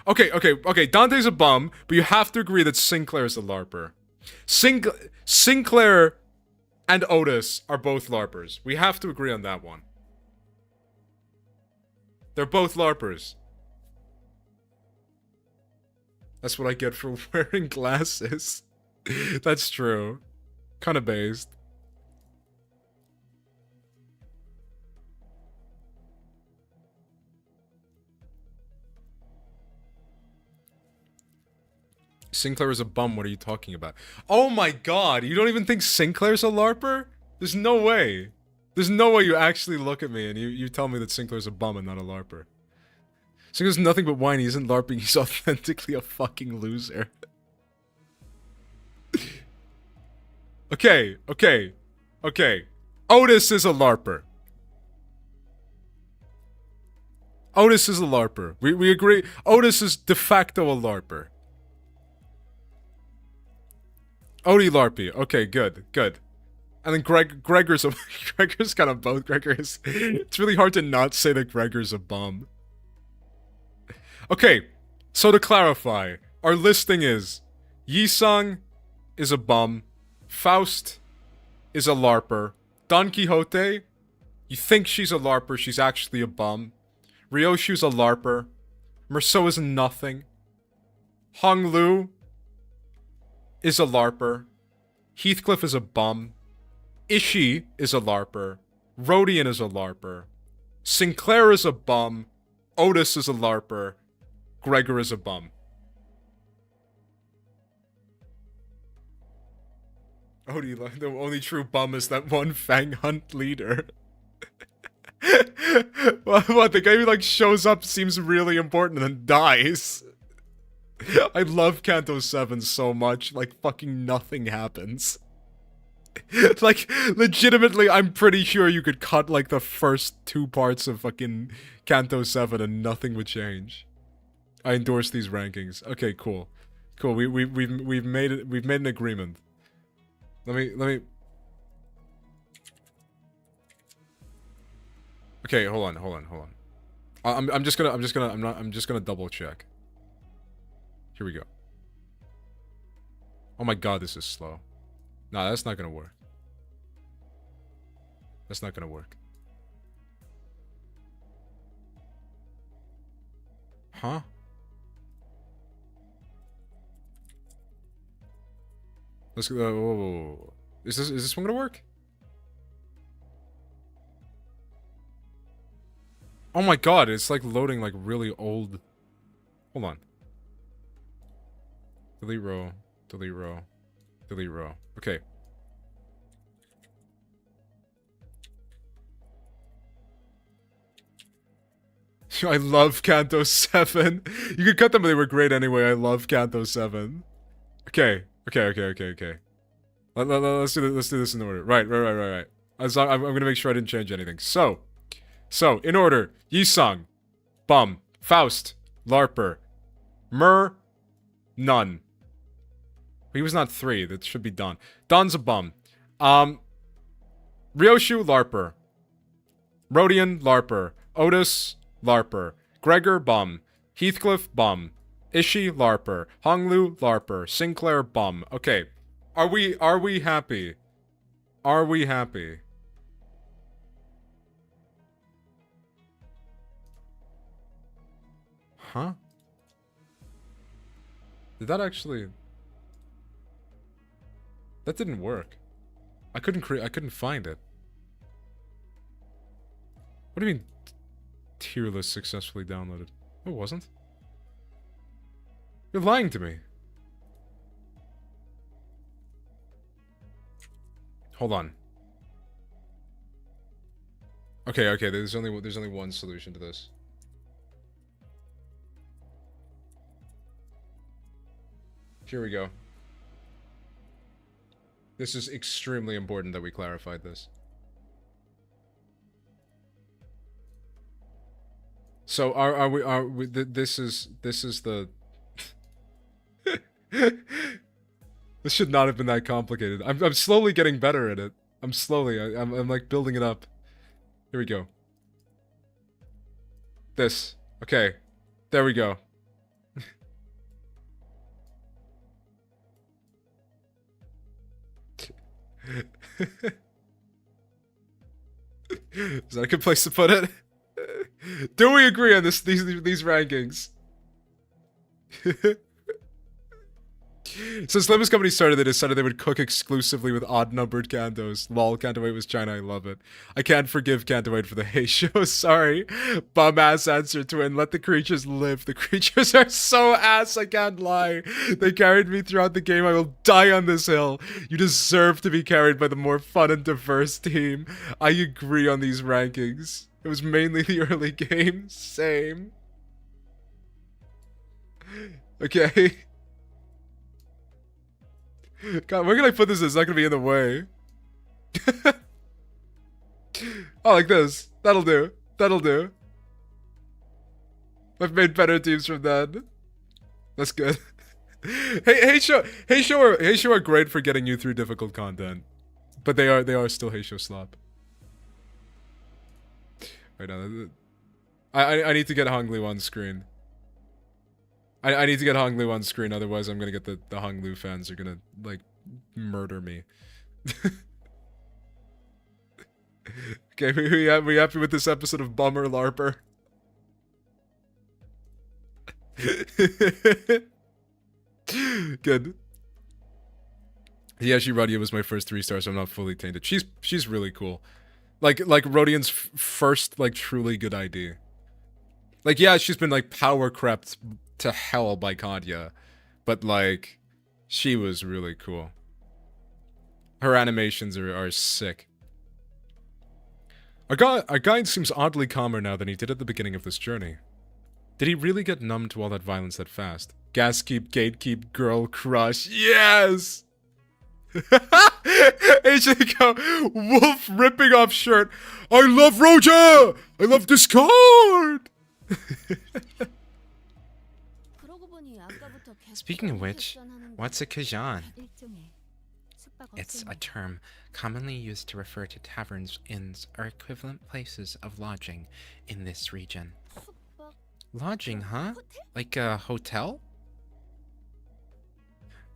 Okay, Dante's a bum, but you have to agree that Sinclair's a LARPer. Sinclair and Otis are both LARPers. We have to agree on that one. They're both LARPers. That's what I get for wearing glasses. That's true. Kinda based. Sinclair is a bum, what are you talking about? Oh my god, you don't even think Sinclair's a LARPer? There's no way. There's no way you actually look at me and you tell me that Sinclair's a bum and not a LARPer. Sinclair's nothing but whiny, he isn't LARPing, he's authentically a fucking loser. Okay. Otis is a LARPer. Otis is a LARPer. We agree. Otis is de facto a LARPer. Odie LARPy. Okay, good. And then Gregor's kind of both. It's really hard to not say that Gregor's a bum. Okay, so to clarify, our listing is Yisung is a bum, Faust is a LARPer, Don Quixote, you think she's a LARPer, she's actually a bum, Ryoshu's a LARPer, Merceau is nothing, Hong Lu is a LARPer, Heathcliff is a bum, Ishii is a LARPer, Rodian is a LARPer, Sinclair is a bum, Otis is a LARPer, Gregor is a bum. Odie, the only true bum is that one Fang Hunt leader. What, the guy who like shows up seems really important and then dies. I love Canto 7 so much, like fucking nothing happens. Like, legitimately, I'm pretty sure you could cut like the first 2 parts of fucking Canto 7 and nothing would change. I endorse these rankings. Okay, cool. We've made an agreement. Let me. Okay, hold on. I'm just gonna double check. Here we go. Oh my god, this is slow. Nah, that's not gonna work. That's not gonna work. Huh? Let's go. Whoa. Is this one gonna work? Oh my god, it's like loading like really old. Hold on. Delete row. Okay. I love Canto 7. You could cut them, but they were great anyway. I love Canto 7. Okay. Let's do this in order. Right. I'm gonna make sure I didn't change anything. So, in order, Yisung, bum, Faust, LARPer, none. He was not 3, that should be Don. Don's a bum. Ryoshu, LARPer. Rodian, LARPer. Otis, LARPer. Gregor, bum. Heathcliff, bum. Ishii, LARPer. Honglu, LARPer. Sinclair, bum. Okay. Are we happy? Are we happy? Huh? Did that actually... That didn't work. I couldn't find it. What do you mean tier list successfully downloaded? It wasn't. You're lying to me. Hold on. Okay, okay, there's only one solution to this. Here we go. This is extremely important that we clarified this. So are we this is the This should not have been that complicated. I'm slowly getting better at it. I'm like building it up. Here we go. This. Okay. There we go. Is that a good place to put it? Do we agree on these rankings? Since Limbus Company started, they decided they would cook exclusively with odd-numbered cantos. Lol, Canto 8 was China, I love it. I can't forgive Canto 8 for the hate show, sorry. Bum-ass answer, twin. Let the creatures live. The creatures are so ass, I can't lie. They carried me throughout the game. I will die on this hill. You deserve to be carried by the more fun and diverse team. I agree on these rankings. It was mainly the early game. Same. Okay. God, where can I put this? It's not gonna be in the way. Oh, like this. That'll do. That'll do. I've made better teams from that. That's good. Hey show are great for getting you through difficult content, but they are still Hey Show slop. Right now, I need to get Hong Liu on screen. I need to get Hong Liu on screen, otherwise I'm gonna get the Hong Liu fans are gonna, like, murder me. Okay, we happy with this episode of Bummer Larper? Good. Yeah, Radia was my first 3-star, so I'm not fully tainted. She's really cool. Like Rodian's first, like, truly good ID. Like, yeah, she's been, like, power crept to hell by Kadya, but, like, she was really cool. Her animations are sick. Our guide seems oddly calmer now than he did at the beginning of this journey. Did he really get numb to all that violence that fast? Gas keep, gate keep, girl crush. Yes! HACO, wolf ripping off shirt. I love Roja! I love Discord! Speaking of which, what's a Kajan? It's a term commonly used to refer to taverns, inns, or equivalent places of lodging in this region. Lodging, huh? Like a hotel?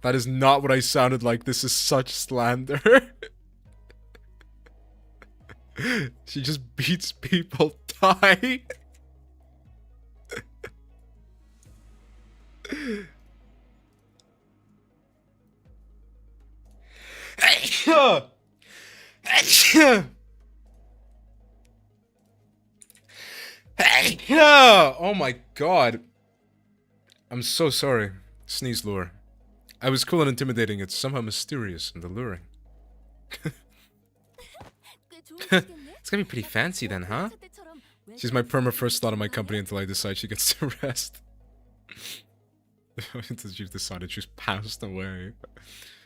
That is not what I sounded like. This is such slander. She just beats people. Die. Oh my god. I'm so sorry. Sneeze lure. I was cool and intimidating. It's somehow mysterious and alluring. It's gonna be pretty fancy then, huh? She's my first thought of my company until I decide she gets to rest. Until she's decided she's passed away.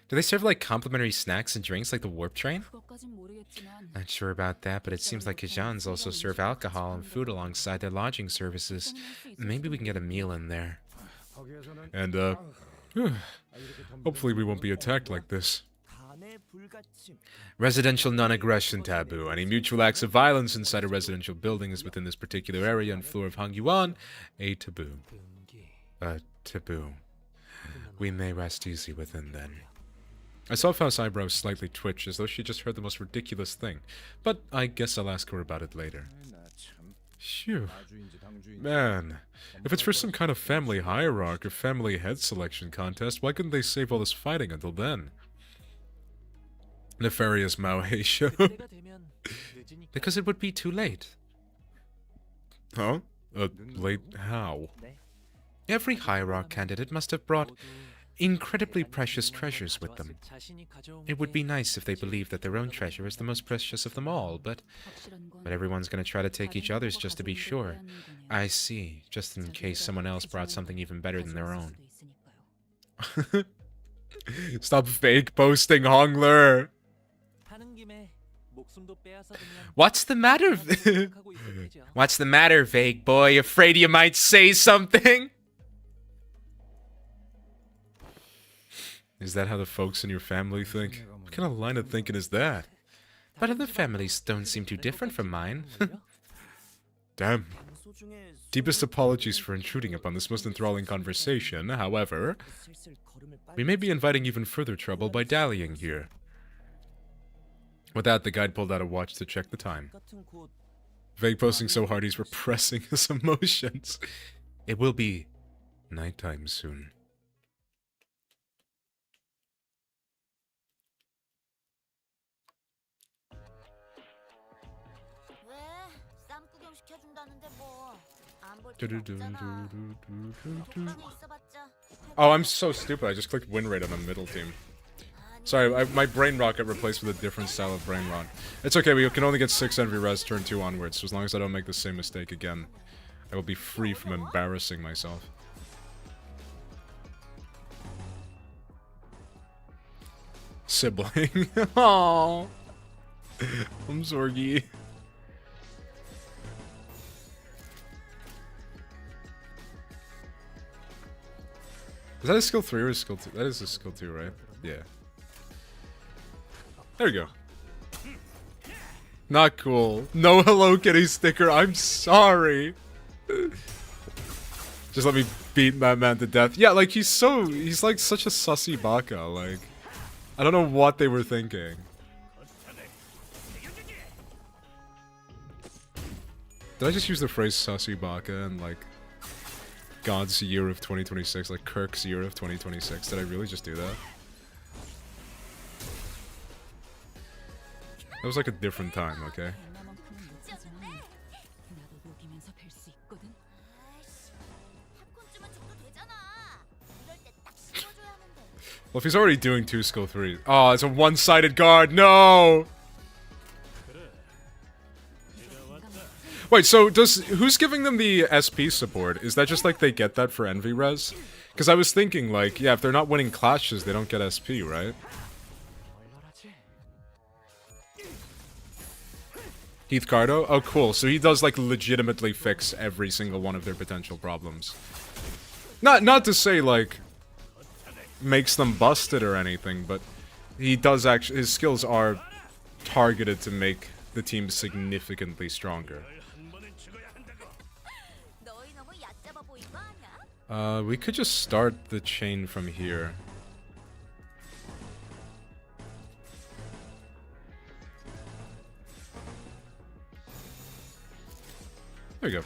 Do they serve like complimentary snacks and drinks like the warp train? Not sure about that, but it seems like Kajans also serve alcohol and food alongside their lodging services. Maybe we can get a meal in there. And, hopefully we won't be attacked like this. Residential non-aggression taboo. Any mutual acts of violence inside a residential building is within this particular area and floor of Hangyuan a taboo. A taboo. We may rest easy within then. I saw Faust's eyebrows slightly twitch, as though she just heard the most ridiculous thing. But I guess I'll ask her about it later. Phew. Man, if it's for some kind of family hierarchy or family head selection contest, why couldn't they save all this fighting until then? Nefarious Maohei show. Because it would be too late. Huh? Late how? Every Hierarch candidate must have brought incredibly precious treasures with them. It would be nice if they believed that their own treasure is the most precious of them all, but everyone's gonna try to take each other's just to be sure. I see, just in case someone else brought something even better than their own. Stop fake posting, Hongler! What's the matter? What's the matter, vague boy? Afraid you might say something? Is that how the folks in your family think? What kind of line of thinking is that? But other families don't seem too different from mine. Damn. Deepest apologies for intruding upon this most enthralling conversation. However, we may be inviting even further trouble by dallying here. With that, the guide pulled out a watch to check the time. Vague posting so hard he's repressing his emotions. It will be nighttime soon. Oh, I'm so stupid. I just clicked win rate on the middle team. Sorry, my brain rot got replaced with a different style of brain rot. It's okay, we can only get 6 envy res turn 2 onwards, so as long as I don't make the same mistake again, I will be free from embarrassing myself. Sibling. Aww. I'm Zorgy. Is that a skill 3 or a skill 2? That is a skill 2, right? Yeah. There we go. Not cool. No Hello Kitty sticker. I'm sorry. Just let me beat that man to death. Yeah, like he's like such a sussy baka. Like, I don't know what they were thinking. Did I just use the phrase sussy baka and like God's year of 2026, like Kirk's year of 2026? Did I really just do that? That was like a different time, okay? Well, if he's already doing 2 skill 3s. Oh, it's a one-sided guard. No! Wait, so who's giving them the SP support? Is that just like they get that for envy res? Because I was thinking like, yeah, if they're not winning clashes, they don't get SP, right? Heath Cardo? Oh, cool. So he does, like, legitimately fix every single one of their potential problems. Not to say, like, makes them busted or anything, but he does actually... His skills are targeted to make the team significantly stronger. We could just start the chain from here. There we go.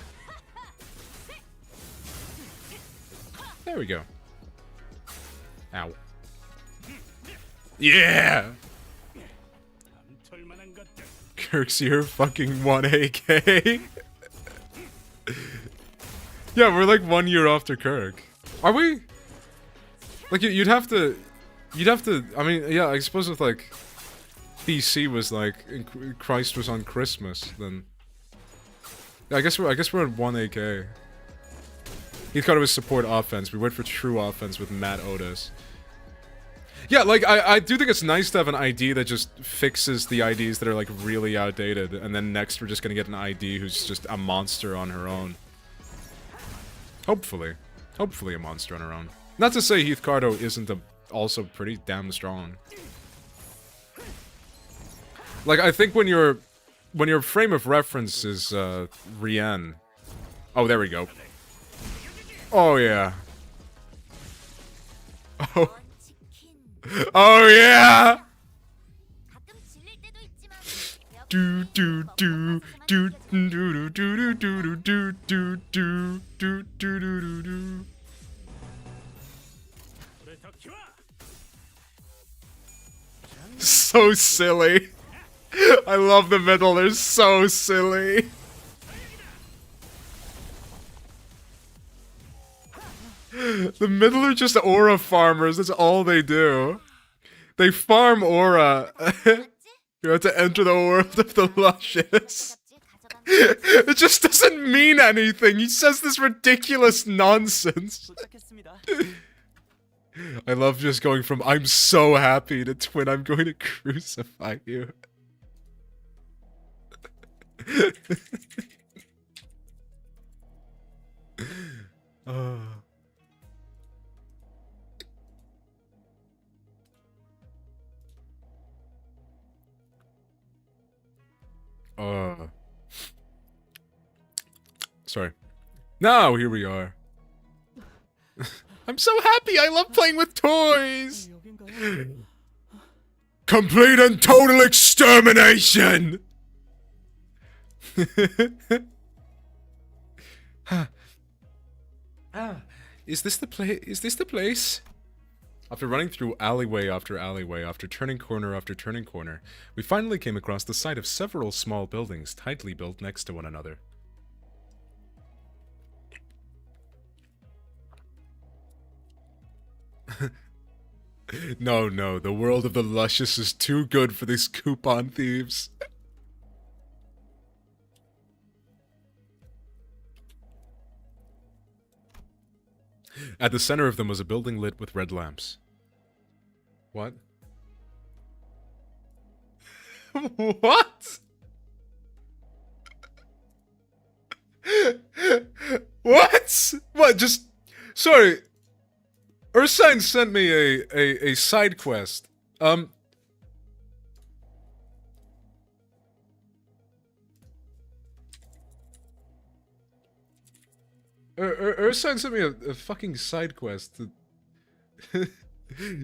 There we go. Ow. Yeah! Kirk's here, fucking 1 AK. Yeah, we're like 1 year after Kirk. Are we? Like, you'd have to... I mean, yeah, I suppose if, like, BC was, like, Christ was on Christmas, then... Yeah, I guess we're at 1 AK. He's got his support offense. We went for true offense with Matt Otis. Yeah, like, I do think it's nice to have an ID that just fixes the IDs that are, like, really outdated, and then next we're just gonna get an ID who's just a monster on her own. Hopefully. Hopefully a monster on her own. Not to say Heath Cardo isn't also pretty damn strong. Like, I think when your frame of reference is, Rien. Oh, there we go. Oh, yeah. Oh. Oh, yeah! Do do do do do do do do do do do do do do do. So so silly. I love the middle, they're so silly. The middle are just aura farmers, that's all they do. They farm aura. You have to enter the world of the luscious. It just doesn't mean anything. He says this ridiculous nonsense. I love just going from I'm so happy to twin I'm going to crucify you. Oh. Sorry. Now here we are. I'm so happy. I love playing with toys. Complete and total extermination. Is this the place? Is this the place? After running through alleyway after alleyway, after turning corner after turning corner, we finally came across the site of several small buildings tightly built next to one another. No, the world of the luscious is too good for these coupon thieves. At the center of them was a building lit with red lamps. What? What? What? What? Just... Sorry. Ursine sent me a side quest. Ursine sent me a fucking side quest.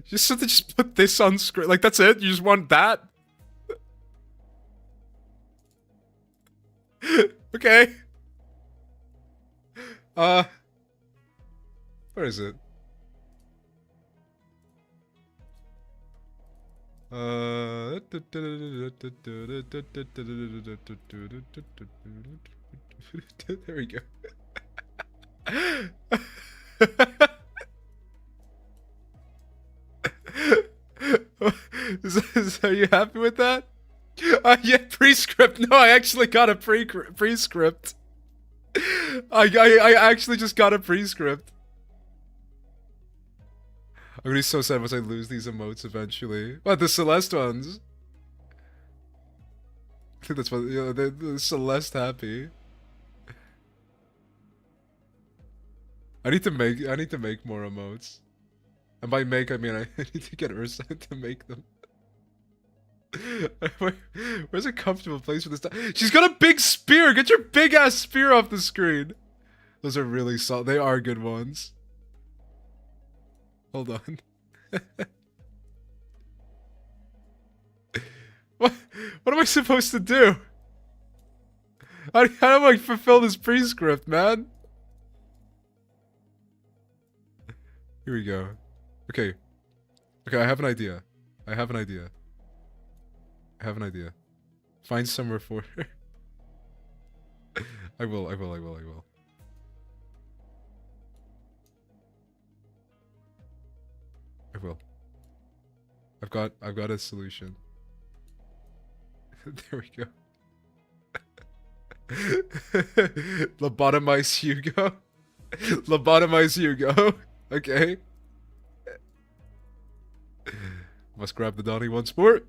Just so to just put this on screen. Like, that's it? You just want that? Okay. Where is it? There we go. Are you happy with that? Yeah, prescript. No, I actually got a prescript. I actually just got a prescript. I'm gonna be so sad once I lose these emotes eventually. What, the Celeste ones? I think that's what, you know, the Celeste happy. I need to make more emotes. And by make, I mean I need to get Ursine to make them. Where's a comfortable place for this? She's got a big spear! Get your big ass spear off the screen! Those are really solid. They are good ones. Hold on. What am I supposed to do? How do I fulfill this prescript, man? Here we go. Okay. Okay, I have an idea. I have an idea. Find somewhere for her. I will. I will. I've got a solution. There we go. Lobotomize Hugo. Lobotomize Hugo. Okay. Must grab the Donnie once more.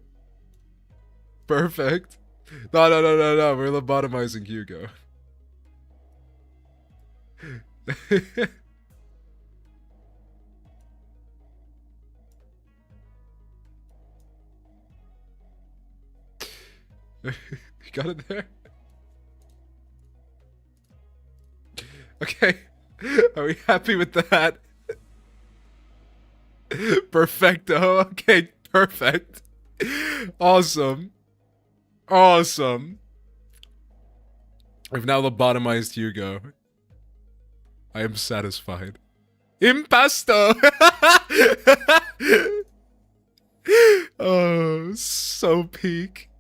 Perfect. No. We're lobotomizing Hugo. You got it there? Okay. Are we happy with that? Perfecto. Okay, perfect. Awesome. Awesome. I've now lobotomized Hugo. I am satisfied. Impasto! Oh, so peak.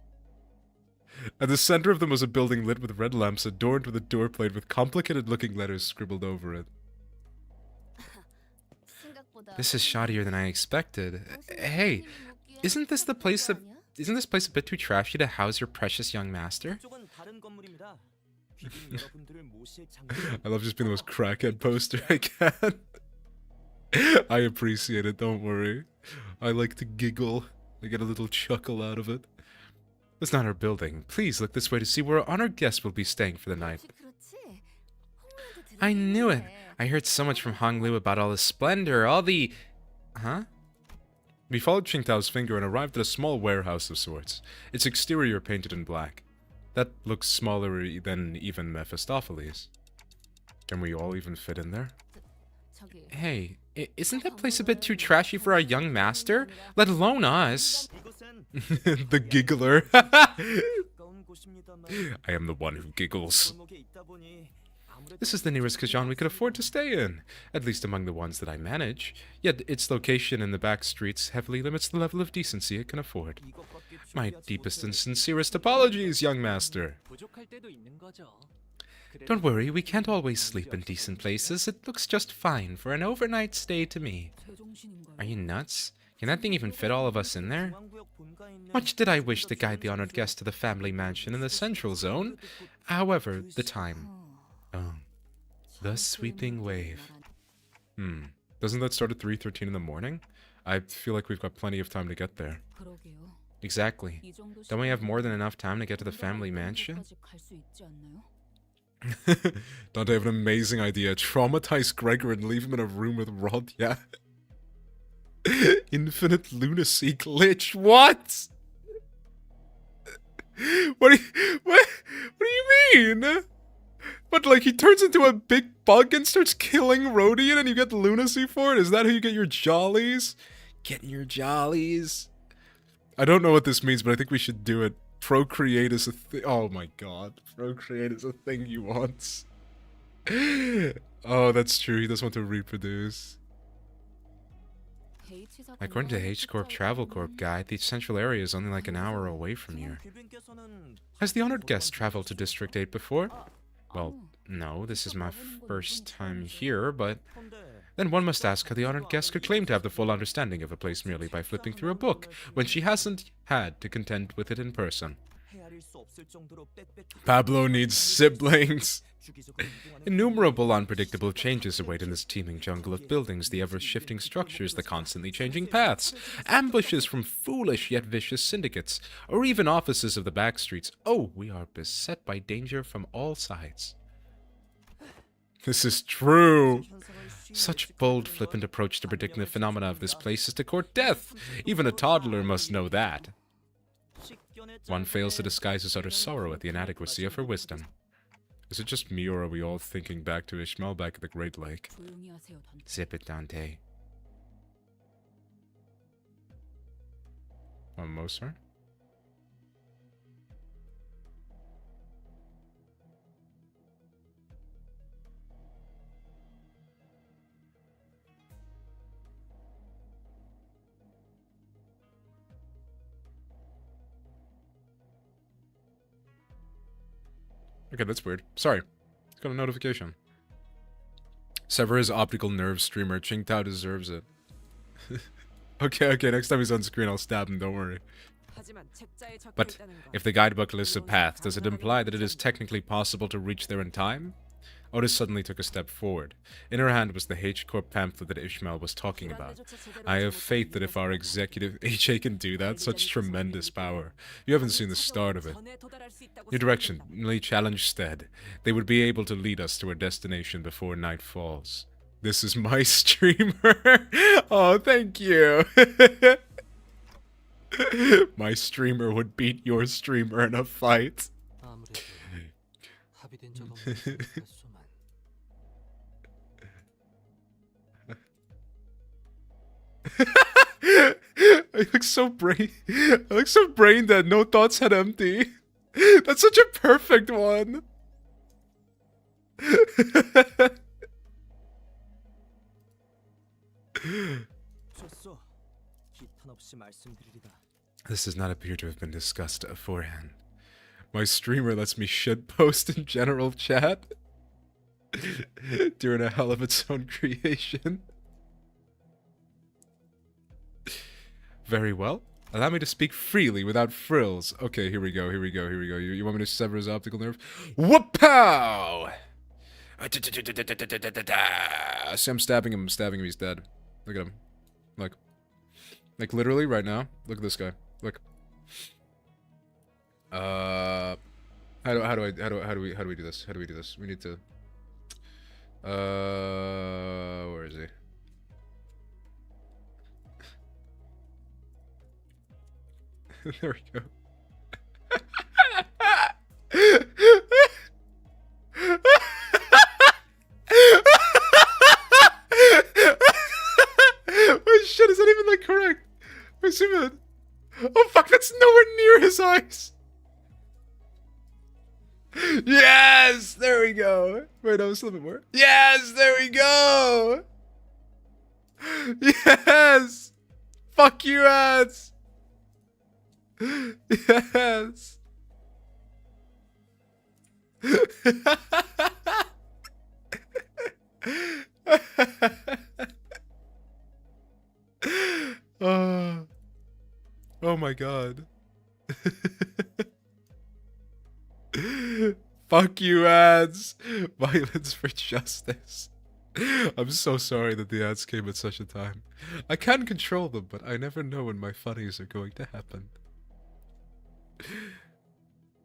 At the center of them was a building lit with red lamps adorned with a door plate with complicated-looking letters scribbled over it. This is shoddier than I expected. Hey, isn't this place a bit too trashy to house your precious young master? I love just being the most crackhead poster I can. I appreciate it, don't worry. I like to giggle. I get a little chuckle out of it. That's not our building. Please look this way to see where our honored guest will be staying for the night. I knew it. I heard so much from Hong Lu about all the splendor, all the... Huh? We followed Qingtao's finger and arrived at a small warehouse of sorts, its exterior painted in black. That looks smaller than even Mephistopheles. Can we all even fit in there? Hey, isn't that place a bit too trashy for our young master? Let alone us. The giggler. I am the one who giggles. This is the nearest Kajan we could afford to stay in, at least among the ones that I manage. Yet its location in the back streets heavily limits the level of decency it can afford. My deepest and sincerest apologies, young master. Don't worry, we can't always sleep in decent places. It looks just fine for an overnight stay to me. Are you nuts? Can that thing even fit all of us in there? Much did I wish to guide the honored guest to the family mansion in the central zone. However, the time... Oh, the sweeping wave. Doesn't that start at 3:13 in the morning? I feel like we've got plenty of time to get there. Exactly. Don't we have more than enough time to get to the family mansion? Don't I have an amazing idea? Traumatize Gregor and leave him in a room with Rod, yeah? Infinite lunacy glitch, what? What do you mean? But, like, he turns into a big bug and starts killing Rodian and you get lunacy for it? Is that how you get your jollies? Getting your jollies? I don't know what this means, but I think we should do it. Procreate is a thing. Oh my god. Procreate is a thing he wants. Oh, that's true. He does want to reproduce. According to the H Corp Travel Corp guide, the central area is only like an hour away from here. Has the honored guest traveled to District 8 before? Well, no, this is my first time here, but... Then one must ask how the honored guest could claim to have the full understanding of a place merely by flipping through a book, when she hasn't had to contend with it in person. Pablo needs siblings. Innumerable unpredictable changes await in this teeming jungle of buildings, the ever-shifting structures, the constantly changing paths, ambushes from foolish yet vicious syndicates, or even offices of the back streets. Oh, we are beset by danger from all sides. This is true. Such bold, flippant approach to predicting the phenomena of this place is to court death. Even a toddler must know that. One fails to disguise his utter sorrow at the inadequacy of her wisdom. Is it just me, or are we all thinking back to Ishmael back at the Great Lake? Zip it, Dante. Mozart? Okay, that's weird. Sorry. It's got a notification. Sever his optical nerve streamer. Qingtao deserves it. Okay, next time he's on screen, I'll stab him, don't worry. But if the guidebook lists a path, does it imply that it is technically possible to reach there in time? Otis suddenly took a step forward. In her hand was the H-Corp pamphlet that Ishmael was talking about. I have faith that if our executive HA can do that, such tremendous power. You haven't seen the start of it. Your direction, Lee challenge Stead. They would be able to lead us to our destination before night falls. This is my streamer. Oh, thank you. My streamer would beat your streamer in a fight. I look so brain dead. No thoughts had empty. That's such a perfect one. This does not appear to have been discussed beforehand. My streamer lets me shitpost in general chat during a hell of its own creation. Very well. Allow me to speak freely without frills. Okay, here we go, here we go, here we go. You want me to sever his optical nerve? Whoop-pow! See, I'm stabbing him, he's dead. Look at him. Look. Like, literally, right now. Look at this guy. Look. How do we do this? How do we do this? We need to... where is he? There we go. Wait, shit, is that even like correct? Wait, zoom in. Oh fuck, that's nowhere near his eyes. Yes, there we go. Wait, no, it's a little bit more. Yes, there we go. Yes. Fuck you, ads. Yes. Oh my god. Fuck you, ads. Violence for justice. I'm so sorry that the ads came at such a time. I can control them, but I never know when my funnies are going to happen.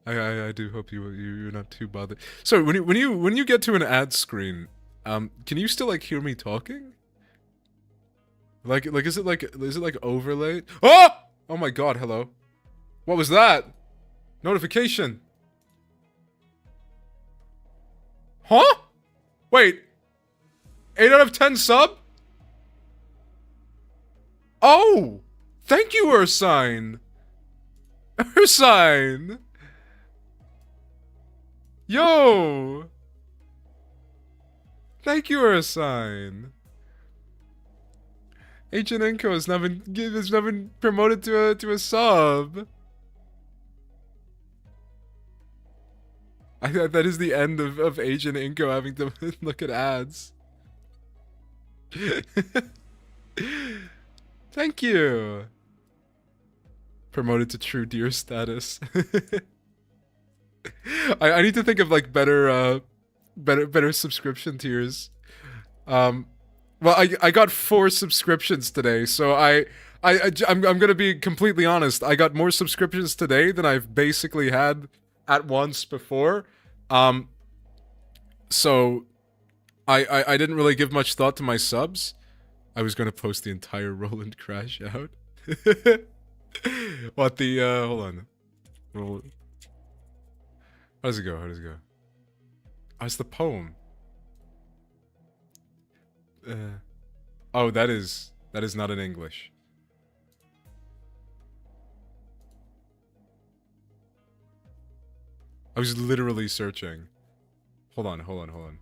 I do hope you're not too bothered. So when you get to an ad screen, can you still like hear me talking? Like is it like overlaid? Oh! Oh my god, hello. What was that? Notification. Huh? Wait. 8 out of 10 sub? Oh! Thank you, Ursine! Ursine! Yo! Thank you, Ursine. Agent Inko has now been promoted to a sub. That is the end of Agent Inko having to look at ads. Thank you. Promoted to true deer status. I need to think of like better subscription tiers. Well, I got 4 subscriptions today, so I'm gonna be completely honest. I got more subscriptions today than I've basically had at once before. So I didn't really give much thought to my subs. I was gonna post the entire Roland crash out. What the hold on. How does it go? How does it go? Oh, it's the poem. Oh, that is not in English. I was literally searching. Hold on.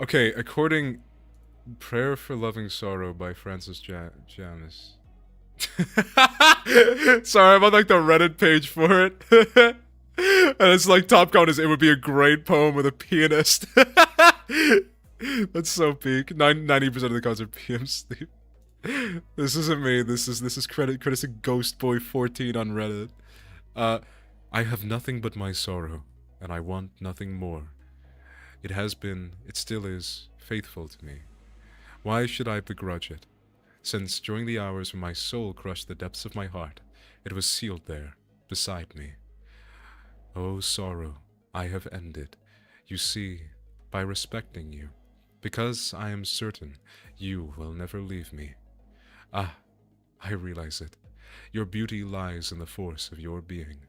Okay, according Prayer for Loving Sorrow by Francis Janus. Sorry, I'm on like the Reddit page for it. And it's like top comment is it would be a great poem with a pianist. That's so peak. 90% of the comments are PM sleep. This isn't me. This is critic Ghost Boy 14 on Reddit. I have nothing but my sorrow, and I want nothing more. It has been, it still is, faithful to me. Why should I begrudge it? Since during the hours when my soul crushed the depths of my heart, it was sealed there, beside me. Oh, sorrow, I have ended, you see, by respecting you, because I am certain you will never leave me. Ah, I realize it. Your beauty lies in the force of your being.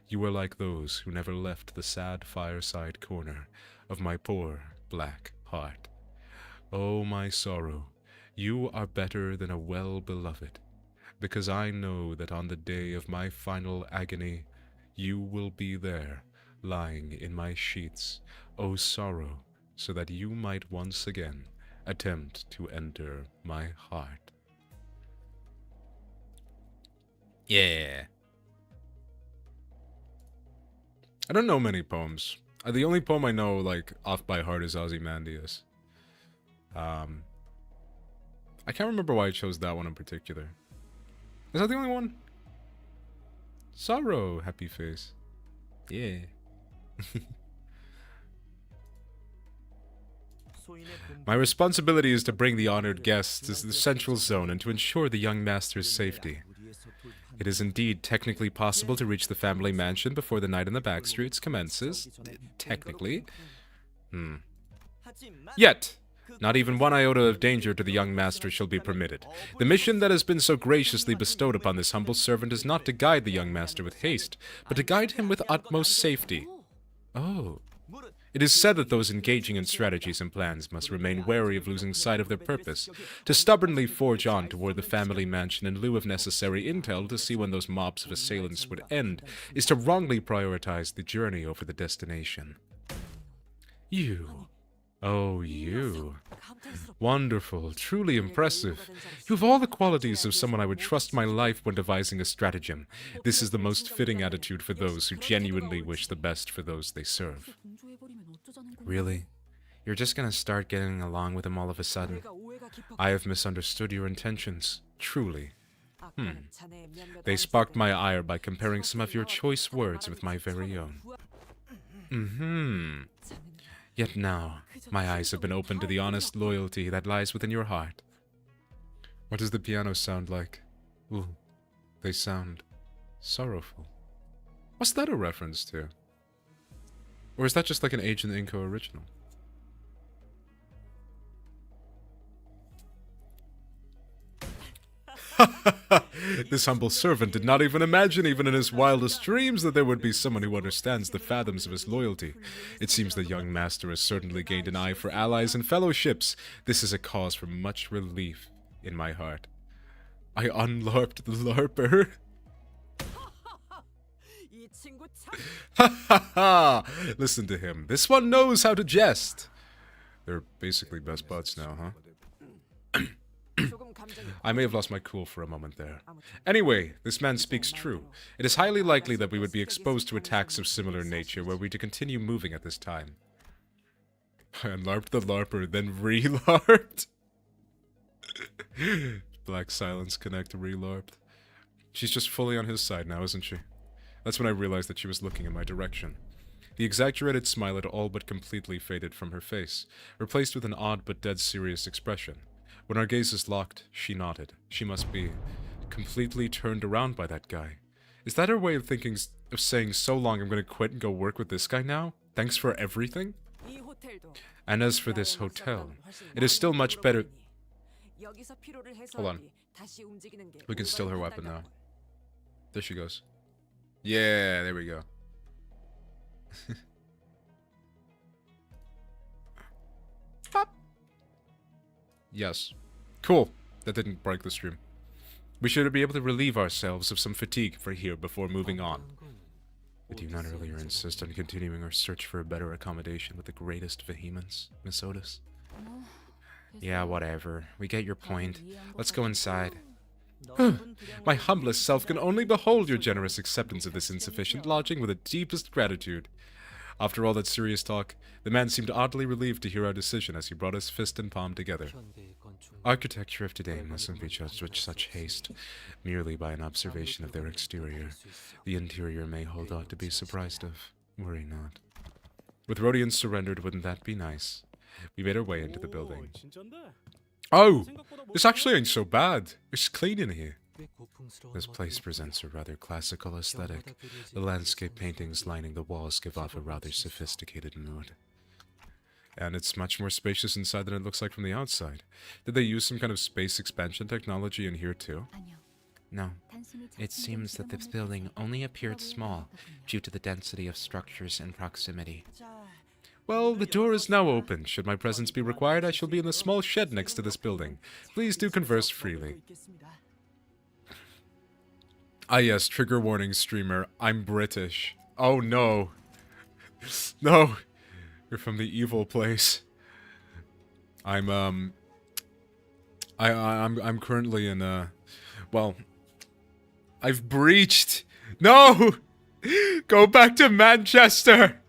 You are like those who never left the sad fireside corner of my poor black heart. Oh, my sorrow, you are better than a well-beloved, because I know that on the day of my final agony, you will be there, lying in my sheets, O sorrow, so that you might once again attempt to enter my heart. Yeah. I don't know many poems. The only poem I know, like, off by heart is Ozymandias. I can't remember why I chose that one in particular. Is that the only one? Sorrow, happy face. Yeah. My responsibility is to bring the honored guests to the central zone and to ensure the young master's safety. It is indeed technically possible to reach the family mansion before the night in the back streets commences. Technically. Yet, not even one iota of danger to the young master shall be permitted. The mission that has been so graciously bestowed upon this humble servant is not to guide the young master with haste, but to guide him with utmost safety. Oh. It is said that those engaging in strategies and plans must remain wary of losing sight of their purpose, to stubbornly forge on toward the family mansion in lieu of necessary intel to see when those mobs of assailants would end, is to wrongly prioritize the journey over the destination. You. Oh, you. Wonderful, truly impressive. You have all the qualities of someone I would trust my life when devising a stratagem. This is the most fitting attitude for those who genuinely wish the best for those they serve. Really? You're just gonna start getting along with him all of a sudden? I have misunderstood your intentions, truly. They sparked my ire by comparing some of your choice words with my very own. Yet now, my eyes have been opened to the honest loyalty that lies within your heart. What does the piano sound like? Ooh, they sound sorrowful. What's that a reference to? Or is that just like an Agent Inco original? This humble servant did not even imagine, even in his wildest dreams, that there would be someone who understands the fathoms of his loyalty. It seems the young master has certainly gained an eye for allies and fellowships. This is a cause for much relief in my heart. I unlarped the larper. Ha ha ha! Listen to him. This one knows how to jest. They're basically best buds now, huh? I may have lost my cool for a moment there. Anyway, this man speaks true. It is highly likely that we would be exposed to attacks of similar nature were we to continue moving at this time. I unlarped the larper, then re-larped. Black Silence Connect re-larped. She's just fully on his side now, isn't she? That's when I realized that she was looking in my direction. The exaggerated smile had all but completely faded from her face, replaced with an odd but dead serious expression. When our gazes locked, she nodded. She must be completely turned around by that guy. Is that her way of thinking, of saying, so long, I'm going to quit and go work with this guy now? Thanks for everything? And as for this hotel, it is still much better... Hold on. We can steal her weapon now. There she goes. Yeah, there we go. Pop. Yes. Cool. That didn't break the stream. We should be able to relieve ourselves of some fatigue for here before moving on. Did you not earlier insist on continuing our search for a better accommodation with the greatest vehemence, Miss Otis? Yeah, whatever. We get your point. Let's go inside. My humblest self can only behold your generous acceptance of this insufficient lodging with the deepest gratitude. After all that serious talk, the man seemed oddly relieved to hear our decision as he brought his fist and palm together. Architecture of today mustn't be judged with such haste, merely by an observation of their exterior. The interior may hold out to be surprised of. Worry not. With Rhodians surrendered, wouldn't that be nice? We made our way into the building. Oh! This actually ain't so bad. It's clean in here. This place presents a rather classical aesthetic. The landscape paintings lining the walls give off a rather sophisticated mood. And it's much more spacious inside than it looks like from the outside. Did they use some kind of space expansion technology in here too? No. It seems that this building only appeared small due to the density of structures and proximity. Well, the door is now open. Should my presence be required, I shall be in the small shed next to this building. Please do converse freely. Ah yes, trigger warning streamer. I'm British. Oh no. No, you're from the evil place. I'm I'm currently in well, I've breached. No, go back to Manchester.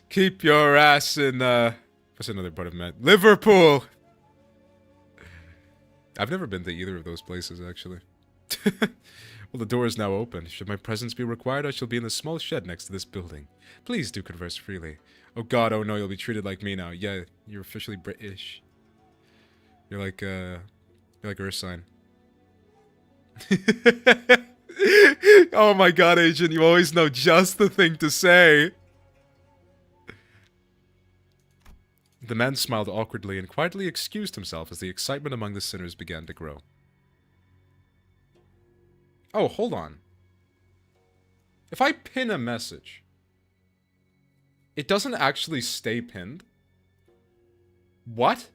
Keep your ass in what's another part of Liverpool. I've never been to either of those places actually. Well, the door is now open. Should my presence be required, I shall be in the small shed next to this building. Please do converse freely. Oh god, oh no, you'll be treated like me now. Yeah, you're officially British. You're like Ursine. Oh my god, Agent, you always know just the thing to say. The man smiled awkwardly and quietly excused himself as the excitement among the sinners began to grow. Oh, hold on. If I pin a message, it doesn't actually stay pinned? What?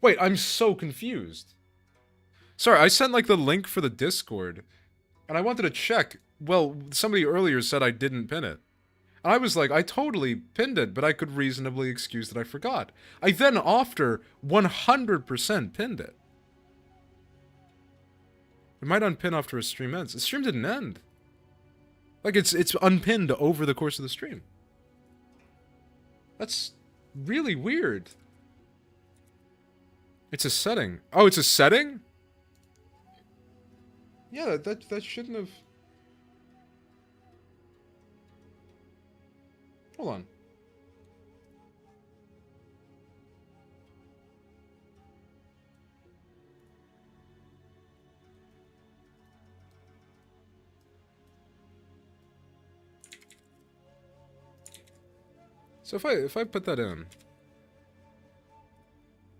Wait, I'm so confused. Sorry, I sent like the link for the Discord, and I wanted to check. Well, somebody earlier said I didn't pin it. And I was like, I totally pinned it, but I could reasonably excuse that I forgot. I then, after 100% pinned it. It might unpin after a stream ends. The stream didn't end. Like, it's unpinned over the course of the stream. That's really weird. It's a setting. Oh, it's a setting? Yeah, that shouldn't have... Hold on. So if I put that in,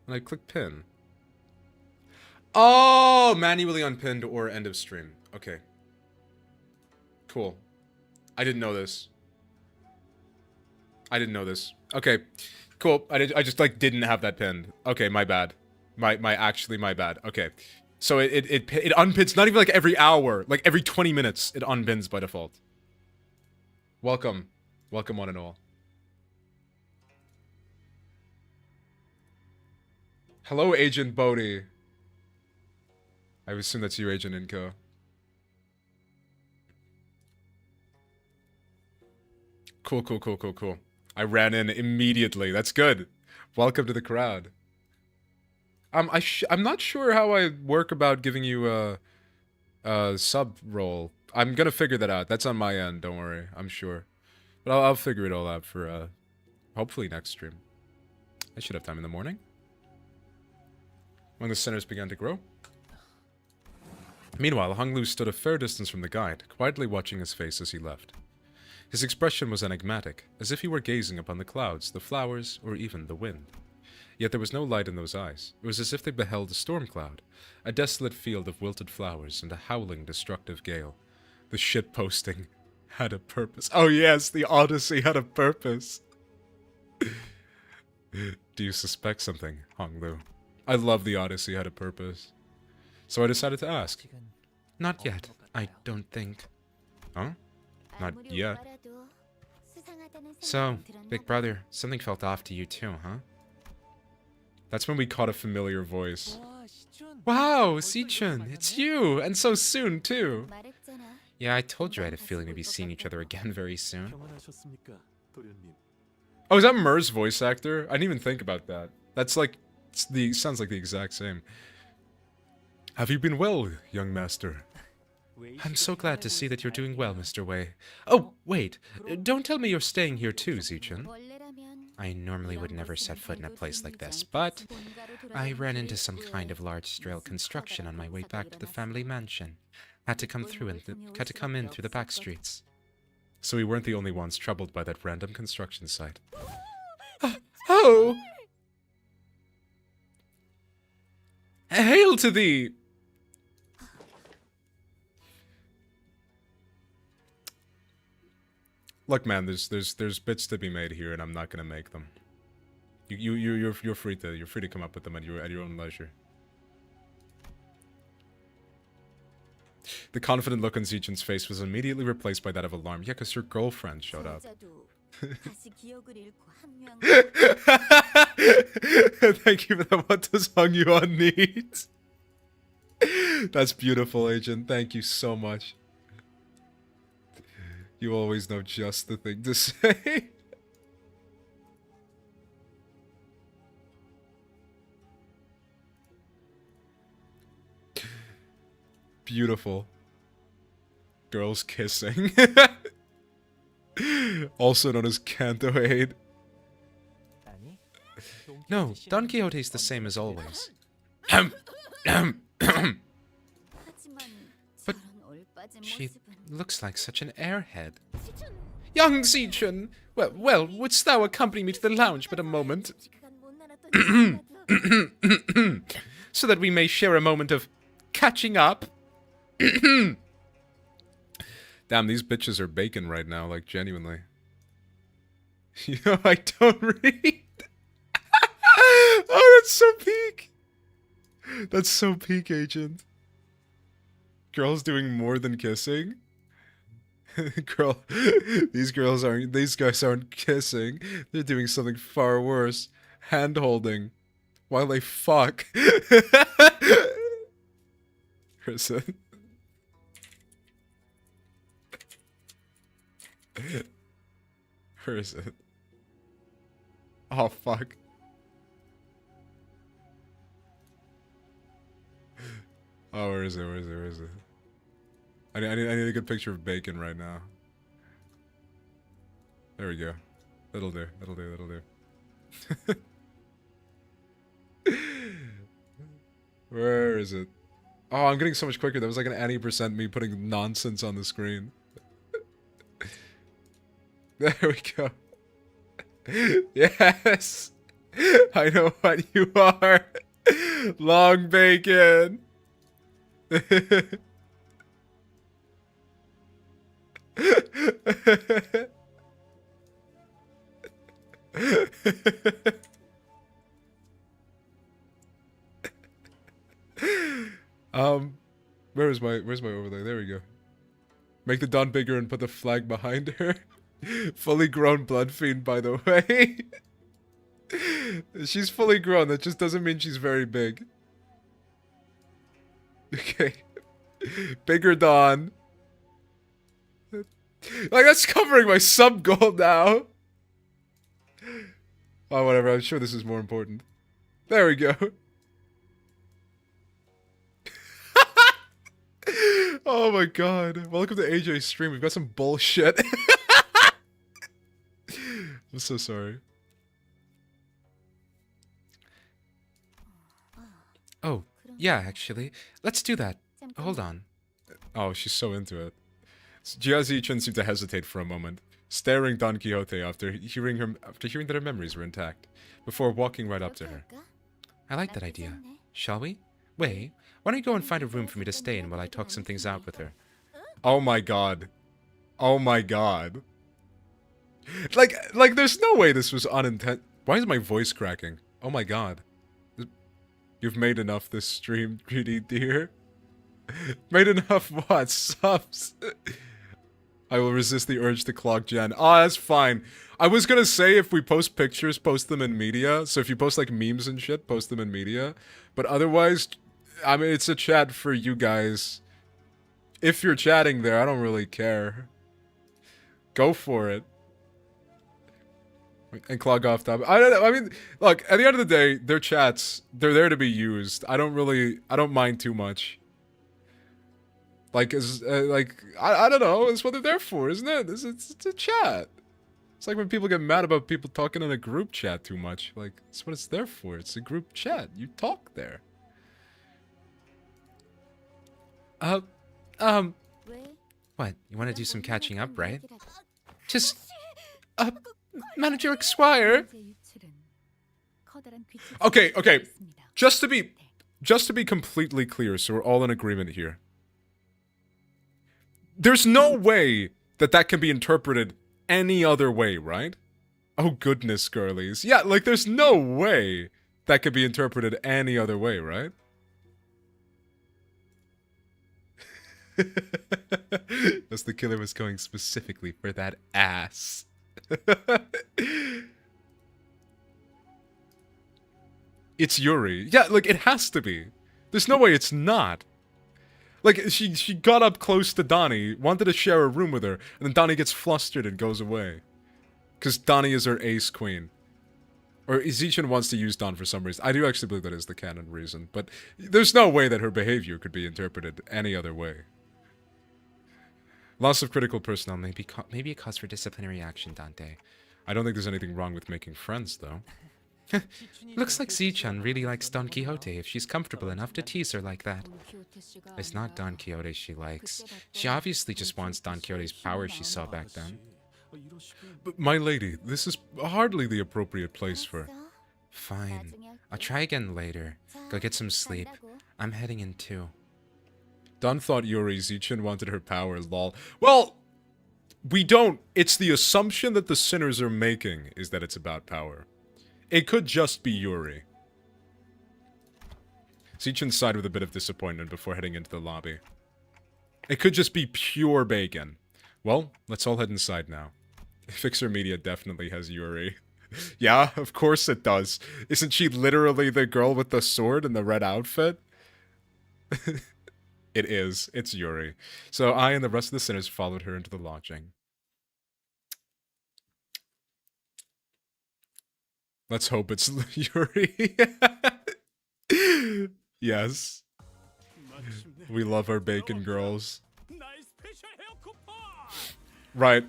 and I click pin. Oh, manually unpinned or end of stream. Okay. Cool. I didn't know this. I didn't know this. Okay. Cool. I just like didn't have that pinned. Okay, my bad. My bad. Okay. So it unpins not even like every hour, like every 20 minutes it unpins by default. Welcome. Welcome one and all. Hello, Agent Bodhi. I assume that's you, Agent Inco. Cool. I ran in immediately. That's good. Welcome to the crowd. I'm not sure how I work about giving you a sub role. I'm gonna figure that out. That's on my end. Don't worry. I'm sure, but I'll figure it all out for hopefully next stream. I should have time in the morning. When the sinners began to grow. Meanwhile, Hung Lu stood a fair distance from the guide, quietly watching his face as he left. His expression was enigmatic, as if he were gazing upon the clouds, the flowers, or even the wind. Yet there was no light in those eyes. It was as if they beheld a storm cloud, a desolate field of wilted flowers, and a howling, destructive gale. The shitposting had a purpose. Oh yes, the Odyssey had a purpose! Do you suspect something, Hung Lu? I love the Odyssey had a purpose. So I decided to ask. Not yet, I don't think. Huh? Not yet. So, big brother, something felt off to you too, huh? That's when we caught a familiar voice. Wow, Sichun, it's you! And so soon, too! Yeah, I told you I had a feeling we'd be seeing each other again very soon. Oh, is that Mur's voice actor? I didn't even think about that. That's like... sounds like the exact same. Have you been well, young master? I'm so glad to see that you're doing well, Mr. Wei. Oh, wait. Don't tell me you're staying here too, Zichun. I normally would never set foot in a place like this, but I ran into some kind of large-scale construction on my way back to the family mansion. Had to come in through the back streets. So we weren't the only ones troubled by that random construction site. Oh! Hail to thee! Look, man, there's bits to be made here, and I'm not gonna make them. You're free to come up with them at your own leisure. The confident look on Zichen's face was immediately replaced by that of alarm. Yeah, because your girlfriend showed up. Thank you for that. What does Hung Yuan need? That's beautiful, Agent. Thank you so much. You always know just the thing to say. Beautiful. Girls kissing. Also known as Canto Aid. No, Don Quixote's the same as always. But she looks like such an airhead. Young Zichen! Well, wouldst thou accompany me to the lounge but a moment? So that we may share a moment of catching up. Damn, these bitches are bacon right now, like, genuinely. You know, I don't read. Oh, that's so peak. That's so peak, Agent. Girls doing more than kissing? These guys aren't kissing. They're doing something far worse. Hand holding. While they fuck. Person. Where is it? Oh, fuck. Oh, where is it? I need a good picture of bacon right now. There we go. That'll do. Where is it? Oh, I'm getting so much quicker. That was like an 80% me putting nonsense on the screen. There we go. Yes! I know what you are. Long bacon. Where's my overlay? There we go. Make the Dawn bigger and put the flag behind her. Fully grown blood fiend, by the way. She's fully grown. That just doesn't mean she's very big. Okay. Bigger Dawn. Like, that's covering my sub goal now. Oh, whatever. I'm sure this is more important. There we go. Oh my god. Welcome to AJ's stream. We've got some bullshit. I'm so sorry. Oh, yeah, actually. Let's do that. Hold on. Oh, she's so into it. Jia-Chen seemed to hesitate for a moment, staring Don Quixote after hearing that her memories were intact, before walking right up to her. I like that idea. Shall we? Wei, why don't you go and find a room for me to stay in while I talk some things out with her? Oh my god. Oh my god. Like, there's no way this was unintentional. Why is my voice cracking? Oh my god. You've made enough this stream, greedy dear. Made enough what? Subs? I will resist the urge to clog Jen. Ah, that's fine. I was gonna say if we post pictures, post them in media. So if you post like memes and shit, post them in media. But otherwise, I mean, it's a chat for you guys. If you're chatting there, I don't really care. Go for it. And clog off top. I don't know. I mean, look, at the end of the day, they're chats. They're there to be used. I don't mind too much. Like, I don't know. It's what they're there for, isn't it? It's a chat. It's like when people get mad about people talking in a group chat too much. Like, it's what it's there for. It's a group chat. You talk there. What, you want to do some catching up, right? Just, Manager Esquire. Okay. Just to be completely clear, so we're all in agreement here. There's no way that can be interpreted any other way, right? Oh goodness, girlies. Yeah, like there's no way that could be interpreted any other way, right? As the killer was going specifically for that ass. It's Yuri. Yeah, like, it has to be. There's no way it's not. Like, she got up close to Donnie, wanted to share a room with her, and then Donnie gets flustered and goes away. Because Donnie is her ace queen. Or Izichan wants to use Don for some reason. I do actually believe that is the canon reason, but there's no way that her behavior could be interpreted any other way. Loss of critical personnel may be a cause for disciplinary action, Dante. I don't think there's anything wrong with making friends, though. Looks like Z-chan really likes Don Quixote if she's comfortable enough to tease her like that. It's not Don Quixote she likes. She obviously just wants Don Quixote's power she saw back then. But my lady, this is hardly the appropriate place for... Fine. I'll try again later. Go get some sleep. I'm heading in too. Don thought Yuri Zichin wanted her power, lol. Well, we don't. It's the assumption that the sinners are making is that it's about power. It could just be Yuri. Zichin sighed with a bit of disappointment before heading into the lobby. It could just be pure bacon. Well, let's all head inside now. Fixer Media definitely has Yuri. Yeah, of course it does. Isn't she literally the girl with the sword and the red outfit? It is. It's Yuri. So I and the rest of the sinners followed her into the lodging. Let's hope it's Yuri. Yes. We love our bacon girls. Right.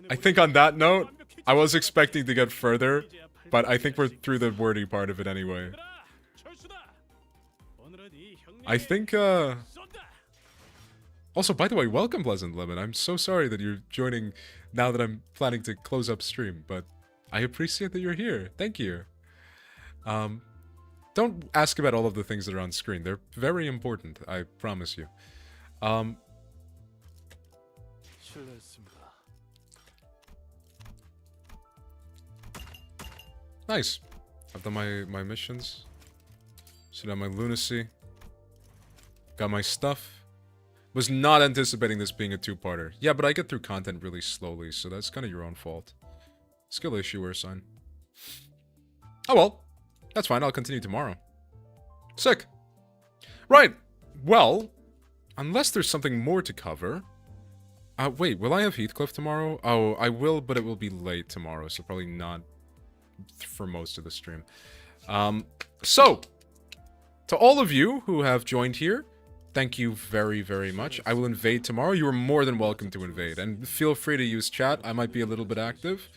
I think on that note, I was expecting to get further, but I think we're through the wordy part of it anyway. I think, Also, by the way, welcome, Pleasant Lemon. I'm so sorry that you're joining now that I'm planning to close up stream, but I appreciate that you're here. Thank you. Don't ask about all of the things that are on screen. They're very important, I promise you. Nice. I've done my missions. Should have my lunacy. Got my stuff. Was not anticipating this being a two-parter. Yeah, but I get through content really slowly, so that's kind of your own fault. Skill issue or sign. Oh well. That's fine, I'll continue tomorrow. Sick. Right. Well, unless there's something more to cover. Wait, will I have Heathcliff tomorrow? Oh, I will, but it will be late tomorrow, so probably not for most of the stream. So, to all of you who have joined here, thank you very, very much. I will invade tomorrow. You are more than welcome to invade, and feel free to use chat. I might be a little bit active.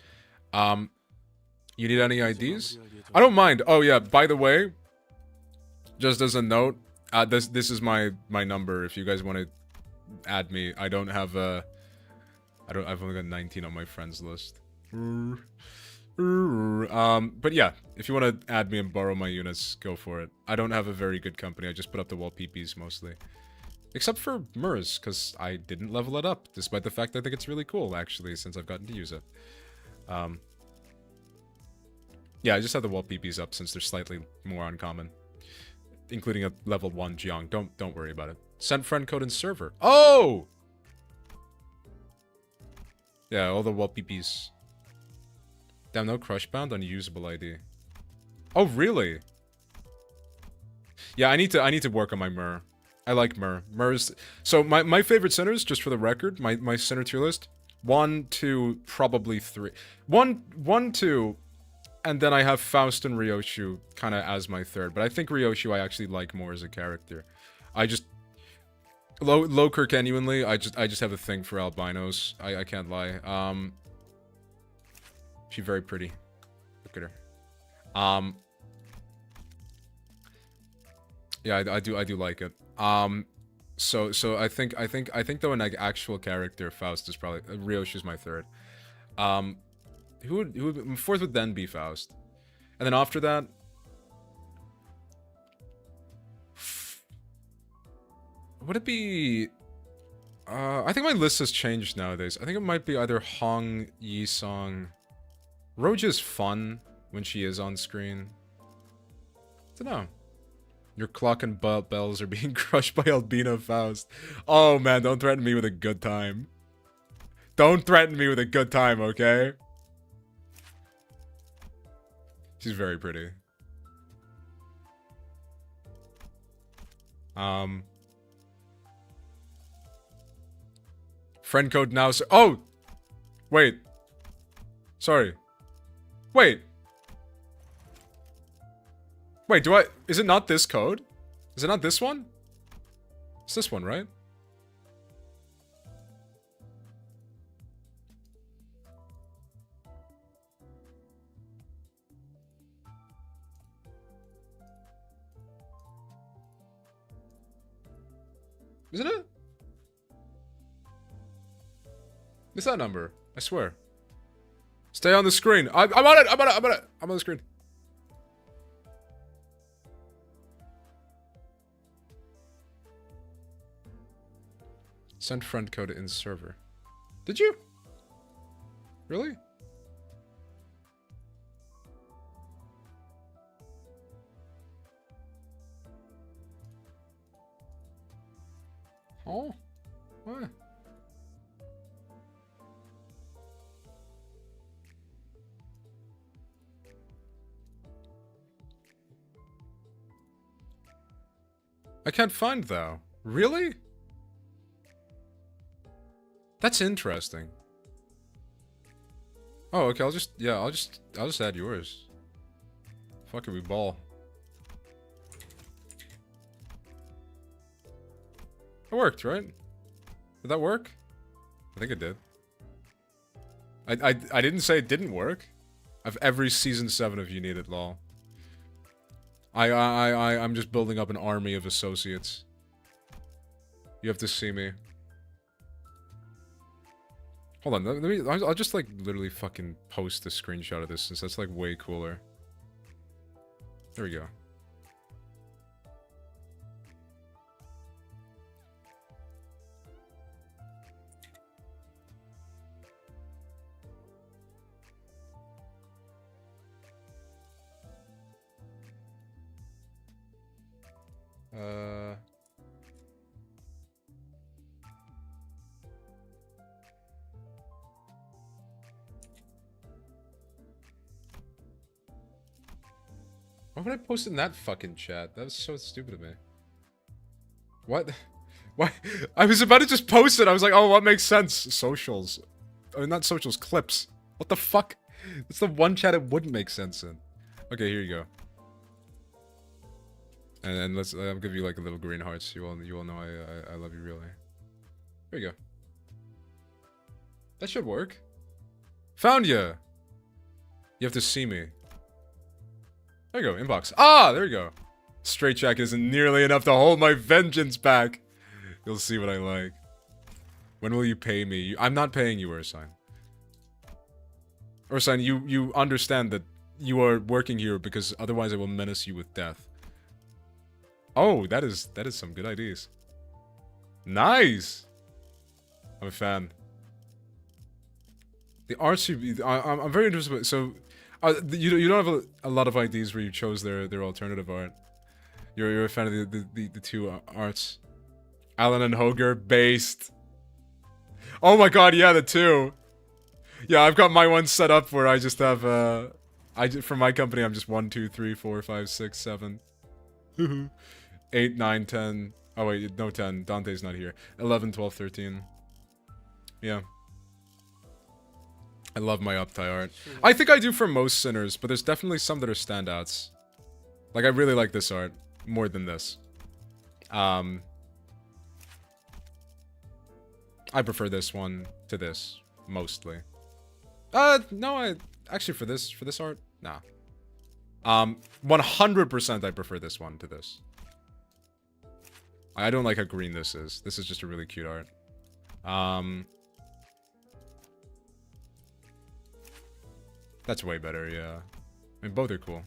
You need any IDs? I don't mind. Oh yeah, by the way, just as a note, this is my number. If you guys want to add me, I don't have a. I've only got 19 on my friends list. But yeah, if you want to add me and borrow my units, go for it. I don't have a very good company. I just put up the wall PPs mostly. Except for Murs, because I didn't level it up, despite the fact that I think it's really cool, actually, since I've gotten to use it. Yeah, I just have the wall PPs up since they're slightly more uncommon. Including a level 1 Jiang. Don't worry about it. Send friend code and server. Oh! Yeah, all the wall PPs. Damn, no crush bound, unusable ID. Oh, really? Yeah, I need to work on my Mur. I like Mur. Mur's... So, my favorite centers, just for the record, my center tier list, 1, 2, probably 3. 1, 2, and then I have Faust and Ryoshu kind of as my third. But I think Ryoshu I actually like more as a character. I just... Loker genuinely, I just have a thing for albinos. I can't lie. She's very pretty. Look at her. Yeah, I do like it. So I think though an actual character, Faust is probably Ryoshu's my third. Fourth would then be Faust, and then after that, would it be? I think my list has changed nowadays. I think it might be either Hong, Yi-song. Roja's fun when she is on screen. I don't know. Your clock and bells are being crushed by Albino Faust. Oh man, don't threaten me with a good time. Don't threaten me with a good time, okay? She's very pretty. Friend code now. Oh! Wait. Sorry. Wait. Wait, is it not this code? Is it not this one? It's this one, right? Isn't it? It's that number. I swear. Stay on the screen. I'm on it. I'm on the screen. Send friend code in server. Did you? Really? Oh. What? I can't find though. Really? That's interesting. Oh, okay, I'll just add yours. Fuck it, we ball. It worked, right? Did that work? I think it did. I didn't say it didn't work. I've every season 7 if you need it, lol. I'm just building up an army of associates. You have to see me. Hold on, let me, I'll just like literally fucking post a screenshot of this since that's like way cooler. There we go. Why would I post in that fucking chat? That was so stupid of me. What? Why? I was about to just post it. I was like, oh, what makes sense? Socials. I mean, not socials, clips. What the fuck? It's the one chat it wouldn't make sense in. Okay, here you go. And let's, I'll give you like a little green hearts. You all know I love you really. There you go. That should work. Found ya! You have to see me. There you go, inbox. Ah, there you go. Straight jacket isn't nearly enough to hold my vengeance back. You'll see what I like. When will you pay me? I'm not paying you, Ursine. Ursine, you understand that you are working here because otherwise I will menace you with death. Oh, that is some good ideas. Nice! I'm a fan. The RCB, I'm very interested. So, you don't have a lot of IDs where you chose their alternative art. You're a fan of the two arts. Alan and Hoger based. Oh my god, yeah, the two. Yeah, I've got my one set up where I just have for my company I'm just 1, 2, 3, 4, 5, 6, 7, 8, 9, 10. Oh wait, no 10. Dante's not here. 11, 12, 13. Yeah. I love my uptie art. I think I do for most sinners, but there's definitely some that are standouts. Like, I really like this art more than this. I prefer this one to this, mostly. No, actually for this art, nah. 100% I prefer this one to this. I don't like how green this is. This is just a really cute art. That's way better, yeah. I mean, both are cool.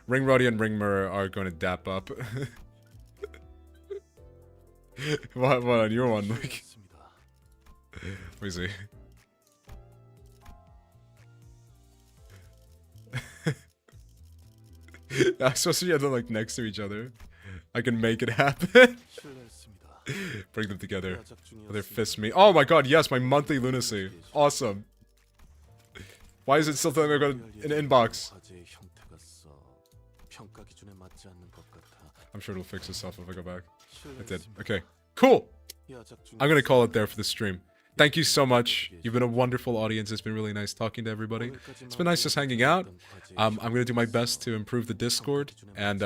Ring Roddy and Ringmer are going to dap up. what on your one, like? Let me see. I'm supposed to be like next to each other. I can make it happen. Bring them together. Their fist me. Oh my god, yes, my monthly lunacy. Awesome. Why is it still telling me I got an inbox? I'm sure it'll fix itself if I go back. It did. Okay. Cool! I'm gonna call it there for the stream. Thank you so much. You've been a wonderful audience. It's been really nice talking to everybody. It's been nice just hanging out. I'm gonna do my best to improve the Discord, and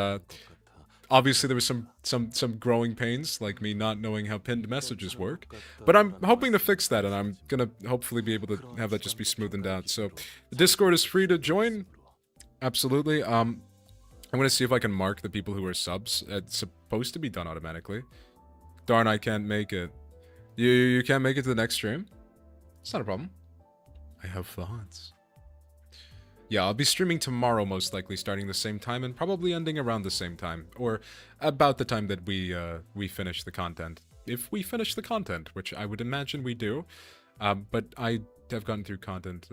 obviously there was some growing pains, like me not knowing how pinned messages work. But I'm hoping to fix that, and I'm gonna hopefully be able to have that just be smoothened out. So the Discord is free to join. Absolutely. I'm gonna see if I can mark the people who are subs. It's supposed to be done automatically. Darn, I can't make it. You can't make it to the next stream? It's not a problem. I have thoughts. Yeah, I'll be streaming tomorrow, most likely, starting the same time and probably ending around the same time, or about the time that we finish the content. If we finish the content, which I would imagine we do, but I have gotten through content.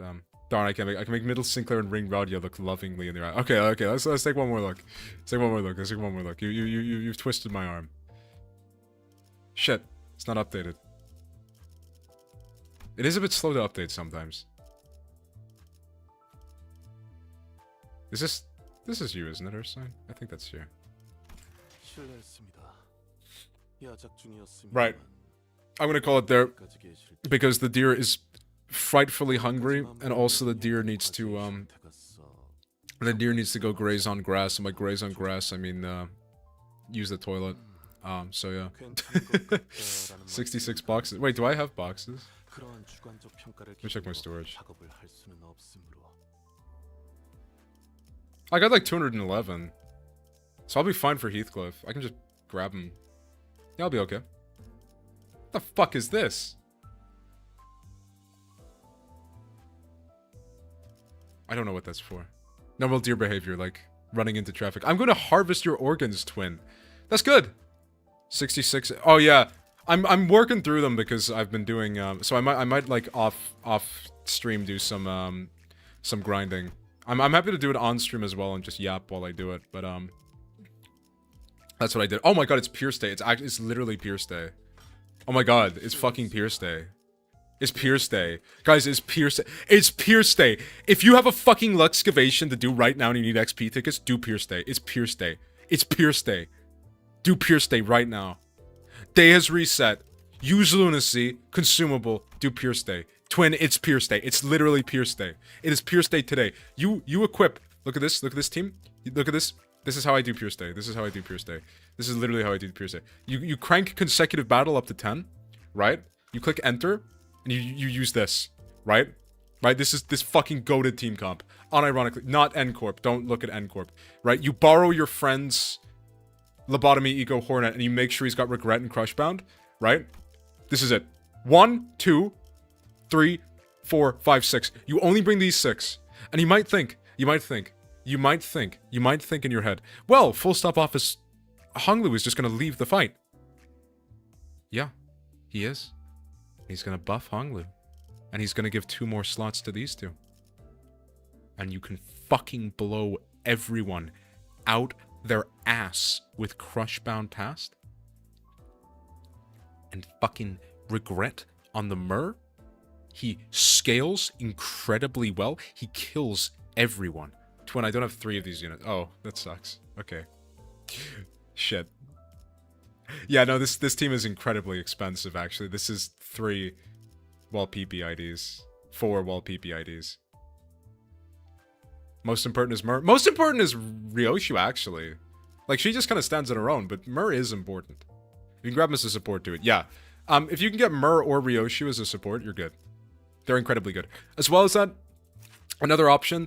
Darn, I can make Middle Sinclair and Ring Raudio look lovingly in their eye. Okay, let's take one more look. Let's take one more look. You've twisted my arm. Shit, it's not updated. It is a bit slow to update sometimes. This is you, isn't it, Ursign? I think that's you. Right. I'm gonna call it there because the deer is frightfully hungry, and also the deer needs to go graze on grass, and by graze on grass I mean use the toilet. So yeah. 66 boxes. Wait, do I have boxes? Let me check my storage. I got like 211. So I'll be fine for Heathcliff. I can just grab him. Yeah, I'll be okay. What the fuck is this? I don't know what that's for. Normal deer behavior, like running into traffic. I'm gonna harvest your organs, twin. That's good. 66. Oh yeah. I'm working through them because I've been doing so I might like off stream do some grinding. I'm happy to do it on stream as well and just yap while I do it, but that's what I did. Oh my god, it's Pierce Day. It's literally Pierce Day. Oh my god, it's fucking Pierce Day. It's Pierce Day. Guys, it's Pierce Day. It's Pierce Day. If you have a fucking Luxcavation to do right now and you need XP tickets, do Pierce Day. It's Pierce Day. It's Pierce Day. Do Pierce Day right now. Day has reset. Use Lunacy. Consumable. Do Pierce Day. Twin, it's Pierce Day. It's literally Pierce Day. It is Pierce Day today. You equip. Look at this. Look at this team. Look at this. This is how I do Pierce Day. This is how I do Pierce Day. This is literally how I do Pierce Day. You crank consecutive battle up to 10, right? You click enter, and you use this, right? Right? This is this fucking goated team comp. Unironically, not N-Corp. Don't look at N-Corp. Right? You borrow your friend's Lobotomy Eco Hornet, and you make sure he's got Regret and Crushbound, right? This is it. 1, 2, 3, 4, 5, 6. You only bring these 6. And you might think in your head, well, full stop office Honglu is just gonna leave the fight. Yeah, he is. He's gonna buff Honglu. And he's gonna give 2 more slots to these 2. And you can fucking blow everyone out their ass with Crushbound Past. And fucking Regret on the Myrrh. He scales incredibly well. He kills everyone. Twin, I don't have 3 of these units. Oh, that sucks. Okay. Shit. Yeah, no, this team is incredibly expensive, actually. This is 3 wall PP IDs. 4 wall PP IDs. Most important is Myrrh. Most important is Ryoshu, actually. Like, she just kind of stands on her own, but Myrrh is important. You can grab him as a support to it. Yeah. If you can get Myrrh or Ryoshu as a support, you're good. They're incredibly good. As well as that, another option,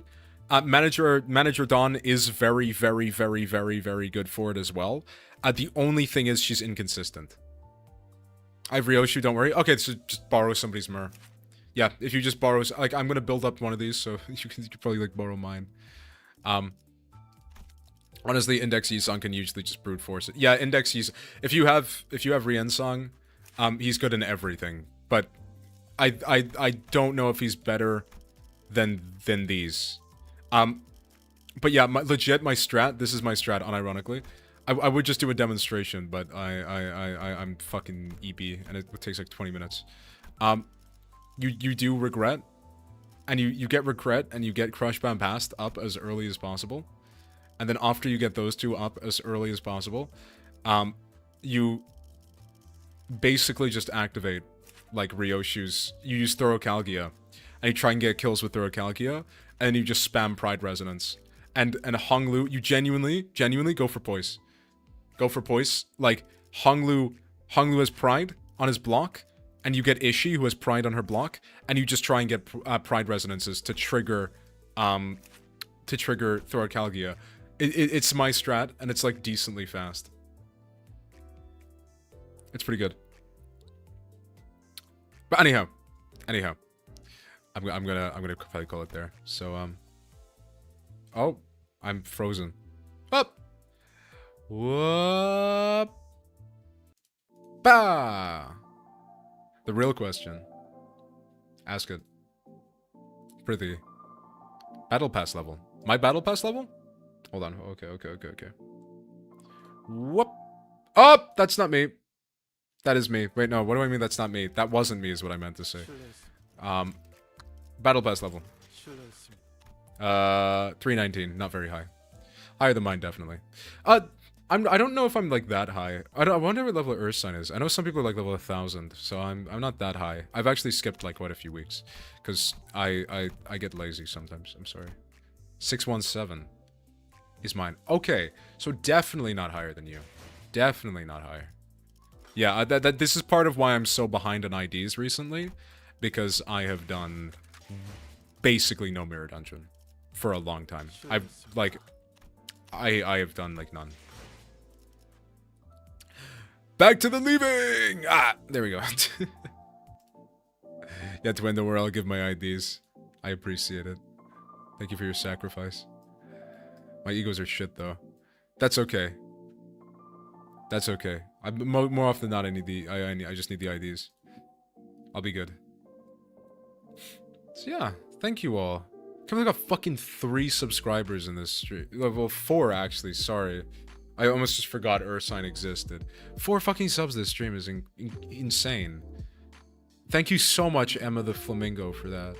Manager Dawn is very, very, very, very, very good for it as well. The only thing is she's inconsistent. I have Ryoshu, don't worry. Okay, so just borrow somebody's Myrrh. Yeah, if you just borrow... Like, I'm gonna build up one of these, so you can probably, like, borrow mine. Honestly, Index Yisong can usually just brute force it. Yeah, Index Yisong... If you have Riensong, he's good in everything. But I don't know if he's better than these. But yeah, legit, my strat, this is my strat, unironically. I would just do a demonstration, but I'm fucking EP, and it takes like 20 minutes. You do regret, and you get regret, and you get crush bound past up as early as possible. And then after you get those two up as early as possible, you basically just activate, like, Ryoshu's, you use Thorocalgia, and you try and get kills with Thorocalgia, and you just spam Pride Resonance. And Honglu, you genuinely go for Poise. Go for Poise. Like, Honglu has Pride on his block, and you get Ishii, who has Pride on her block, and you just try and get Pride Resonances to trigger Thorocalgia. It's my strat, and it's, like, decently fast. It's pretty good. But anyhow. I'm gonna probably call it there. So, oh, I'm frozen. Up! Whoop! Bah! The real question. Ask it. Prithee. Battle Pass level. My Battle Pass level? Hold on. Okay. Whoop! Oh! That's not me. That is me. Wait, no. What do I mean that's not me? That wasn't me is what I meant to say. Battle Pass level. 319. Not very high. Higher than mine, definitely. I don't know if I'm like that high. I wonder what level Ursine is. I know some people are like level 1000, so I'm not that high. I've actually skipped like quite a few weeks because I get lazy sometimes. I'm sorry. 617 is mine. Okay, so definitely not higher than you. Definitely not higher. Yeah, this is part of why I'm so behind on IDs recently, because I have done basically no mirror dungeon for a long time. I have done like none. Back to the leaving! Ah, there we go. Yeah, to end the world, I'll give my IDs. I appreciate it. Thank you for your sacrifice. My egos are shit, though. That's okay. That's okay. More often than not, I just need the IDs. I'll be good. So yeah, thank you all. I got fucking 3 subscribers in this stream. Well, 4 actually, sorry. I almost just forgot Ursine existed. 4 fucking subs this stream is insane. Thank you so much, Emma the Flamingo, for that.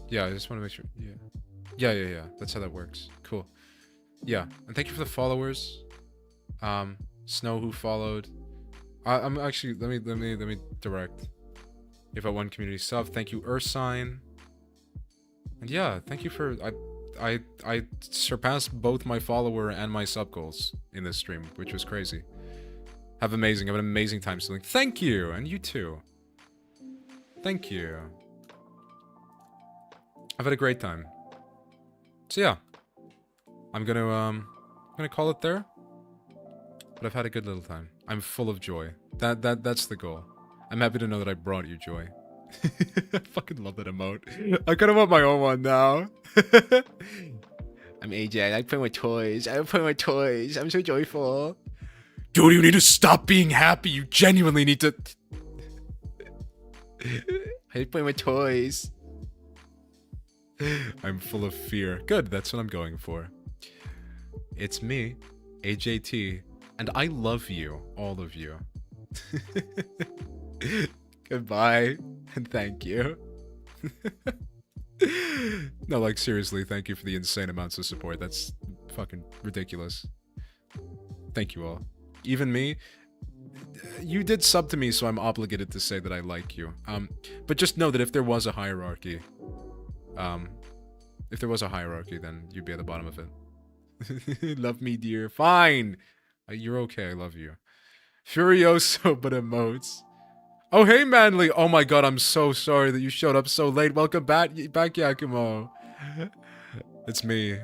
Yeah, I just want to make sure. Yeah. That's how that works. Cool. Yeah, and thank you for the followers. Snow who followed. I'm actually let me direct. If I won community sub, thank you Ursine. And yeah, thank you for I surpassed both my follower and my sub goals in this stream, which was crazy. Have an amazing time still. Thank you, and you too. Thank you. I've had a great time. So yeah, I'm gonna call it there. But I've had a good little time. I'm full of joy. That's the goal. I'm happy to know that I brought you joy. I fucking love that emote. I kind of want my own one now. I'm AJ. I like playing with toys. I'm so joyful. Dude, you need to stop being happy. You genuinely need to. I like playing with toys. I'm full of fear. Good, that's what I'm going for. It's me, AJT, and I love you, all of you. Goodbye, and thank you. No, like, seriously, thank you for the insane amounts of support. That's fucking ridiculous. Thank you all. Even me, you did sub to me, so I'm obligated to say that I like you. But just know that if there was a hierarchy, then you'd be at the bottom of it. Love me, dear. Fine! You're okay, I love you. Furioso, but emotes. Oh, hey, Manly! Oh my god, I'm so sorry that you showed up so late. Welcome back, Yakumo. It's me.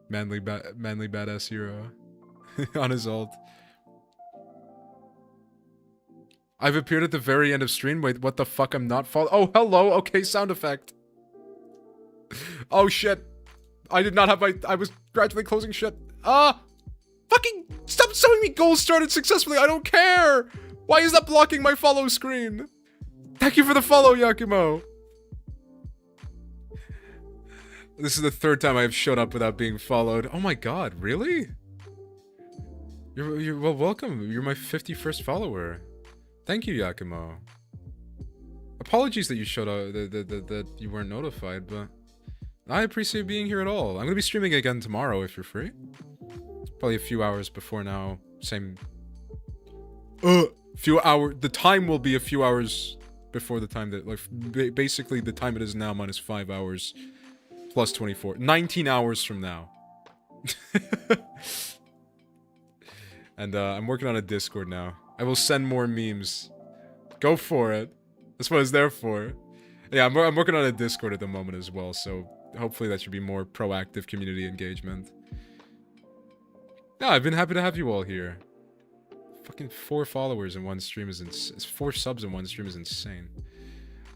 Manly badass hero. On his ult. I've appeared at the very end of stream. Wait, what the fuck? I'm not oh, hello! Okay, sound effect. Oh, shit. I did not have I was gradually closing shit. Fucking stop showing me goals started successfully. I don't care. Why is that blocking my follow screen? Thank you for the follow, Yakumo. This is the third time I've shown up without being followed. Oh my god, really? You're well, welcome. You're my 51st follower. Thank you, Yakumo. Apologies that you showed up, that you weren't notified, but I appreciate being here at all. I'm gonna be streaming again tomorrow if you're free. Probably a few hours before now. Same. Few hour. The time will be a few hours before the time that, like, basically the time it is now minus 5 hours plus 24. 19 hours from now. And I'm working on a Discord now. I will send more memes. Go for it. That's what it's there for. Yeah, I'm working on a Discord at the moment as well, so hopefully that should be more proactive community engagement. No, I've been happy to have you all here. Fucking 4 followers in one stream is 4 subs in one stream is insane.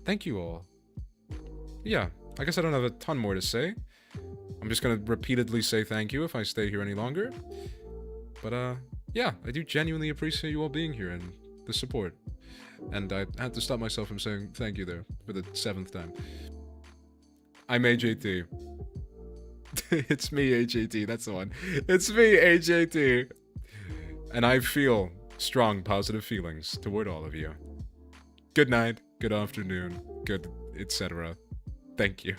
Thank you all. Yeah, I guess I don't have a ton more to say. I'm just gonna repeatedly say thank you if I stay here any longer. But yeah, I do genuinely appreciate you all being here and the support. And I had to stop myself from saying thank you there for the 7th time. I'm AJT. It's me, AJT, that's the one. It's me, AJT. And I feel strong, positive feelings toward all of you. Good night, good afternoon, good etc. Thank you.